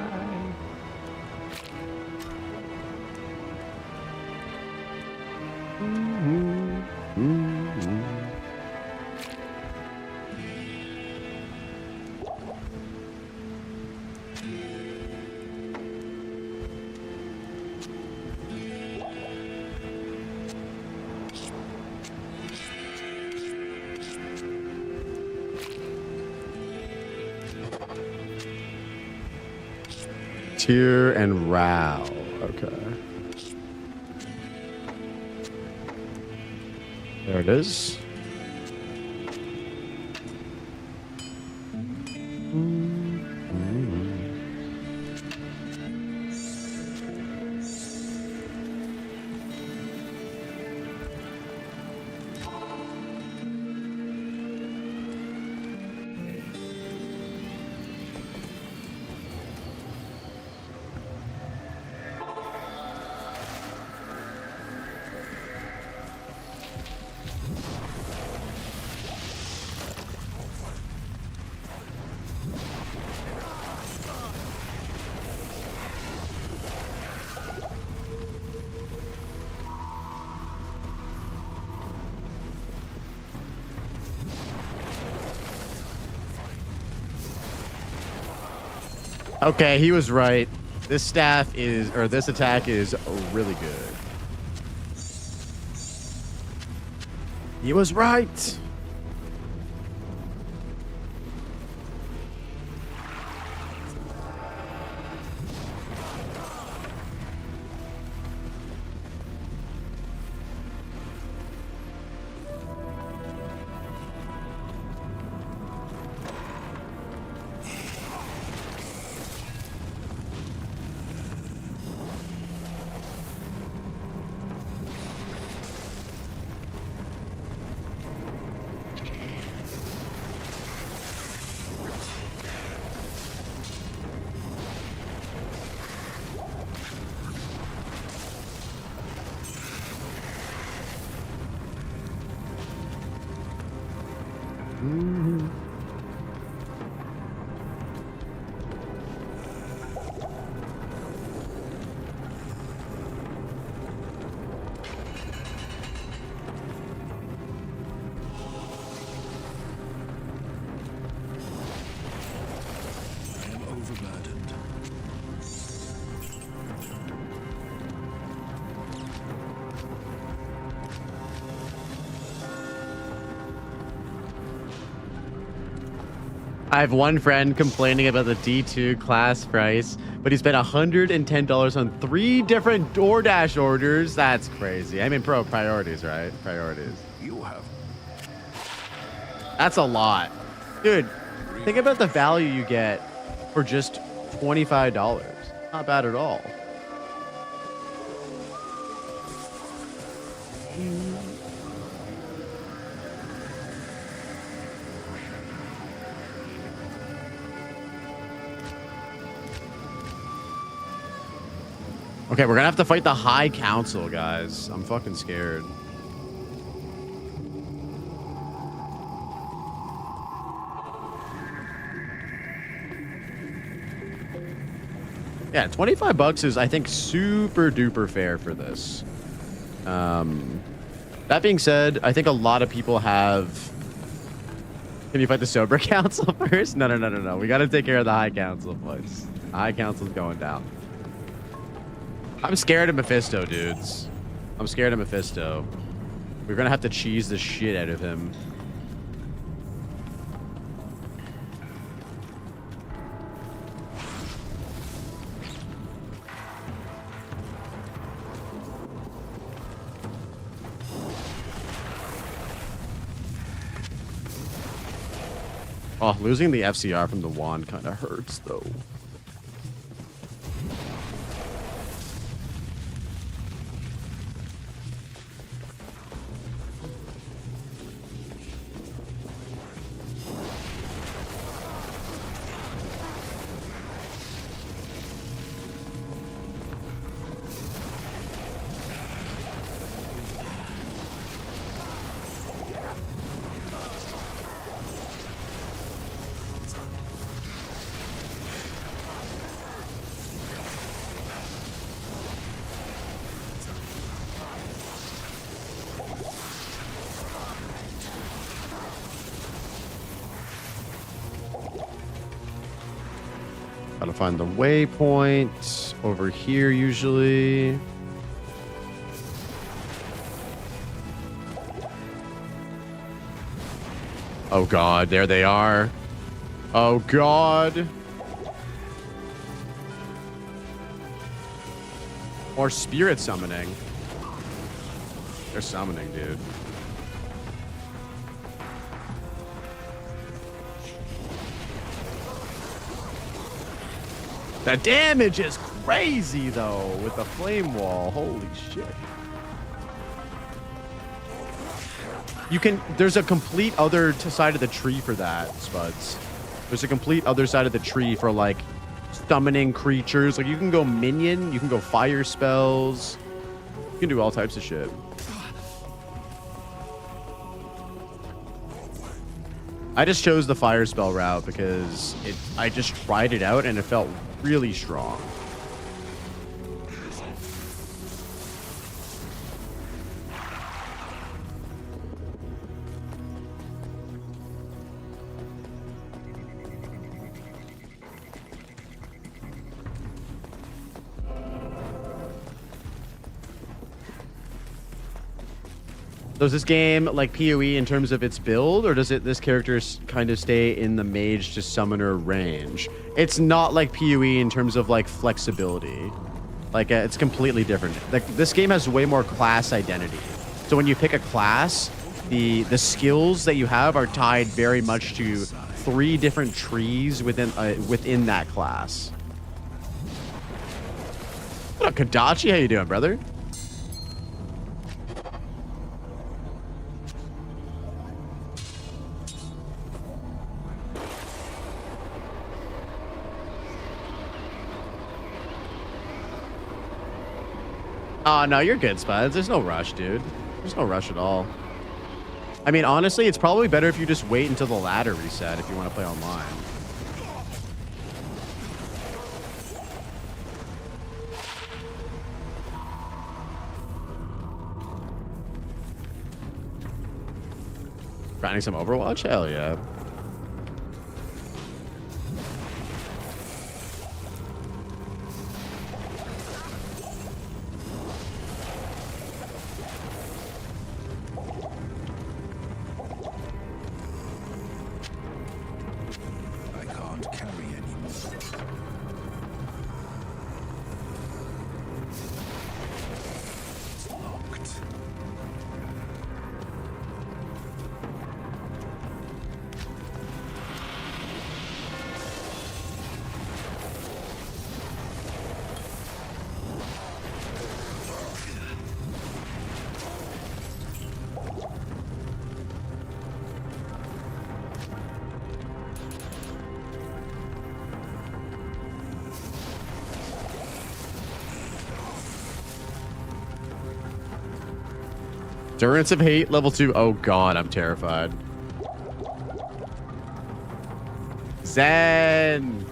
Tyr and Ral. Okay. There it is. Okay, he was right. This staff is, or this attack is really good. He was right. I have one friend complaining about the D2 class price, but he spent $110 on 3 different DoorDash orders. That's crazy. I mean, priorities, right? Priorities. You have. That's a lot. Dude, think about the value you get for just $25. Not bad at all. Okay, we're gonna have to fight the High Council, guys. I'm fucking scared. Yeah, $25 is, I think, super duper fair for this. That being said, I think a lot of people have... Can you fight the Sober Council first? No. We gotta take care of the High Council first. The High Council's going down. I'm scared of Mephisto, dudes. I'm scared of Mephisto. We're gonna have to cheese the shit out of him. Oh, losing the FCR from the wand kind of hurts, though. Gotta find the waypoint over here usually. Oh god, there they are. Oh god. Or spirit summoning. They're summoning, dude. The damage is crazy, though, with the flame wall. Holy shit. You can... There's a complete other side of the tree for that, Spuds. There's a complete other side of the tree for, like, summoning creatures. Like, you can go minion. You can go fire spells. You can do all types of shit. I just chose the fire spell route because I just tried it out and it felt really strong. Does this game like PoE in terms of its build, or does this character kind of stay in the mage to summoner range? It's not like PoE in terms of like flexibility. Like it's completely different. Like this game has way more class identity. So when you pick a class, the skills that you have are tied very much to 3 different trees within that class. What up, Kadachi? How you doing, brother? Oh, no, you're good, Spuds. There's no rush, dude. There's no rush at all. I mean, honestly, it's probably better if you just wait until the ladder reset if you want to play online. Grinding some Overwatch? Hell yeah. Endurance of Hate, level 2. Oh god, I'm terrified. Zen!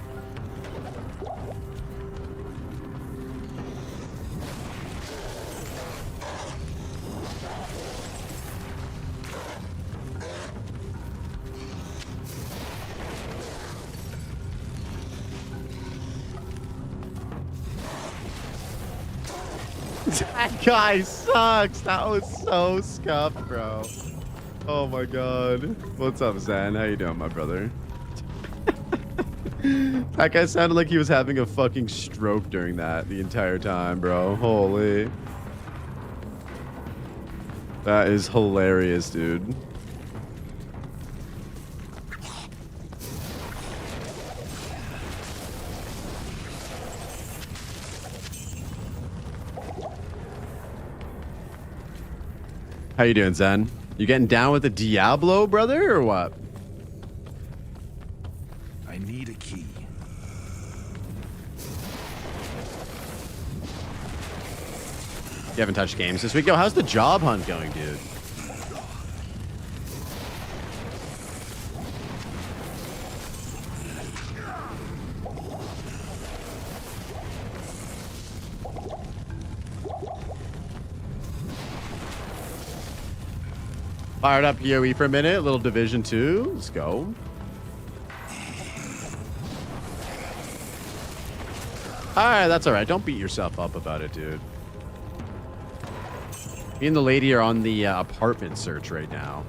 That guy sucks. That was so scuffed, bro. Oh my god. What's up, Zen? How you doing, my brother? That guy sounded like he was having a fucking stroke during that the entire time, bro. Holy. That is hilarious, dude. How you doing, Zen? You getting down with the Diablo, brother, or what? I need a key. You haven't touched games this week? Yo, how's the job hunt going, dude? Fired up PoE for a minute. A little Division 2. Let's go. Alright, that's alright. Don't beat yourself up about it, dude. Me and the lady are on the apartment search right now.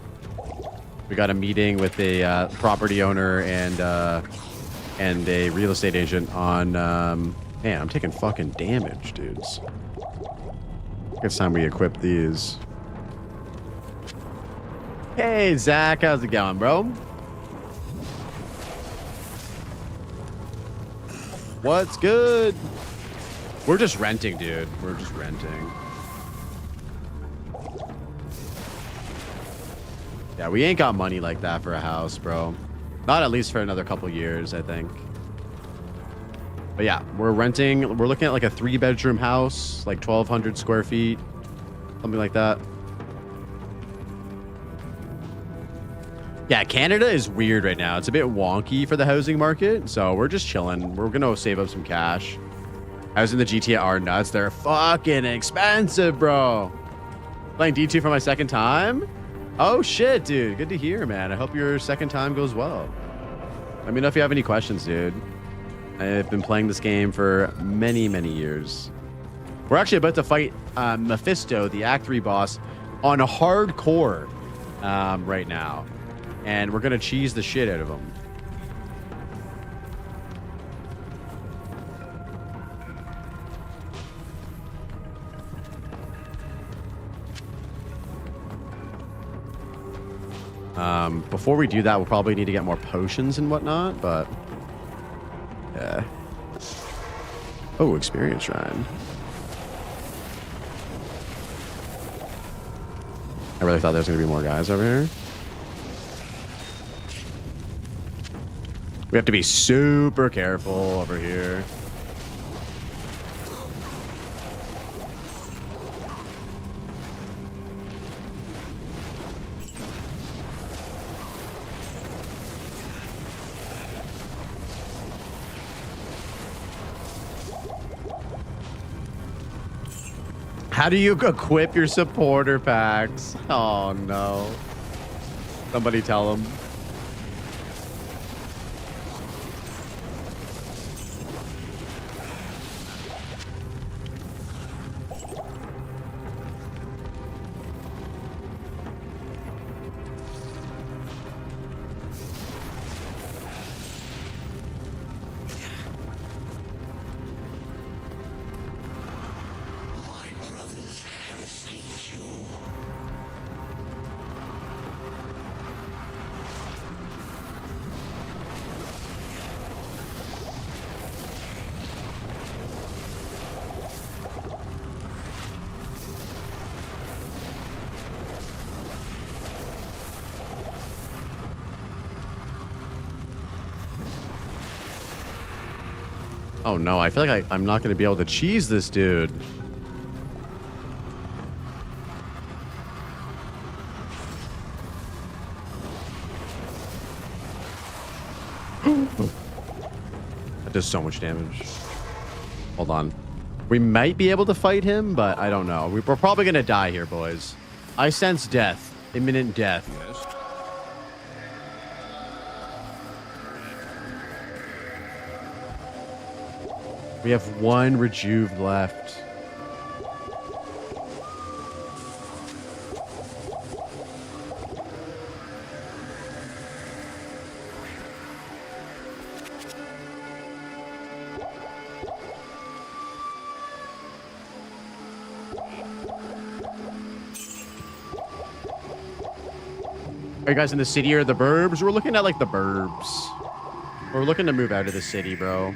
We got a meeting with a property owner and a real estate agent on... man, I'm taking fucking damage, dudes. It's time we equip these. Hey, Zach, how's it going, bro? What's good? We're just renting, dude. We're just renting. Yeah, we ain't got money like that for a house, bro. Not at least for another couple years, I think. But yeah, we're renting. We're looking at like a 3-bedroom house, like 1,200 square feet, something like that. Yeah, Canada is weird right now. It's a bit wonky for the housing market, so we're just chilling. We're gonna save up some cash. Housing the GTA are nuts. They're fucking expensive, bro. Playing D2 for my second time? Oh shit, dude. Good to hear, man. I hope your second time goes well. Let me know if you have any questions, dude. I've been playing this game for many, many years. We're actually about to fight Mephisto, the Act 3 boss, on a hardcore right now. And we're gonna cheese the shit out of him. Before we do that, we'll probably need to get more potions and whatnot, but yeah. Oh, experience shrine. I really thought there was gonna be more guys over here. We have to be super careful over here. How do you equip your supporter packs? Oh no. Somebody tell them. Oh no, I feel like I'm not going to be able to cheese this dude. That does so much damage. Hold on. We might be able to fight him, but I don't know. We're probably going to die here, boys. I sense death. Imminent death. Yes. We have one rejuve left. Are you guys in the city or the burbs? We're looking at like the burbs. We're looking to move out of the city, bro.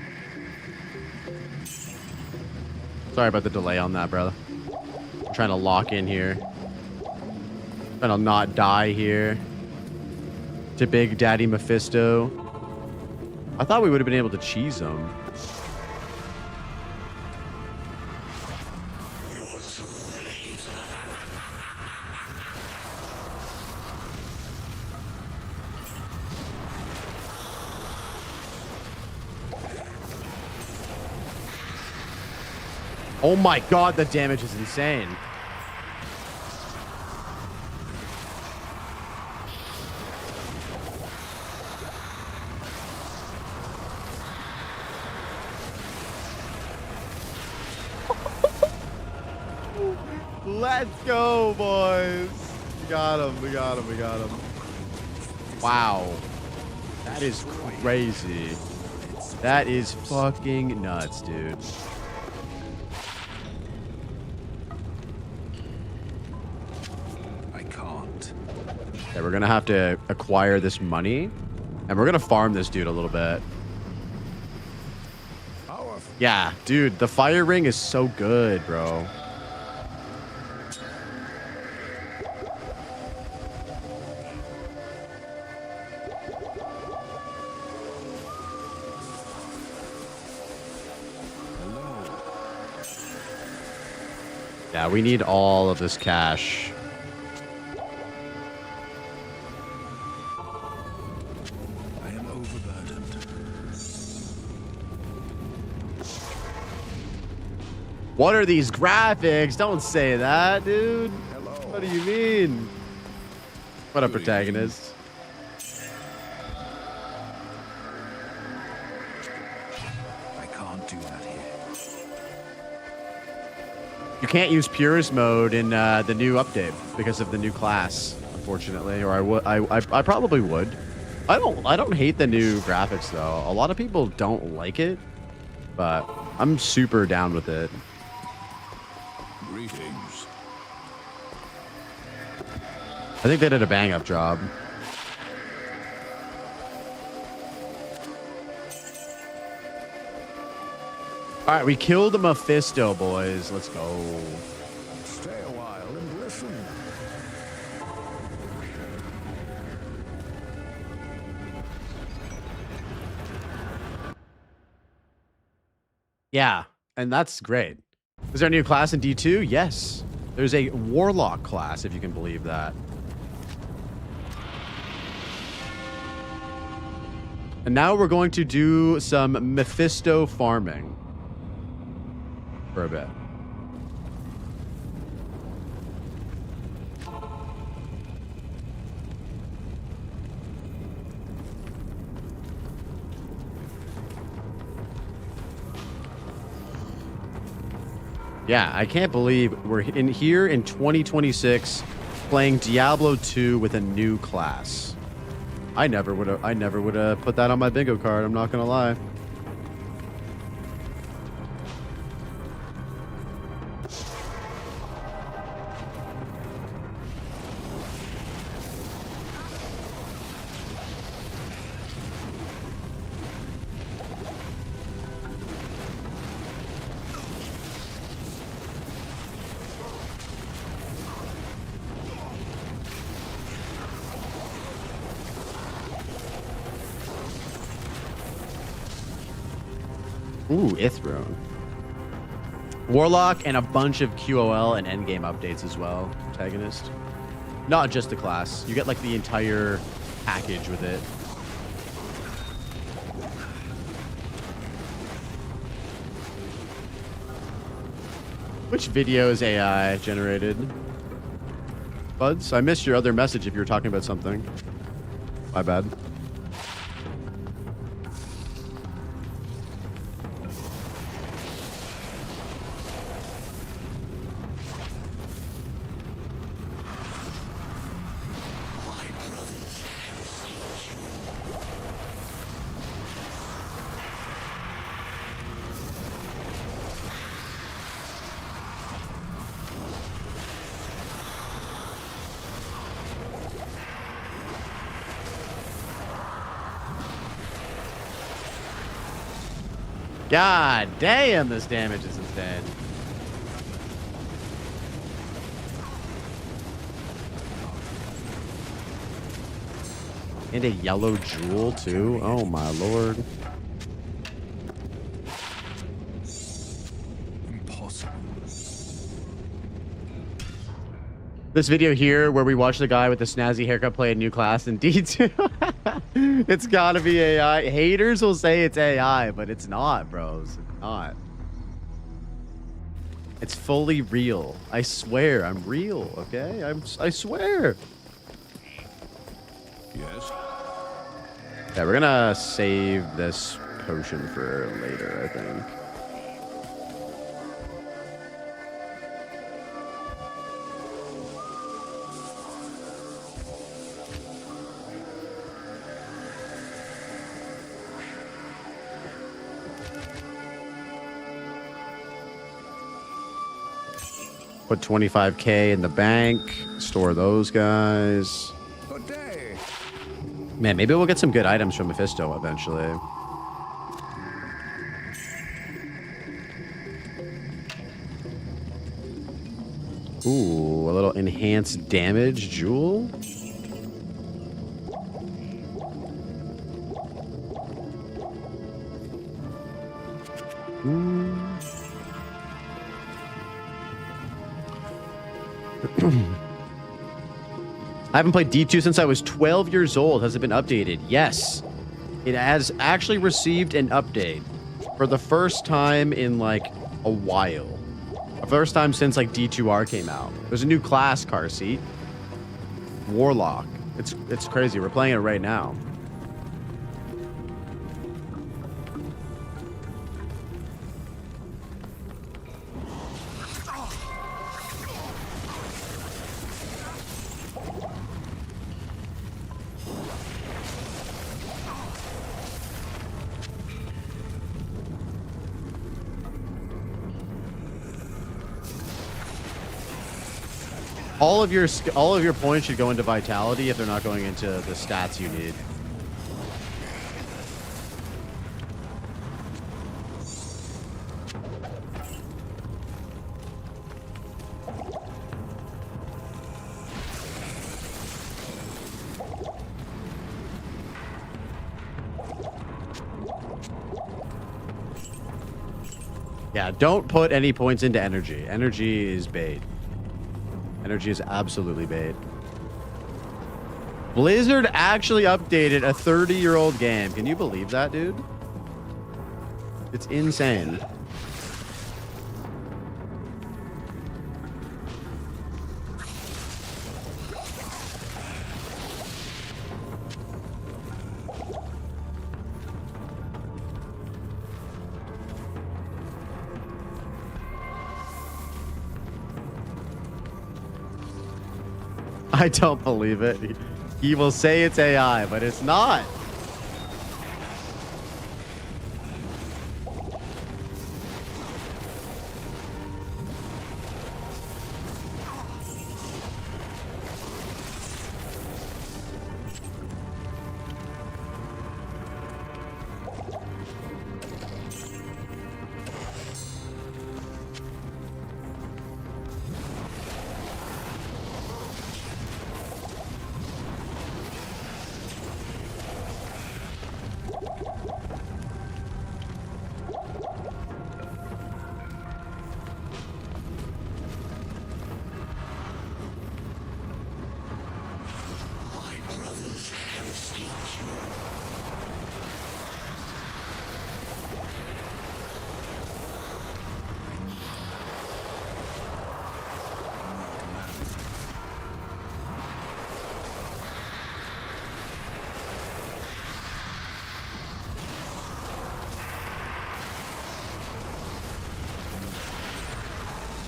Sorry about the delay on that, brother. I'm trying to lock in here. Trying to not die here. To Big Daddy Mephisto. I thought we would have been able to cheese him. Oh my god, the damage is insane. Let's go, boys. We got him, we got him, we got him. Wow. That is crazy. That is fucking nuts, dude. Yeah, we're gonna have to acquire this money, and we're gonna farm this dude a little bit. Yeah, dude, the fire ring is so good, bro. Yeah, we need all of this cash. What are these graphics? Don't say that, dude. Hello. What do you mean? What a protagonist. I can't do that here. You can't use purist mode in the new update because of the new class, unfortunately. Or I probably would. I don't hate the new graphics though. A lot of people don't like it, but I'm super down with it. Greetings. I think they did a bang-up job. All right, we killed Mephisto, boys. Let's go. Stay a while and listen. Yeah, and that's great. Is there a new class in D2? Yes. There's a Warlock class, if you can believe that. And now we're going to do some Mephisto farming. For a bit. Yeah, I can't believe we're in here in 2026 playing Diablo 2 with a new class. I never would have put that on my bingo card, I'm not gonna lie. Ooh, Ithrone. Warlock and a bunch of QOL and endgame updates as well, protagonist. Not just the class. You get like the entire package with it. Which video is AI generated? Buds, I missed your other message if you were talking about something. My bad. God damn, this damage is insane. And a yellow jewel too. Oh my lord. Impossible. This video here where we watch the guy with the snazzy haircut play a new class in D2. It's gotta be AI. Haters will say it's AI, but it's not, bros. It's not. It's fully real. I swear, I'm real, okay? I swear. Yes. Yeah, we're gonna save this potion for later, I think. Put 25K in the bank. Store those guys. Good day. Man, maybe we'll get some good items from Mephisto eventually. Ooh, a little enhanced damage jewel. I haven't played D2 since I was 12 years old. Has it been updated? Yes. It has actually received an update for the first time in like a while. The first time since like D2R came out. There's a new class, car seat. Warlock. It's crazy. We're playing it right now. All of your points should go into vitality if they're not going into the stats you need. Yeah, don't put any points into energy. Energy is bait. Energy is absolutely bait. Blizzard actually updated a 30-year-old game. Can you believe that, dude? It's insane. I don't believe it. He will say it's AI, but it's not.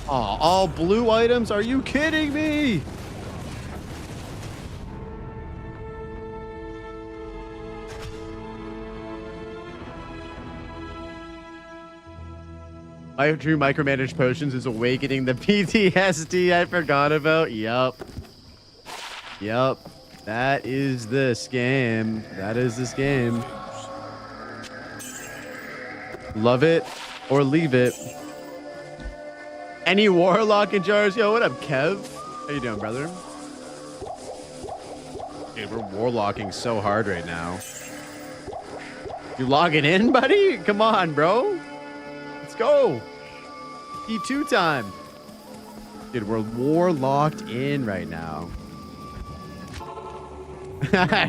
Oh, all blue items? Are you kidding me? My true micromanaged potions is awakening the PTSD I forgot about. Yup. Yup. That is this game. That is this game. Love it or leave it. Any warlock in jars? Yo, what up, Kev? How you doing, brother? Dude, we're warlocking so hard right now. You logging in, buddy? Come on, bro. Let's go. P2 time. Dude, we're warlocked in right now.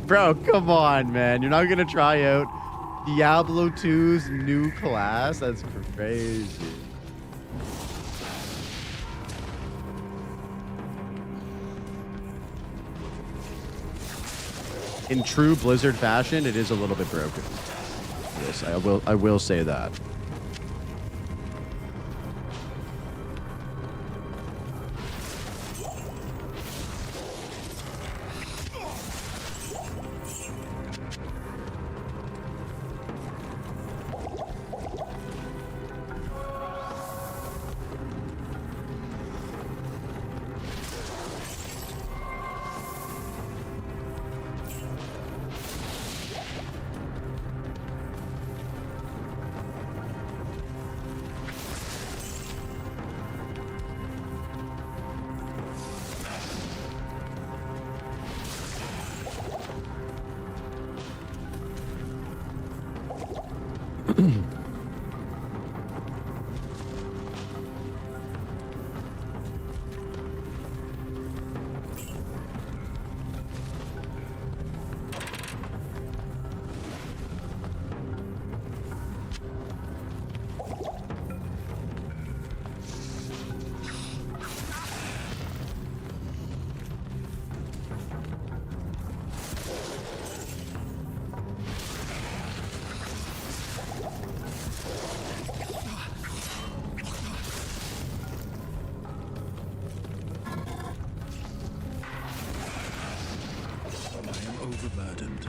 Bro, come on, man. You're not going to try out Diablo 2's new class? That's crazy. In true Blizzard fashion, it is a little bit broken. Yes, I will say that. Overburdened.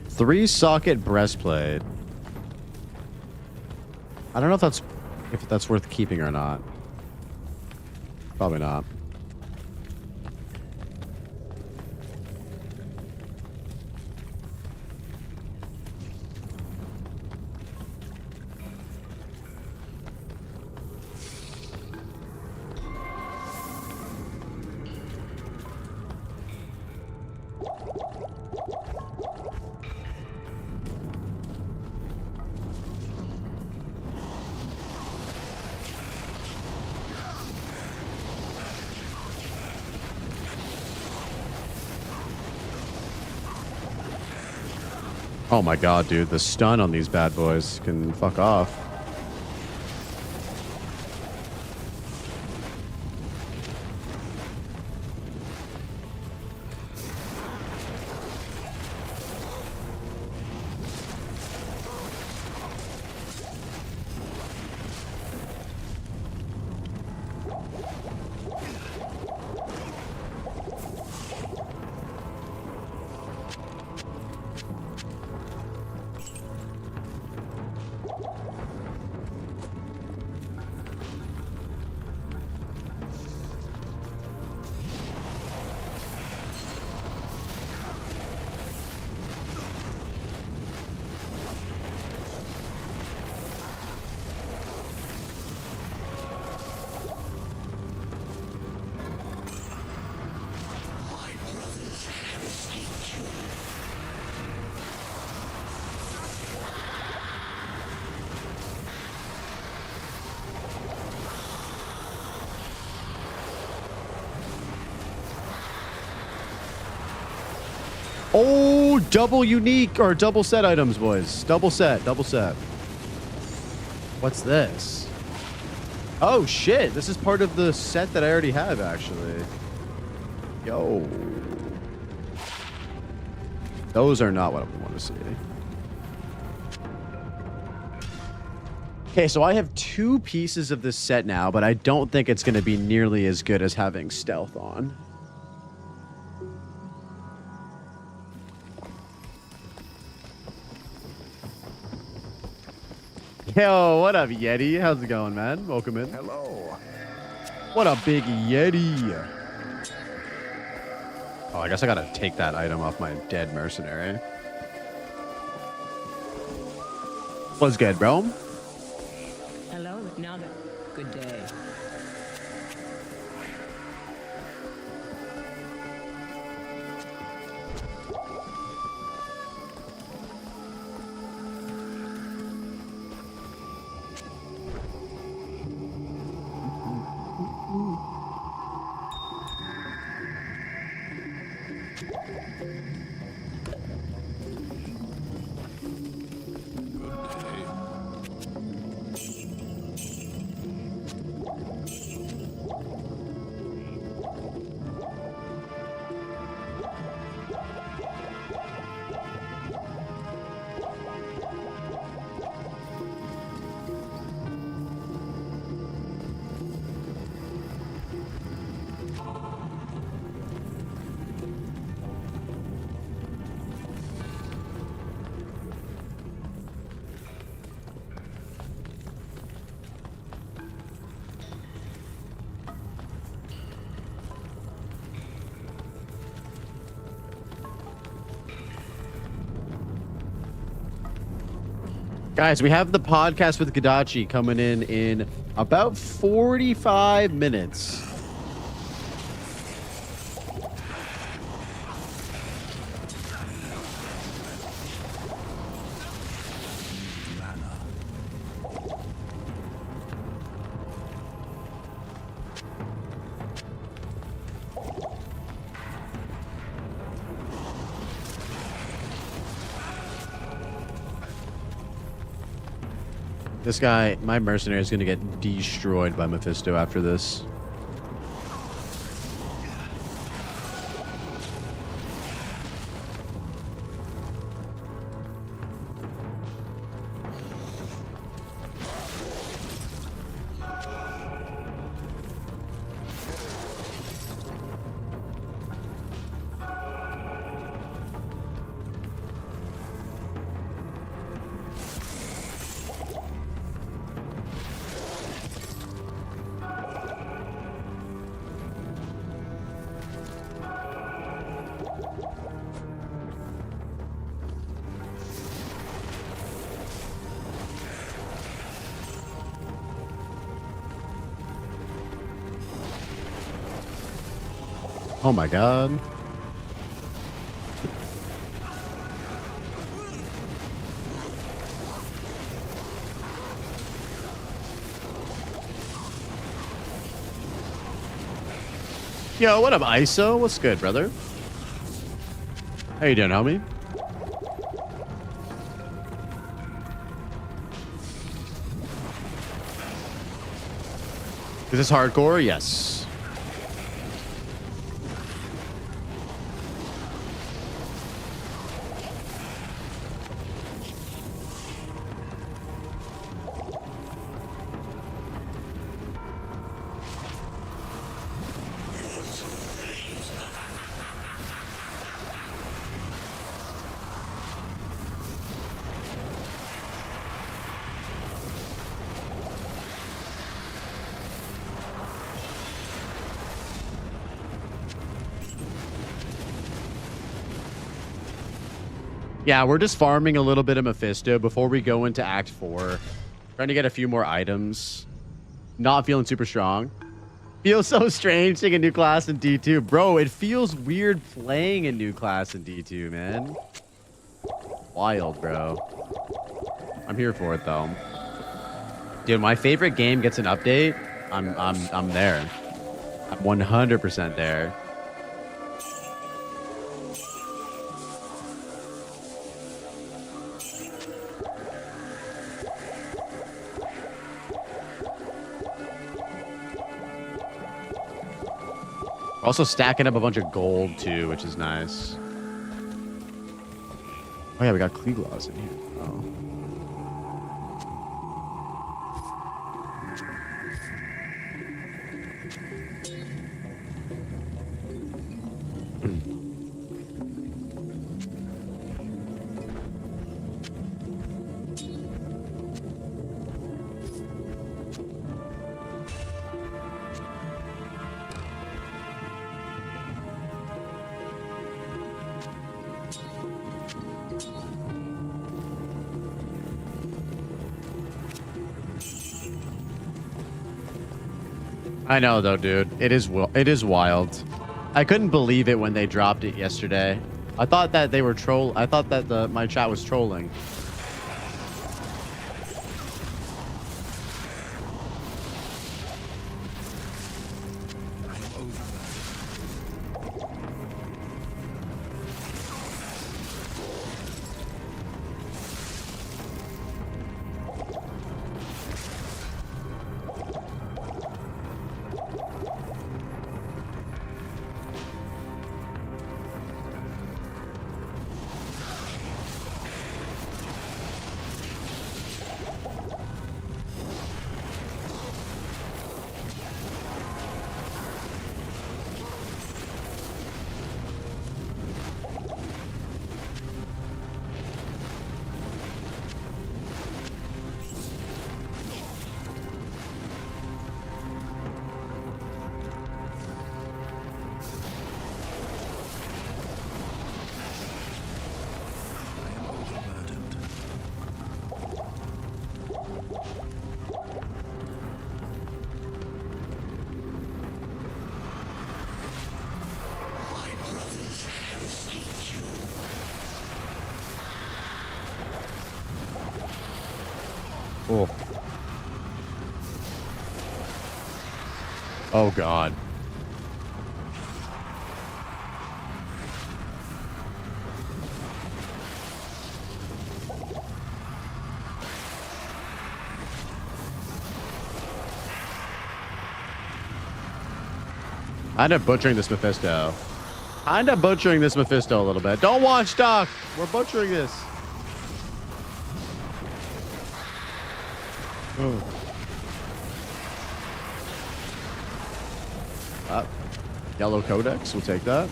Three socket breastplate. I don't know if that's worth keeping or not. Probably not. Oh my god, dude. The stun on these bad boys can fuck off. Oh, double unique or double set items, boys. Double set, double set. What's this? Oh, shit. This is part of the set that I already have, actually. Yo. Those are not what I want to see. Okay, so I have 2 pieces of this set now, but I don't think it's going to be nearly as good as having stealth on. Yo, what up, Yeti? How's it going, man? Welcome in. Hello. What a big Yeti. Oh, I guess I gotta take that item off my dead mercenary. What's good, bro? Hello, Naga. Good day. Guys, we have the podcast with Gadachi coming in about 45 minutes. This guy, my mercenary, is going to get destroyed by Mephisto after this. Oh my god. Yo, what up, ISO? What's good, brother? How you doing, homie? Is this hardcore? Yes. Yeah, we're just farming a little bit of Mephisto before we go into Act 4. Trying to get a few more items. Not feeling super strong. Feels so strange taking a new class in D2. Bro, it feels weird playing a new class in D2, man. Wild, bro. I'm here for it, though. Dude, my favorite game gets an update. I'm there. I'm 100% there. Also stacking up a bunch of gold too, which is nice. Oh yeah, we got Kleeglaws in here. Oh. I know though, dude. It is wild. I couldn't believe it when they dropped it yesterday. I thought that they were troll. I thought that my chat was trolling. Oh. Oh God. I end up butchering this Mephisto. I end up butchering this Mephisto a little bit. Don't watch, Doc. We're butchering this. Oh. Yellow Codex. We'll take that.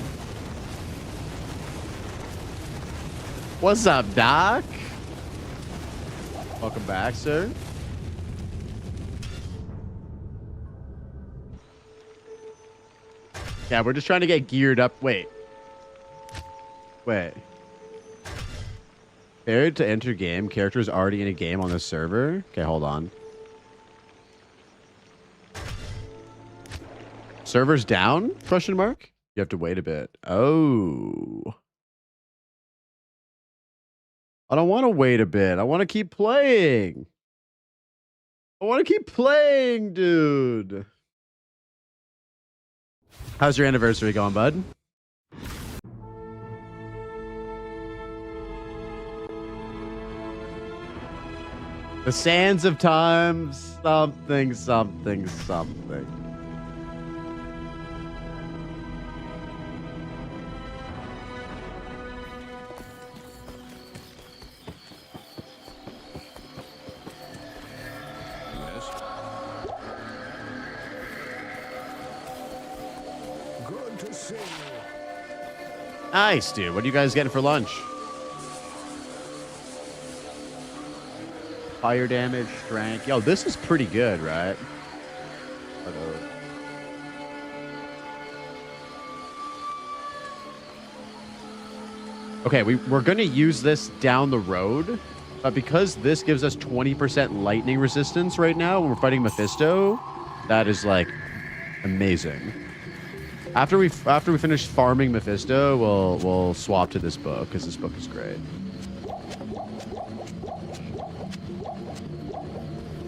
What's up, Doc? Welcome back, sir. Yeah, we're just trying to get geared up. Wait. Failed to enter game. Character is already in a game on this server. Okay, hold on. Server's down? Question mark? You have to wait a bit. Oh. I don't want to wait a bit. I want to keep playing. I want to keep playing, dude. How's your anniversary going, bud? The sands of time, something, something, something. Good to see you. Nice, dude. What are you guys getting for lunch? Fire damage, strength. Yo, this is pretty good, right? Okay, we're going to use this down the road, but because this gives us 20% lightning resistance right now when we're fighting Mephisto, that is like amazing. After we finish farming Mephisto, we'll swap to this book because this book is great.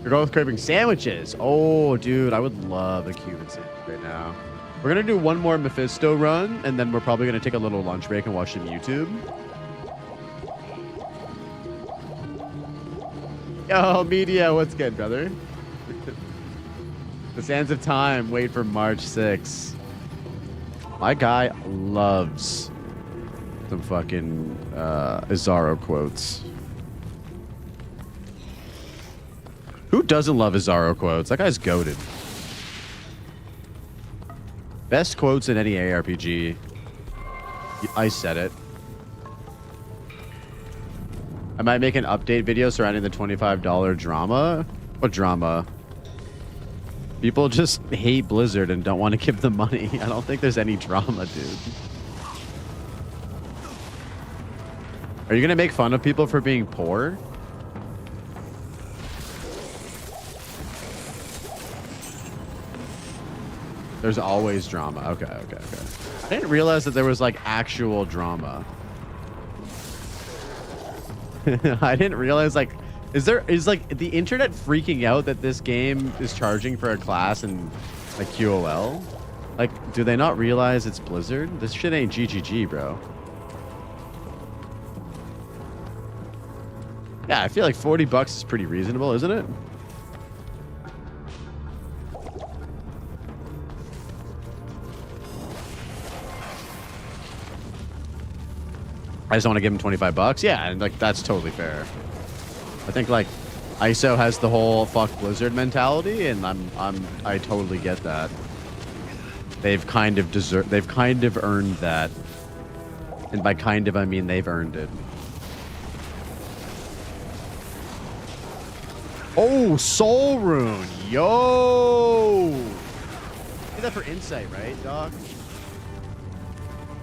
You're going with craving sandwiches. Oh, dude, I would love a Cuban sandwich right now. We're going to do one more Mephisto run, and then we're probably going to take a little lunch break and watch some YouTube. Yo, media, what's good, brother? The sands of time, wait for March 6th. My guy loves some fucking Azaro quotes. Who doesn't love Azaro quotes? That guy's goated. Best quotes in any ARPG. I said it. I might make an update video surrounding the $25 drama. What drama? People just hate Blizzard and don't want to give them money. I don't think there's any drama, dude. Are you gonna make fun of people for being poor? There's always drama. Okay. I didn't realize that there was like actual drama. I didn't realize like is like the internet freaking out that this game is charging for a class in like QOL? Like, do they not realize it's Blizzard? This shit ain't GGG, bro. Yeah, I feel like $40 is pretty reasonable, isn't it? I just want to give him $25. Yeah, and like that's totally fair. I think like ISO has the whole fuck Blizzard mentality, and I totally get that. They've kind of earned that. And by kind of I mean they've earned it. Oh, Soul Rune. Yo. Get that for insight, right, dog?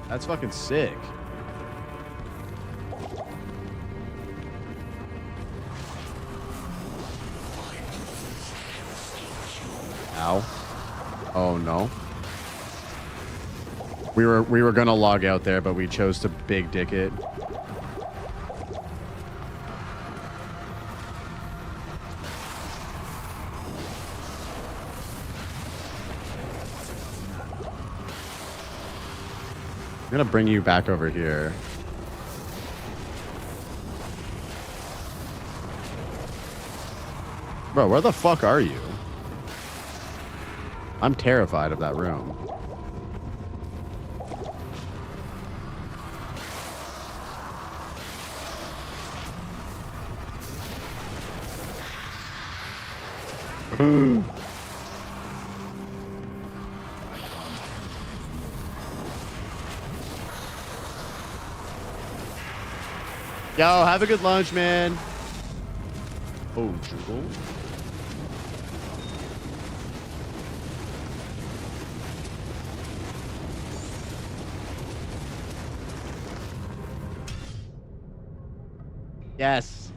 That's fucking sick. Ow. Oh no. We were gonna log out there, but we chose to big dick it. I'm gonna bring you back over here. Bro, where the fuck are you? I'm terrified of that room. Yo, have a good lunch, man. Oh, Jewel. Yes.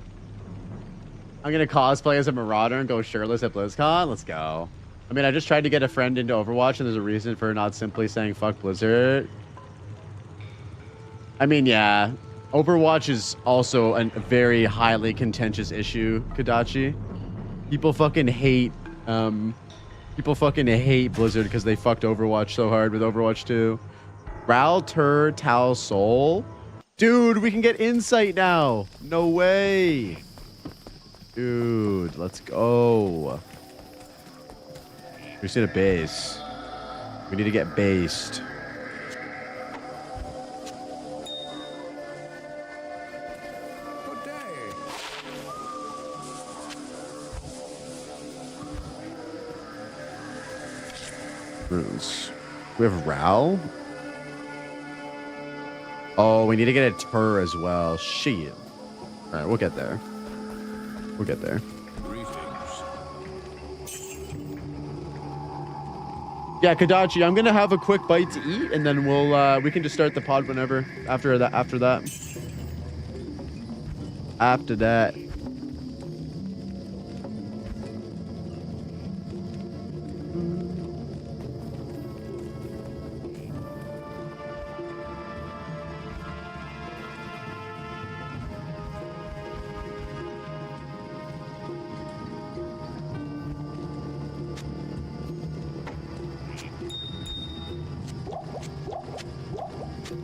I'm gonna cosplay as a Marauder and go shirtless at BlizzCon. Let's go. I mean, I just tried to get a friend into Overwatch, and there's a reason for not simply saying fuck Blizzard. I mean, yeah. Overwatch is also a very highly contentious issue, Kadachi. People fucking hate Blizzard because they fucked Overwatch so hard with Overwatch 2. Ral Tur Tal Soul. Dude, we can get insight now. No way. Dude, let's go. We just need a base. We need to get based. Runes. We have Ral. Oh, we need to get a Tur as well. Shit. All right, we'll get there. We'll get there. Yeah, Kadachi, I'm gonna have a quick bite to eat, and then we can just start the pod whenever. After that. After that.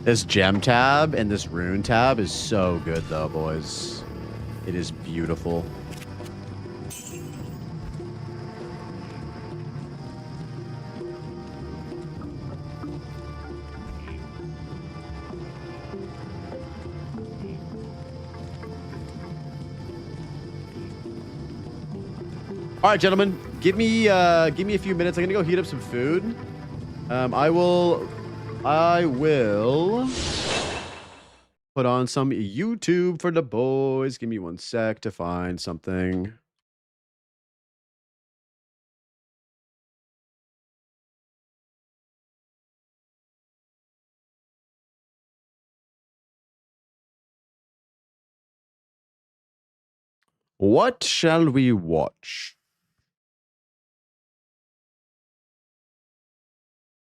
This gem tab and this rune tab is so good though, boys. It is beautiful. All right, gentlemen, give me a few minutes. I'm gonna go heat up some food. I will put on some YouTube for the boys. Give me 1 sec to find something. What shall we watch?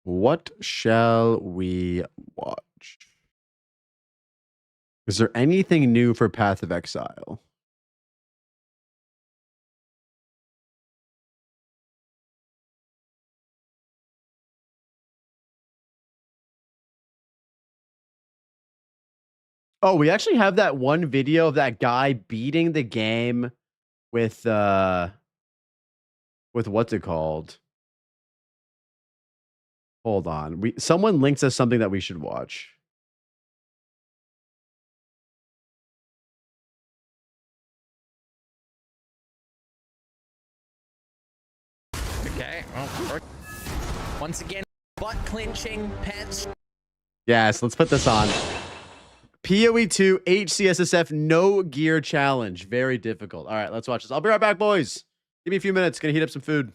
What shall we watch? Is there anything new for Path of Exile? Oh, we actually have that one video of that guy beating the game with what's it called? Hold on. Someone links us something that we should watch. Okay. Oh, once again, butt clenching, pants. Yes, let's put this on. PoE 2 HCSSF no gear challenge. Very difficult. All right, let's watch this. I'll be right back, boys. Give me a few minutes. Gonna heat up some food.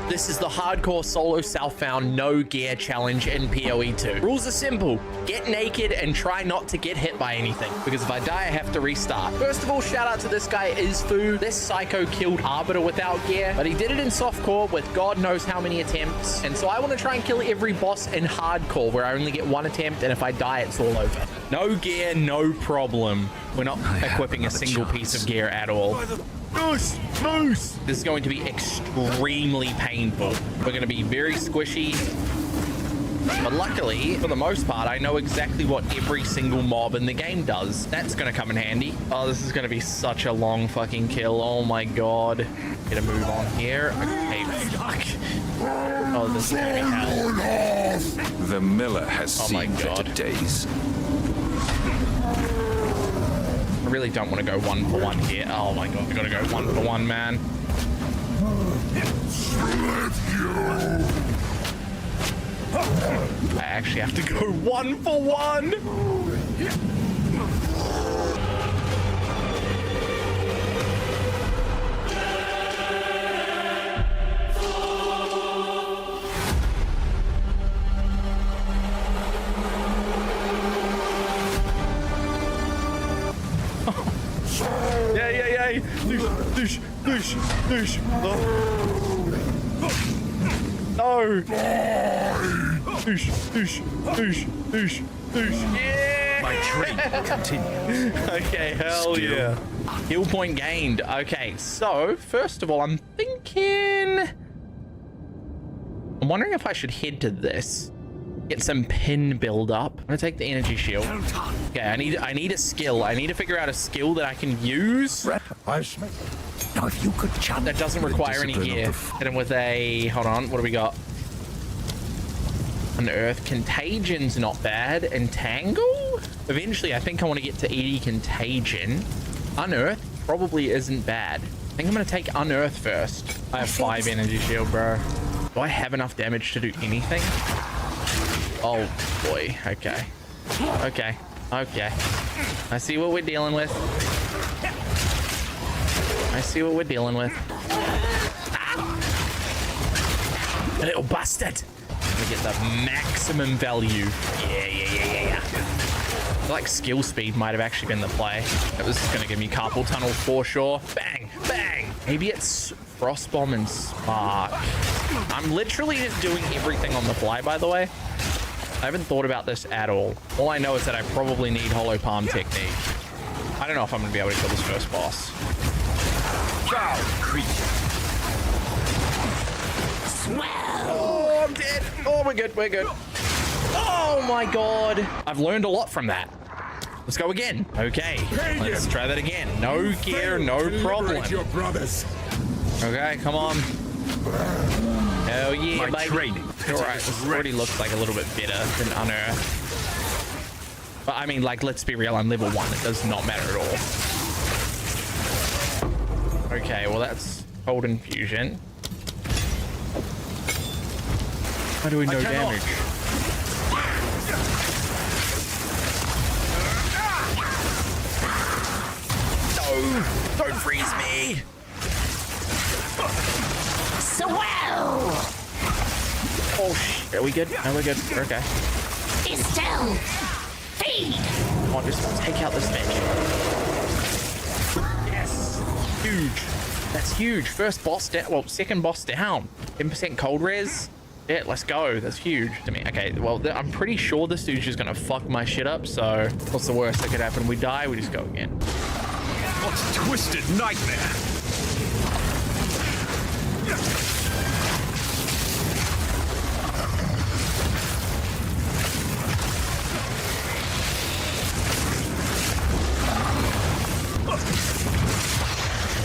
This is the hardcore solo southbound no gear challenge in PoE 2. Rules are simple. Get naked and try not to get hit by anything, because if I die, I have to restart. First of all, shout out to this guy, Isfu. This psycho killed Arbiter without gear, but he did it in softcore with God knows how many attempts. And so I want to try and kill every boss in hardcore, where I only get one attempt, and if I die, it's all over. No gear, no problem. We're not equipping a single piece of gear at all. Moose! Moose! This is going to be extremely painful. We're going to be very squishy. But luckily, for the most part, I know exactly what every single mob in the game does. That's going to come in handy. Oh, this is going to be such a long fucking kill. Oh my god. Get a move on here. Okay, fuck. Oh, this is going to be hell. The miller has seen better days. I really don't want to go 1-for-1 here. Oh my god, we gotta go 1-for-1, man. I actually have to go 1-for-1. Yay. Douche. No. Douche. Yeah. My training continues. Okay, hell yeah. Heal point gained. Okay, so first of all, I'm wondering if I should head to this. Get some pin build up. I'm gonna take the energy shield. Okay, I need a skill. I need to figure out a skill that I can use. Now, if you could challenge that doesn't require any gear. Hit him with a, hold on, what do we got? Unearth. Contagion's not bad. Entangle? Eventually, I think I want to get to 80 Contagion. Unearth probably isn't bad. I think I'm gonna take Unearth first. I have 5 energy shield, bro. Do I have enough damage to do anything? Oh boy, okay. I see what we're dealing with. A little bastard. We get the maximum value. Yeah. I like skill speed might have actually been the play. That was gonna give me carpal tunnel for sure. Bang. Maybe it's Frostbomb and Spark. I'm literally just doing everything on the fly, by the way. I haven't thought about this at all. All I know is that I probably need Hollow Palm technique. I don't know if I'm gonna be able to kill this first boss. Oh, I'm dead. Oh, we're good. Oh my god. I've learned a lot from that. Let's go again. Okay, let's try that again. No gear, no problem. Okay, come on. Hell yeah, baby. Alright, this already looks like a little bit better than Unearth. But I mean, like, let's be real, I'm level 1. It does not matter at all. Okay, well that's Cold Infusion. How do we know damage? No! Don't freeze me! Swell! Oh shit, are we good? No, we're good. We're okay. It's down! Feed! Come on, just take out this bitch. Yes! Huge. That's huge. First boss down. Well, second boss down. 10% cold res. Yeah, let's go. That's huge to me. Okay, well, I'm pretty sure this dude's just gonna fuck my shit up, so what's the worst that could happen? We die, we just go again. What a twisted nightmare!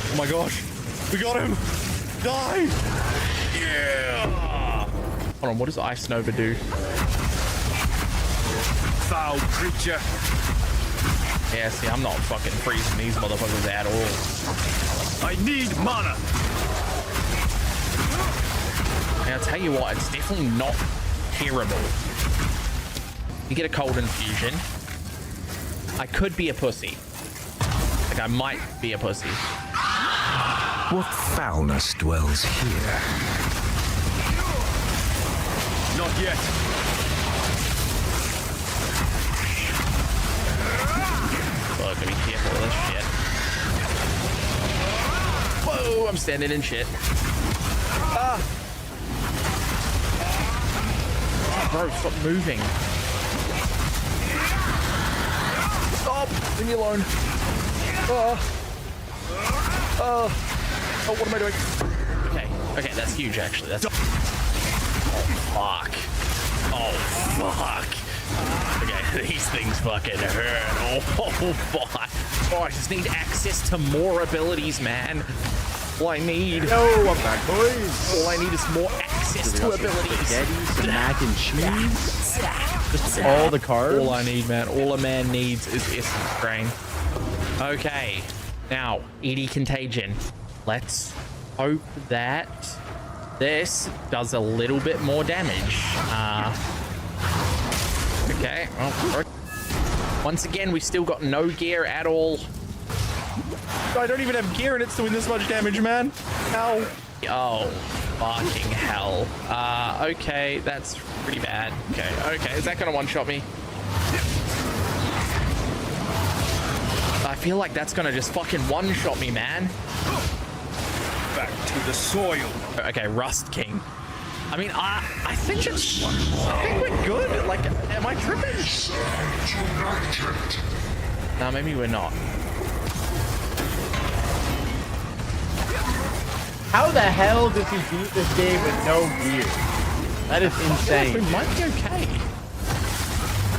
Oh my gosh, we got him! Die! Yeah! Hold on, what does Ice Nova do? Foul creature! Yeah, see, I'm not fucking freezing these motherfuckers at all. I need mana! And I'll tell you what, it's definitely not terrible. You get a cold infusion. I could be a pussy. Like, I might be a pussy. What foulness dwells here? Not yet. Look, gotta be careful with this shit. Whoa, I'm standing in shit. Ah! Oh, bro, stop moving. Stop! Leave me alone. Oh, what am I doing? Okay, that's huge, actually. That's... Oh, fuck. Oh, fuck. Okay, these things fucking hurt. Oh, fuck. Oh, I just need access to more abilities, man. All I need... Yo, I'm back, boys. All I need is more access to abilities. Spaghetti, some mac and cheese. Just all the carbs. All I need, man. All a man needs is essence grain. Okay. Now, ED Contagion. Let's hope that this does a little bit more damage. Okay. Well, once again, we still got no gear at all. I don't even have gear and it's doing this much damage, man. Ow. Oh, fucking hell. Okay, that's pretty bad. Okay, is that gonna one-shot me? I feel like that's gonna just fucking one-shot me, man. Back to the soil. Okay, Rust King. I mean, I think it's... I think we're good. Like, am I tripping? No, maybe we're not. How the hell does he beat this game with no gear? That is insane. We might be okay.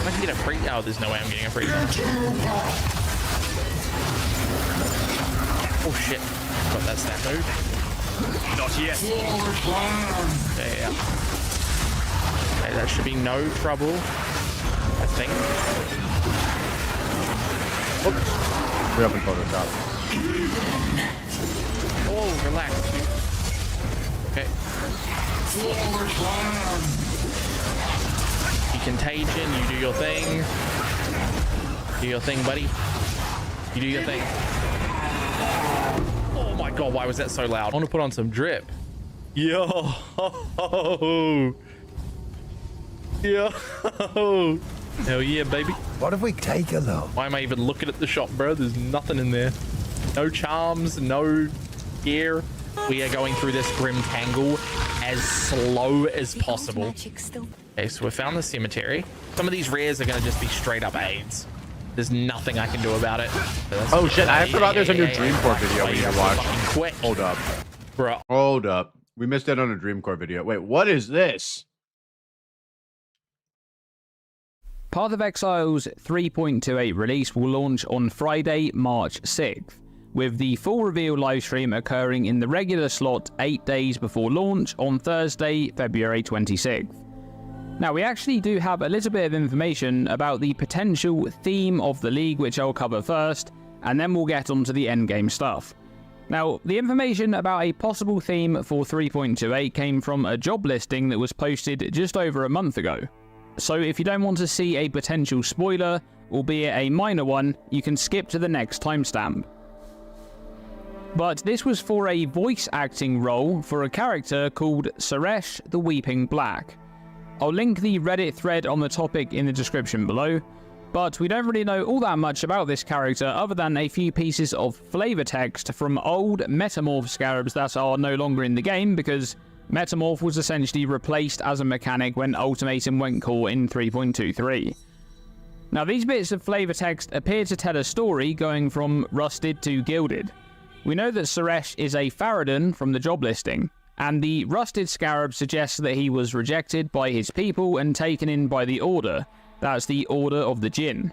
I can get a free... Oh, there's no way I'm getting a free... Oh shit. Got that snap move. Not yet. Okay, yeah. Okay, that should be no trouble. I think. Oops. We're up in Photoshop. Oh, relax, dude. Okay. You Contagion, you do your thing. Do your thing, buddy. You do your thing. Oh my god, why was that so loud? I want to put on some drip. Yo. Yo. Hell yeah, baby. What if we take a look? Why am I even looking at the shop, bro? There's nothing in there. No charms, no gear. We are going through this grim tangle as slow as possible. Okay, so we found the cemetery. Some of these rares are going to just be straight up AIDS. There's nothing I can do about it. Oh shit, I forgot there's a new Dreamcore video we need to watch. Quick. Hold up. Bro. Hold up. We missed out on a Dreamcore video. Wait, what is this? Path of Exile's 3.28 release will launch on Friday, March 6th, with the full reveal livestream occurring in the regular slot 8 days before launch on Thursday, February 26th. Now, we actually do have a little bit of information about the potential theme of the league, which I'll cover first, and then we'll get onto the endgame stuff. Now, the information about a possible theme for 3.28 came from a job listing that was posted just over a month ago. So if you don't want to see a potential spoiler, albeit a minor one, you can skip to the next timestamp. But this was for a voice acting role for a character called Suresh the Weeping Black. I'll link the Reddit thread on the topic in the description below, but we don't really know all that much about this character other than a few pieces of flavor text from old Metamorph scarabs that are no longer in the game because, Metamorph was essentially replaced as a mechanic when Ultimatum went core in 3.23. Now these bits of flavor text appear to tell a story going from rusted to gilded. We know that Suresh is a Faradin from the job listing, and the rusted scarab suggests that he was rejected by his people and taken in by the Order. That's the Order of the Jinn.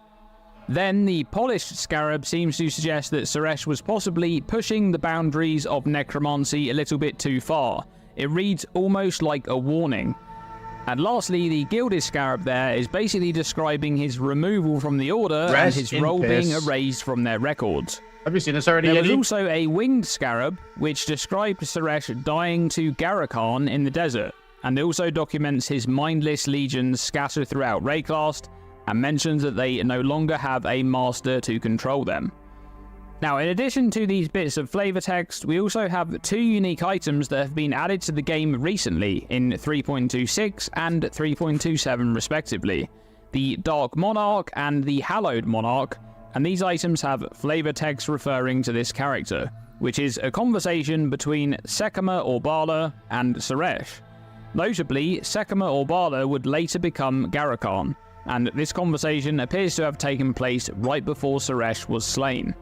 Then the polished scarab seems to suggest that Suresh was possibly pushing the boundaries of necromancy a little bit too far. It reads almost like a warning. And lastly, the gilded scarab there is basically describing his removal from the Order and his role being erased from their records. Have you seen this already, There was Eddie? also a winged scarab, which described Suresh dying to Garakan in the desert, and also documents his mindless legions scattered throughout Rayclast, and mentions that they no longer have a master to control them. Now, in addition to these bits of flavor text, we also have 2 unique items that have been added to the game recently in 3.26 and 3.27 respectively, the Dark Monarch and the Hallowed Monarch, and these items have flavor text referring to this character, which is a conversation between Sekama Orbala and Suresh. Notably, Sekama Orbala would later become Garakan, and this conversation appears to have taken place right before Suresh was slain.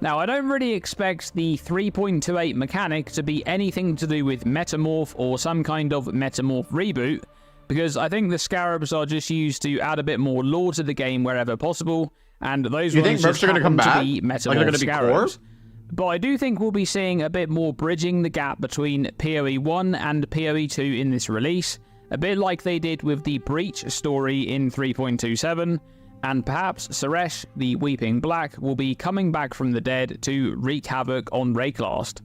Now, I don't really expect the 3.28 mechanic to be anything to do with Metamorph or some kind of Metamorph reboot, because I think the scarabs are just used to add a bit more lore to the game wherever possible, and those You think ones just Mercs are gonna come happen back? to be Like Metamorph they're gonna be core? scarabs. But I do think we'll be seeing a bit more bridging the gap between PoE 1 and PoE 2 in this release, a bit like they did with the Breach story in 3.27, and perhaps Suresh, the Weeping Black, will be coming back from the dead to wreak havoc on Rayclast.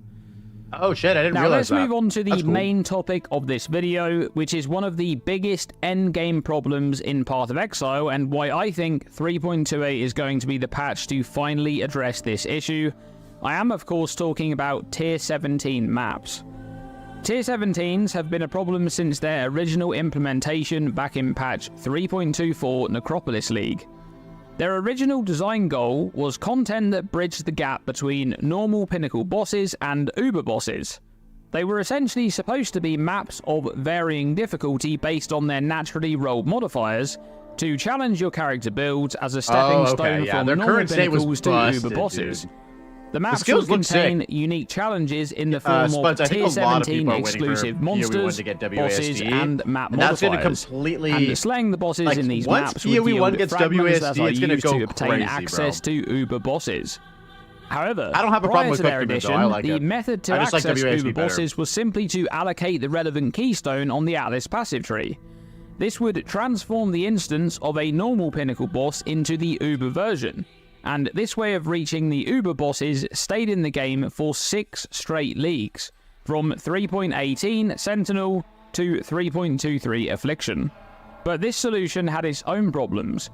Oh shit, I didn't Now realize let's that. move on to the That's cool. main topic of this video, which is one of the biggest endgame problems in Path of Exile, and why I think 3.28 is going to be the patch to finally address this issue. I am of course talking about Tier 17 maps. Tier 17s have been a problem since their original implementation back in patch 3.24 Necropolis League. Their original design goal was content that bridged the gap between normal pinnacle bosses and uber bosses. They were essentially supposed to be maps of varying difficulty based on their naturally rolled modifiers to challenge your character builds as a stepping stone from Their normal current state was pinnacles to busted, uber bosses. dude. The maps skills will look contain sick. unique challenges in the form Spuds, I of think Tier a lot of 17 people are waiting for exclusive PoE 1 monsters, to get bosses, WASD, and map and that's gonna modifiers. completely- And slaying the bosses like, in these once maps PoE would 1 yield gets fragments that WASD, are it's gonna used go to obtain crazy, access to uber bosses. However, I don't have a prior problem with to their Cookman, though. addition, I like the it. method to I just like access WASD uber better. bosses was simply to allocate the relevant keystone on the Atlas passive tree. This would transform the instance of a normal pinnacle boss into the uber version, and this way of reaching the uber bosses stayed in the game for 6 straight leagues, from 3.18 Sentinel to 3.23 Affliction. But this solution had its own problems.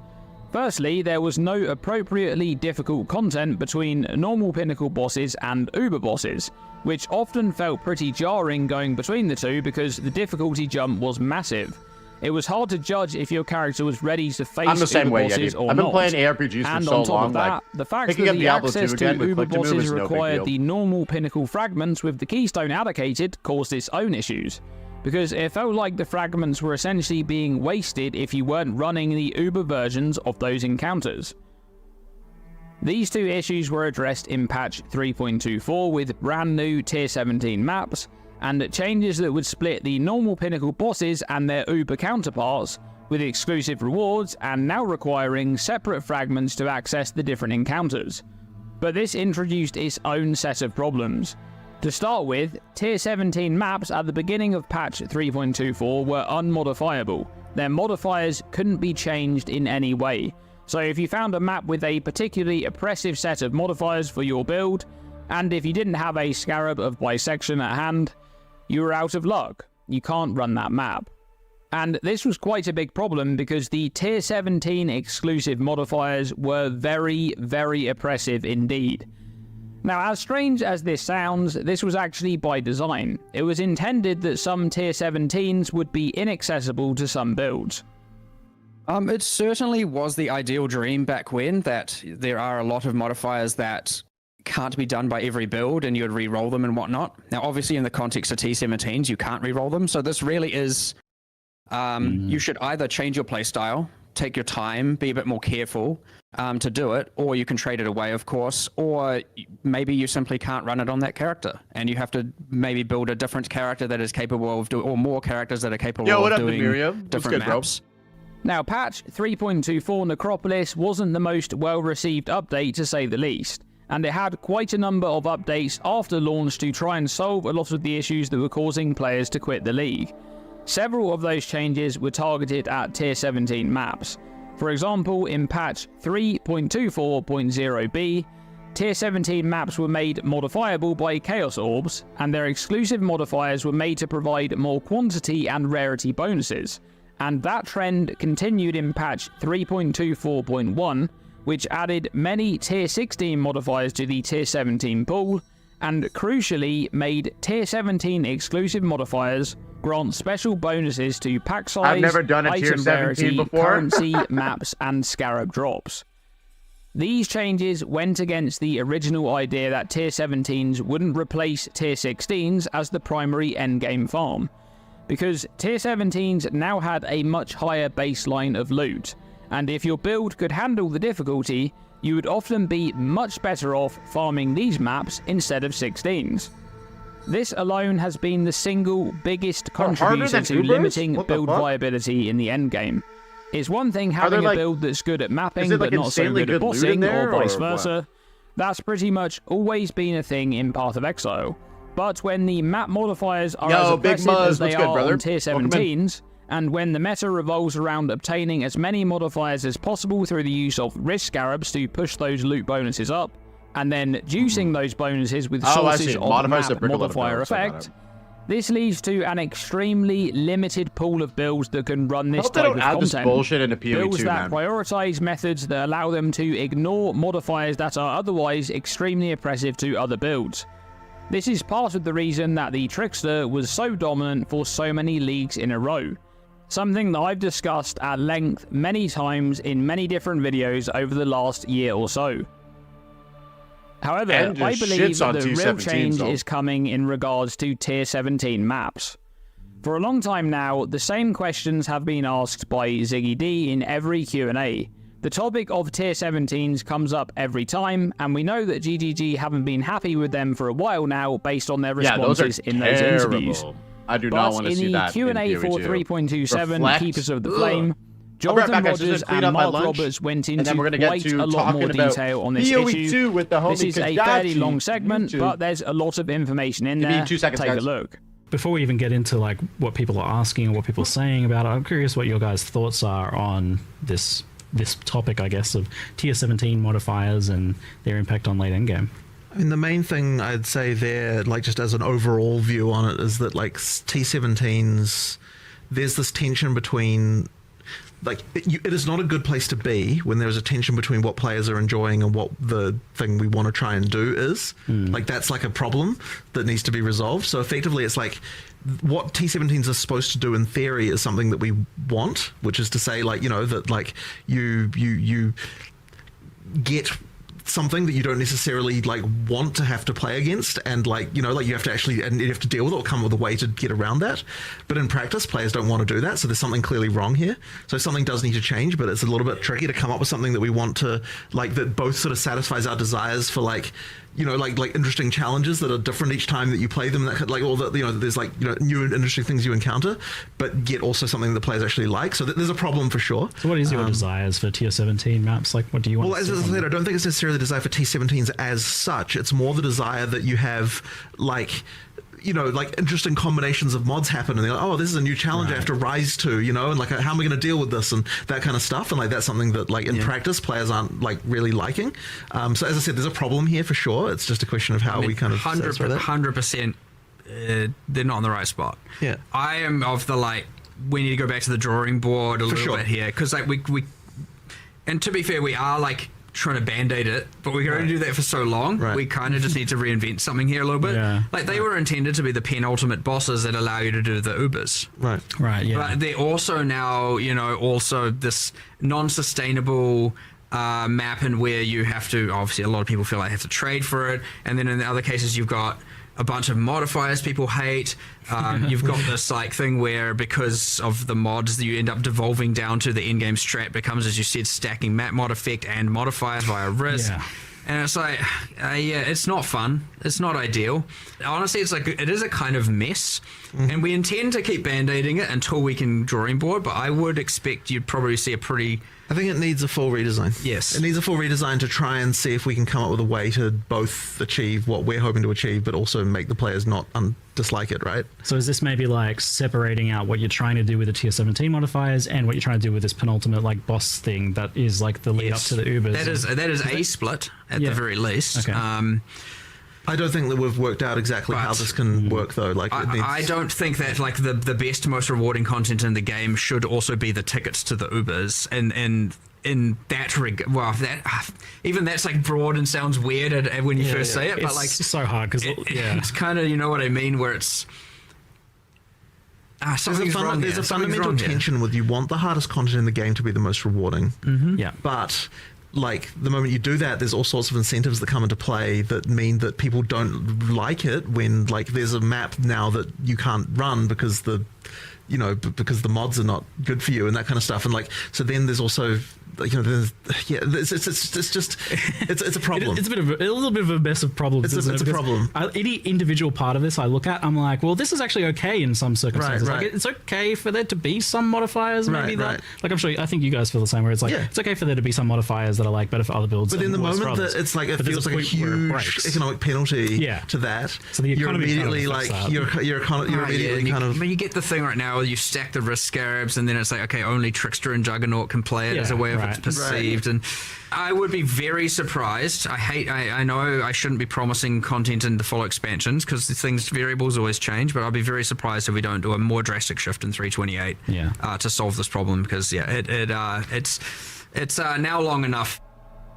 Firstly, there was no appropriately difficult content between normal pinnacle bosses and uber bosses, which often felt pretty jarring going between the two because the difficulty jump was massive. It was hard to judge if your character was ready to face I'm the same uber way, yeah, bosses dude. or I've been not. playing ARPGs for And so on top long, of that, like, the fact picking that up the Diablo access 2 to again with uber click to move bosses is no big required deal. the normal pinnacle fragments with the keystone allocated caused its own issues, because it felt like the fragments were essentially being wasted if you weren't running the uber versions of those encounters. These two issues were addressed in patch 3.24 with brand new Tier 17 maps, and changes that would split the normal pinnacle bosses and their uber counterparts, with exclusive rewards and now requiring separate fragments to access the different encounters. But this introduced its own set of problems. To start with, Tier 17 maps at the beginning of patch 3.24 were unmodifiable. Their modifiers couldn't be changed in any way. So if you found a map with a particularly oppressive set of modifiers for your build, and if you didn't have a Scarab of Bisection at hand, you were out of luck. You can't run that map. And this was quite a big problem because the Tier 17 exclusive modifiers were very, very oppressive indeed. Now, as strange as this sounds, this was actually by design. It was intended that some Tier 17s would be inaccessible to some builds. It certainly was the ideal dream back when, that there are a lot of modifiers that can't be done by every build and you would re-roll them and whatnot. Now, obviously, in the context of T17s, you can't re-roll them. So this really is, you should either change your playstyle, take your time, be a bit more careful to do it, or you can trade it away, of course, or maybe you simply can't run it on that character and you have to maybe build a different character that is capable of doing, or more characters that are capable of doing different maps. Now, patch 3.24 Necropolis wasn't the most well-received update, to say the least, and it had quite a number of updates after launch to try and solve a lot of the issues that were causing players to quit the league. Several of those changes were targeted at Tier 17 maps. For example, in patch 3.24.0b, Tier 17 maps were made modifiable by Chaos Orbs, and their exclusive modifiers were made to provide more quantity and rarity bonuses. And that trend continued in patch 3.24.1, which added many Tier 16 modifiers to the Tier 17 pool, and crucially made Tier 17 exclusive modifiers grant special bonuses to pack size, I've never done a Tier item 17 rarity, before. currency, maps, and scarab drops. These changes went against the original idea that Tier 17s wouldn't replace Tier 16s as the primary endgame farm, because Tier 17s now had a much higher baseline of loot, and if your build could handle the difficulty, you would often be much better off farming these maps instead of 16s. This alone has been the single biggest contributor to limiting build viability in the endgame. It's one thing having a build that's good at mapping but not so good at bossing, or vice versa. That's pretty much always been a thing in Path of Exile. But when the map modifiers are as aggressive as they are on Tier 17s, and when the meta revolves around obtaining as many modifiers as possible through the use of risk scarabs to push those loot bonuses up, and then juicing those bonuses with sources of map modifier effect, this leads to an extremely limited pool of builds that can run this type of content. Builds that prioritize methods that allow them to ignore modifiers that are otherwise extremely oppressive to other builds. This is part of the reason that the Trickster was so dominant for so many leagues in a row. Something that I've discussed at length many times in many different videos over the last year or so. However, I believe that the real change is coming in regards to Tier 17 maps. For a long time now, the same questions have been asked by Ziggy D in every Q&A. The topic of Tier 17s comes up every time, and we know that GGG haven't been happy with them for a while now based on their responses in those interviews. I do not want to see that in the Q&A for 3.27 Keepers of the Flame, Jonathan Rogers and Mark Roberts went into quite a lot more detail on this issue. This is a fairly long segment, but there's a lot of information in there. Take a look. Before we even get into like what people are asking or what people are saying about it, I'm curious what your guys' thoughts are on this topic, I guess, of Tier 17 modifiers and their impact on late endgame. I mean, the main thing I'd say there, like just as an overall view on it, is that like T17s, there's this tension between, like, it is not a good place to be when there's a tension between what players are enjoying and what the thing we want to try and do is. Like, that's like a problem that needs to be resolved. So effectively, it's like, what T17s are supposed to do in theory is something that we want, which is to say, like, you know, that like you get something that you don't necessarily like want to have to play against, and like, you know, like you have to actually, and you have to deal with it or come up with a way to get around that. But in practice, players don't want to do that, so there's something clearly wrong here. So something does need to change, but it's a little bit tricky to come up with something that we want to, like, that both sort of satisfies our desires for, like, you know, like interesting challenges that are different each time that you play them, that like all the, you know, there's like, you know, new and interesting things you encounter, but get also something that players actually like. So there's a problem for sure. So what is your desires for Tier 17 maps? Like, what do you want? Well, as I said, I don't think it's necessarily the desire for T17s as such. It's more the desire that you have, like, you know, like interesting combinations of mods happen, and they're like, oh, this is a new challenge I have to rise to, you know, and like, how am I going to deal with this, and that kind of stuff. And like, that's something that, like, in practice, players aren't like really liking. So as I said, there's a problem here for sure. It's just a question of how we kind of 100%. They're not in the right spot. Yeah, I am of the, like, we need to go back to the drawing board a little bit here, because like we, and to be fair, we are like trying to band-aid it, but we can only do that for so long. We kind of just need to reinvent something here a little bit. Like, they were intended to be the penultimate bosses that allow you to do the Ubers. Right, yeah. But they're also now, you know, also this non-sustainable map and where you have to, obviously a lot of people feel like they have to trade for it, and then in the other cases you've got a bunch of modifiers people hate. You've got this like thing where because of the mods you end up devolving down to the in-game strat becomes, as you said, stacking map mod effect and modifiers via risk. Yeah. And it's like, yeah, it's not fun. It's not ideal. Honestly, it's like, it is a kind of mess. And we intend to keep band-aiding it until we can drawing board, but I would expect you'd probably see a pretty... I think it needs a full redesign. Yes. It needs a full redesign to try and see if we can come up with a way to both achieve what we're hoping to achieve, but also make the players not dislike it, right? So is this maybe like separating out what you're trying to do with the tier 17 modifiers and what you're trying to do with this penultimate like boss thing that is like the lead up to the Ubers? That is a split at the very least. Okay. I don't think that we've worked out exactly how this can work though. Like, I don't think that like the best, most rewarding content in the game should also be the tickets to the Ubers, and in that even that's like broad and sounds weird when you first say it, but it's like so hard because it's kind of, you know what I mean, where it's there's a fundamental tension with, you want the hardest content in the game to be the most rewarding. Yeah, but like the moment you do that, there's all sorts of incentives that come into play that mean that people don't like it when like there's a map now that you can't run because because the mods are not good for you and that kind of stuff. And like, so then there's also, it's a problem. It's a little bit of a mess of problems. It's a problem. Any individual part of this I look at, I'm like, well, this is actually okay in some circumstances. Right. Like, it's okay for there to be some modifiers, maybe Right. Like, I'm sure, I think you guys feel the same. Where it's like, it's okay for there to be some modifiers that are like better for other builds. But in the moment that it's like, it feels like a huge economic penalty to that. So the you're immediately like, you're immediately kind of. But you get the thing right now where you stack the risk scarabs, and then it's like, okay, only Trickster and Juggernaut can play it as a way of it's perceived. And I would be very surprised. I know I shouldn't be promising content in the full expansions because variables always change, but I'll be very surprised if we don't do a more drastic shift in 328 to solve this problem, because it's now long enough.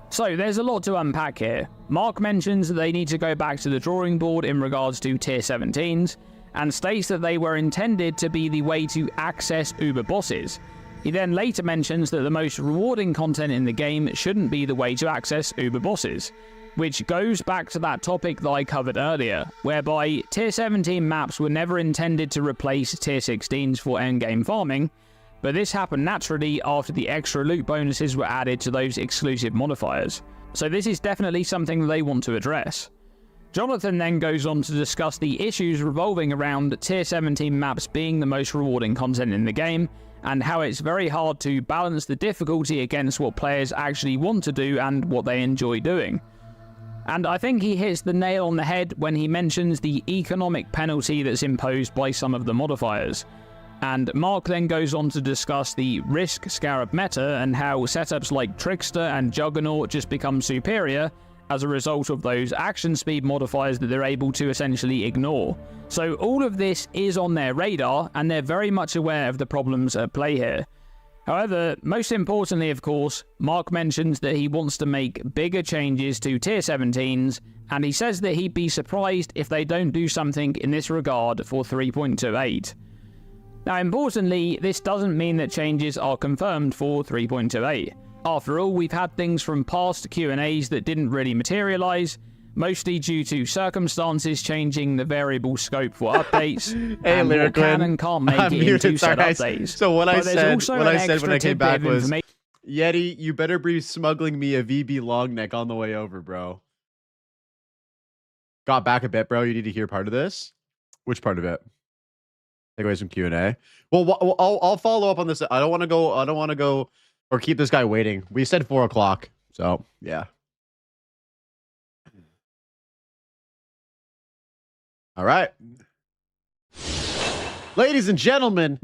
So there's a lot to unpack here. Mark mentions that they need to go back to the drawing board in regards to tier 17s, and states that they were intended to be the way to access Uber bosses. He then later mentions that the most rewarding content in the game shouldn't be the way to access Uber bosses, which goes back to that topic that I covered earlier, whereby tier 17 maps were never intended to replace tier 16s for endgame farming, but this happened naturally after the extra loot bonuses were added to those exclusive modifiers. So this is definitely something that they want to address. Jonathan then goes on to discuss the issues revolving around tier 17 maps being the most rewarding content in the game, and how it's very hard to balance the difficulty against what players actually want to do and what they enjoy doing. And I think he hits the nail on the head when he mentions the economic penalty that's imposed by some of the modifiers. And Mark then goes on to discuss the risk scarab meta and how setups like Trickster and Juggernaut just become superior as a result of those action speed modifiers that they're able to essentially ignore. So all of this is on their radar, and they're very much aware of the problems at play here. However, most importantly, of course, Mark mentions that he wants to make bigger changes to tier 17s, and he says that he'd be surprised if they don't do something in this regard for 3.28. Now, importantly, this doesn't mean that changes are confirmed for 3.28. After all, we've had things from past Q&As that didn't really materialize, mostly due to circumstances changing the variable scope for updates, and what can and can't make it into said updates. So what I said when I came back was, information. Yeti, you better be smuggling me a VB long neck on the way over, bro. Got back a bit, bro. You need to hear part of this. Which part of it? Take away some Q&A. Well, I'll follow up on this. I don't want to go or keep this guy waiting. We said 4 o'clock, so yeah. All right. Ladies and gentlemen,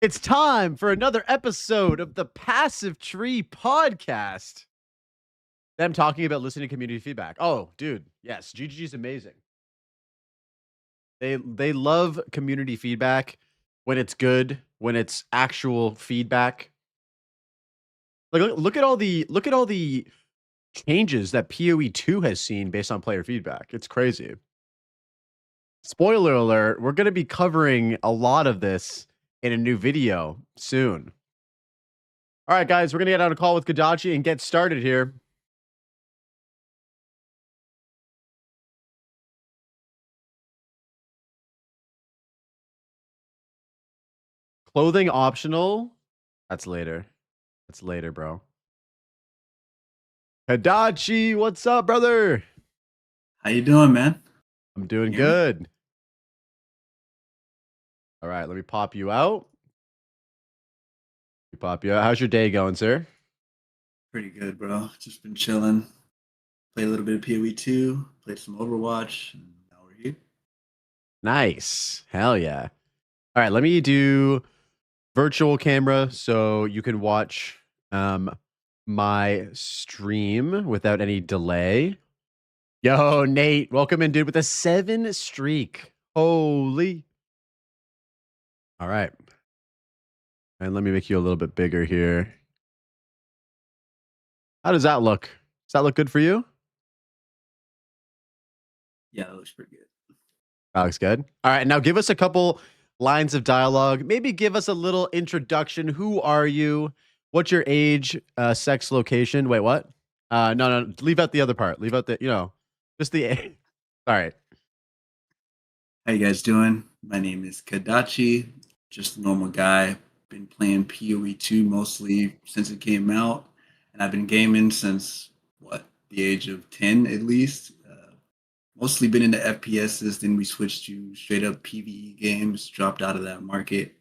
it's time for another episode of the Passive Tree Podcast. Them talking about listening to community feedback. Oh, dude, yes, GGG is amazing. They love community feedback when it's good, when it's actual feedback. Like look at all the changes that PoE 2 has seen based on player feedback. It's crazy. Spoiler alert, we're going to be covering a lot of this in a new video soon. All right, guys, we're going to get on a call with Kadachi and get started here. Clothing optional. That's later. That's later, bro. Kadachi, what's up, brother? How you doing, man? I'm doing good. All right, let me pop you out. How's your day going, sir? Pretty good, bro. Just been chilling. Played a little bit of PoE 2, played some Overwatch, and now we're here. Nice. Hell yeah. All right, let me do virtual camera so you can watch my stream without any delay. Yo, Nate, welcome in, dude, with a 7 streak. Holy. All right. And let me make you a little bit bigger here. How does that look? Does that look good for you? Yeah, that looks pretty good. That looks good. All right, now give us a couple lines of dialogue. Maybe give us a little introduction. Who are you? What's your age, sex, location? Wait, what? No. Leave out the other part. Leave out the, just the age. All right. How you guys doing? My name is Kadachi. Just a normal guy. Been playing PoE 2 mostly since it came out. And I've been gaming since, the age of 10 at least. Mostly been into FPSs, then we switched to straight up PvE games, dropped out of that market.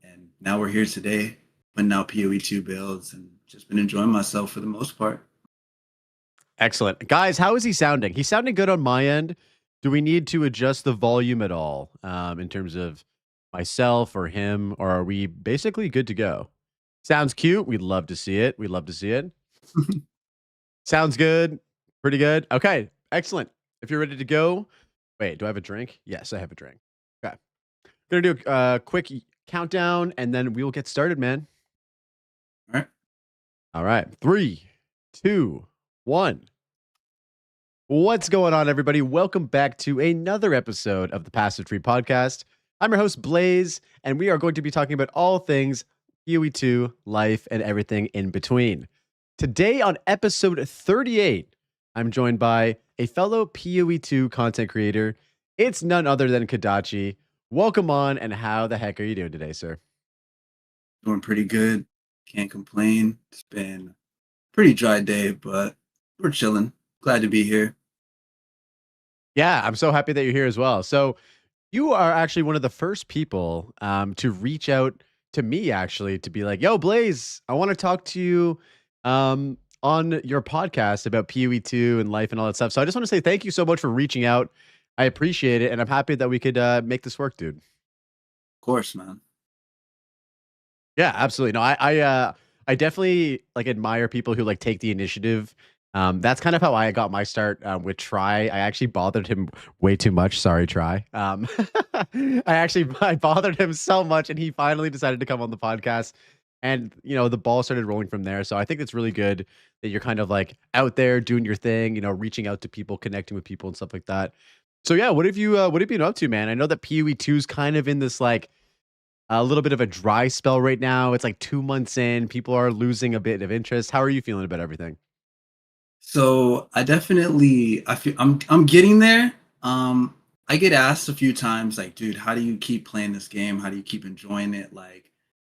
And now we're here today, putting out PoE 2 builds and just been enjoying myself for the most part. Excellent. Guys, how is he sounding? He's sounding good on my end. Do we need to adjust the volume at all in terms of myself or him, or are we basically good to go? Sounds cute. We'd love to see it. Sounds good. Pretty good. Okay, excellent. If you're ready to go, wait, do I have a drink? Yes, I have a drink. Okay. Gonna do a quick countdown and then we will get started, man. All right. 3, 2, 1. What's going on, everybody? Welcome back to another episode of the Passive Tree Podcast. I'm your host, Blaze, and we are going to be talking about all things PoE 2, life, and everything in between. Today on episode 38, I'm joined by a fellow PoE 2 content creator. It's none other than Kadachi. Welcome on, and how the heck are you doing today, sir? Doing pretty good. Can't complain. It's been a pretty dry day, but we're chilling. Glad to be here. Yeah, I'm so happy that you're here as well. So you are actually one of the first people to reach out to me, actually, to be like, yo, Blaze, I want to talk to you on your podcast about PoE 2 and life and all that stuff. So I just want to say thank you so much for reaching out. I appreciate it, and I'm happy that we could make this work, dude. Of course, man. Yeah, absolutely. No, I definitely admire people who take the initiative. That's kind of how I got my start with Try. I actually bothered him way too much. Sorry, Try. I bothered him so much, and he finally decided to come on the podcast. And the ball started rolling from there. So I think it's really good that you're kind of out there doing your thing, reaching out to people, connecting with people and stuff like that. So yeah, what have you been up to, man? I know that PoE 2 is kind of in this a little bit of a dry spell right now. It's 2 months in. People are losing a bit of interest. How are you feeling about everything? So I feel I'm getting there. I get asked a few times, dude, how do you keep playing this game? How do you keep enjoying it?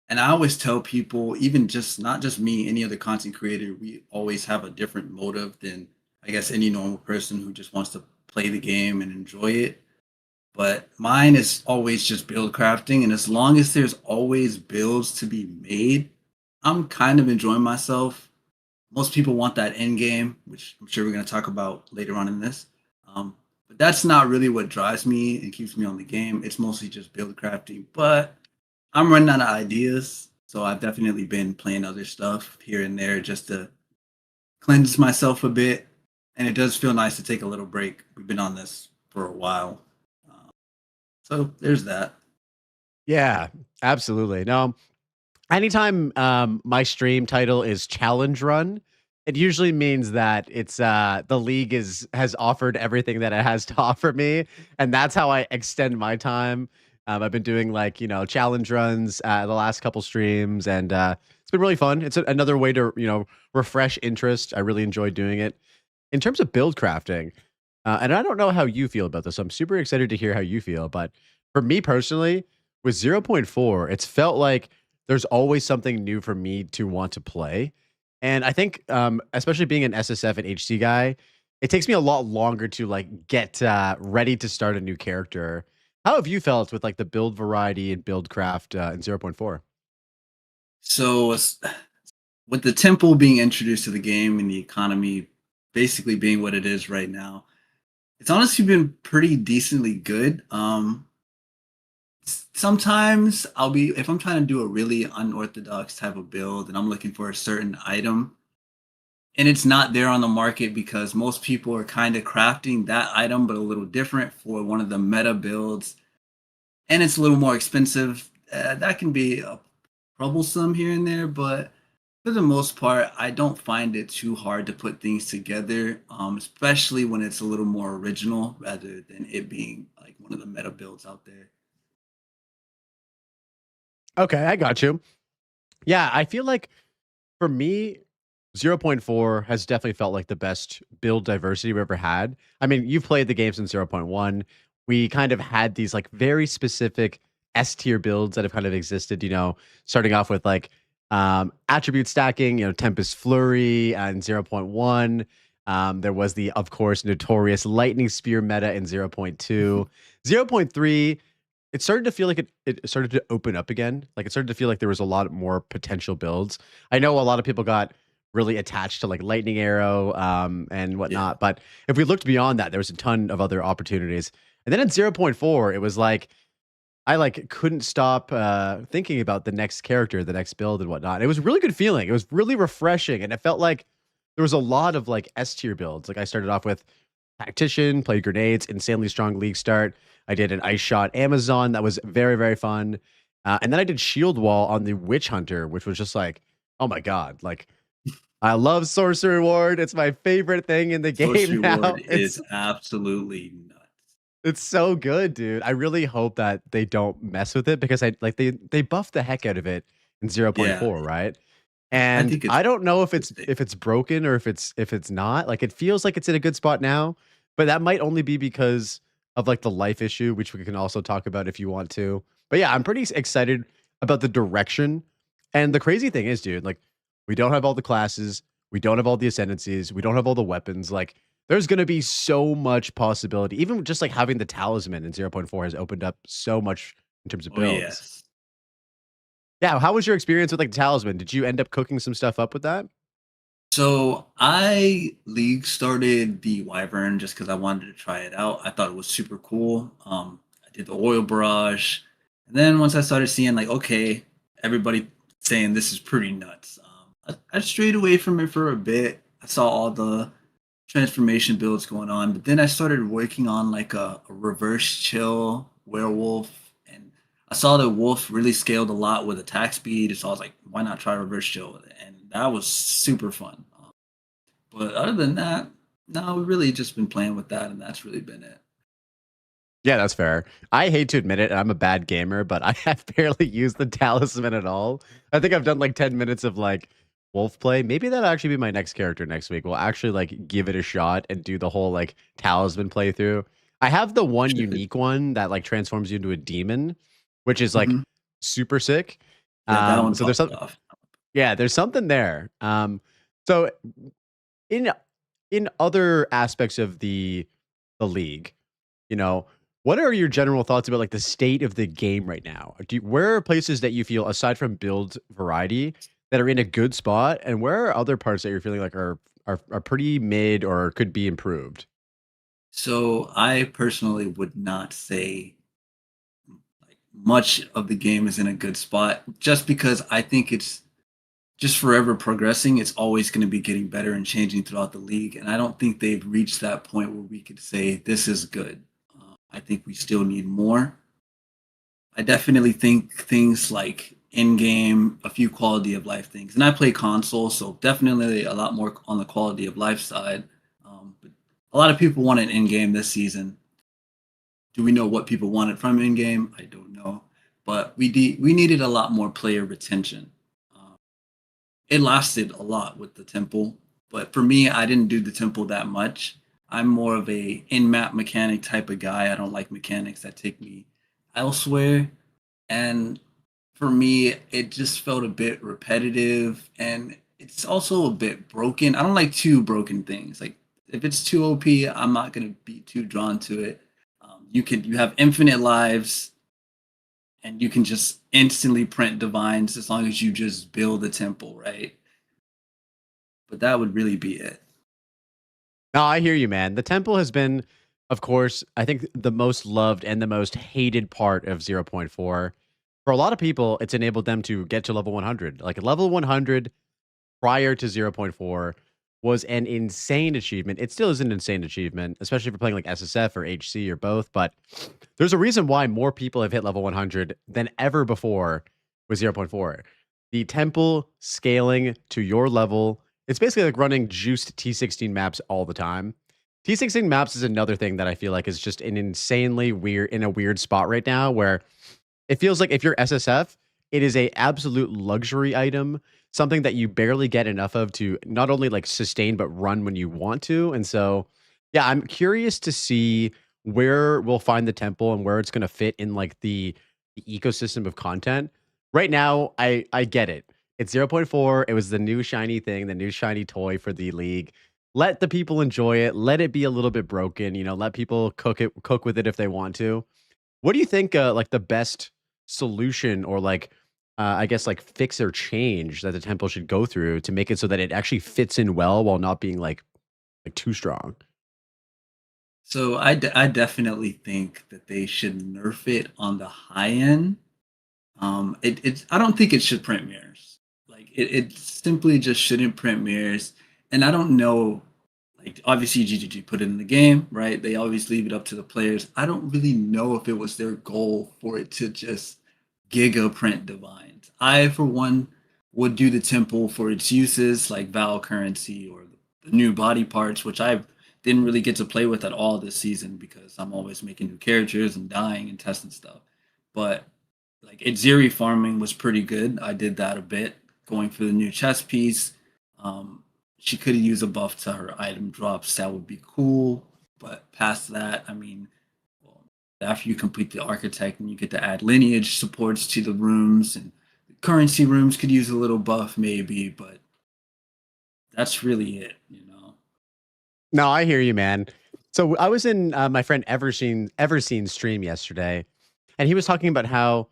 And I always tell people, even not just me, any other content creator, we always have a different motive than, I guess, any normal person who just wants to play the game and enjoy it. But mine is always just build crafting. And as long as there's always builds to be made, I'm kind of enjoying myself. Most people want that end game, which I'm sure we're going to talk about later on in this. But that's not really what drives me and keeps me on the game. It's mostly just build crafting. But I'm running out of ideas, so I've definitely been playing other stuff here and there just to cleanse myself a bit. And it does feel nice to take a little break. We've been on this for a while. So there's that. Yeah, absolutely. No, anytime my stream title is Challenge Run, it usually means that it's the league has offered everything that it has to offer me, and that's how I extend my time. I've been doing challenge runs the last couple streams, and it's been really fun. It's another way to refresh interest. I really enjoy doing it. In terms of build crafting, and I don't know how you feel about this. I'm super excited to hear how you feel, but for me personally, with 0.4, it's felt like there's always something new for me to want to play. And I think, especially being an SSF and HC guy, it takes me a lot longer to like get ready to start a new character. How have you felt with like the build variety and build craft in 0.4? So with the tempo being introduced to the game and the economy basically being what it is right now, it's honestly been pretty decently good. Sometimes if I'm trying to do a really unorthodox type of build and I'm looking for a certain item and it's not there on the market because most people are kind of crafting that item but a little different for one of the meta builds and it's a little more expensive, that can be troublesome here and there, but for the most part, I don't find it too hard to put things together, especially when it's a little more original rather than it being like one of the meta builds out there. Okay, I got you. Yeah, I feel like for me, 0.4 has definitely felt like the best build diversity we've ever had. I mean, you've played the game since 0.1. We kind of had these like very specific S tier builds that have kind of existed, starting off with like attribute stacking, Tempest Flurry and 0.1. There was the, of course, notorious Lightning Spear meta in 0.2. 0.3, it started to feel like it started to open up again. Like it started to feel like there was a lot more potential builds. I know a lot of people got really attached to like Lightning Arrow and whatnot. Yeah. But if we looked beyond that, there was a ton of other opportunities. And then in 0.4, it was like I like couldn't stop thinking about the next character, the next build and whatnot. It was a really good feeling. It was really refreshing. And it felt like there was a lot of like S tier builds. Like I started off with Tactician, played grenades, insanely strong league start. I did an Ice Shot Amazon that was very, very fun. And then I did Shield Wall on the Witch Hunter, which was just like, oh my God. Like, I love Sorcery Ward. It's my favorite thing in the game Sorcery now. Ward is absolutely nuts. It's so good, dude. I really hope that they don't mess with it because they buffed the heck out of it in 0.4, right? And I don't know if it's broken or if it's not. Like it feels like it's in a good spot now, but that might only be because of like the life issue, which we can also talk about if you want to. But yeah, I'm pretty excited about the direction. And the crazy thing is, dude, like we don't have all the classes, we don't have all the ascendancies, we don't have all the weapons. Like there's going to be so much possibility. Even just like having the talisman in 0.4 has opened up so much in terms of builds. Oh, yes. Yeah, how was your experience with like the talisman? Did you end up cooking some stuff up with that? So I league started the Wyvern just because I wanted to try it out. I thought it was super cool. I did the oil barrage. And then once I started seeing like, okay, everybody saying this is pretty nuts. I strayed away from it for a bit. I saw all the transformation builds going on, but then I started working on like a reverse chill werewolf, and I saw the wolf really scaled a lot with attack speed, so I was like, why not try reverse chill with it? And that was super fun. But other than that, no, we've really just been playing with that, and that's really been it. Yeah, that's fair. I hate to admit it, and I'm a bad gamer, but I have barely used the talisman at all. I think I've done like 10 minutes of like wolf play. Maybe that'll actually be my next character next week. We'll actually like give it a shot and do the whole like talisman playthrough. I have the one unique one that like transforms you into a demon, which is like super sick. Yeah, that one so there's some, yeah, there's something there. So in other aspects of the league, what are your general thoughts about like the state of the game right now? Where are places that you feel, aside from build variety, that are in a good spot, and where are other parts that you're feeling like are pretty mid or could be improved? So I personally would not say like much of the game is in a good spot, just because I think it's just forever progressing. It's always going to be getting better and changing throughout the league, and I don't think they've reached that point where we could say this is good. I think we still need more. I definitely think things like in-game, a few quality of life things. And I play console, so definitely a lot more on the quality of life side. But a lot of people want it in-game this season. Do we know what people wanted from in-game? I don't know. But we needed a lot more player retention. it lasted a lot with the temple. But for me, I didn't do the temple that much. I'm more of a in-map mechanic type of guy. I don't like mechanics that take me elsewhere. And for me, it just felt a bit repetitive, and it's also a bit broken. I don't like too broken things. Like if it's too OP, I'm not gonna be too drawn to it. You have infinite lives, and you can just instantly print divines as long as you just build a temple, right? But that would really be it. No, I hear you, man. The temple has been, of course, I think the most loved and the most hated part of 0.4. For a lot of people, it's enabled them to get to level 100. Like level 100 prior to 0.4 was an insane achievement. It still is an insane achievement, especially if you're playing like SSF or HC or both. But there's a reason why more people have hit level 100 than ever before with 0.4. The temple scaling to your level, it's basically like running juiced T16 maps all the time. T16 maps is another thing that I feel like is just an insanely weird spot right now, where it feels like if you're SSF, it is a absolute luxury item, something that you barely get enough of to not only like sustain but run when you want to. And so, yeah, I'm curious to see where we'll find the temple and where it's going to fit in like the ecosystem of content. Right now, I get it. It's 0.4. It was the new shiny thing, the new shiny toy for the league. Let the people enjoy it. Let it be a little bit broken. Let people cook with it if they want to. What do you think? Like the best solution, or like, I guess like fix or change that the temple should go through to make it so that it actually fits in well while not being like too strong. So I definitely think that they should nerf it on the high end. I don't think it should print mirrors. Like it simply just shouldn't print mirrors. And I don't know, like obviously GGG put it in the game, right? They always leave it up to the players. I don't really know if it was their goal for it to just giga print divines. I, for one, would do the temple for its uses like Val currency or the new body parts, which I didn't really get to play with at all this season because I'm always making new characters and dying and testing stuff. But like Itziri farming was pretty good. I did that a bit, going for the new chest piece. She could use a buff to her item drops. That would be cool. But past that, I mean, well, after you complete the architect and you get to add lineage supports to the rooms, and the currency rooms could use a little buff maybe, but that's really it. No, I hear you, man. So I was in my friend Everseen's stream yesterday, and he was talking about how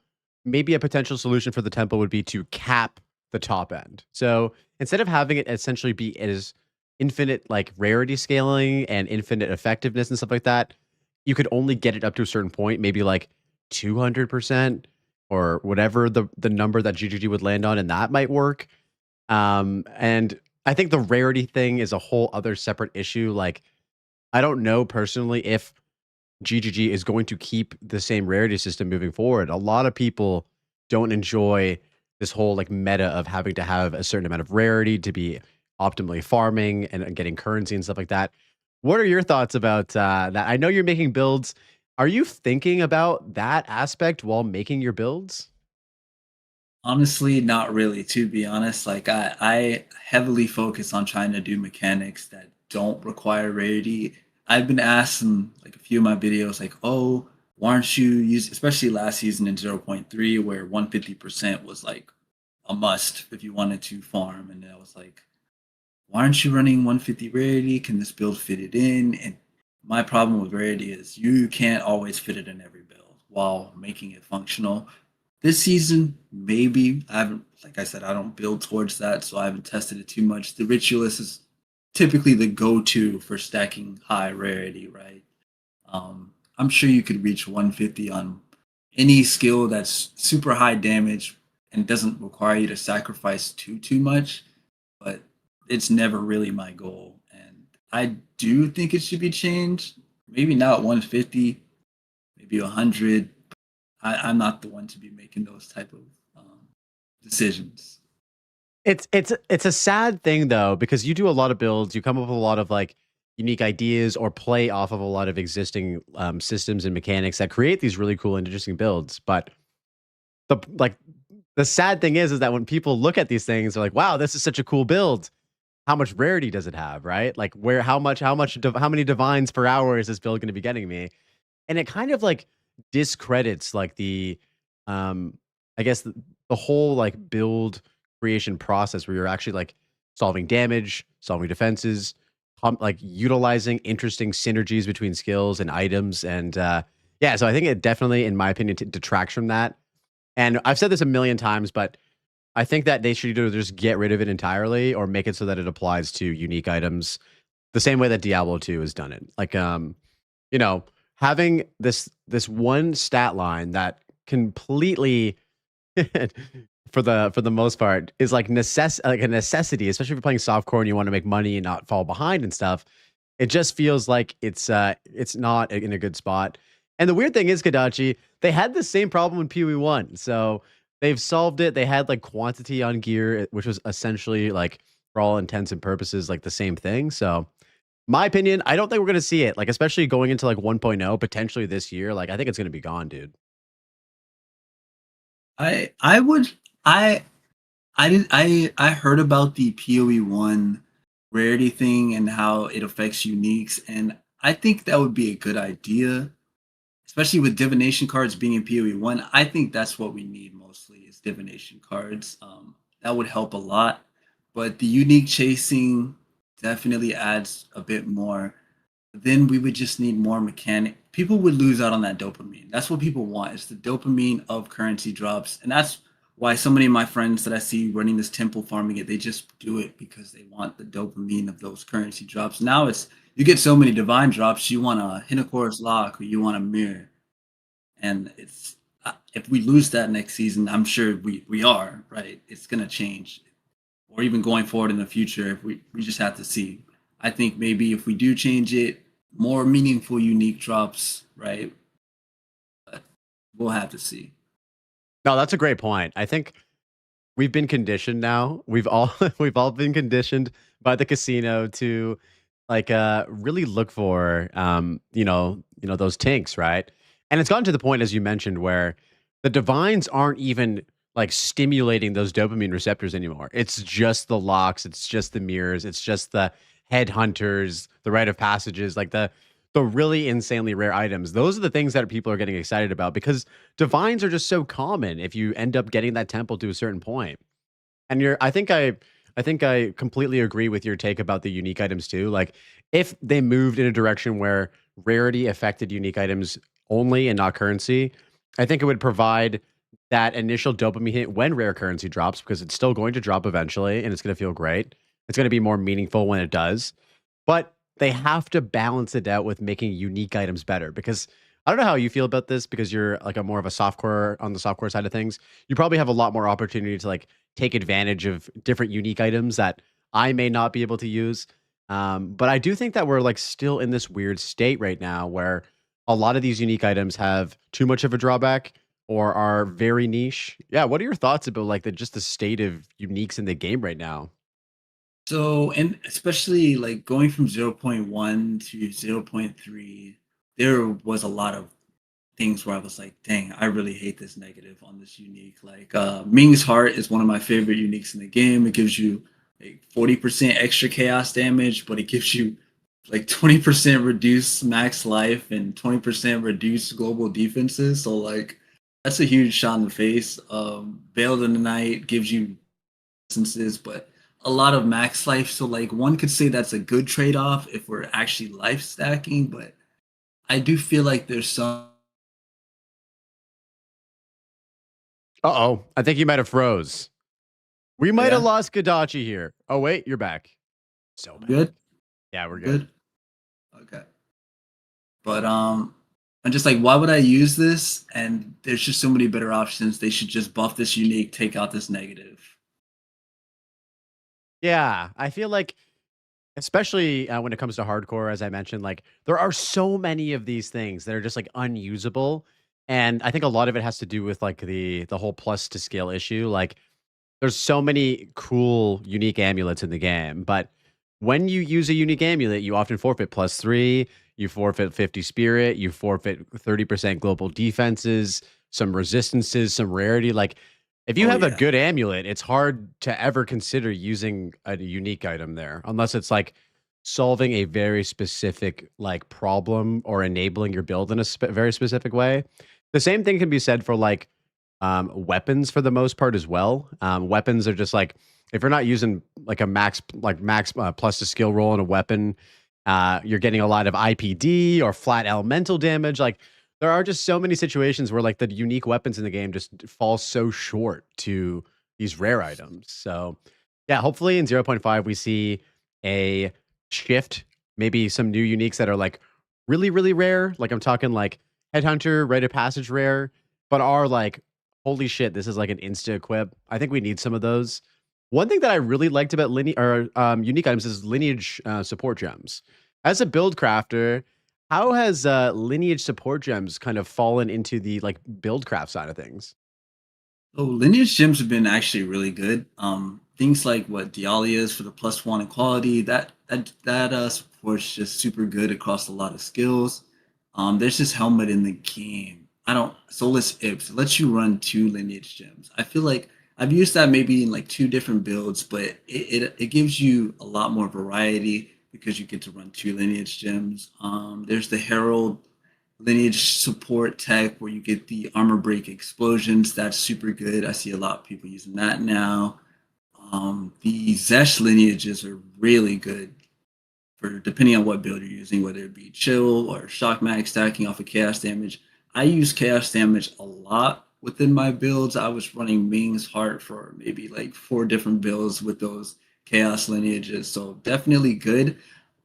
maybe a potential solution for the temple would be to cap the top end. So instead of having it essentially be as infinite like rarity scaling and infinite effectiveness and stuff like that, you could only get it up to a certain point, maybe like 200% or whatever the number that GGG would land on, and that might work. And I think the rarity thing is a whole other separate issue. Like, I don't know personally if GGG is going to keep the same rarity system moving forward. A lot of people don't enjoy this whole like meta of having to have a certain amount of rarity to be optimally farming and getting currency and stuff like that. What are your thoughts about that? I know you're making builds. Are you thinking about that aspect while making your builds? Honestly, not really, to be honest. Like I heavily focus on trying to do mechanics that don't require rarity. I've been asked in like a few of my videos, like, oh, why aren't you using, especially last season in 0.3, where 150% was like a must if you wanted to farm. And I was like, why aren't you running 150 rarity? Can this build fit it in? And my problem with rarity is you can't always fit it in every build while making it functional. This season, maybe. I haven't, like I said, I don't build towards that, so I haven't tested it too much. The Ritualist is typically the go-to for stacking high rarity, right? I'm sure you could reach 150 on any skill that's super high damage and doesn't require you to sacrifice too much, but it's never really my goal. And I do think it should be changed. Maybe not 150, maybe 100. I'm not the one to be making those type of decisions. It's a sad thing though, because you do a lot of builds, you come up with a lot of like unique ideas or play off of a lot of existing systems and mechanics that create these really cool and interesting builds. But the sad thing is that when people look at these things, they're like, "Wow, this is such a cool build. How much rarity does it have?" Right? Like, how many divines per hour is this build going to be getting me? And it kind of like discredits like I guess the whole like build creation process where you're actually like solving damage, solving defenses, like utilizing interesting synergies between skills and items. And yeah, so I think it definitely, in my opinion, detracts from that. And I've said this a million times, but I think that they should either just get rid of it entirely or make it so that it applies to unique items the same way that Diablo 2 has done it. Like, you know, having this one stat line that completely for the most part is like a necessity, especially if you're playing softcore and you want to make money and not fall behind and stuff. It just feels like it's not in a good spot. And the weird thing is, Kadachi, they had the same problem in PoE1. So they've solved it. They had like quantity on gear, which was essentially like, for all intents and purposes, like the same thing. So my opinion, I don't think we're going to see it, like, especially going into like 1.0 potentially this year. Like, I think it's going to be gone, dude. I heard about the PoE1 rarity thing and how it affects uniques, and I think that would be a good idea, especially with divination cards being in PoE1. I think that's what we need mostly is divination cards. That would help a lot, but the unique chasing definitely adds a bit more. Then we would just need more mechanic. People would lose out on that dopamine. That's what people want, is the dopamine of currency drops. And that's why so many of my friends that I see running this temple farming it, they just do it because they want the dopamine of those currency drops. Now it's, you get so many divine drops, you want a Hinocor's Lock or you want a mirror. And it's, if we lose that next season, I'm sure we are, right? It's going to change. Or even going forward in the future, if we just have to see. I think maybe if we do change it, more meaningful unique drops, right? But we'll have to see. No, that's a great point. I think we've been conditioned now. We've all been conditioned by the casino to like really look for those tinks, right? And it's gotten to the point, as you mentioned, where the divines aren't even like stimulating those dopamine receptors anymore. It's just the locks, it's just the mirrors, it's just the headhunters, the rite of passages, like the really insanely rare items. Those are the things that people are getting excited about because divines are just so common if you end up getting that temple to a certain point. And I think I completely agree with your take about the unique items too. Like if they moved in a direction where rarity affected unique items only and not currency, I think it would provide that initial dopamine hit when rare currency drops, because it's still going to drop eventually and it's going to feel great. It's going to be more meaningful when it does, but they have to balance it out with making unique items better, because I don't know how you feel about this because you're like on the softcore side of things. You probably have a lot more opportunity to like take advantage of different unique items that I may not be able to use. But I do think that we're like still in this weird state right now where a lot of these unique items have too much of a drawback or are very niche. Yeah, what are your thoughts about like the state of uniques in the game right now? So, and especially like going from 0.1 to 0.3, there was a lot of things where I was like, dang, I really hate this negative on this unique. Like Ming's Heart is one of my favorite uniques in the game. It gives you like 40% extra chaos damage, but it gives you like 20% reduced max life and 20% reduced global defenses. So like that's a huge shot in the face. Veiled in the Night gives you instances, but a lot of max life. So like one could say that's a good trade-off if we're actually life stacking, but I do feel like there's some. Uh-oh, I think you might have froze. We might have lost Kadachi here. Oh wait, you're back. So bad. Good. Yeah, we're good. Okay. But I'm just like, why would I use this? And there's just so many better options. They should just buff this unique, take out this negative. Yeah, I feel like, especially when it comes to hardcore, as I mentioned, like there are so many of these things that are just like unusable, and I think a lot of it has to do with like the whole plus to scale issue. Like, there's so many cool unique amulets in the game, but when you use a unique amulet, you often forfeit +3, you forfeit 50 spirit, you forfeit 30% global defenses, some resistances, some rarity. Like If you Oh, have a yeah. good amulet, it's hard to ever consider using a unique item there, unless it's like solving a very specific like problem or enabling your build in a very specific way. The same thing can be said for like weapons for the most part as well. Weapons are just like if you're not using like a max plus the skill roll in a weapon, you're getting a lot of IPD or flat elemental damage. Like there are just so many situations where like the unique weapons in the game just fall so short to these rare items. So yeah, hopefully in 0.5 we see a shift, maybe some new uniques that are like really, really rare. Like I'm talking like Headhunter, Rite of Passage rare, but are like, holy shit, this is like an insta equip. I think we need some of those. One thing that I really liked about unique items is lineage support gems. As a build crafter, how has lineage support gems kind of fallen into the like build craft side of things? Oh, lineage gems have been actually really good. Things like what Dialia is for the +1 equality, that support's just super good across a lot of skills. There's this helmet in the game. Soulless Ips. It lets you run 2 lineage gems. I feel like I've used that maybe in like 2 different builds, but it gives you a lot more variety because you get to run 2 lineage gems. There's the Herald lineage support tech where you get the armor break explosions. That's super good. I see a lot of people using that now. The Zesh lineages are really good for depending on what build you're using, whether it be chill or shock mag stacking off of chaos damage. I use chaos damage a lot within my builds. I was running Ming's Heart for maybe like 4 different builds with those chaos lineages. So definitely good.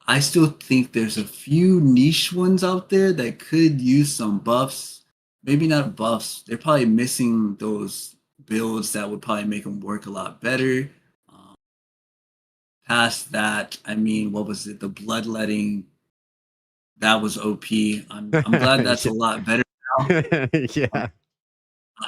I still think there's a few niche ones out there that could use some buffs. Maybe not buffs. They're probably missing those builds that would probably make them work a lot better. Past that, I mean, what was it? The bloodletting. That was OP. I'm glad that's a lot better now. Yeah.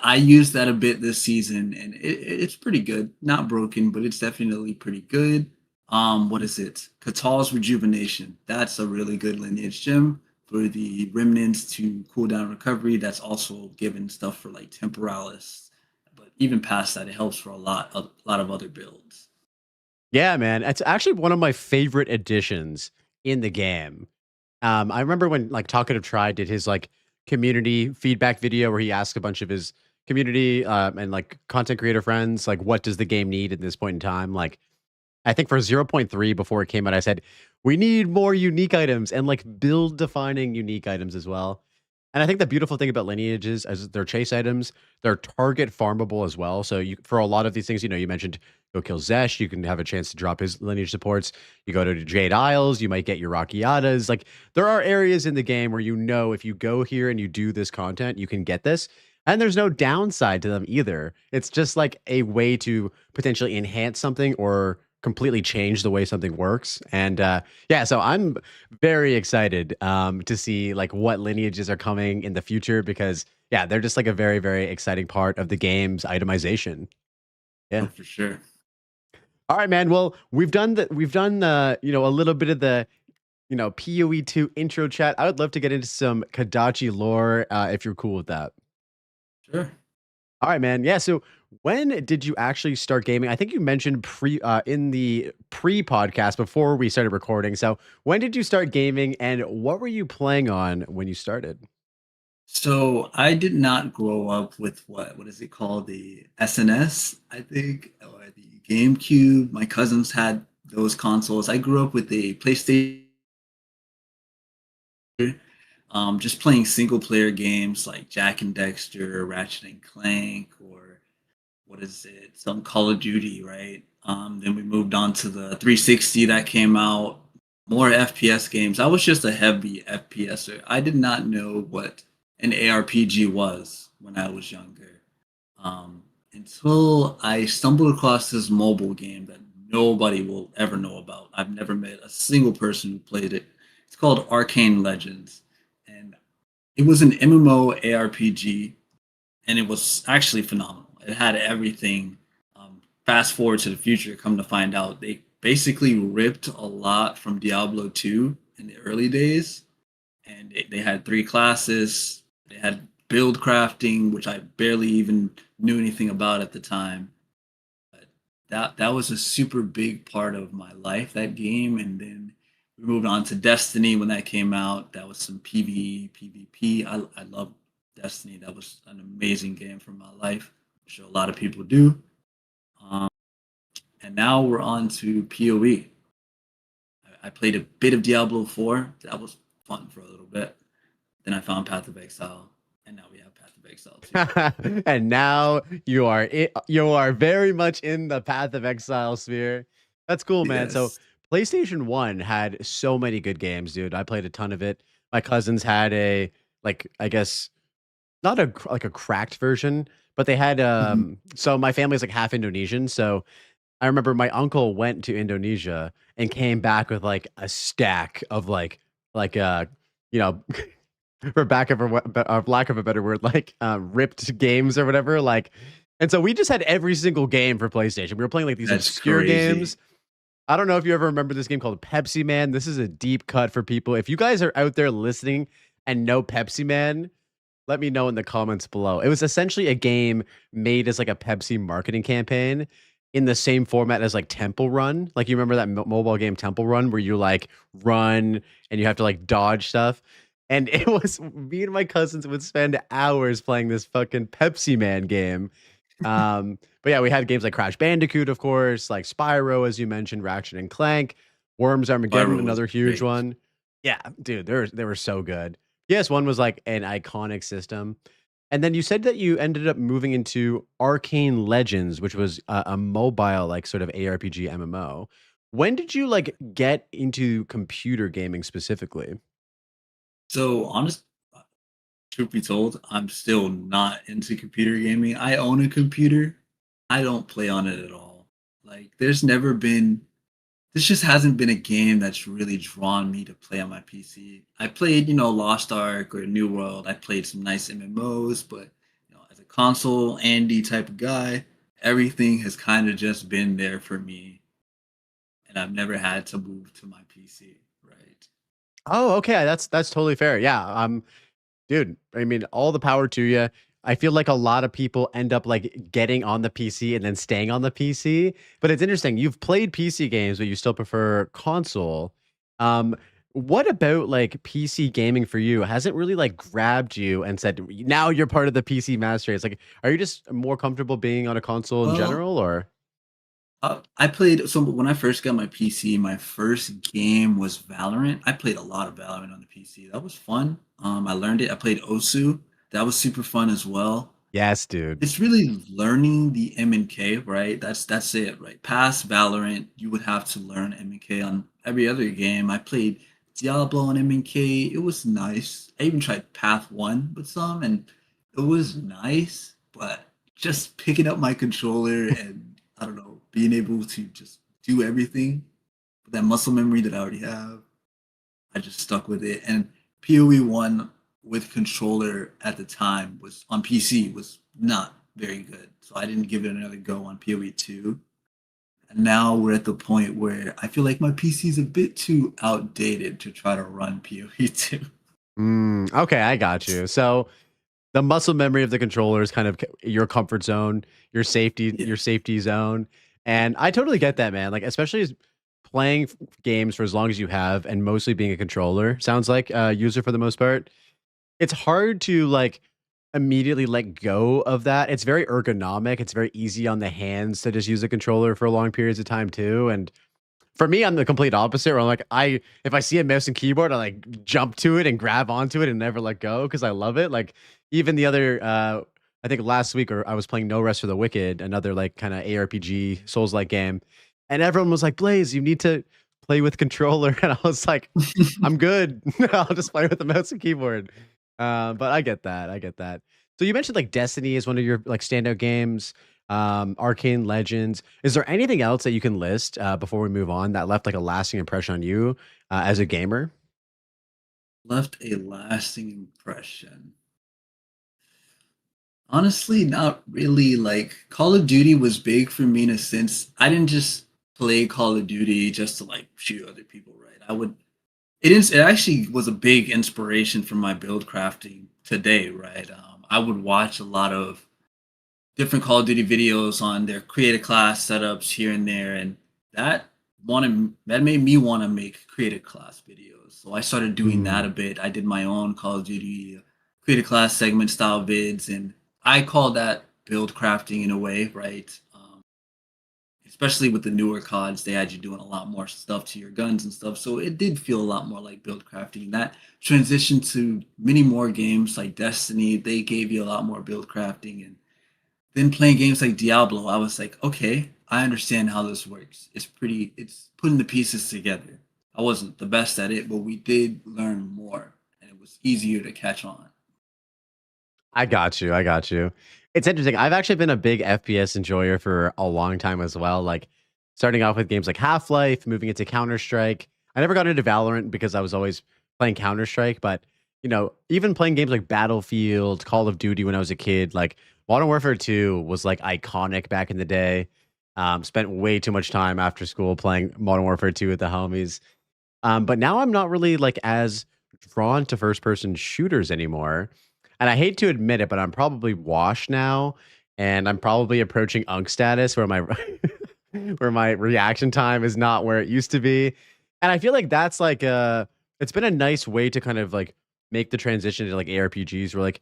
I used that a bit this season, and it's pretty good. Not broken, but it's definitely pretty good. What is it? Katal's Rejuvenation. That's a really good lineage gem for the remnants to cool down recovery. That's also given stuff for like Temporalis. But even past that, it helps for a lot of other builds. Yeah, man. It's actually one of my favorite additions in the game. I remember when like Talkative Tried did his like community feedback video where he asked a bunch of his community and like content creator friends, like, what does the game need at this point in time? Like, I think for 0.3 before it came out, I said, we need more unique items and like build defining unique items as well. And I think the beautiful thing about lineages is they're chase items, they're target farmable as well. So you for a lot of these things, you mentioned go kill Zesh, you can have a chance to drop his lineage supports. You go to Jade Isles, you might get your Rakiatas. Like there are areas in the game where if you go here and you do this content, you can get this. And there's no downside to them either. It's just like a way to potentially enhance something or completely change the way something works. And yeah, so I'm very excited to see like what lineages are coming in the future because yeah, they're just like a very, very exciting part of the game's itemization. Yeah, for sure. All right, man. Well, we've done a little bit of the PoE2 intro chat. I would love to get into some Kadachi lore if you're cool with that. Sure. All right, man. Yeah. So when did you actually start gaming? I think you mentioned in the pre-podcast before we started recording. So when did you start gaming and what were you playing on when you started? So I did not grow up with what is it called? The SNS, I think, or the GameCube. My cousins had those consoles. I grew up with a PlayStation. Just playing single player games like Jack and Dexter, Ratchet and Clank, or what is it? Some Call of Duty, right? Then we moved on to the 360 that came out, more FPS games. I was just a heavy FPSer. I did not know what an ARPG was when I was younger. Until I stumbled across this mobile game that nobody will ever know about. I've never met a single person who played it. It's called Arcane Legends. It was an MMO ARPG, and it was actually phenomenal. It had everything. Fast forward to the future, come to find out, they basically ripped a lot from Diablo 2 in the early days. And they had 3 classes. They had build crafting, which I barely even knew anything about at the time. But that was a super big part of my life, that game. And then we moved on to Destiny when that came out. That was some PvE, PvP. I love Destiny. That was an amazing game for my life, which a lot of people do. And now we're on to PoE. I played a bit of Diablo 4. That was fun for a little bit. Then I found Path of Exile, and now we have Path of Exile too. And now you are very much in the Path of Exile sphere. That's cool, man. So Yes. PlayStation 1 had so many good games, dude. I played a ton of it. My cousins had a, like, I guess not a cracked version, but they had so my family's like half Indonesian, so I remember my uncle went to Indonesia and came back with like a stack of you know, for lack of a better word, like ripped games or whatever. Like, and so we just had every single game for PlayStation. We were playing like these That's obscure crazy. games. I don't know if you ever remember this game called Pepsi Man. This is a deep cut for people. If you guys are out there listening and know Pepsi Man, let me know in the comments below. It was essentially a game made as like a Pepsi marketing campaign in the same format as like Temple Run. Like you remember that mobile game Temple Run where you like run and you have to like dodge stuff. And it was me and my cousins would spend hours playing this fucking Pepsi Man game. But yeah, we had games like Crash Bandicoot, of course, like Spyro, as you mentioned, Ratchet and Clank, Worms Armageddon, Spyro was another huge great. one. Yeah, dude, they were so good. PS1 was like an iconic system. And then you said that you ended up moving into Arcane Legends, which was a mobile, like sort of ARPG MMO. When did you like get into computer gaming specifically? So truth be told, I'm still not into computer gaming. I own a computer. I don't play on it at all. Like this just hasn't been a game that's really drawn me to play on my PC. I played, Lost Ark or New World. I played some nice MMOs, but as a console Andy type of guy, everything has kind of just been there for me. And I've never had to move to my PC, right? Oh, okay. That's totally fair. Yeah. Dude, I mean, all the power to you. I feel like a lot of people end up like getting on the PC and then staying on the PC. But it's interesting. You've played PC games, but you still prefer console. What about like PC gaming for you? Has it really like grabbed you and said, now you're part of the PC master race? Like, are you just more comfortable being on a console in Well, general, or? I played so when I first got my PC, my first game was Valorant. I played a lot of Valorant on the PC. That was fun. I learned it. I played Osu. That was super fun as well. Yes, dude. It's really learning the M&K, right? That's it, right? Past Valorant, you would have to learn M&K on every other game. I played Diablo on M&K. It was nice. I even tried Path 1 with some, and it was nice. But just picking up my controller and I don't know, being able to just do everything with that muscle memory that I already have, I just stuck with it. And PoE 1 with controller at the time was on PC was not very good. So I didn't give it another go on PoE 2. And now we're at the point where I feel like my PC is a bit too outdated to try to run PoE 2. Okay, I got you. So the muscle memory of the controller is kind of your comfort zone, your safety zone. And I totally get that, man. Like, especially as playing games for as long as you have and mostly being a controller, sounds like a user for the most part. It's hard to like immediately let go of that. It's very ergonomic. It's very easy on the hands to just use a controller for long periods of time too. And for me, I'm the complete opposite. Where I'm like, if I see a mouse and keyboard, I like jump to it and grab onto it and never let go because I love it. Like even the other, I think last week, or I was playing No Rest for the Wicked, another like kind of ARPG Souls-like game, and everyone was like, "Blaze, you need to play with controller," and I was like, "I'm good. I'll just play with the mouse and keyboard." But I get that. I get that. So you mentioned like Destiny is one of your like standout games. Arcane Legends. Is there anything else that you can list before we move on that left like a lasting impression on you as a gamer? Left a lasting impression. Honestly, not really. Like Call of Duty was big for me in a sense. I didn't just play Call of Duty just to like shoot other people, right? It actually was a big inspiration for my build crafting today, right? I would watch a lot of different Call of Duty videos on their create a class setups here and there, and that made me want to make create a class videos. So I started doing that a bit. I did my own Call of Duty create a class segment style vids, and I call that build crafting in a way, right? Especially with the newer CODs, they had you doing a lot more stuff to your guns and stuff. So it did feel a lot more like build crafting. That transition to many more games like Destiny, they gave you a lot more build crafting. And then playing games like Diablo, I was like, okay, I understand how this works. It's putting the pieces together. I wasn't the best at it, but we did learn more and it was easier to catch on. I got you. I got you. It's interesting. I've actually been a big FPS enjoyer for a long time as well. Like starting off with games like Half-Life, moving into Counter-Strike. I never got into Valorant because I was always playing Counter-Strike, but even playing games like Battlefield, Call of Duty when I was a kid, like Modern Warfare 2 was like iconic back in the day. Spent way too much time after school playing Modern Warfare 2 with the homies. But now I'm not really like as drawn to first person shooters anymore. And I hate to admit it, but I'm probably washed now, and I'm probably approaching Unk status where my where my reaction time is not where it used to be. And I feel like that's like it's been a nice way to kind of like make the transition to like ARPGs where like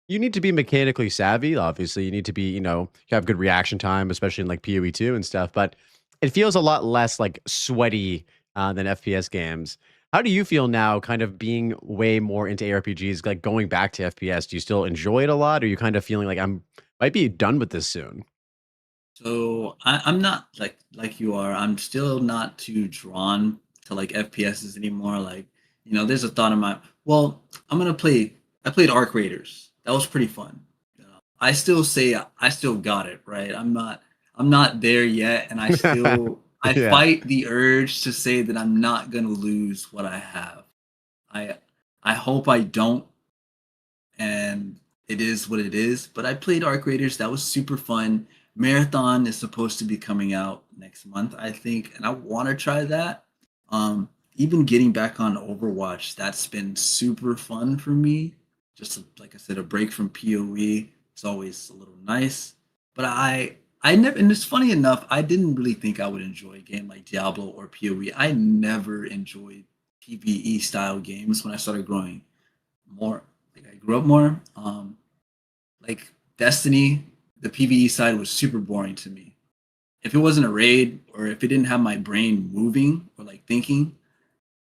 you need to be mechanically savvy. Obviously, you need to be, you have good reaction time, especially in like PoE 2 and stuff, but it feels a lot less like sweaty than FPS games. How do you feel now, kind of being way more into ARPGs, like going back to FPS? Do you still enjoy it a lot, or are you kind of feeling like might be done with this soon? So I'm not like you are. I'm still not too drawn to like FPSs anymore. Like, there's a thought in my well, I'm gonna play. I played Arc Raiders. That was pretty fun. I still say I still got it right. I'm not there yet, and I still I Yeah. fight the urge to say that I'm not gonna lose what I have. I hope I don't, and it is what it is. But I played Arc Raiders. That was super fun. Marathon is supposed to be coming out next month, I think, and I want to try that. Even getting back on Overwatch, that's been super fun for me. Just like I said, a break from PoE. It's always a little nice. But I never, and it's funny enough, I didn't really think I would enjoy a game like Diablo or PoE. I never enjoyed PvE style games when I started growing more. Like I grew up more. Like Destiny, the PvE side was super boring to me. If it wasn't a raid or if it didn't have my brain moving or like thinking,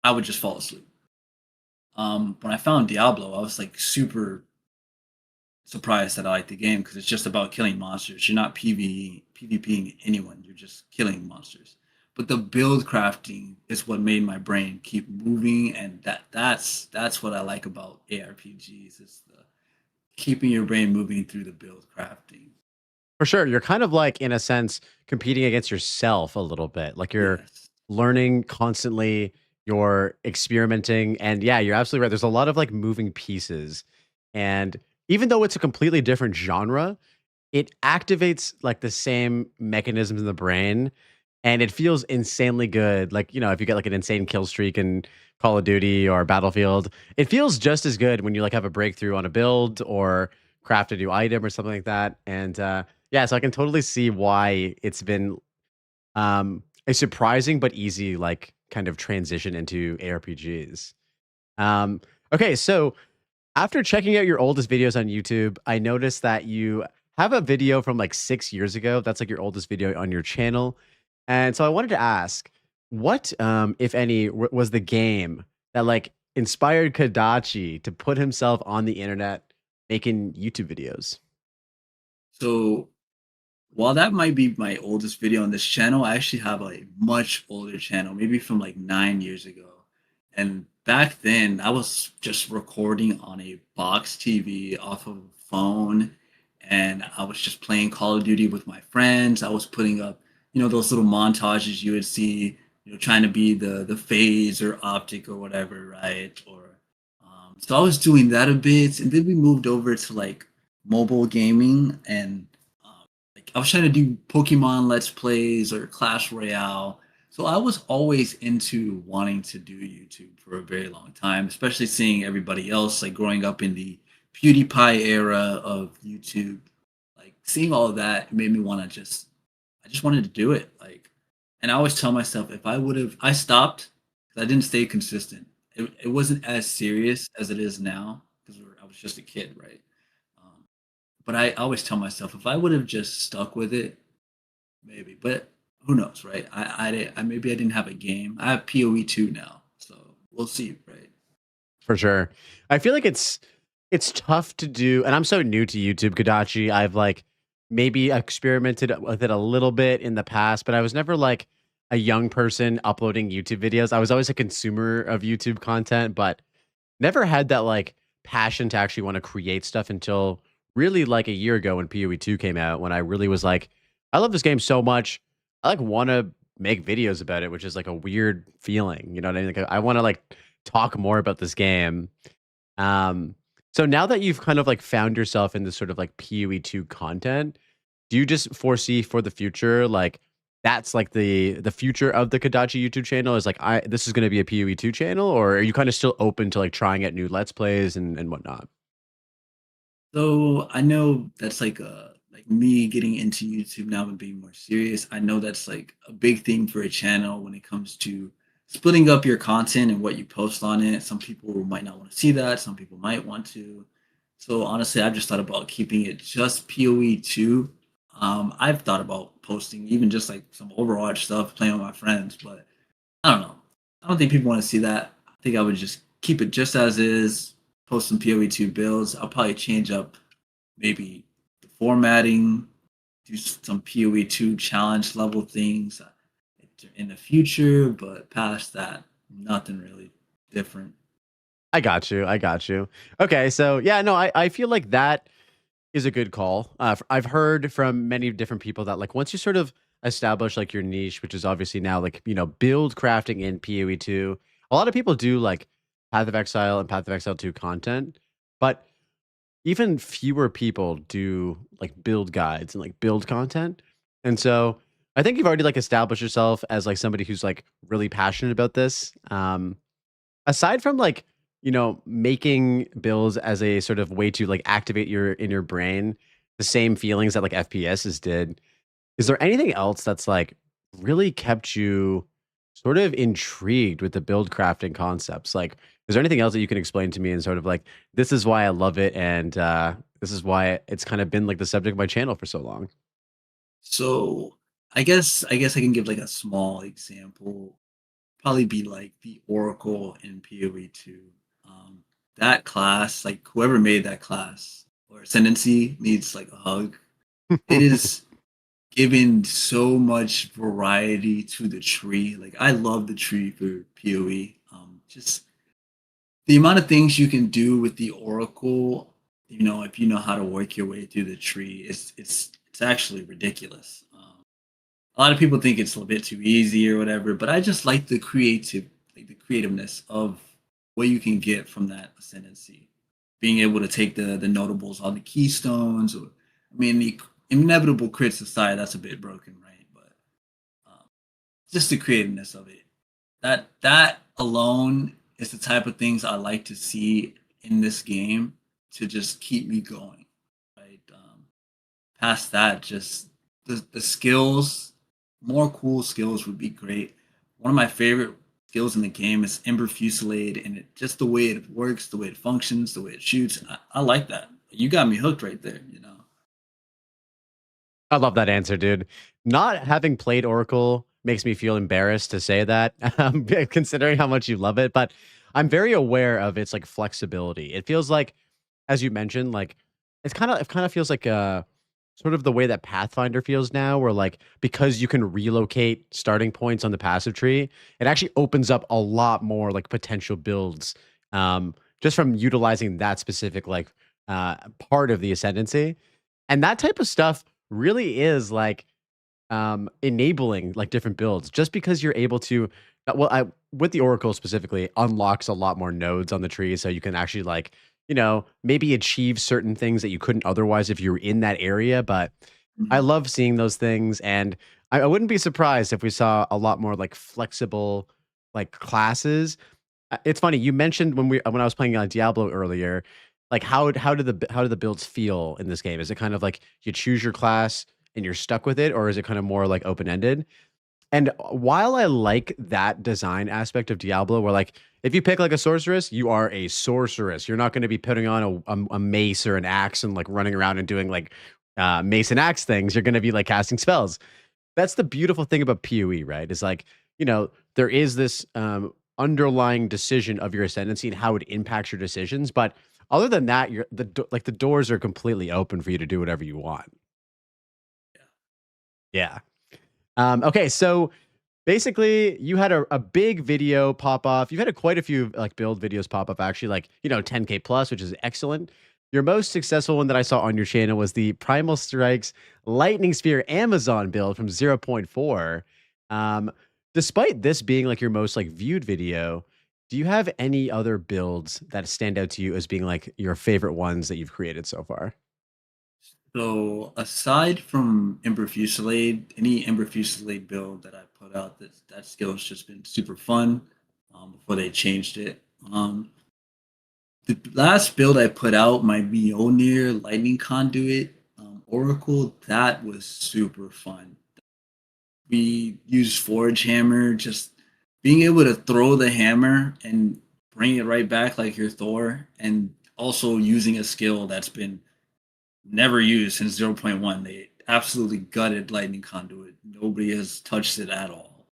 I would just fall asleep. When I found Diablo, I was like super surprised that I liked the game because it's just about killing monsters. You're not PvPing anyone. You're just killing monsters. But the build crafting is what made my brain keep moving, and that's what I like about ARPGs is the keeping your brain moving through the build crafting. For sure. You're kind of like, in a sense, competing against yourself a little bit. Like you're learning constantly, you're experimenting. And yeah, you're absolutely right. There's a lot of like moving pieces. And even though it's a completely different genre, it activates like the same mechanisms in the brain. And it feels insanely good. Like, if you get like an insane kill streak in Call of Duty or Battlefield, it feels just as good when you like have a breakthrough on a build or craft a new item or something like that. And yeah, so I can totally see why it's been a surprising but easy like kind of transition into ARPGs. Okay, so after checking out your oldest videos on YouTube, I noticed that you have a video from like 6 years ago. That's like your oldest video on your channel. And so I wanted to ask, what, if any, was the game that like inspired Kadachi to put himself on the internet making YouTube videos? So while that might be my oldest video on this channel, I actually have a much older channel, maybe from like 9 years ago. And back then, I was just recording on a box TV off of a phone, and I was just playing Call of Duty with my friends. I was putting up, those little montages you would see, trying to be the phase or optic or whatever, right? Or so I was doing that a bit, and then we moved over to like mobile gaming, and like I was trying to do Pokemon Let's Plays or Clash Royale. So I was always into wanting to do YouTube for a very long time, especially seeing everybody else like growing up in the PewDiePie era of YouTube, like seeing all of that made me want to I just wanted to do it. Like, and I always tell myself if I stopped because I didn't stay consistent. It wasn't as serious as it is now because I was just a kid, right? But I always tell myself if I would have just stuck with it, maybe. But who knows, right? I maybe I didn't have a game. I have PoE 2 now, so we'll see, right? For sure. I feel like it's tough to do, and I'm so new to YouTube, Kodachi. I've like maybe experimented with it a little bit in the past, but I was never like a young person uploading YouTube videos. I was always a consumer of YouTube content, but never had that like passion to actually want to create stuff until really like a year ago when PoE 2 came out, when I really was like, I love this game so much. I like want to make videos about it, which is like a weird feeling. You know what I mean? Like I want to like talk more about this game. Um, so now that you've kind of like found yourself in this sort of like PoE 2 content, do you just foresee for the future like that's like the future of the Kodachi YouTube channel is like this is going to be a PoE 2 channel, or are you kind of still open to like trying out new let's plays and whatnot? So I know that's like me getting into YouTube now and being more serious. I know that's like a big thing for a channel when it comes to splitting up your content and what you post on it. Some people might not want to see that. Some people might want to. So honestly, I've just thought about keeping it just PoE 2. I've thought about posting even just like some Overwatch stuff, playing with my friends, but I don't know. I don't think people want to see that. I think I would just keep it just as is, post some PoE 2 builds. I'll probably change up maybe the formatting, do some PoE 2 challenge level things in the future, but past that, nothing really different. I got you. I got you. Okay, so yeah, no, I feel like that is a good call. I've heard from many different people that like once you sort of establish like your niche, which is obviously now like build crafting in PoE 2, a lot of people do like Path of Exile and Path of Exile 2 content, but even fewer people do like build guides and like build content. And so I think you've already like established yourself as like somebody who's like really passionate about this. Aside from like, making builds as a sort of way to like activate your in your brain the same feelings that like FPSs did, is there anything else that's like really kept you sort of intrigued with the build crafting concepts? Like, is there anything else that you can explain to me and sort of like, this is why I love it and this is why it's kind of been like the subject of my channel for so long? So I guess I can give like a small example. Probably be like the Oracle in PoE 2. That class, like whoever made that class or Ascendancy needs like a hug. It is given so much variety to the tree. Like I love the tree for PoE. Just the amount of things you can do with the Oracle, if you know how to work your way through the tree, it's actually ridiculous. A lot of people think it's a little bit too easy or whatever, but I just like the creativeness of what you can get from that ascendancy. Being able to take the notables on the keystones, or I mean, the inevitable crits aside, that's a bit broken, right? But just the creativeness of it. That alone is the type of things I like to see in this game to just keep me going. Right. Past that, just the skills, more cool skills would be great. One of my favorite skills in the game is Ember Fusillade, and just the way it works, the way it functions, the way it shoots. I like that. You got me hooked right there. I love that answer, dude. Not having played Oracle makes me feel embarrassed to say that, considering how much you love it. But I'm very aware of its like flexibility. It feels like, as you mentioned, like it kind of feels like sort of the way that Pathfinder feels now, where like because you can relocate starting points on the passive tree, it actually opens up a lot more like potential builds, just from utilizing that specific like part of the ascendancy, and that type of stuff really is like enabling like different builds just because you're able to with the Oracle specifically unlocks a lot more nodes on the tree, so you can actually like maybe achieve certain things that you couldn't otherwise if you were in that area. But I love seeing those things, and I wouldn't be surprised if we saw a lot more like flexible like classes. It's funny you mentioned when I was playing on Diablo earlier, Like how do the builds feel in this game? Is it kind of like you choose your class and you're stuck with it, or is it kind of more like open ended? And while I like that design aspect of Diablo, where like if you pick like a sorceress, you are a sorceress. You're not going to be putting on a mace or an axe and like running around and doing like mace and axe things. You're going to be like casting spells. That's the beautiful thing about PoE, right? Is like, there is this underlying decision of your ascendancy and how it impacts your decisions. But other than that, the doors are completely open for you to do whatever you want. Yeah. Okay, so basically you had a big video pop off. You've had quite a few like build videos pop up actually, like 10K plus, which is excellent. Your most successful one that I saw on your channel was the Primal Strikes Lightning Sphere Amazon build from 0.4. Despite this being like your most like viewed video, do you have any other builds that stand out to you as being like your favorite ones that you've created so far? So aside from Ember Fusillade, any Ember Fusillade build that I put out, that skill has just been super fun before they changed it. The last build I put out, my Mjolnir Lightning Conduit Oracle, that was super fun. We used Forge Hammer, just being able to throw the hammer and bring it right back like your Thor, and also using a skill that's been never used since 0.1. They absolutely gutted Lightning Conduit. Nobody has touched it at all.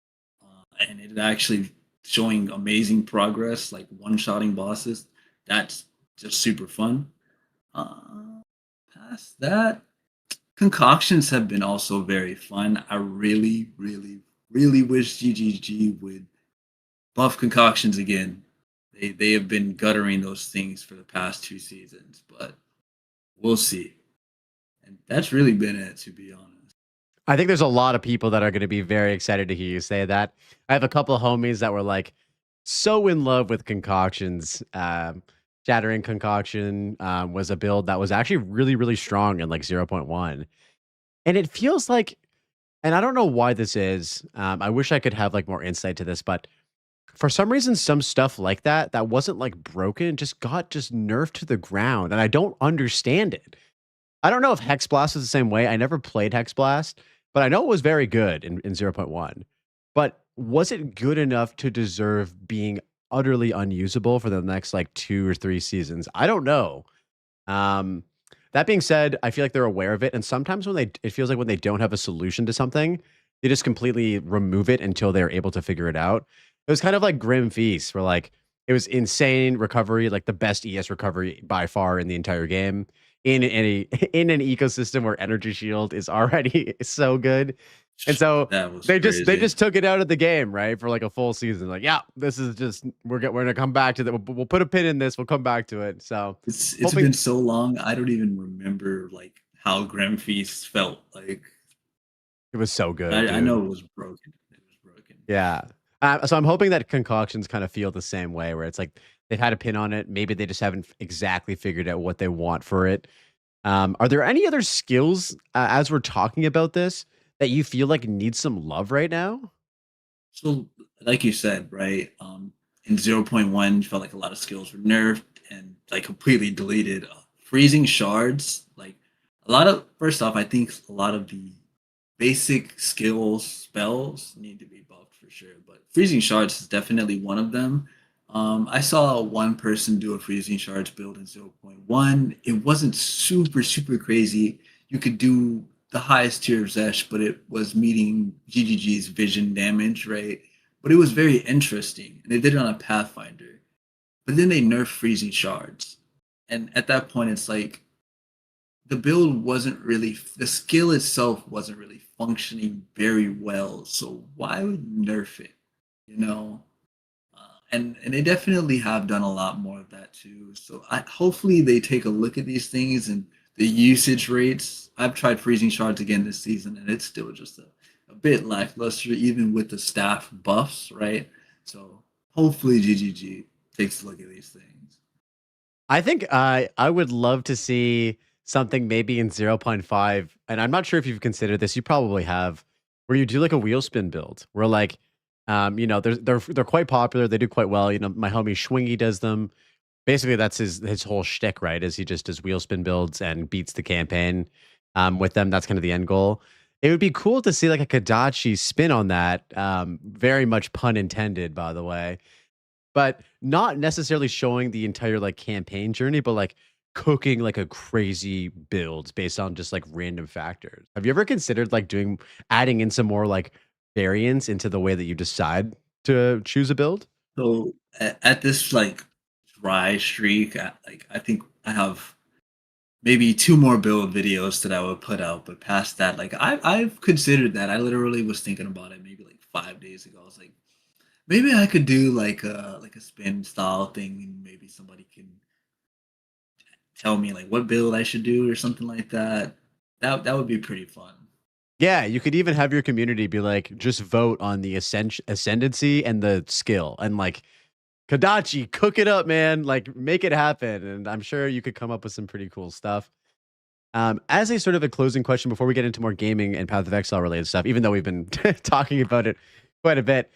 And it actually showing amazing progress, like one-shotting bosses. That's just super fun. Past that, concoctions have been also very fun. I really, really, really wish GGG would buff concoctions again. They have been guttering those things for the past 2 seasons, but we'll see. And that's really been it, to be honest. I think there's a lot of people that are going to be very excited to hear you say that. I have a couple of homies that were like so in love with concoctions. Shattering Concoction was a build that was actually really, really strong in like 0.1. And it feels like, and I don't know why this is. I wish I could have like more insight to this, but for some reason, some stuff like that wasn't like broken, just got nerfed to the ground. And I don't understand it. I don't know if Hex Blast is the same way. I never played Hex Blast, but I know it was very good in 0.1. But was it good enough to deserve being utterly unusable for the next like 2 or 3 seasons? I don't know. That being said, I feel like they're aware of it. And sometimes it feels like when they don't have a solution to something, they just completely remove it until they're able to figure it out. It was kind of like Grim Feast, where like it was insane recovery, like the best ES recovery by far in the entire game. In an ecosystem where Energy Shield is already so good. And so they just took it out of the game, right? For like a full season. Like, yeah, this is just we're gonna come back to that. We'll put a pin in this, we'll come back to it. So it's been so long, I don't even remember like how Grim Feast felt like. It was so good. I know it was broken. Yeah. So I'm hoping that concoctions kind of feel the same way, where it's like they've had a pin on it. Maybe they just haven't exactly figured out what they want for it. Are there any other skills as we're talking about this that you feel like need some love right now? So, like you said, right? In 0.1, you felt like a lot of skills were nerfed and like completely deleted. Freezing shards, like first off, I think a lot of the basic skills, spells need to be buffed for sure. But freezing shards is definitely one of them. I saw one person do a freezing shards build in 0.1. It wasn't super, super crazy. You could do the highest tier of Zesh, but it was meeting GGG's vision damage, right? But it was very interesting. And they did it on a Pathfinder. But then they nerfed freezing shards. And at that point, it's like the build wasn't really, the skill itself wasn't really functioning very well. So why would nerf it? You know? And they definitely have done a lot more of that too. So hopefully they take a look at these things and the usage rates. I've tried freezing shards again this season, and it's still just a bit lackluster, even with the staff buffs, right? So hopefully GGG takes a look at these things. I think I would love to see something maybe in 0.5, and I'm not sure if you've considered this. You probably have, where you do like a wheel spin build, where like they're quite popular. They do quite well. My homie Schwingy does them, Basically, that's his whole shtick, right? Is he just does wheel spin builds and beats the campaign with them. That's kind of the end goal. It would be cool to see like a Kodachi spin on that. Very much pun intended, by the way, but not necessarily showing the entire like campaign journey, but like cooking like a crazy build based on just like random factors. Have you ever considered like adding in some more like variance into the way that you decide to choose a build? So at this like dry streak, I think I have maybe 2 more build videos that I would put out. But past that, like I've considered that. I literally was thinking about it maybe like 5 days ago. I was like, maybe I could do like a spin style thing, and maybe somebody can tell me like what build I should do or something like that. That would be pretty fun. Yeah, you could even have your community be like, just vote on the ascendancy and the skill, and like Kodachi, cook it up, man. Like, make it happen. And I'm sure you could come up with some pretty cool stuff. As a sort of a closing question before we get into more gaming and Path of Exile related stuff, even though we've been talking about it quite a bit,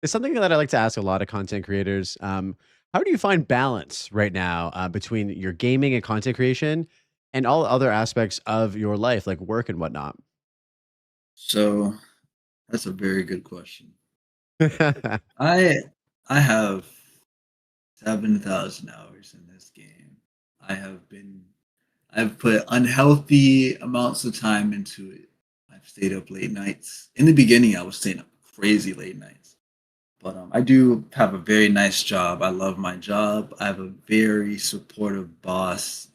it's something that I like to ask a lot of content creators. How do you find balance right now between your gaming and content creation and all other aspects of your life, like work and whatnot? So that's a very good question. I I have 7,000 hours in this game. I've put unhealthy amounts of time into it. I've stayed up late nights. In the beginning, I was staying up crazy late nights. But I do have a very nice job. I love my job. I have a very supportive boss.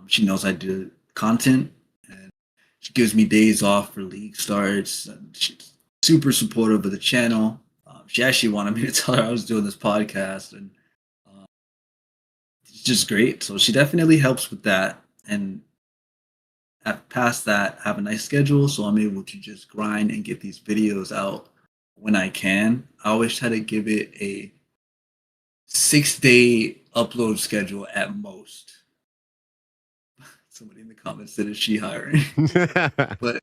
She knows I do content, and she gives me days off for league starts. And she's super supportive of the channel. She actually wanted me to tell her I was doing this podcast, and it's just great. So she definitely helps with that. And past that, I have a nice schedule, so I'm able to just grind and get these videos out when I can. I always try to give it a 6-day upload schedule at most. Somebody in the comments said, "Is she hiring?" But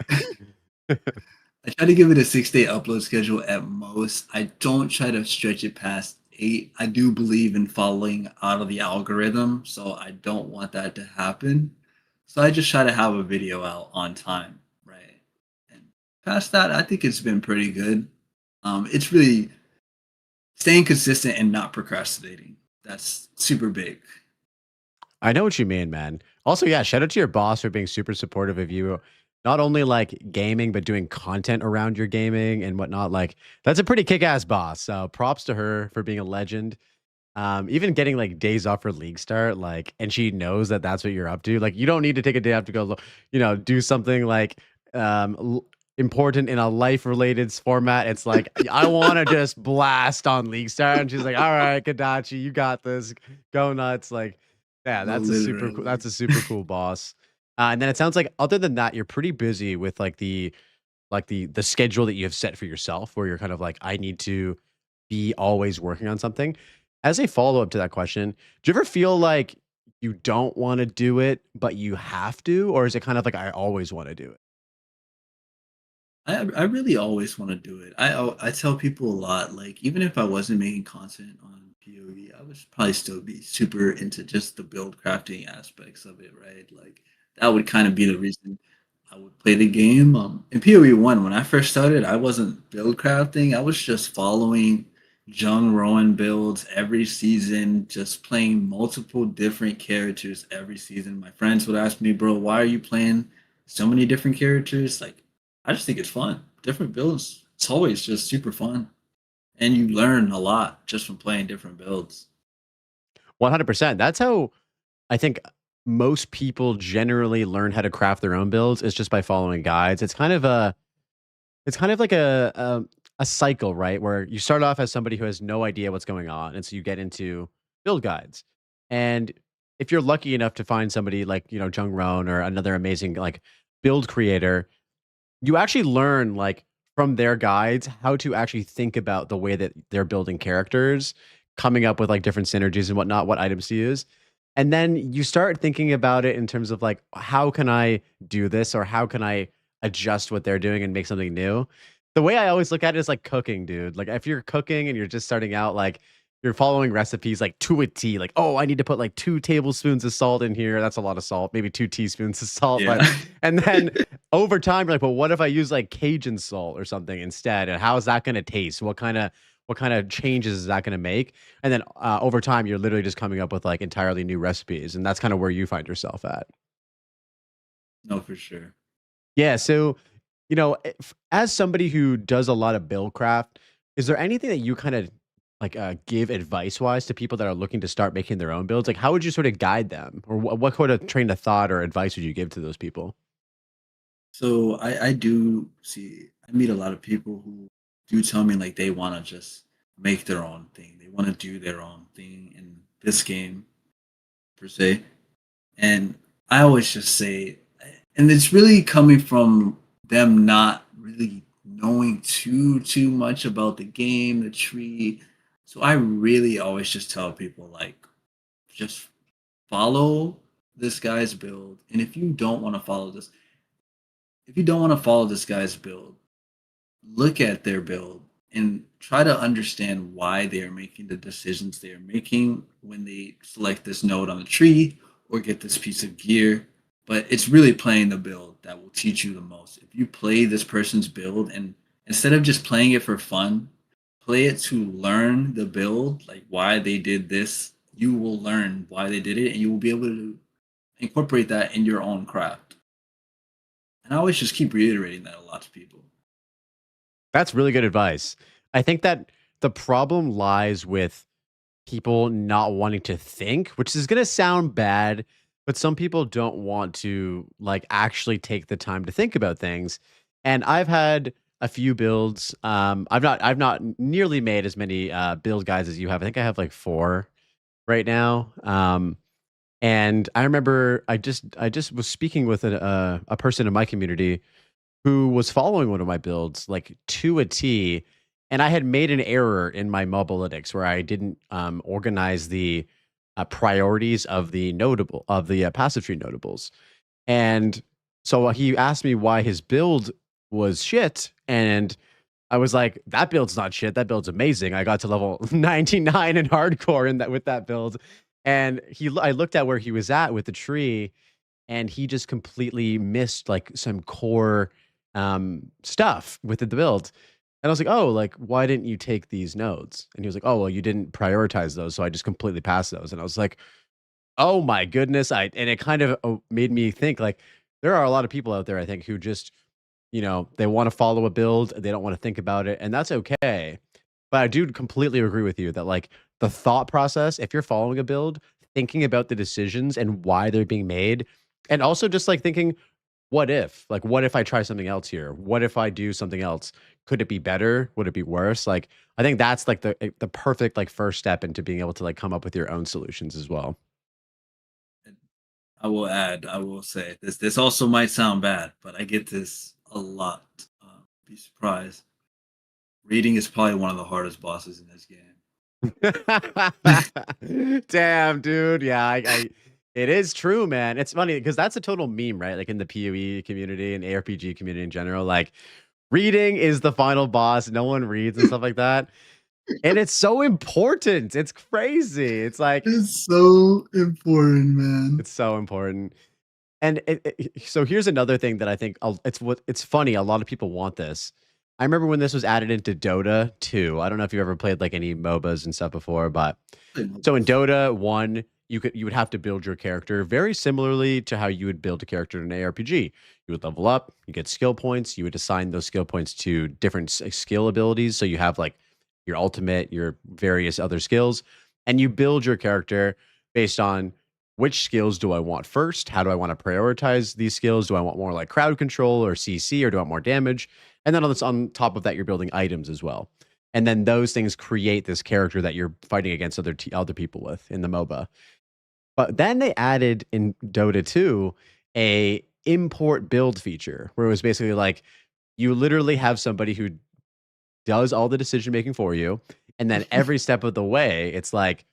I try to give it a 6-day upload schedule at most. I don't try to stretch it past 8. I do believe in following out of the algorithm, so I don't want that to happen. So I just try to have a video out on time, right? And past that, I think it's been pretty good. It's really staying consistent and not procrastinating. That's super big. I know what you mean, man. Also, yeah, shout out to your boss for being super supportive of you, not only like gaming, but doing content around your gaming and whatnot. Like, that's a pretty kick-ass boss. So props to her for being a legend. Even getting like days off for league start, like, and she knows that that's what you're up to. Like, you don't need to take a day off to go, do something like important in a life-related format. It's like, I want to just blast on league start, and she's like, all right, Kodachi, you got this. Go nuts. Like, yeah, that's a super cool boss. And then it sounds like other than that, you're pretty busy with like the schedule that you have set for yourself, where you're kind of like, I need to be always working on something. As a follow-up to that question, do you ever feel like you don't want to do it, but you have to? Or is it kind of like, I always want to do it? I really always want to do it. I tell people a lot, like, even if I wasn't making content on PoE, I would probably still be super into just the build crafting aspects of it, right? Like, that would kind of be the reason I would play the game. In PoE 1, when I first started, I wasn't build crafting. I was just following Jung Rowan builds every season, just playing multiple different characters every season. My friends would ask me, bro, why are you playing so many different characters? Like, I just think it's fun. Different builds. It's always just super fun. And you learn a lot just from playing different builds. 100%. That's how I think most people generally learn how to craft their own builds, is just by following guides. It's kind of like a cycle, right? Where you start off as somebody who has no idea what's going on, and so you get into build guides. And if you're lucky enough to find somebody like, Jung Roan or another amazing like build creator, you actually learn like from their guides how to actually think about the way that they're building characters, coming up with like different synergies and whatnot, what items to use. And then you start thinking about it in terms of like, how can I do this, or how can I adjust what they're doing and make something new? The way I always look at it is like cooking, dude. Like, if you're cooking and you're just starting out, like, you're following recipes like to a T. Like, oh, I need to put like 2 tablespoons of salt in here. That's a lot of salt. Maybe 2 teaspoons of salt. Yeah. But and then over time, you're like, well, what if I use like Cajun salt or something instead? And how is that going to taste? What kind of changes is that going to make? And then over time, you're literally just coming up with like entirely new recipes, and that's kind of where you find yourself at. No, for sure. Yeah. So, as somebody who does a lot of build craft, is there anything that you kind of like give advice wise to people that are looking to start making their own builds? Like, how would you sort of guide them, or what kind of train of thought or advice would you give to those people? So I do see, I meet a lot of people who do tell me like they want to just make their own thing. They want to do their own thing in this game, per se. And I always just say, and it's really coming from them not really knowing too much about the game, the tree. So I really always just tell people like, just follow this guy's build. And if you don't want to follow this, guy's build, look at their build and try to understand why they are making the decisions they are making when they select this node on the tree or get this piece of gear. But it's really playing the build that will teach you the most. If you play this person's build and instead of just playing it for fun, play it to learn the build, like why they did this, you will learn why they did it and you will be able to incorporate that in your own craft. And I always just keep reiterating that a lot to people. That's really good advice. I think that the problem lies with people not wanting to think, which is going to sound bad, but some people don't want to like actually take the time to think about things. And I've had a few builds. I've not nearly made as many build guides as you have. I think I have like 4 right now. And I remember I just was speaking with a person in my community who was following one of my builds like to a T, and I had made an error in my mobalytics where I didn't organize the priorities of the passive tree notables, and so he asked me why his build was shit, and I was like, that build's not shit. That build's amazing. I got to level 99 in hardcore with that build, and I looked at where he was at with the tree, and he just completely missed like some core stuff with the build. And I was like, oh, like, why didn't you take these nodes? And he was like, oh, well, you didn't prioritize those. So I just completely passed those. And I was like, oh my goodness. And it kind of made me think like there are a lot of people out there, I think, who just, they want to follow a build. They don't want to think about it. And that's okay. But I do completely agree with you that like the thought process, if you're following a build, thinking about the decisions and why they're being made, and also just like thinking, what if I try something else here? What if I do something else? Could it be better? Would it be worse? Like, I think that's like the perfect like first step into being able to like come up with your own solutions as well. I will say this also might sound bad, but I get this a lot. Be surprised. Reading is probably one of the hardest bosses in this game. Damn, dude. Yeah, it is true, man. It's funny because that's a total meme, right? Like in the PoE community and ARPG community in general, like reading is the final boss. No one reads and stuff like that. And it's so important. It's crazy. It's like it's so important, man. It's so important. And so here's another thing that I think it's funny. A lot of people want this. I remember when this was added into Dota 2. I don't know if you ever played like any MOBAs and stuff before, but so in Dota 1, you would have to build your character very similarly to how you would build a character in an ARPG. You would level up, you get skill points, you would assign those skill points to different skill abilities. So you have like your ultimate, your various other skills, and you build your character based on which skills do I want first? How do I want to prioritize these skills? Do I want more like crowd control or CC, or do I want more damage? And then on top of that, you're building items as well. And then those things create this character that you're fighting against other people with in the MOBA. But then they added in Dota 2 a import build feature where it was basically like you literally have somebody who does all the decision making for you, and then every step of the way, it's like,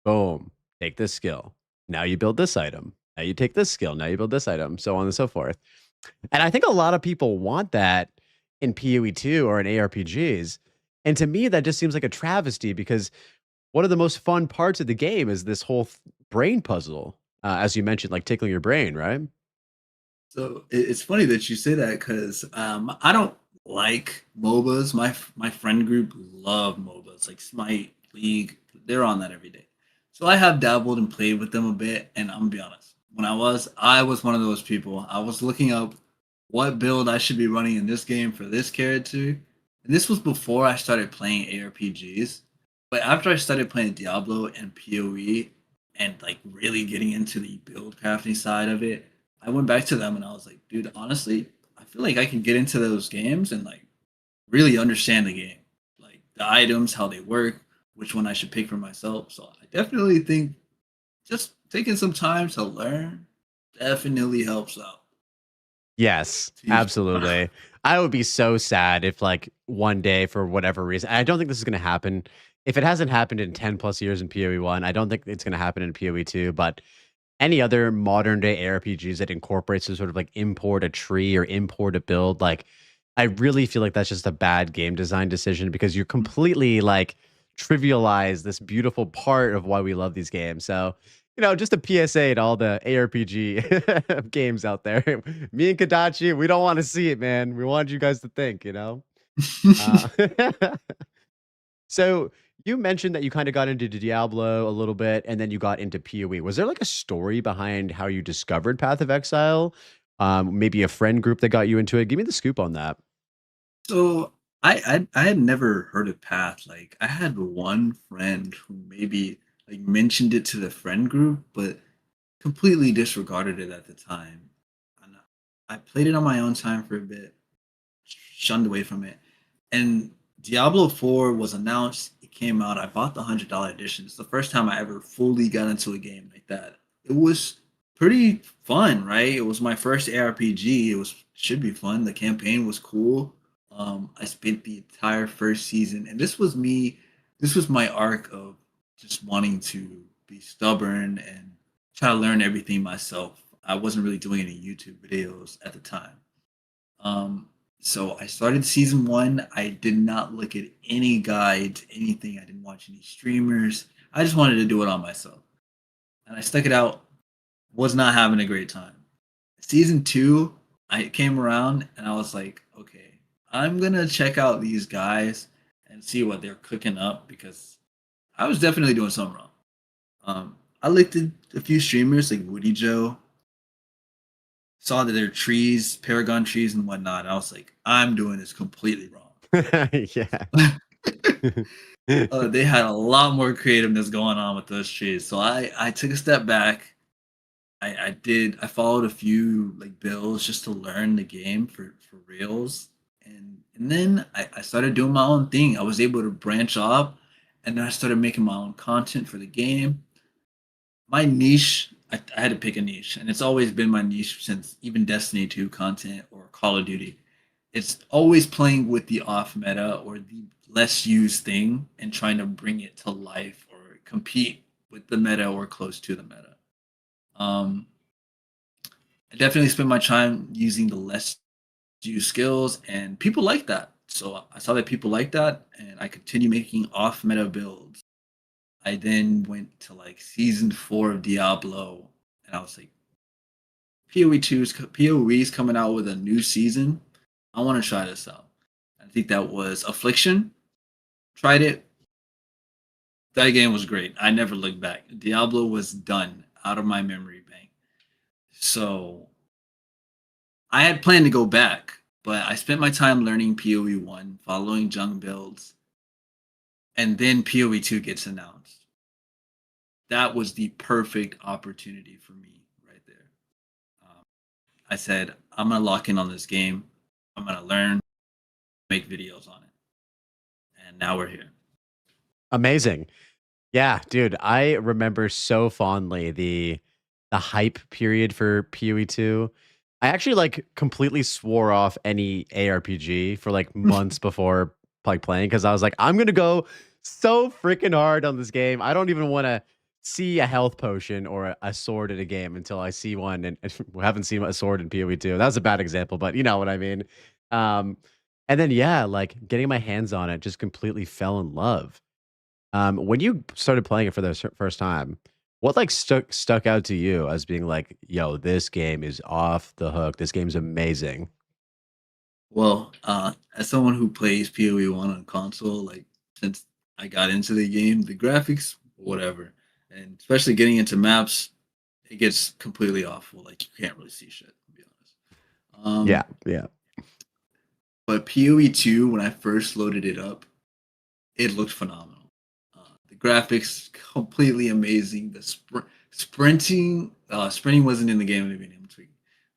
boom, take this skill. Now you build this item. Now you take this skill. Now you build this item, so on and so forth. And I think a lot of people want that in PoE 2 or in ARPGs. And to me, that just seems like a travesty because one of the most fun parts of the game is this whole brain puzzle, as you mentioned, like tickling your brain, right? So it's funny that you say that because I don't like MOBAs. My friend group love MOBAs, like Smite, League. They're on that every day. So I have dabbled and played with them a bit, and I'm gonna be honest. When I was one of those people. I was looking up what build I should be running in this game for this character, and this was before I started playing ARPGs. But after I started playing Diablo and PoE, and like really getting into the build crafting side of it, I went back to them and I was like, dude, honestly, I feel like I can get into those games and like really understand the game, like the items, how they work, which one I should pick for myself. So I definitely think just taking some time to learn definitely helps out. Yes, absolutely. I would be so sad if like one day for whatever reason, I don't think this is going to happen. If it hasn't happened in 10 plus years in PoE 1, I don't think it's going to happen in PoE 2, but any other modern day ARPGs that incorporates some sort of like import a tree or import a build, like I really feel like that's just a bad game design decision because you completely like trivialize this beautiful part of why we love these games. So, just a PSA to all the ARPG games out there. Me and Kadachi, we don't want to see it, man. We want you guys to think. Uh, so you mentioned that you kind of got into Diablo a little bit and then you got into PoE. Was there like a story behind how you discovered Path of Exile? Maybe a friend group that got you into it? Give me the scoop on that. So I had never heard of Path. Like I had one friend who maybe like mentioned it to the friend group, but completely disregarded it at the time. And I played it on my own time for a bit, shunned away from it. And Diablo 4 was announced. It came out. I bought the $100 edition. It's the first time I ever fully got into a game like that. It was pretty fun, right? It was my first ARPG. It should be fun. The campaign was cool. I spent the entire first season, and this was me. This was my arc of just wanting to be stubborn and try to learn everything myself. I wasn't really doing any YouTube videos at the time. So I started season 1. I did not look at any guides, anything. I didn't watch any streamers. I just wanted to do it on myself. And I stuck it out. Was not having a great time. Season 2, I came around and I was like, okay, I'm going to check out these guys and see what they're cooking up because I was definitely doing something wrong. I looked at a few streamers like Woody Joe, saw that there are trees, Paragon trees and whatnot. I was like, I'm doing this completely wrong. Yeah. They had a lot more creativeness going on with those trees. So I took a step back. I followed a few like builds just to learn the game for reals. And then I started doing my own thing. I was able to branch off and then I started making my own content for the game. My niche, I had to pick a niche, and it's always been my niche since even Destiny 2 content or Call of Duty. It's always playing with the off meta or the less used thing and trying to bring it to life or compete with the meta or close to the meta. I definitely spend my time using the less used skills, and people like that. So I saw that people like that, and I continue making off meta builds. I then went to like season 4 of Diablo, and I was like, PoE's coming out with a new season. I want to try this out. I think that was Affliction. Tried it. That game was great. I never looked back. Diablo was done out of my memory bank. So I had planned to go back, but I spent my time learning PoE 1, following junk builds, and then PoE 2 gets announced. That was the perfect opportunity for me right there. I said, I'm going to lock in on this game. I'm going to learn, make videos on it. And now we're here. Amazing. Yeah, dude, I remember so fondly the hype period for PoE 2. I actually like completely swore off any ARPG for like months before like playing because I was like, I'm gonna go so freaking hard on this game. I don't even want to see a health potion or a sword in a game until I see one, and we haven't seen a sword in PoE 2. That was a bad example, but you know what I mean. And then yeah, like getting my hands on it, just completely fell in love. When you started playing it for the first time, what like stuck out to you as being like, yo, this game is off the hook. This game's amazing. Well, as someone who plays PoE 1 on console, like since I got into the game, the graphics, whatever, and especially getting into maps, it gets completely awful. Like you can't really see shit, to be honest. Yeah, yeah. But PoE 2, when I first loaded it up, it looked phenomenal. The graphics completely amazing. The sprinting wasn't in the game at the beginning,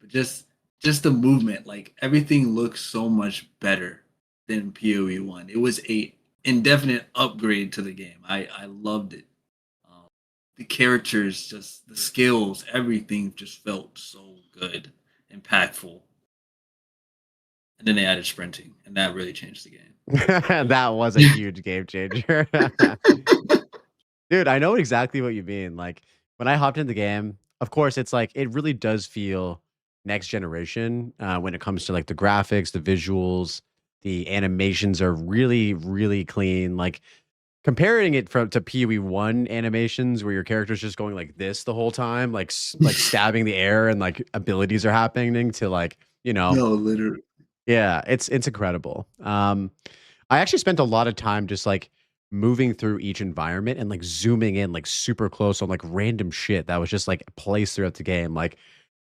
but just the movement, like everything looks so much better than PoE 1. It was a indefinite upgrade to the game. I loved it. The characters, just the skills, everything just felt so good, impactful. And then they added sprinting, and that really changed the game. That was a huge game changer. Dude, I know exactly what you mean. Like when I hopped in the game, of course, it's like it really does feel next generation when it comes to like the graphics, the visuals, the animations are really, really clean. Like comparing it to PoE 1 animations where your character's just going like this the whole time, like like stabbing the air and like abilities are happening to like, No, literally. yeah, it's incredible. I actually spent a lot of time just like moving through each environment and like zooming in like super close on like random shit that was just like placed throughout the game. Like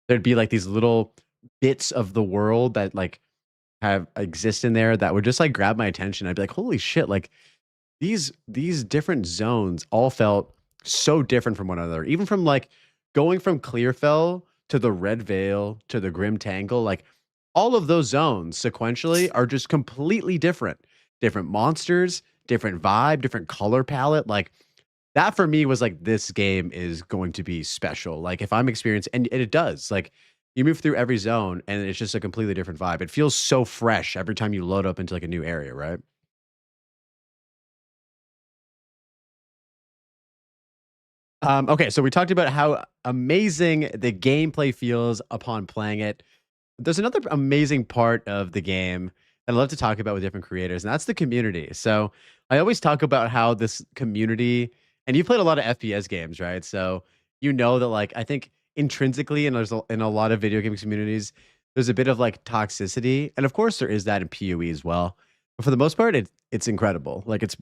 there'd be like these little bits of the world that like have exist in there that would just like grab my attention. I'd be like, holy shit, like these different zones all felt so different from one another. Even from like going from Clearfell to the Red Veil to the Grim Tangle, like all of those zones sequentially are just completely different. Different monsters, different vibe, different color palette. Like that for me was like this game is going to be special. Like if I'm experiencing and it does, like you move through every zone and it's just a completely different vibe. It feels so fresh every time you load up into like a new area, right? Okay, so we talked about how amazing the gameplay feels upon playing it. There's another amazing part of the game that I love to talk about with different creators, and that's the community. So I always talk about how this community, and you played a lot of FPS games, right? So you know that, like, I think intrinsically, and in a lot of video game communities, there's a bit of like toxicity, and of course there is that in PoE as well. But for the most part, it's incredible. Like it's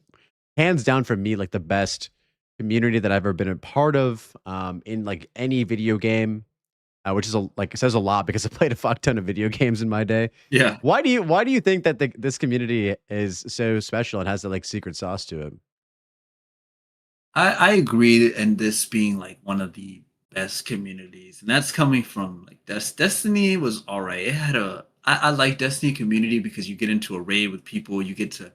hands down for me, like the best community that I've ever been a part of in like any video game, which is like it says a lot because I played a fuck ton of video games in my day. Yeah. Why do you think that this community is so special and has that like secret sauce to it? I agree, and this being like one of the best communities, and that's coming from like Destiny was all right. It had I like Destiny community because you get into a raid with people, you get to,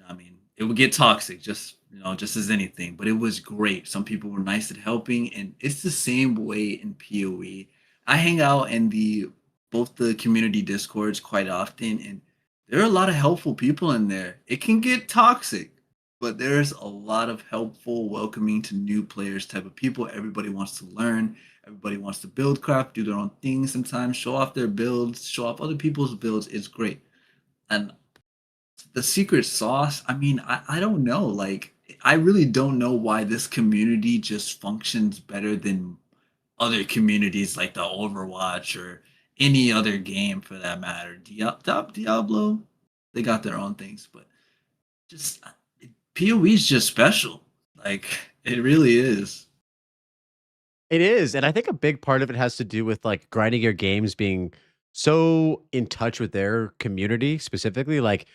I mean, it would get toxic, just as anything, but it was great. Some people were nice at helping, and it's the same way in PoE. I hang out in both the community discords quite often, and there are a lot of helpful people in there. It can get toxic, but there's a lot of helpful, welcoming to new players type of people. Everybody wants to learn. Everybody wants to build craft, do their own thing sometimes, show off their builds, show off other people's builds. It's great. And the secret sauce, I mean, I don't know. Like, I really don't know why this community just functions better than other communities like the Overwatch or any other game for that matter. Diablo, they got their own things, but just PoE is just special. Like it really is. It is, and I think a big part of it has to do with like grinding your games being so in touch with their community specifically. Like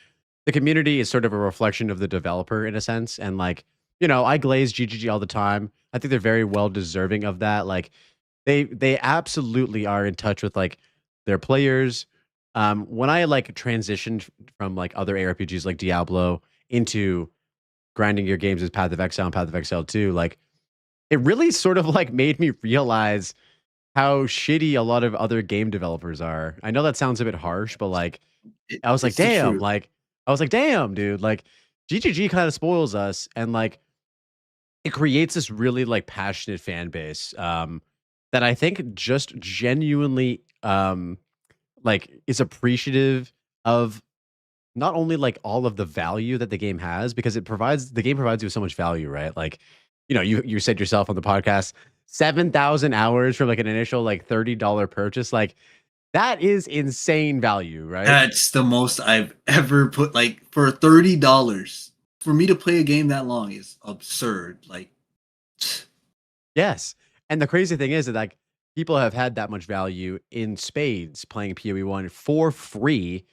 the community is sort of a reflection of the developer in a sense, and like I glaze GGG all the time. I think they're very well deserving of that. Like they absolutely are in touch with like their players. When I like transitioned from like other ARPGs like Diablo into grinding your games as Path of Exile and Path of Exile 2, like it really sort of like made me realize how shitty a lot of other game developers are. I know that sounds a bit harsh, but like I was like, It's the damn, truth. like I was like, damn, dude, like GGG kind of spoils us, and like it creates this really like passionate fan base that I think just genuinely like is appreciative of not only like all of the value that the game has, because the game provides you with so much value, right? Like, you said yourself on the podcast, 7,000 hours from like an initial like $30 purchase. Like that is insane value, right? That's the most I've ever put. Like for $30 for me to play a game that long is absurd. Like, yes. And the crazy thing is that like people have had that much value in spades playing PoE1 for free.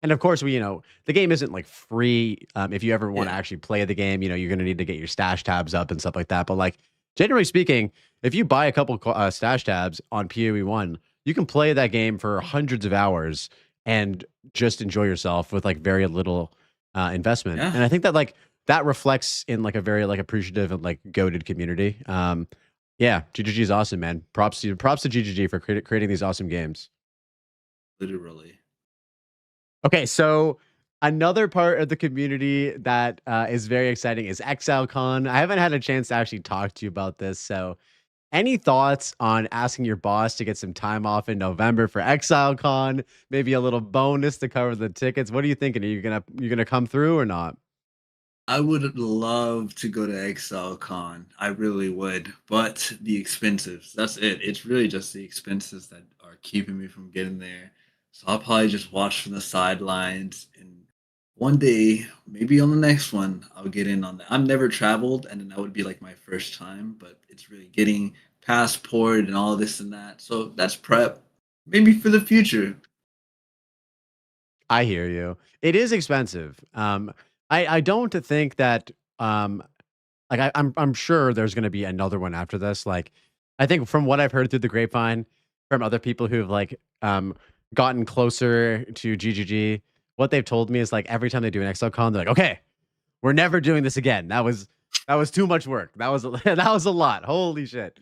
And of course, the game isn't like free. If you ever want to actually play the game, you're going to need to get your stash tabs up and stuff like that. But like, generally speaking, if you buy a couple stash tabs on PoE1, you can play that game for hundreds of hours and just enjoy yourself with like very little investment. Yeah. And I think that like that reflects in like a very like appreciative and like goated community. Yeah, GGG is awesome, man. Props to GGG for creating these awesome games. literally. Okay, so another part of the community that is very exciting is ExileCon. I haven't had a chance to actually talk to you about this. So, any thoughts on asking your boss to get some time off in November for ExileCon? Maybe a little bonus to cover the tickets. What are you thinking? Are you gonna come through or not? I would love to go to ExileCon. I really would, but the expenses. That's it. It's really just the expenses that are keeping me from getting there. So I'll probably just watch from the sidelines, and one day, maybe on the next one, I'll get in on that. I've never traveled, and then that would be like my first time, but it's really getting passport and all this and that. So that's prep. Maybe for the future. I hear you. It is expensive. I don't think that like I'm sure there's gonna be another one after this. Like I think from what I've heard through the grapevine from other people who've like gotten closer to GGG, what they've told me is like every time they do an ExileCon, they're like, okay, we're never doing this again. That was too much work. That was that was a lot. Holy shit.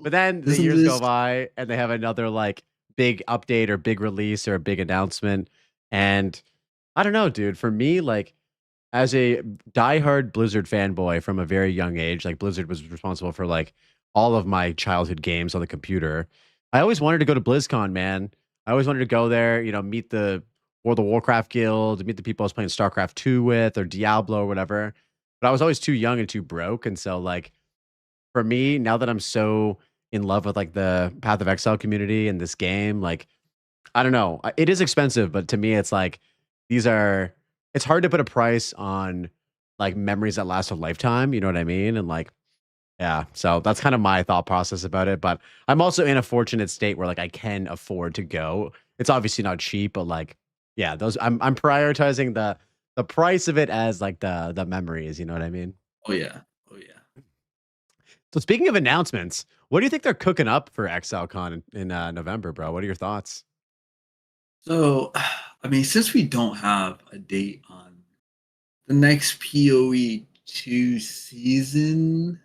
But then the years go by and they have another like big update or big release or a big announcement. And I don't know, dude. For me, like as a diehard Blizzard fanboy from a very young age, like Blizzard was responsible for like all of my childhood games on the computer. I always wanted to go to BlizzCon, man. I always wanted to go there, meet the World of Warcraft guild, meet the people I was playing StarCraft 2 with or Diablo or whatever. But I was always too young and too broke. And so like for me, now that I'm so in love with like the Path of Exile community and this game, like I don't know. It is expensive, but to me it's like it's hard to put a price on like memories that last a lifetime, you know what I mean? And like yeah, so that's kind of my thought process about it, but I'm also in a fortunate state where like I can afford to go. It's obviously not cheap, but like yeah, I'm prioritizing the price of it as like the memories, you know what I mean? Oh yeah. Oh yeah. So speaking of announcements, what do you think they're cooking up for ExileCon in November, bro? What are your thoughts? So, I mean, since we don't have a date on the next PoE2 season,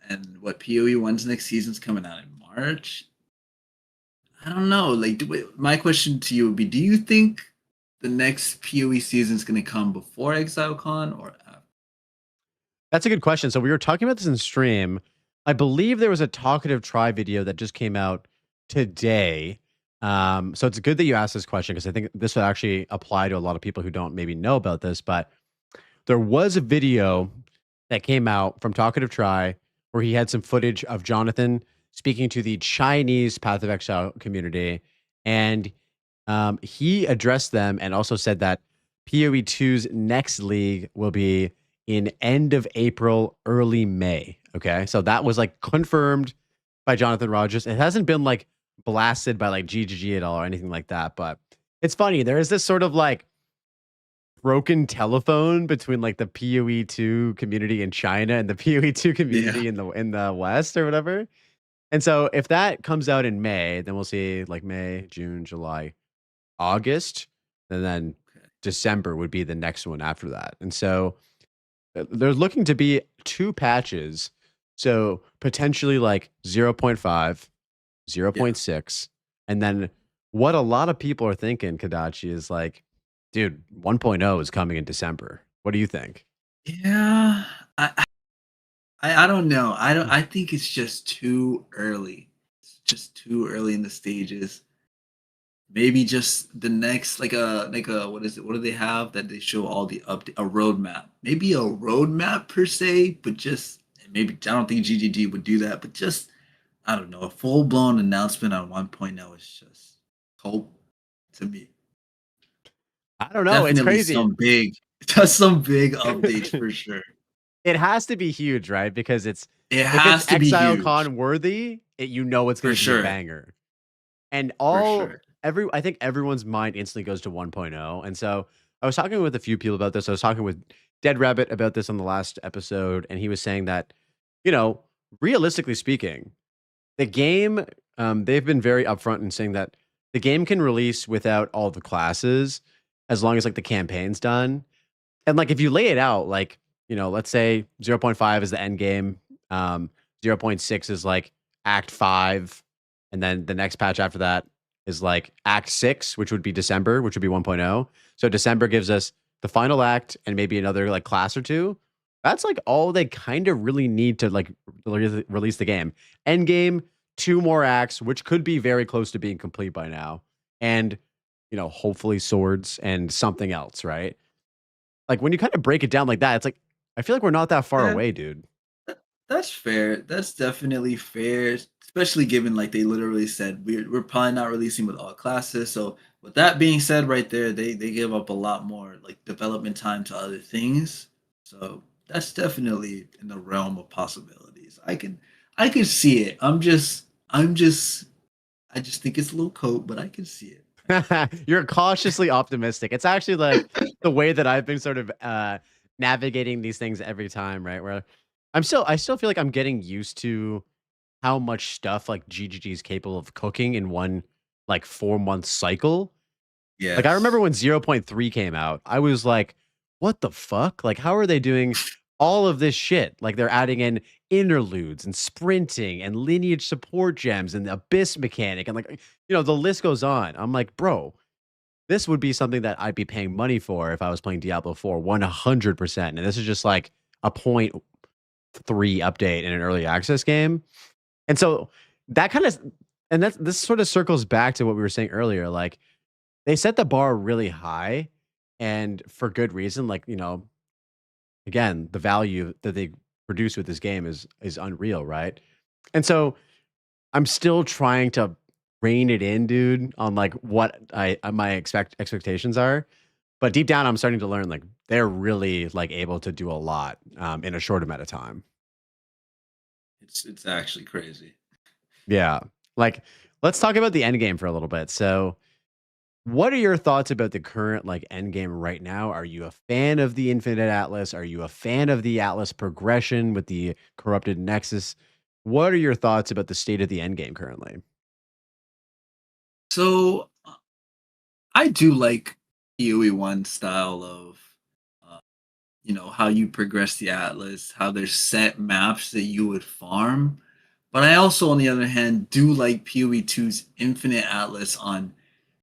and what PoE1's next season's coming out in March, I don't know. Like, my question to you would be: do you think the next PoE season's going to come before ExileCon or after? That's a good question. So we were talking about this in stream. I believe there was a Talkative Try video that just came out today. So it's good that you asked this question because I think this would actually apply to a lot of people who don't maybe know about this. But there was a video that came out from Talkative Try where he had some footage of Jonathan speaking to the Chinese Path of Exile community. And he addressed them and also said that PoE2's next league will be in end of April, early May. Okay. So that was like confirmed by Jonathan Rogers. It hasn't been like blasted by like GGG at all or anything like that. But it's funny. There is this sort of like broken telephone between like the PoE2 community in China and the PoE2 community in the West or whatever. And so if that comes out in May, then we'll see like May, June, July, August, and then December would be the next one after that. And so there's looking to be 2 patches. So potentially like 0.5, 0.6. And then what a lot of people are thinking, Kadachi, is like, dude, 1.0 is coming in December. What do you think? Yeah, I don't know. I think it's just too early. It's just too early in the stages. maybe just the next like a what is it? What do they have that they show all the update a roadmap? Maybe a roadmap per se, but just maybe I don't think GGG would do that, but just I don't know, a full blown announcement on 1.0 is just hope to me. I don't know. It's Definitely crazy. some big updates for sure. It has to be huge, right? Because It if has it's to be Exile huge. Con worthy, you know it's For going to be sure. a banger. And sure. I think everyone's mind instantly goes to 1.0. And so I was talking with a few people about this. I was talking with Dead Rabbit about this on the last episode, and he was saying that, realistically speaking, the game, they've been very upfront in saying that the game can release without all the classes as long as like the campaign's done. And like if you lay it out, like, let's say 0.5 is the end game, 0.6 is like Act 5, and then the next patch after that is like Act 6, which would be December, which would be 1.0. So December gives us the final act and maybe another like class or two. That's like all they kind of really need to like release the game. End game, 2 more acts, which could be very close to being complete by now. And, hopefully swords and something else, right? Like when you kind of break it down like that, it's like I feel like we're not that far Yeah. away, dude. That's fair. That's definitely fair, especially given like they literally said we're probably not releasing with all classes. So with that being said, right there, they give up a lot more like development time to other things. So that's definitely in the realm of possibilities. I can see it. I just think it's a little cold, but I can see it. You're cautiously optimistic. It's actually like the way that I've been sort of navigating these things every time, right? Where I still feel like I'm getting used to how much stuff like GGG is capable of cooking in one like 4-month cycle. Yeah. Like I remember when 0.3 came out, I was like, what the fuck? Like, how are they doing all of this shit? Like they're adding in interludes and sprinting and lineage support gems and the abyss mechanic and like, the list goes on. I'm like, bro, this would be something that I'd be paying money for if I was playing Diablo 4 100%. And this is just like a 0.3 update in an early access game. And so that kind of, and this sort of circles back to what we were saying earlier. Like they set the bar really high and for good reason. Like, again, the value that they produce with this game is unreal, right? And so I'm still trying to rein it in, dude, on like what my expectations are. But deep down, I'm starting to learn like they're really like able to do a lot in a short amount of time. It's actually crazy. Yeah, like let's talk about the end game for a little bit. So, what are your thoughts about the current like end game right now? Are you a fan of the Infinite Atlas? Are you a fan of the Atlas progression with the corrupted Nexus? What are your thoughts about the state of the end game currently? So I do like PoE1 style of how you progress the Atlas, how there's set maps that you would farm. But I also, on the other hand, do like PoE2's Infinite Atlas on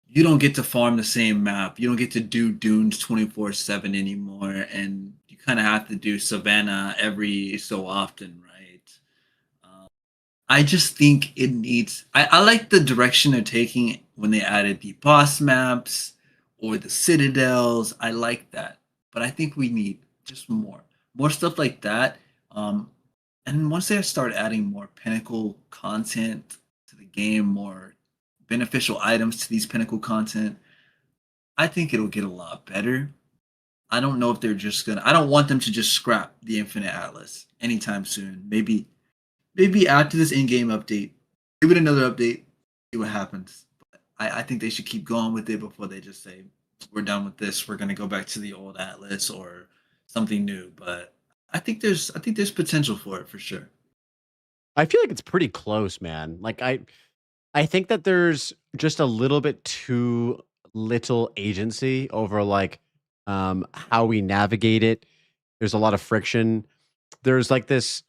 you don't get to farm the same map. You don't get to do dunes 24/7 anymore. And you kind of have to do Savannah every so often, right? I just think it needs. I like the direction they're taking when they added the boss maps or the citadels. I like that. But I think we need just more stuff like that. And once they start adding more pinnacle content to the game, more beneficial items to these pinnacle content, I think it'll get a lot better. I don't know if they're just gonna. I don't want them to just scrap the Infinite Atlas anytime soon. Maybe after this in-game update, give it another update, see what happens. But I think they should keep going with it before they just say we're done with this. We're gonna go back to the old Atlas or something new. But I think there's potential for it for sure. I feel like it's pretty close, man. Like I think that there's just a little bit too little agency over like how we navigate it. There's a lot of friction. There's like this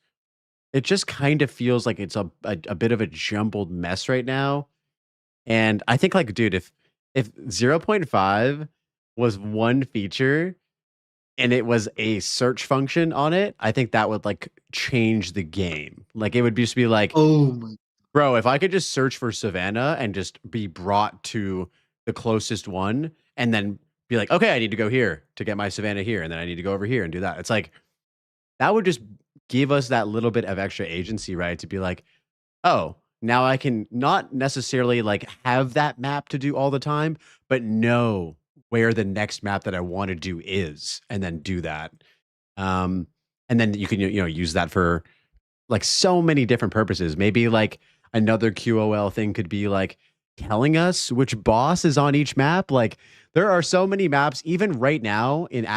it just kind of feels like it's a bit of a jumbled mess right now. And I think like dude, if 0.5 was one feature and it was a search function on it, I think that would like change the game. Like it would just be like, oh my bro, if I could just search for Savannah and just be brought to the closest one and then be like, okay, I need to go here to get my Savannah here, and then I need to go over here and do that. It's like that would just give us that little bit of extra agency, right? To be like, oh, now I can not necessarily like have that map to do all the time, but know where the next map that I want to do is, and then do that. Um, and then you can use that for like so many different purposes. Maybe like another QOL thing could be like telling us which boss is on each map. Like there are so many maps, even right now in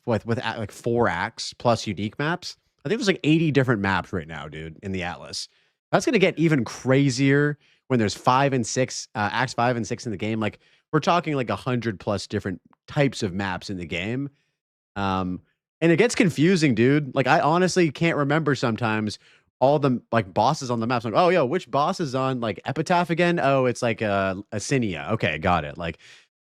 with like 4 acts plus unique maps. I think there's like 80 different maps right now, dude, in the Atlas. That's gonna get even crazier when there's 5 and 6 acts 5 and 6 in the game. Like we're talking like 100 plus different types of maps in the game. And it gets confusing, dude. Like I honestly can't remember sometimes all the like bosses on the maps. Like, oh, yo, which boss is on like Epitaph again? Oh, it's like a Cinia. Okay, got it. Like,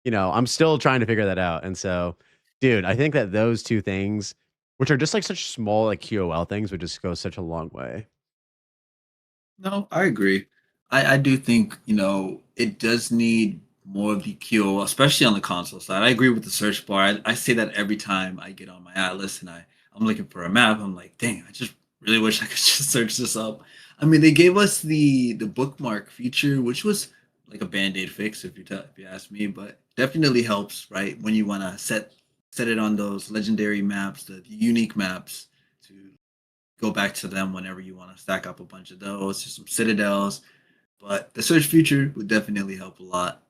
I'm still trying to figure that out. And so, dude, I think that those two things, which are just like such small like QOL things, would just go such a long way. No, I agree. I do think, it does need more of the QOL, especially on the console side. I agree with the search bar. I say that every time I get on my Atlas and I'm looking for a map. I'm like, dang, I just really wish I could just search this up. I mean, they gave us the bookmark feature, which was like a band-aid fix if you ask me, but definitely helps, right? When you want to set it on those legendary maps, the unique maps, to go back to them whenever you want to stack up a bunch of those, just some citadels. But the search feature would definitely help a lot.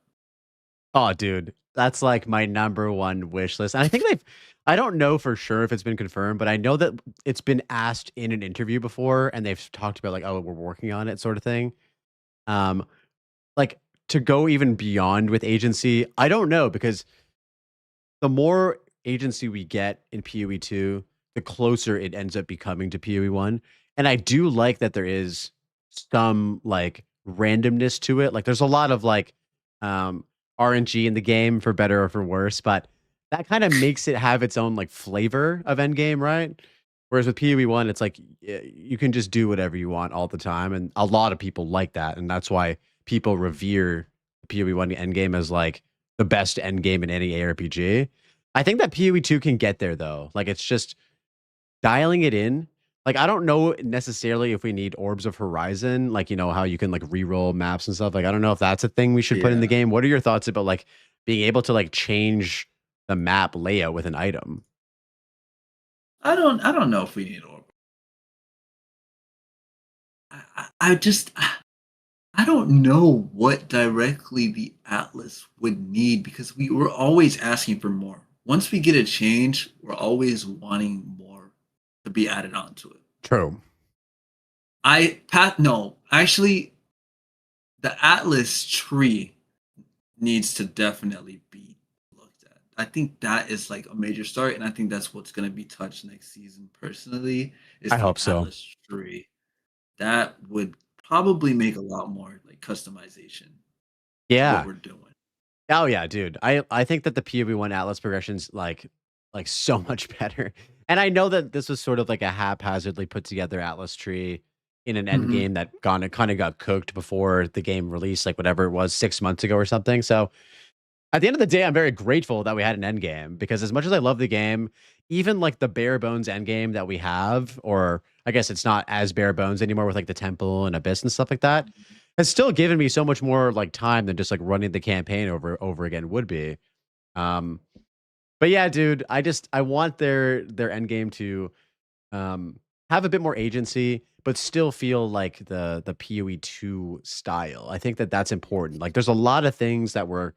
Oh, dude, that's like my number one wish list. And I think I don't know for sure if it's been confirmed, but I know that it's been asked in an interview before and they've talked about like, oh, we're working on it sort of thing. Like to go even beyond with agency, I don't know, because the more agency we get in PoE 2, the closer it ends up becoming to PoE 1. And I do like that there is some like randomness to it. Like there's a lot of like RNG in the game, for better or for worse, but that kind of makes it have its own like flavor of endgame, right? Whereas with PoE 1, it's like you can just do whatever you want all the time. And a lot of people like that. And that's why people revere PoE 1 endgame as like the best endgame in any ARPG. I think that PoE 2 can get there though. Like it's just dialing it in. Like I don't know necessarily if we need Orbs of Horizon, like how you can like reroll maps and stuff. Like I don't know if that's a thing we should put in the game. What are your thoughts about like being able to like change the map layout with an item? I don't know if we need Orb. I don't know what directly the Atlas would need, because we're always asking for more. Once we get a change, we're always wanting more to be added onto it. True. No, actually, the Atlas tree needs to definitely be looked at. I think that is like a major start, and I think that's what's going to be touched next season. Personally, is I the hope so. Atlas tree. That would probably make a lot more like customization. Yeah. What we're doing. Oh yeah, dude. I think that the PoE 1 Atlas progression's like so much better. And I know that this was sort of like a haphazardly put together Atlas tree in an end game that kind of got cooked before the game released, like whatever it was 6 months ago or something. So at the end of the day, I'm very grateful that we had an end game, because as much as I love the game, even like the bare bones end game that we have, or I guess it's not as bare bones anymore with like the temple and abyss and stuff like that, has still given me so much more like time than just like running the campaign over again would be. But yeah, dude, I want their end game to have a bit more agency, but still feel like the PoE 2 style. I think that that's important. Like there's a lot of things that were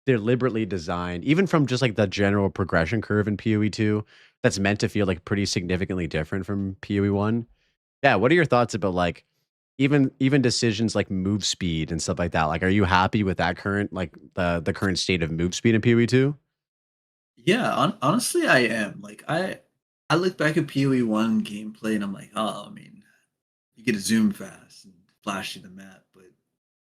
deliberately designed, even from just like the general progression curve in PoE 2, that's meant to feel like pretty significantly different from PoE 1. Yeah, what are your thoughts about like even decisions like move speed and stuff like that? Like, are you happy with that current like the current state of move speed in PoE 2? Yeah, honestly, I am. Like, I look back at PoE 1 gameplay and I'm like, oh, I mean, you get to zoom fast and flash you the map. But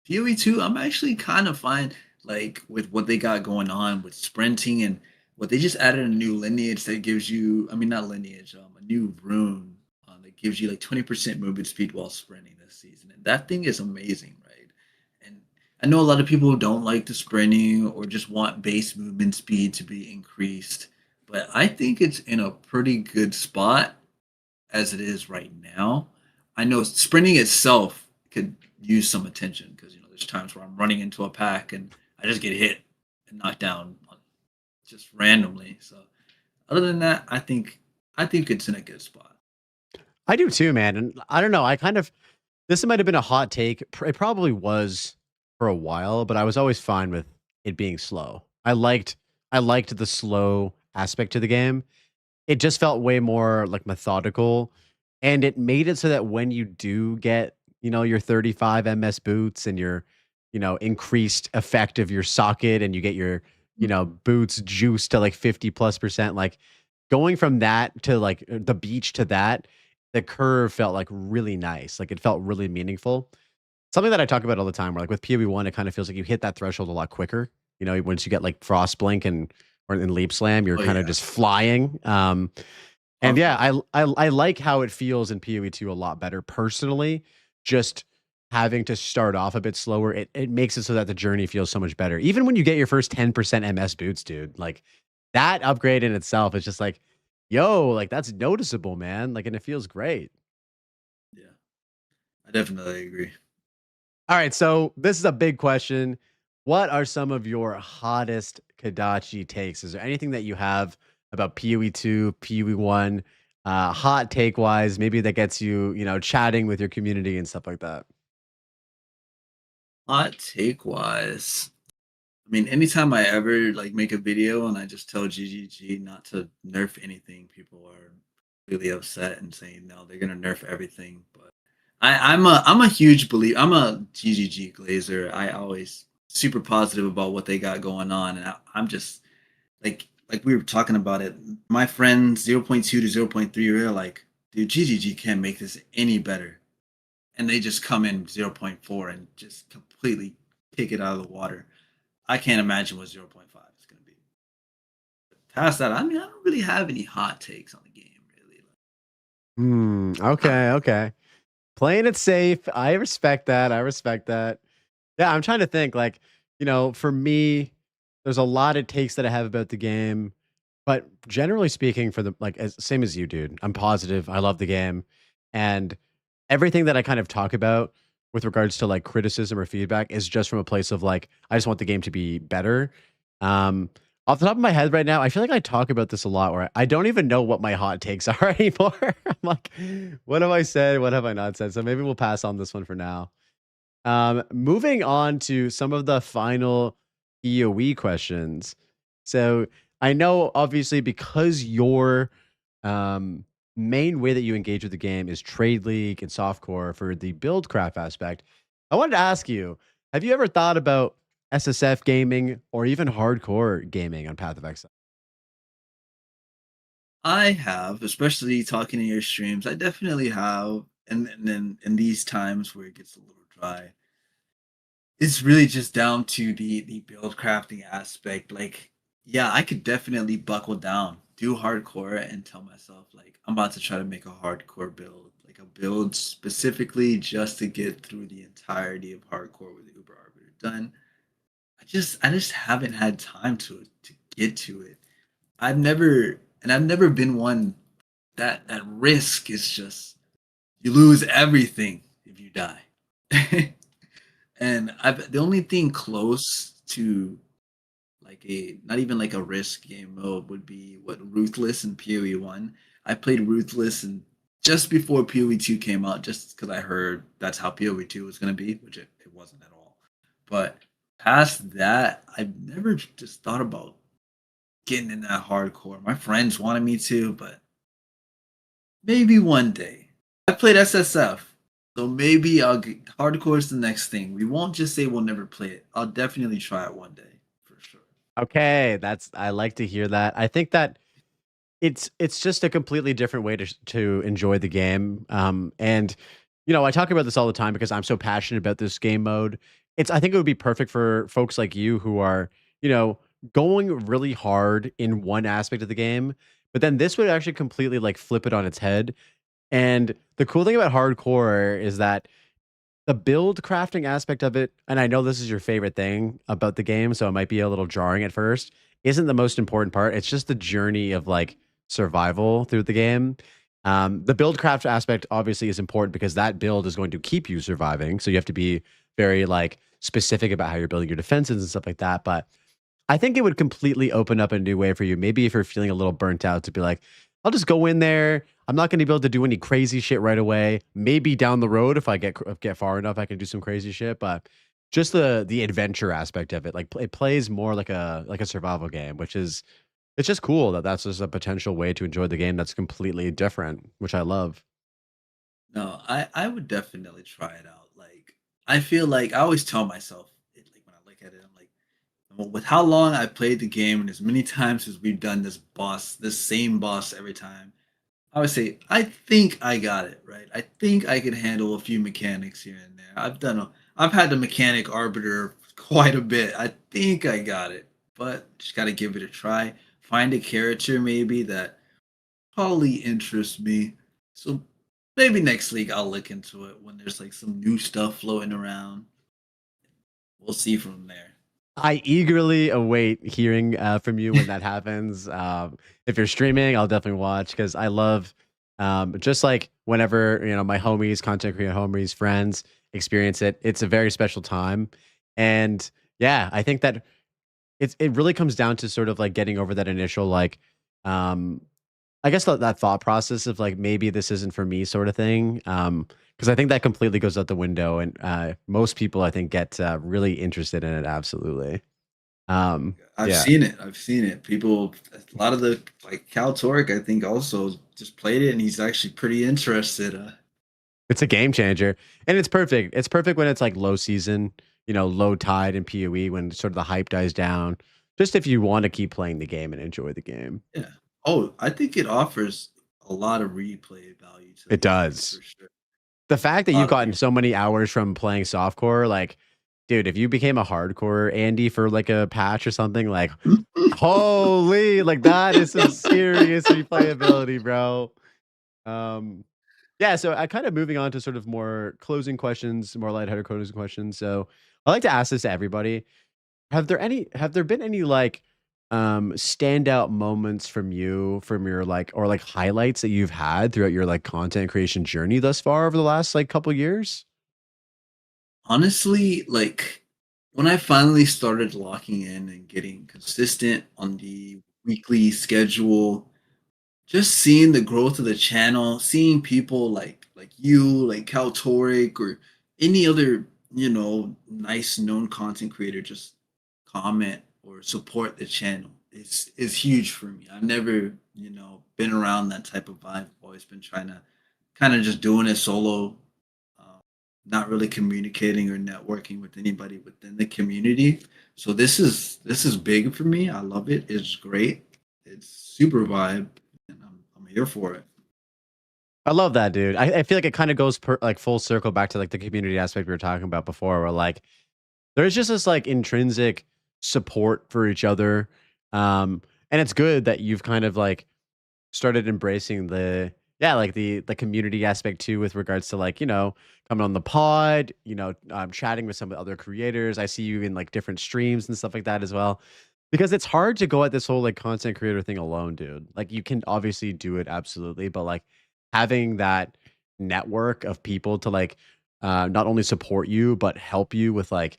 PoE 2, I'm actually kind of fine, like, with what they got going on with sprinting, and what they just added a new lineage that gives you, I mean, not lineage, a new rune that gives you like 20% movement speed while sprinting this season. And that thing is amazing, right? And I know a lot of people don't like the sprinting or just want base movement speed to be increased, but I think it's in a pretty good spot as it is right now. I know sprinting itself could use some attention because there's times where I'm running into a pack and I just get hit and knocked down just randomly. So other than that, I think it's in a good spot. I do too, man. And I don't know. This might have been a hot take. It probably was for a while, but I was always fine with it being slow. I liked the slow aspect to the game. It just felt way more like methodical, and it made it so that when you do get, your 35 MS boots and your, increased effect of your socket, and you get your, boots juiced to like 50+%, like going from that to like the beach to that, the curve felt like really nice. Like it felt really meaningful. Something that I talk about all the time, where like with PoE1, it kind of feels like you hit that threshold a lot quicker. Once you get like Frost Blink or in Leap Slam, you're kind of just flying. And yeah, I like how it feels in PoE2 a lot better personally. Just having to start off a bit slower, it makes it so that the journey feels so much better. Even when you get your first 10% MS boots, dude, like that upgrade in itself is just like, yo, like that's noticeable, man. Like, and it feels great. I definitely agree. All right, so this is a big question. What are some of your hottest Kadachi takes? Is there anything that you have about PoE2, PoE1, hot take wise, maybe that gets you, chatting with your community and stuff like that? Hot take wise, I mean, anytime I ever like make a video and I just tell GGG not to nerf anything, people are really upset and saying no, they're gonna nerf everything. But I'm a huge believer. I'm a GGG glazer. I always super positive about what they got going on, and I'm just like we were talking about it. My friends 0.2 to 0.3 are like, dude, GGG can't make this any better, and they just come in 0.4 and just completely kick it out of the water. I can't imagine what 0.5 is going to be. Past that, I mean, I don't really have any hot takes on the game, really. Okay. Playing it safe. I respect that. Yeah, I'm trying to think. Like, for me, there's a lot of takes that I have about the game, but generally speaking, for the same as you, dude, I'm positive. I love the game, and everything that I kind of talk about with regards to like criticism or feedback is just from a place of like I just want the game to be better. Off the top of my head right now, I feel like I talk about this a lot where I don't even know what my hot takes are anymore. I'm like, what have I said? What have I not said? So maybe we'll pass on this one for now. Moving on to some of the final EOE questions. So I know obviously because your main way that you engage with the game is Trade League and Softcore for the buildcraft aspect, I wanted to ask you, have you ever thought about SSF gaming or even hardcore gaming on Path of Exile? I have, especially talking in your streams. I definitely have, and then in these times where it gets a little dry, it's really just down to the build crafting aspect. Like, yeah, I could definitely buckle down, do hardcore, and tell myself like I'm about to try to make a hardcore build, like a build specifically just to get through the entirety of hardcore with Uber Arbiter done. I just haven't had time to get to it. I've never been one that risk is just you lose everything if you die. And the only thing close to like a not even like a risk game mode would be what Ruthless and PoE1. I played Ruthless and just before PoE2 came out, just because I heard that's how PoE2 was gonna be, which it wasn't at all. But past that, I've never just thought about getting in that hardcore. My friends wanted me to, but maybe one day. I played SSF, so maybe I'll get hardcore is the next thing. We won't just say we'll never play it. I'll definitely try it one day. Okay, I like to hear that. I think that it's just a completely different way to enjoy the game. And I talk about this all the time because I'm so passionate about this game mode. I think it would be perfect for folks like you who are, going really hard in one aspect of the game, but then this would actually completely like flip it on its head. And the cool thing about hardcore is that the build crafting aspect of it, and I know this is your favorite thing about the game, so it might be a little jarring at first, isn't the most important part. It's just the journey of like survival through the game. The build craft aspect obviously is important because that build is going to keep you surviving. So you have to be very like specific about how you're building your defenses and stuff like that. But I think it would completely open up a new way for you. Maybe if you're feeling a little burnt out, to be like, I'll just go in there. I'm not going to be able to do any crazy shit right away. Maybe down the road, if I get far enough, I can do some crazy shit. But just the adventure aspect of it, like it plays more like a survival game, which is it's just cool that that's just a potential way to enjoy the game that's completely different, which I love. No, I would definitely try it out. Like I feel like I always tell myself, like when I look at it, I'm like, well, with how long I played the game and as many times as we've done this same boss every time, I would say I think I got it right. I think I can handle a few mechanics here and there. I've had the mechanic Arbiter quite a bit. I think I got it, but just got to give it a try. Find a character maybe that probably interests me. So maybe next week I'll look into it when there's like some new stuff floating around. We'll see from there. I eagerly await hearing from you when that happens. If you're streaming, I'll definitely watch because I love just like whenever my homies, content creator homies, friends experience it. It's a very special time, and yeah, I think that it really comes down to sort of like getting over that initial like I guess that thought process of like maybe this isn't for me sort of thing. Because I think that completely goes out the window, and most people I think get really interested in it. Absolutely. I've Yeah. seen it. I've seen it. People, a lot of the like Cal Torek, I think also just played it, and he's actually pretty interested. It's a game changer, and it's perfect. It's perfect when it's like low season, low tide in PoE when sort of the hype dies down. Just if you want to keep playing the game and enjoy the game. Yeah. Oh, I think it offers a lot of replay value to It the game does. for sure. The fact that A lot you've of gotten so many hours from playing softcore, like, dude, if you became a hardcore Andy for like a patch or something, like, holy, like that is some serious replayability, bro. Yeah, so I kind of moving on to sort of more closing questions, more lighthearted closing questions. So I like to ask this to everybody. Have there been any like standout moments from your like or like highlights that you've had throughout your like content creation journey thus far over the last like couple years? Honestly, like when I finally started locking in and getting consistent on the weekly schedule, just seeing the growth of the channel, seeing people like you, like Cal Torek, or any other nice known content creator just comment or support the channel is huge for me. I've never been around that type of vibe. I've always been trying to kind of just doing it solo, not really communicating or networking with anybody within the community. So this is big for me. I love it. It's great. It's super vibe, and I'm here for it. I love that, dude. I feel like it kind of goes like full circle back to like the community aspect we were talking about before, where like there's just this like intrinsic support for each other. And it's good that you've kind of like started embracing like the community aspect too with regards to like coming on the pod, chatting with some of the other creators. I see you in like different streams and stuff like that as well, because it's hard to go at this whole like content creator thing alone, dude. Like you can obviously do it absolutely, but like having that network of people to like not only support you but help you with like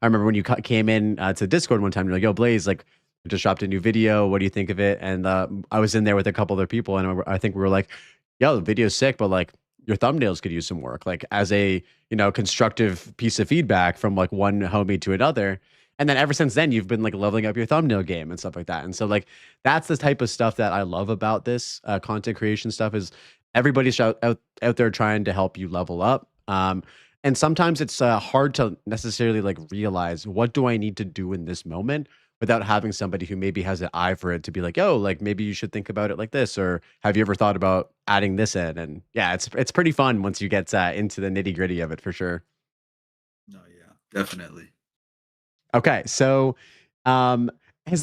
I remember when you came in to Discord one time, you're like, yo, Blaze, like I just dropped a new video, what do you think of it? And I was in there with a couple other people, and I think we were like, yo, the video's sick, but like your thumbnails could use some work, like as a constructive piece of feedback from like one homie to another. And then ever since then, you've been like leveling up your thumbnail game and stuff like that. And so like that's the type of stuff that I love about this content creation stuff is everybody's out there trying to help you level up. And sometimes it's hard to necessarily like realize what do I need to do in this moment without having somebody who maybe has an eye for it to be like, oh, like maybe you should think about it like this, or have you ever thought about adding this in? And yeah, it's pretty fun once you get into the nitty gritty of it for sure. No, yeah, definitely. Okay, so has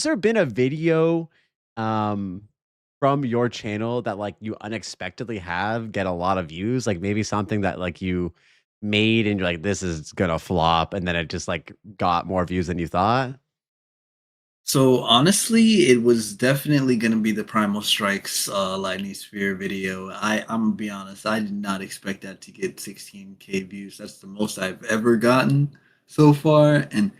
there been a video from your channel that like you unexpectedly have get a lot of views? Like maybe something that like you made and you're like, this is gonna flop, and then it just like got more views than you thought? So honestly, it was definitely gonna be the Primal Strikes Lightning Spear video. I'm gonna be honest, I did not expect that to get 16K views. That's the most I've ever gotten so far. And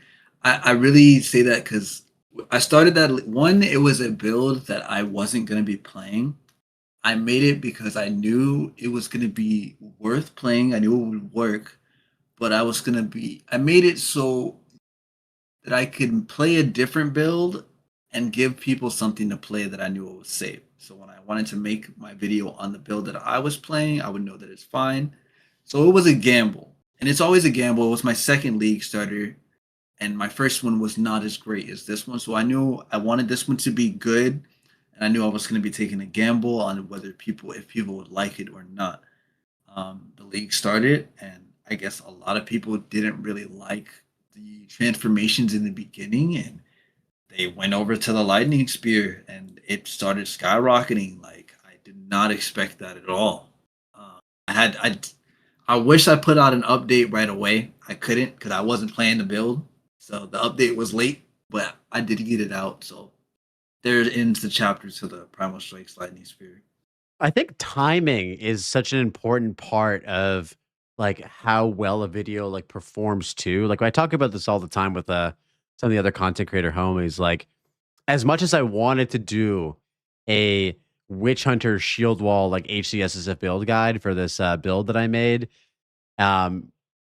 I really say that because I started that one, it was a build that I wasn't gonna be playing. I made it because I knew it was gonna be worth playing. I knew it would work, but I made it so that I could play a different build and give people something to play that I knew it was safe. So when I wanted to make my video on the build that I was playing, I would know that it's fine. So it was a gamble. And it's always a gamble. It was my second league starter. And my first one was not as great as this one. So I knew I wanted this one to be good. And I knew I was going to be taking a gamble on whether if people would like it or not. The league started, and I guess a lot of people didn't really like the transformations in the beginning, and they went over to the lightning spear, and it started skyrocketing. Like I did not expect that at all. I wish I put out an update right away. I couldn't because I wasn't playing the build, so the update was late. But I did get it out, so there ends the chapter to the Primal Strikes Lightning Spear. I think timing is such an important part of like how well a video like performs too. Like I talk about this all the time with some of the other content creator homies. Like as much as I wanted to do a Witch Hunter Shield Wall like HCSSF build guide for this build that I made, um,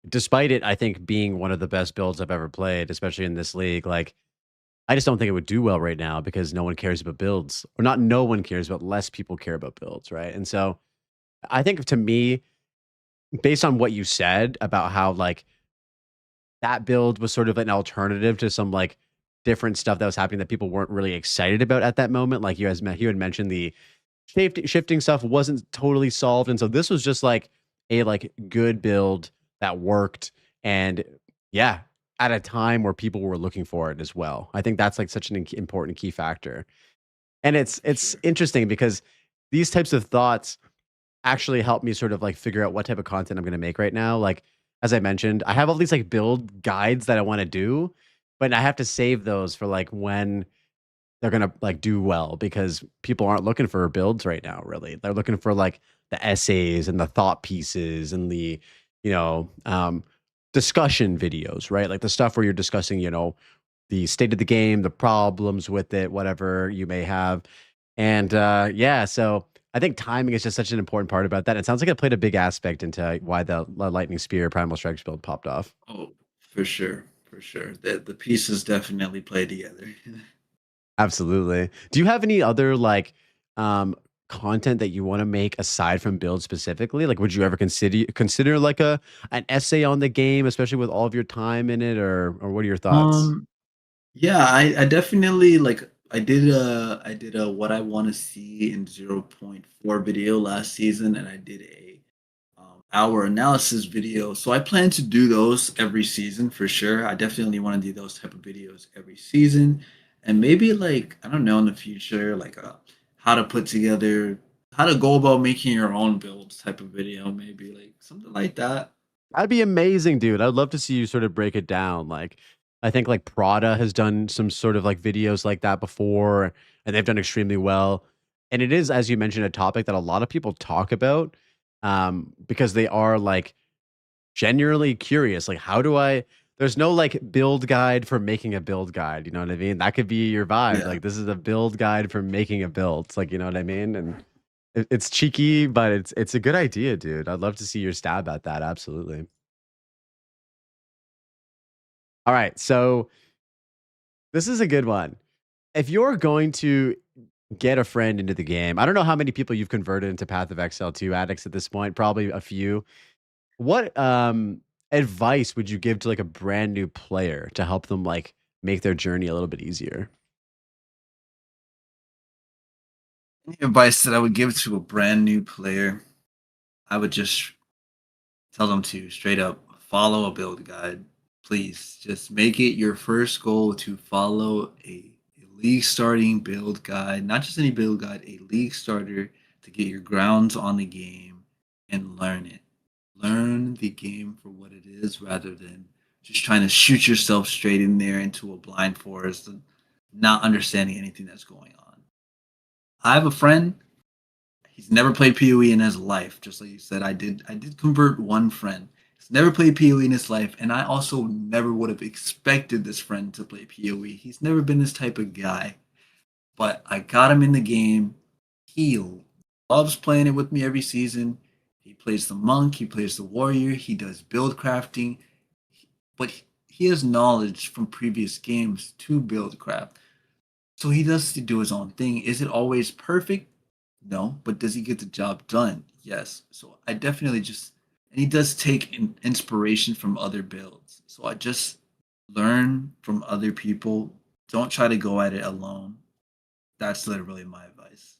despite it, I think being one of the best builds I've ever played, especially in this league, like I just don't think it would do well right now because no one cares about builds, or not no one cares, but less people care about builds, right? And so I think to me, based on what you said about how like that build was sort of an alternative to some like different stuff that was happening that people weren't really excited about at that moment. Like you had mentioned the shifting stuff wasn't totally solved. And so this was just like a like good build that worked. And yeah, at a time where people were looking for it as well. I think that's like such an important key factor. And it's interesting because these types of thoughts actually help me sort of like figure out what type of content I'm going to make right now. Like, as I mentioned, I have all these like build guides that I want to do, but I have to save those for like when they're going to like do well because people aren't looking for builds right now, really. They're looking for like the essays and the thought pieces and the, you know, discussion videos, right? Like the stuff where you're discussing, you know, the state of the game, the problems with it, whatever you may have. And yeah, so I think timing is just such an important part about that. It sounds like it played a big aspect into why the Lightning Spear Primal Strikes build popped off. Oh, for sure. For sure. The pieces definitely play together. Absolutely. Do you have any other like content that you want to make aside from build specifically? Like would you ever consider like an essay on the game, especially with all of your time in it, or what are your thoughts? Yeah, I definitely like I did a what I want to see in zero point 0.4 video last season, and I did a hour analysis video. So I plan to do those every season for sure. I definitely want to do those type of videos every season, and maybe like I don't know in the future like how to put together how to go about making your own builds type of video, maybe like something like that. That'd be amazing, dude. I'd love to see you sort of break it down. Like, I think like Prada has done some sort of like videos like that before, and they've done extremely well. And it is, as you mentioned, a topic that a lot of people talk about because they are like genuinely curious. Like, how do I? There's no like build guide for making a build guide. You know what I mean? That could be your vibe. Yeah. Like, this is a build guide for making a build. It's like, you know what I mean? And it's cheeky, but it's a good idea, dude. I'd love to see your stab at that. Absolutely. All right, so this is a good one. If you're going to get a friend into the game, I don't know how many people you've converted into Path of Exile 2 addicts at this point, probably a few. What advice would you give to like a brand new player to help them like make their journey a little bit easier? Any advice that I would give to a brand new player, I would just tell them to straight up follow a build guide. Please just make it your first goal to follow a league starting build guide, not just any build guide, a league starter to get your grounds on the game and learn it. learn the game for what it is rather than just trying to shoot yourself straight in there into a blind forest and not understanding anything that's going on. I have a friend. He's never played PoE in his life. Just like you said, I did convert one friend. He's never played PoE in his life, and I also never would have expected this friend to play PoE. He's never been this type of guy. But I got him in the game. He loves playing it with me every season. He plays the monk, he plays the warrior, he does build crafting, but he has knowledge from previous games to build craft. So he does do his own thing. Is it always perfect? No, but does he get the job done? Yes. So I definitely and he does take inspiration from other builds. So I just learn from other people. Don't try to go at it alone. That's literally my advice.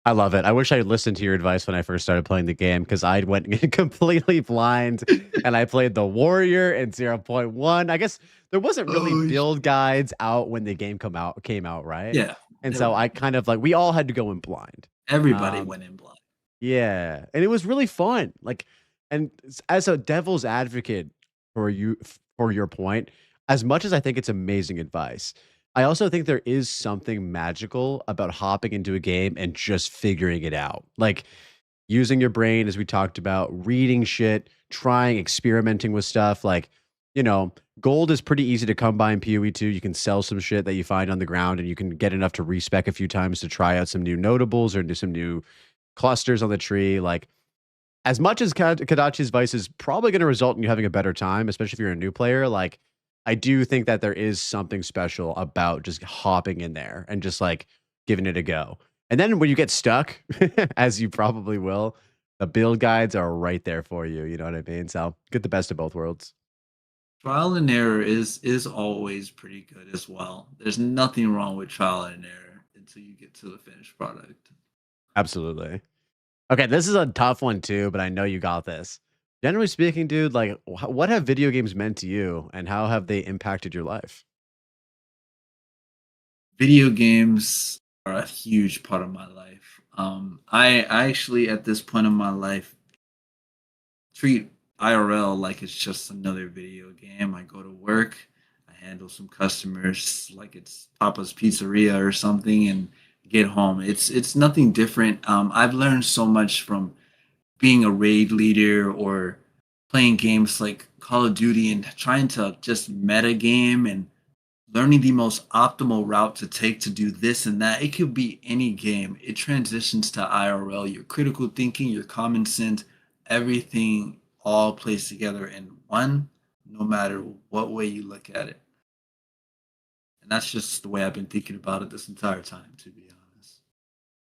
I love it. I wish I listened to your advice when I first started playing the game because I went completely blind and I played the warrior in 0.1. I guess there wasn't really build guides out when the game came out, right? Yeah. And so I kind of we all had to go in blind. Everybody went in blind. Yeah. And it was really fun. And as a devil's advocate for your point, as much as I think it's amazing advice, I also think there is something magical about hopping into a game and just figuring it out. Like using your brain, as we talked about, reading shit, trying, experimenting with stuff. Gold is pretty easy to come by in PoE 2. You can sell some shit that you find on the ground and you can get enough to respec a few times to try out some new notables or do some new clusters on the tree. As much as Kadachi's Vice is probably going to result in you having a better time, especially if you're a new player, I do think that there is something special about just hopping in there and just giving it a go. And then when you get stuck, as you probably will, the build guides are right there for you. You know what I mean? So get the best of both worlds. Trial and error is always pretty good as well. There's nothing wrong with trial and error until you get to the finished product. Absolutely. Okay, this is a tough one too, but I know you got this. Generally speaking, dude, what have video games meant to you and how have they impacted your life? Video games are a huge part of my life. I actually, at this point in my life, treat IRL like it's just another video game. I go to work, I handle some customers like it's Papa's Pizzeria or something, and get home. It's nothing different. I've learned so much from being a raid leader or playing games like Call of Duty and trying to just meta game and learning the most optimal route to take to do this and that. It could be any game. It transitions to IRL. Your critical thinking, your common sense, everything all plays together in one, no matter what way you look at it. And that's just the way I've been thinking about it this entire time, to be honest.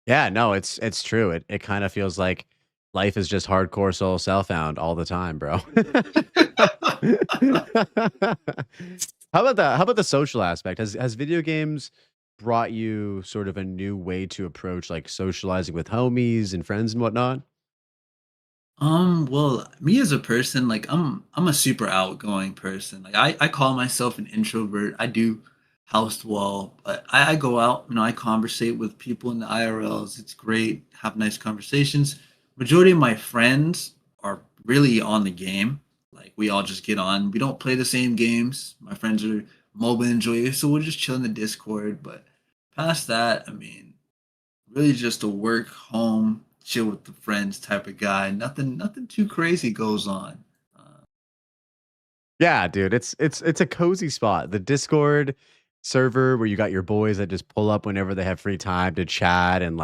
Yeah, no, it's true. It kind of feels like life is just hardcore solo self-found all the time, bro. How about the social aspect? Has video games brought you sort of a new way to approach socializing with homies and friends and whatnot? Well, me as a person, I'm a super outgoing person. I call myself an introvert. I do house dwell, but I go out, I conversate with people in the IRLs. It's great, have nice conversations. Majority of my friends are really on the game. We all just get on. We don't play the same games. My friends are mobile enjoyers, so we'll just chill in the Discord. But past that, really just a work, home, chill with the friends type of guy. Nothing too crazy goes on. Yeah, dude, it's a cozy spot. The Discord server where you got your boys that just pull up whenever they have free time to chat and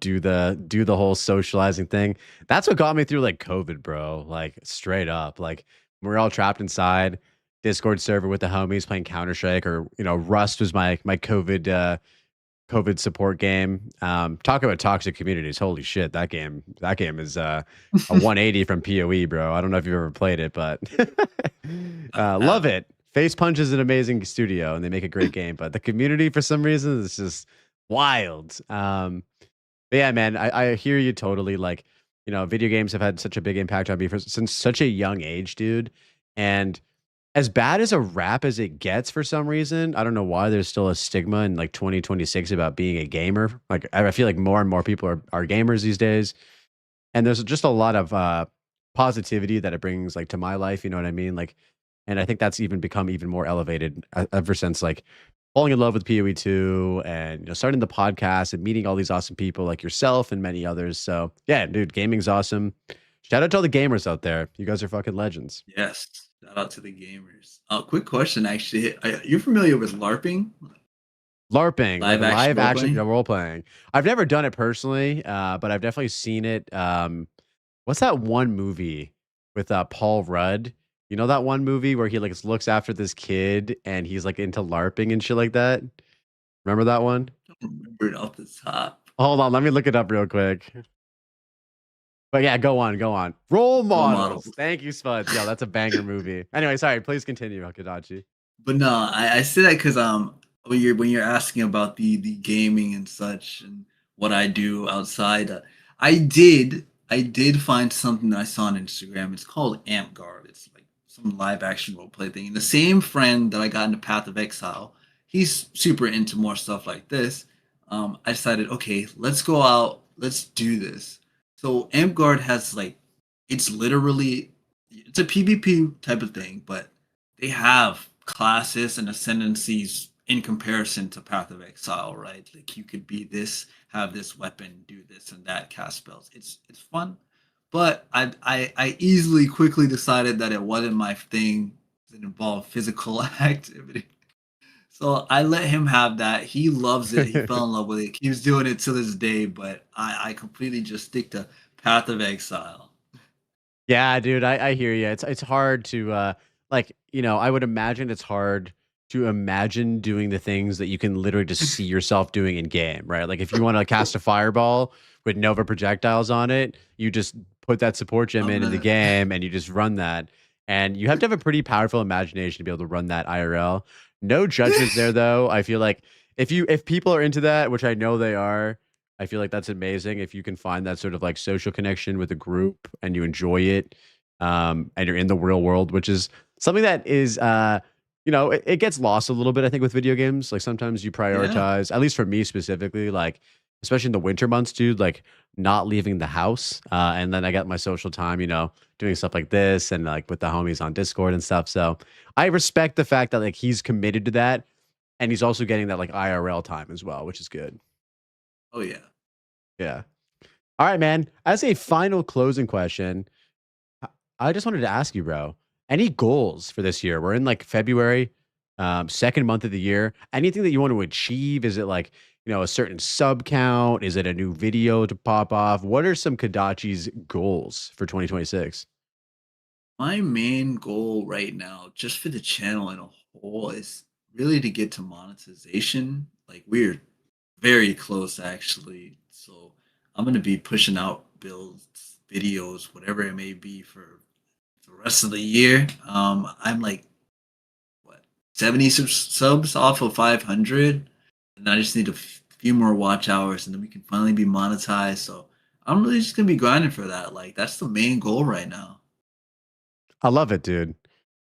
do the whole socializing thing. That's what got me through COVID, bro. Straight up. We're all trapped inside Discord server with the homies playing Counter-Strike or Rust was my COVID support game. Talk about toxic communities. Holy shit, that game is a 180 from PoE, bro. I don't know if you've ever played it, but love it. Face Punch is an amazing studio and they make a great game, but the community for some reason is just wild. But yeah, man, I hear you totally. Video games have had such a big impact on me since such a young age, dude. And as bad as a rap as it gets for some reason, I don't know why there's still a stigma in 2026 about being a gamer. I feel like more and more people are gamers these days. and there's just a lot of positivity that it brings like to my life. You know what I mean? Like, and I think that's even become even more elevated ever since like falling in love with PoE2 and starting the podcast and meeting all these awesome people like yourself and many others. So yeah, dude, gaming's awesome. Shout out to all the gamers out there. You guys are fucking legends. Yes. Shout out to the gamers. Quick question, actually. Are you familiar with LARPing? LARPing, Live like action live action role-playing? role playing. I've never done it personally, but I've definitely seen it. What's that one movie with Paul Rudd? You know that one movie where he like looks after this kid and he's like into LARPing and shit like that? Remember that one? I don't remember it off the top. Hold on, let me look it up real quick. But yeah, go on. Role models. Thank you, Spuds. Yeah, that's a banger movie. Anyway, sorry, please continue, Kadachi. But no, I say that because when you're asking about the gaming and such and what I do outside, I did find something that I saw on Instagram. It's called Amp Guard. It's like some live action role play thing. And the same friend that I got into Path of Exile, he's super into more stuff like this. I decided, okay, let's go out, let's do this. So Amp Guard has like, it's literally, it's a PvP type of thing, but they have classes and ascendancies in comparison to Path of Exile, right? Like you could be this, have this weapon, do this and that, cast spells. It's fun, but I easily quickly decided that it wasn't my thing. It involved physical activity. So I let him have that. He loves it. He fell in love with it. Keeps doing it to this day, but I completely just stick to Path of Exile. Yeah, dude, I hear you. It's hard to like, I would imagine it's hard to imagine doing the things that you can literally just see yourself doing in game, right? Like if you want to cast a fireball with Nova projectiles on it, you just put that support gem in the game and you just run that. And you have to have a pretty powerful imagination to be able to run that IRL. No judgment there though. I feel like if people are into that, which I know they are, I feel like that's amazing if you can find that sort of like social connection with a group and you enjoy it, and you're in the real world, which is something that is it gets lost a little bit, I think, with video games. Like sometimes you prioritize, at least for me specifically, like especially in the winter months, dude, like not leaving the house. And then I got my social time, doing stuff like this and like with the homies on Discord and stuff. So I respect the fact that like he's committed to that and he's also getting that like IRL time as well, which is good. Oh yeah. Yeah. All right, man. As a final closing question, I just wanted to ask you, bro, any goals for this year? We're in like February, second month of the year. Anything that you want to achieve? Is it like, a certain sub count? Is it a new video to pop off? What are some Kadachi's goals for 2026? My main goal right now, just for the channel in a whole, is really to get to monetization. Like we're very close actually. So I'm gonna be pushing out builds, videos, whatever it may be for the rest of the year. I'm like 70 subs off of 500, and I just need a few more watch hours, and then we can finally be monetized. So I'm really just gonna be grinding for that. Like that's the main goal right now. I love it, dude.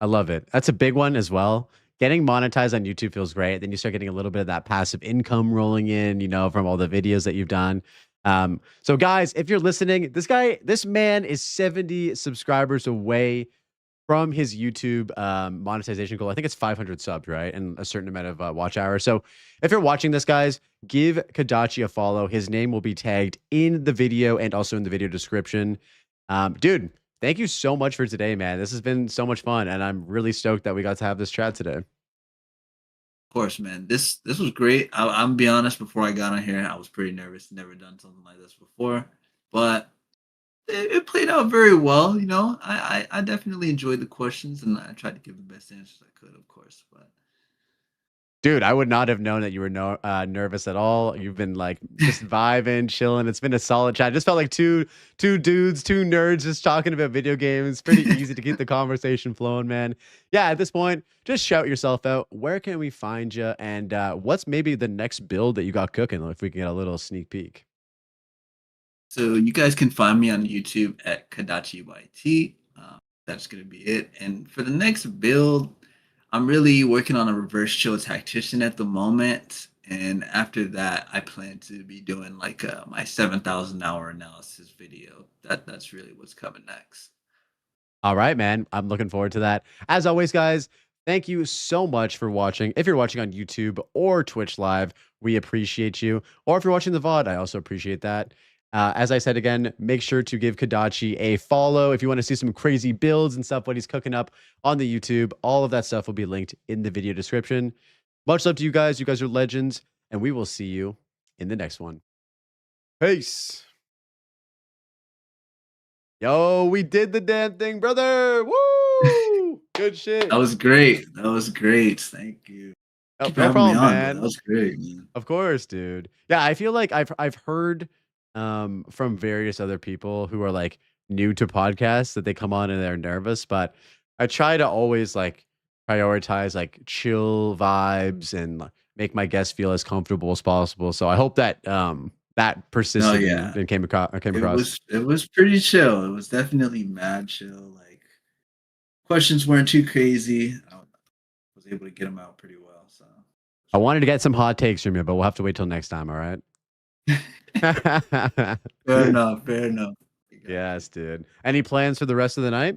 I love it. That's a big one as well. Getting monetized on YouTube feels great. Then you start getting a little bit of that passive income rolling in, from all the videos that you've done. So guys, if you're listening, this man is 70 subscribers away from his YouTube monetization goal. I think it's 500 subs, right? And a certain amount of watch hours. So if you're watching this, guys, give Kadachi a follow. His name will be tagged in the video and also in the video description. Dude, thank you so much for today, man. This has been so much fun, and I'm really stoked that we got to have this chat today. Of course, man. This was great. I'm be honest. Before I got on here, I was pretty nervous. Never done something like this before, but it played out very well. I definitely enjoyed the questions, and I tried to give the best answers I could, of course. But dude, I would not have known that you were nervous at all. You've been like just vibing, chilling. It's been a solid chat. It just felt like two dudes, two nerds just talking about video games. Pretty easy to keep the conversation flowing, man. Yeah, at this point, just shout yourself out. Where can we find you? And what's maybe the next build that you got cooking, if we can get a little sneak peek? So you guys can find me on YouTube at KadachiYT. That's going to be it. And for the next build, I'm really working on a reverse chill tactician at the moment. and after that, I plan to be doing like my 7,000 hour analysis video. That's really what's coming next. All right, man. I'm looking forward to that. As always, guys, thank you so much for watching. If you're watching on YouTube or Twitch Live, we appreciate you. Or if you're watching the VOD, I also appreciate that. As I said again, make sure to give Kadachi a follow if you want to see some crazy builds and stuff, what he's cooking up on the YouTube. All of that stuff will be linked in the video description. Much love to you guys. You guys are legends, and we will see you in the next one. Peace. Yo, we did the damn thing, brother. Woo! Good shit. That was great. That was great. Thank you. Oh, Keep no having me problem, on, man. That was great, man. Of course, dude. Yeah, I feel like I've heard from various other people who are like new to podcasts that they come on and they're nervous, but I try to always like prioritize like chill vibes and like, make my guests feel as comfortable as possible. So I hope that that persisted and came across. It was pretty chill. It was definitely mad chill. Like questions weren't too crazy. I was able to get them out pretty well. So I wanted to get some hot takes from you, but we'll have to wait till next time. All right. Fair enough. Fair enough. Yes, dude. Any plans for the rest of the night?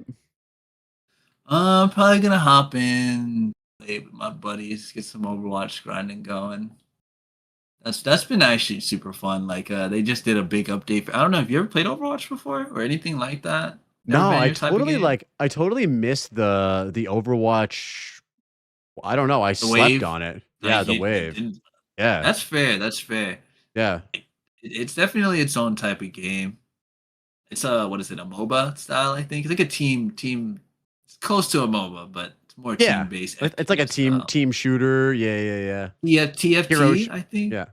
Probably gonna hop in, play with my buddies, get some Overwatch grinding going. That's been actually super fun. Like they just did a big update. I don't know if you ever played Overwatch before or anything like that. No, I totally missed the Overwatch. I don't know. I slept wave? on it. Like, Yeah, the wave. Yeah. That's fair. That's fair. Yeah. It's definitely its own type of game. It's what is it? A MOBA style, I think. It's like a team. It's close to a MOBA, but it's more team based. It's like a team shooter. Yeah. Yeah, TFT. Hero I think. Yeah.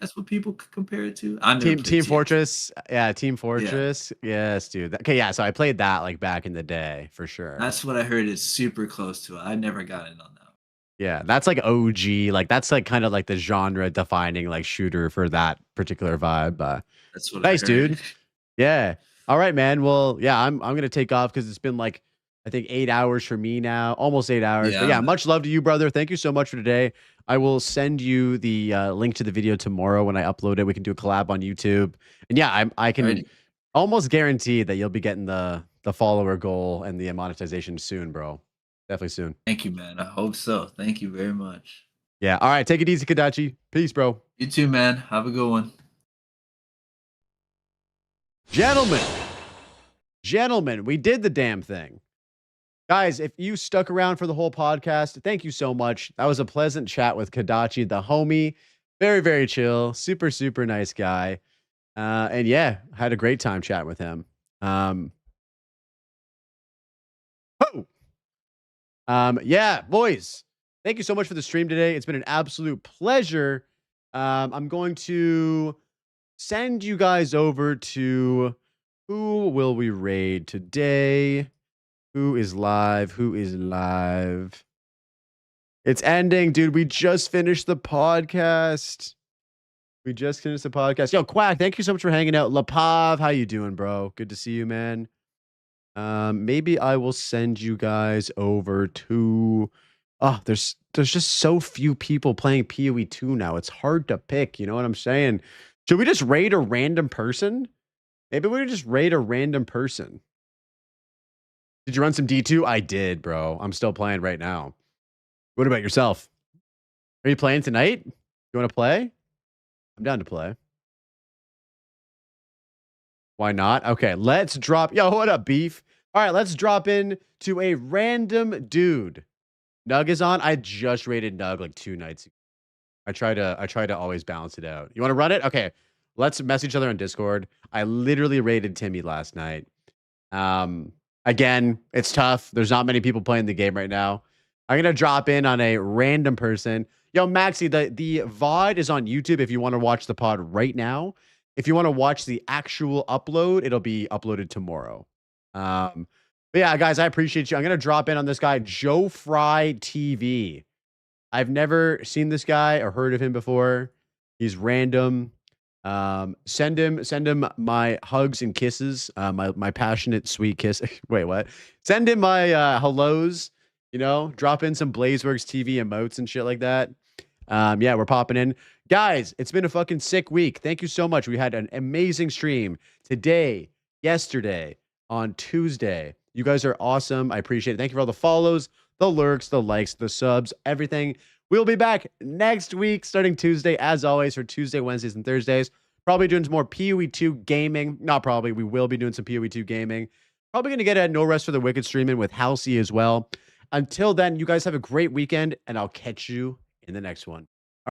That's what people compare it to. Team Fortress. Yeah, Team Fortress. Yes, dude. Okay, yeah. So I played that like back in the day for sure. That's what I heard. Is super close to it. I never got in on that. Yeah, that's like OG. Like that's like kind of like the genre defining like shooter for that particular vibe. That's what nice, I heard. dude. Yeah. All right, man. Well, yeah, I'm gonna take off because it's been like I think 8 hours for me now, almost 8 hours. But yeah, much love to you, brother. Thank you so much for today. I will send you the link to the video tomorrow when I upload it. We can do a collab on YouTube, and yeah, I can almost guarantee that you'll be getting the follower goal and the monetization soon, bro. Definitely soon. Thank you, man. I hope so. Thank you very much. Yeah. All right. Take it easy, Kadachi. Peace, bro. You too, man. Have a good one. Gentlemen, we did the damn thing. Guys, if you stuck around for the whole podcast, thank you so much. That was a pleasant chat with Kadachi, the homie. Very, very chill. Super, super nice guy. And yeah, had a great time chatting with him. Yeah, boys, thank you so much for the stream today. It's been an absolute pleasure. I'm going to send you guys over to who will we raid today? Who is live? It's ending, dude. We just finished the podcast. Yo, Quack, thank you so much for hanging out. Lapav, how you doing, bro? Good to see you, man. Maybe I will send you guys over to there's just so few people playing PoE 2 now. It's hard to pick, you know what I'm saying? Should we just raid a random person? Maybe we just raid a random person. Did you run some D2? I did, bro. I'm still playing right now. What about yourself? Are you playing tonight? You want to play? I'm down to play. Why not? Okay, let's drop. Yo, what up, Beef? All right, let's drop in to a random dude. Nug is on. I just rated Nug like 2 nights ago. I try to always balance it out. You want to run it? Okay, let's message each other on Discord. I literally rated Timmy last night. Again, it's tough. There's not many people playing the game right now. I'm gonna drop in on a random person. Yo, Maxi, the VOD is on YouTube if you want to watch the pod right now. If you want to watch the actual upload, it'll be uploaded tomorrow. But yeah, guys, I appreciate you. I'm gonna drop in on this guy, Joe Fry TV. I've never seen this guy or heard of him before. He's random. Send him my hugs and kisses. My passionate sweet kiss. Wait, what? Send him my hellos. You know, drop in some Blazeworks TV emotes and shit like that. Yeah, we're popping in. Guys, it's been a fucking sick week. Thank you so much. We had an amazing stream today, yesterday, on Tuesday. You guys are awesome. I appreciate it. Thank you for all the follows, the lurks, the likes, the subs, everything. We'll be back next week, starting Tuesday, as always, for Tuesday, Wednesdays, and Thursdays. Probably doing some more PoE2 gaming. Not probably. We will be doing some PoE2 gaming. Probably going to get a No Rest for the Wicked streaming with Halsey as well. Until then, you guys have a great weekend, and I'll catch you in the next one.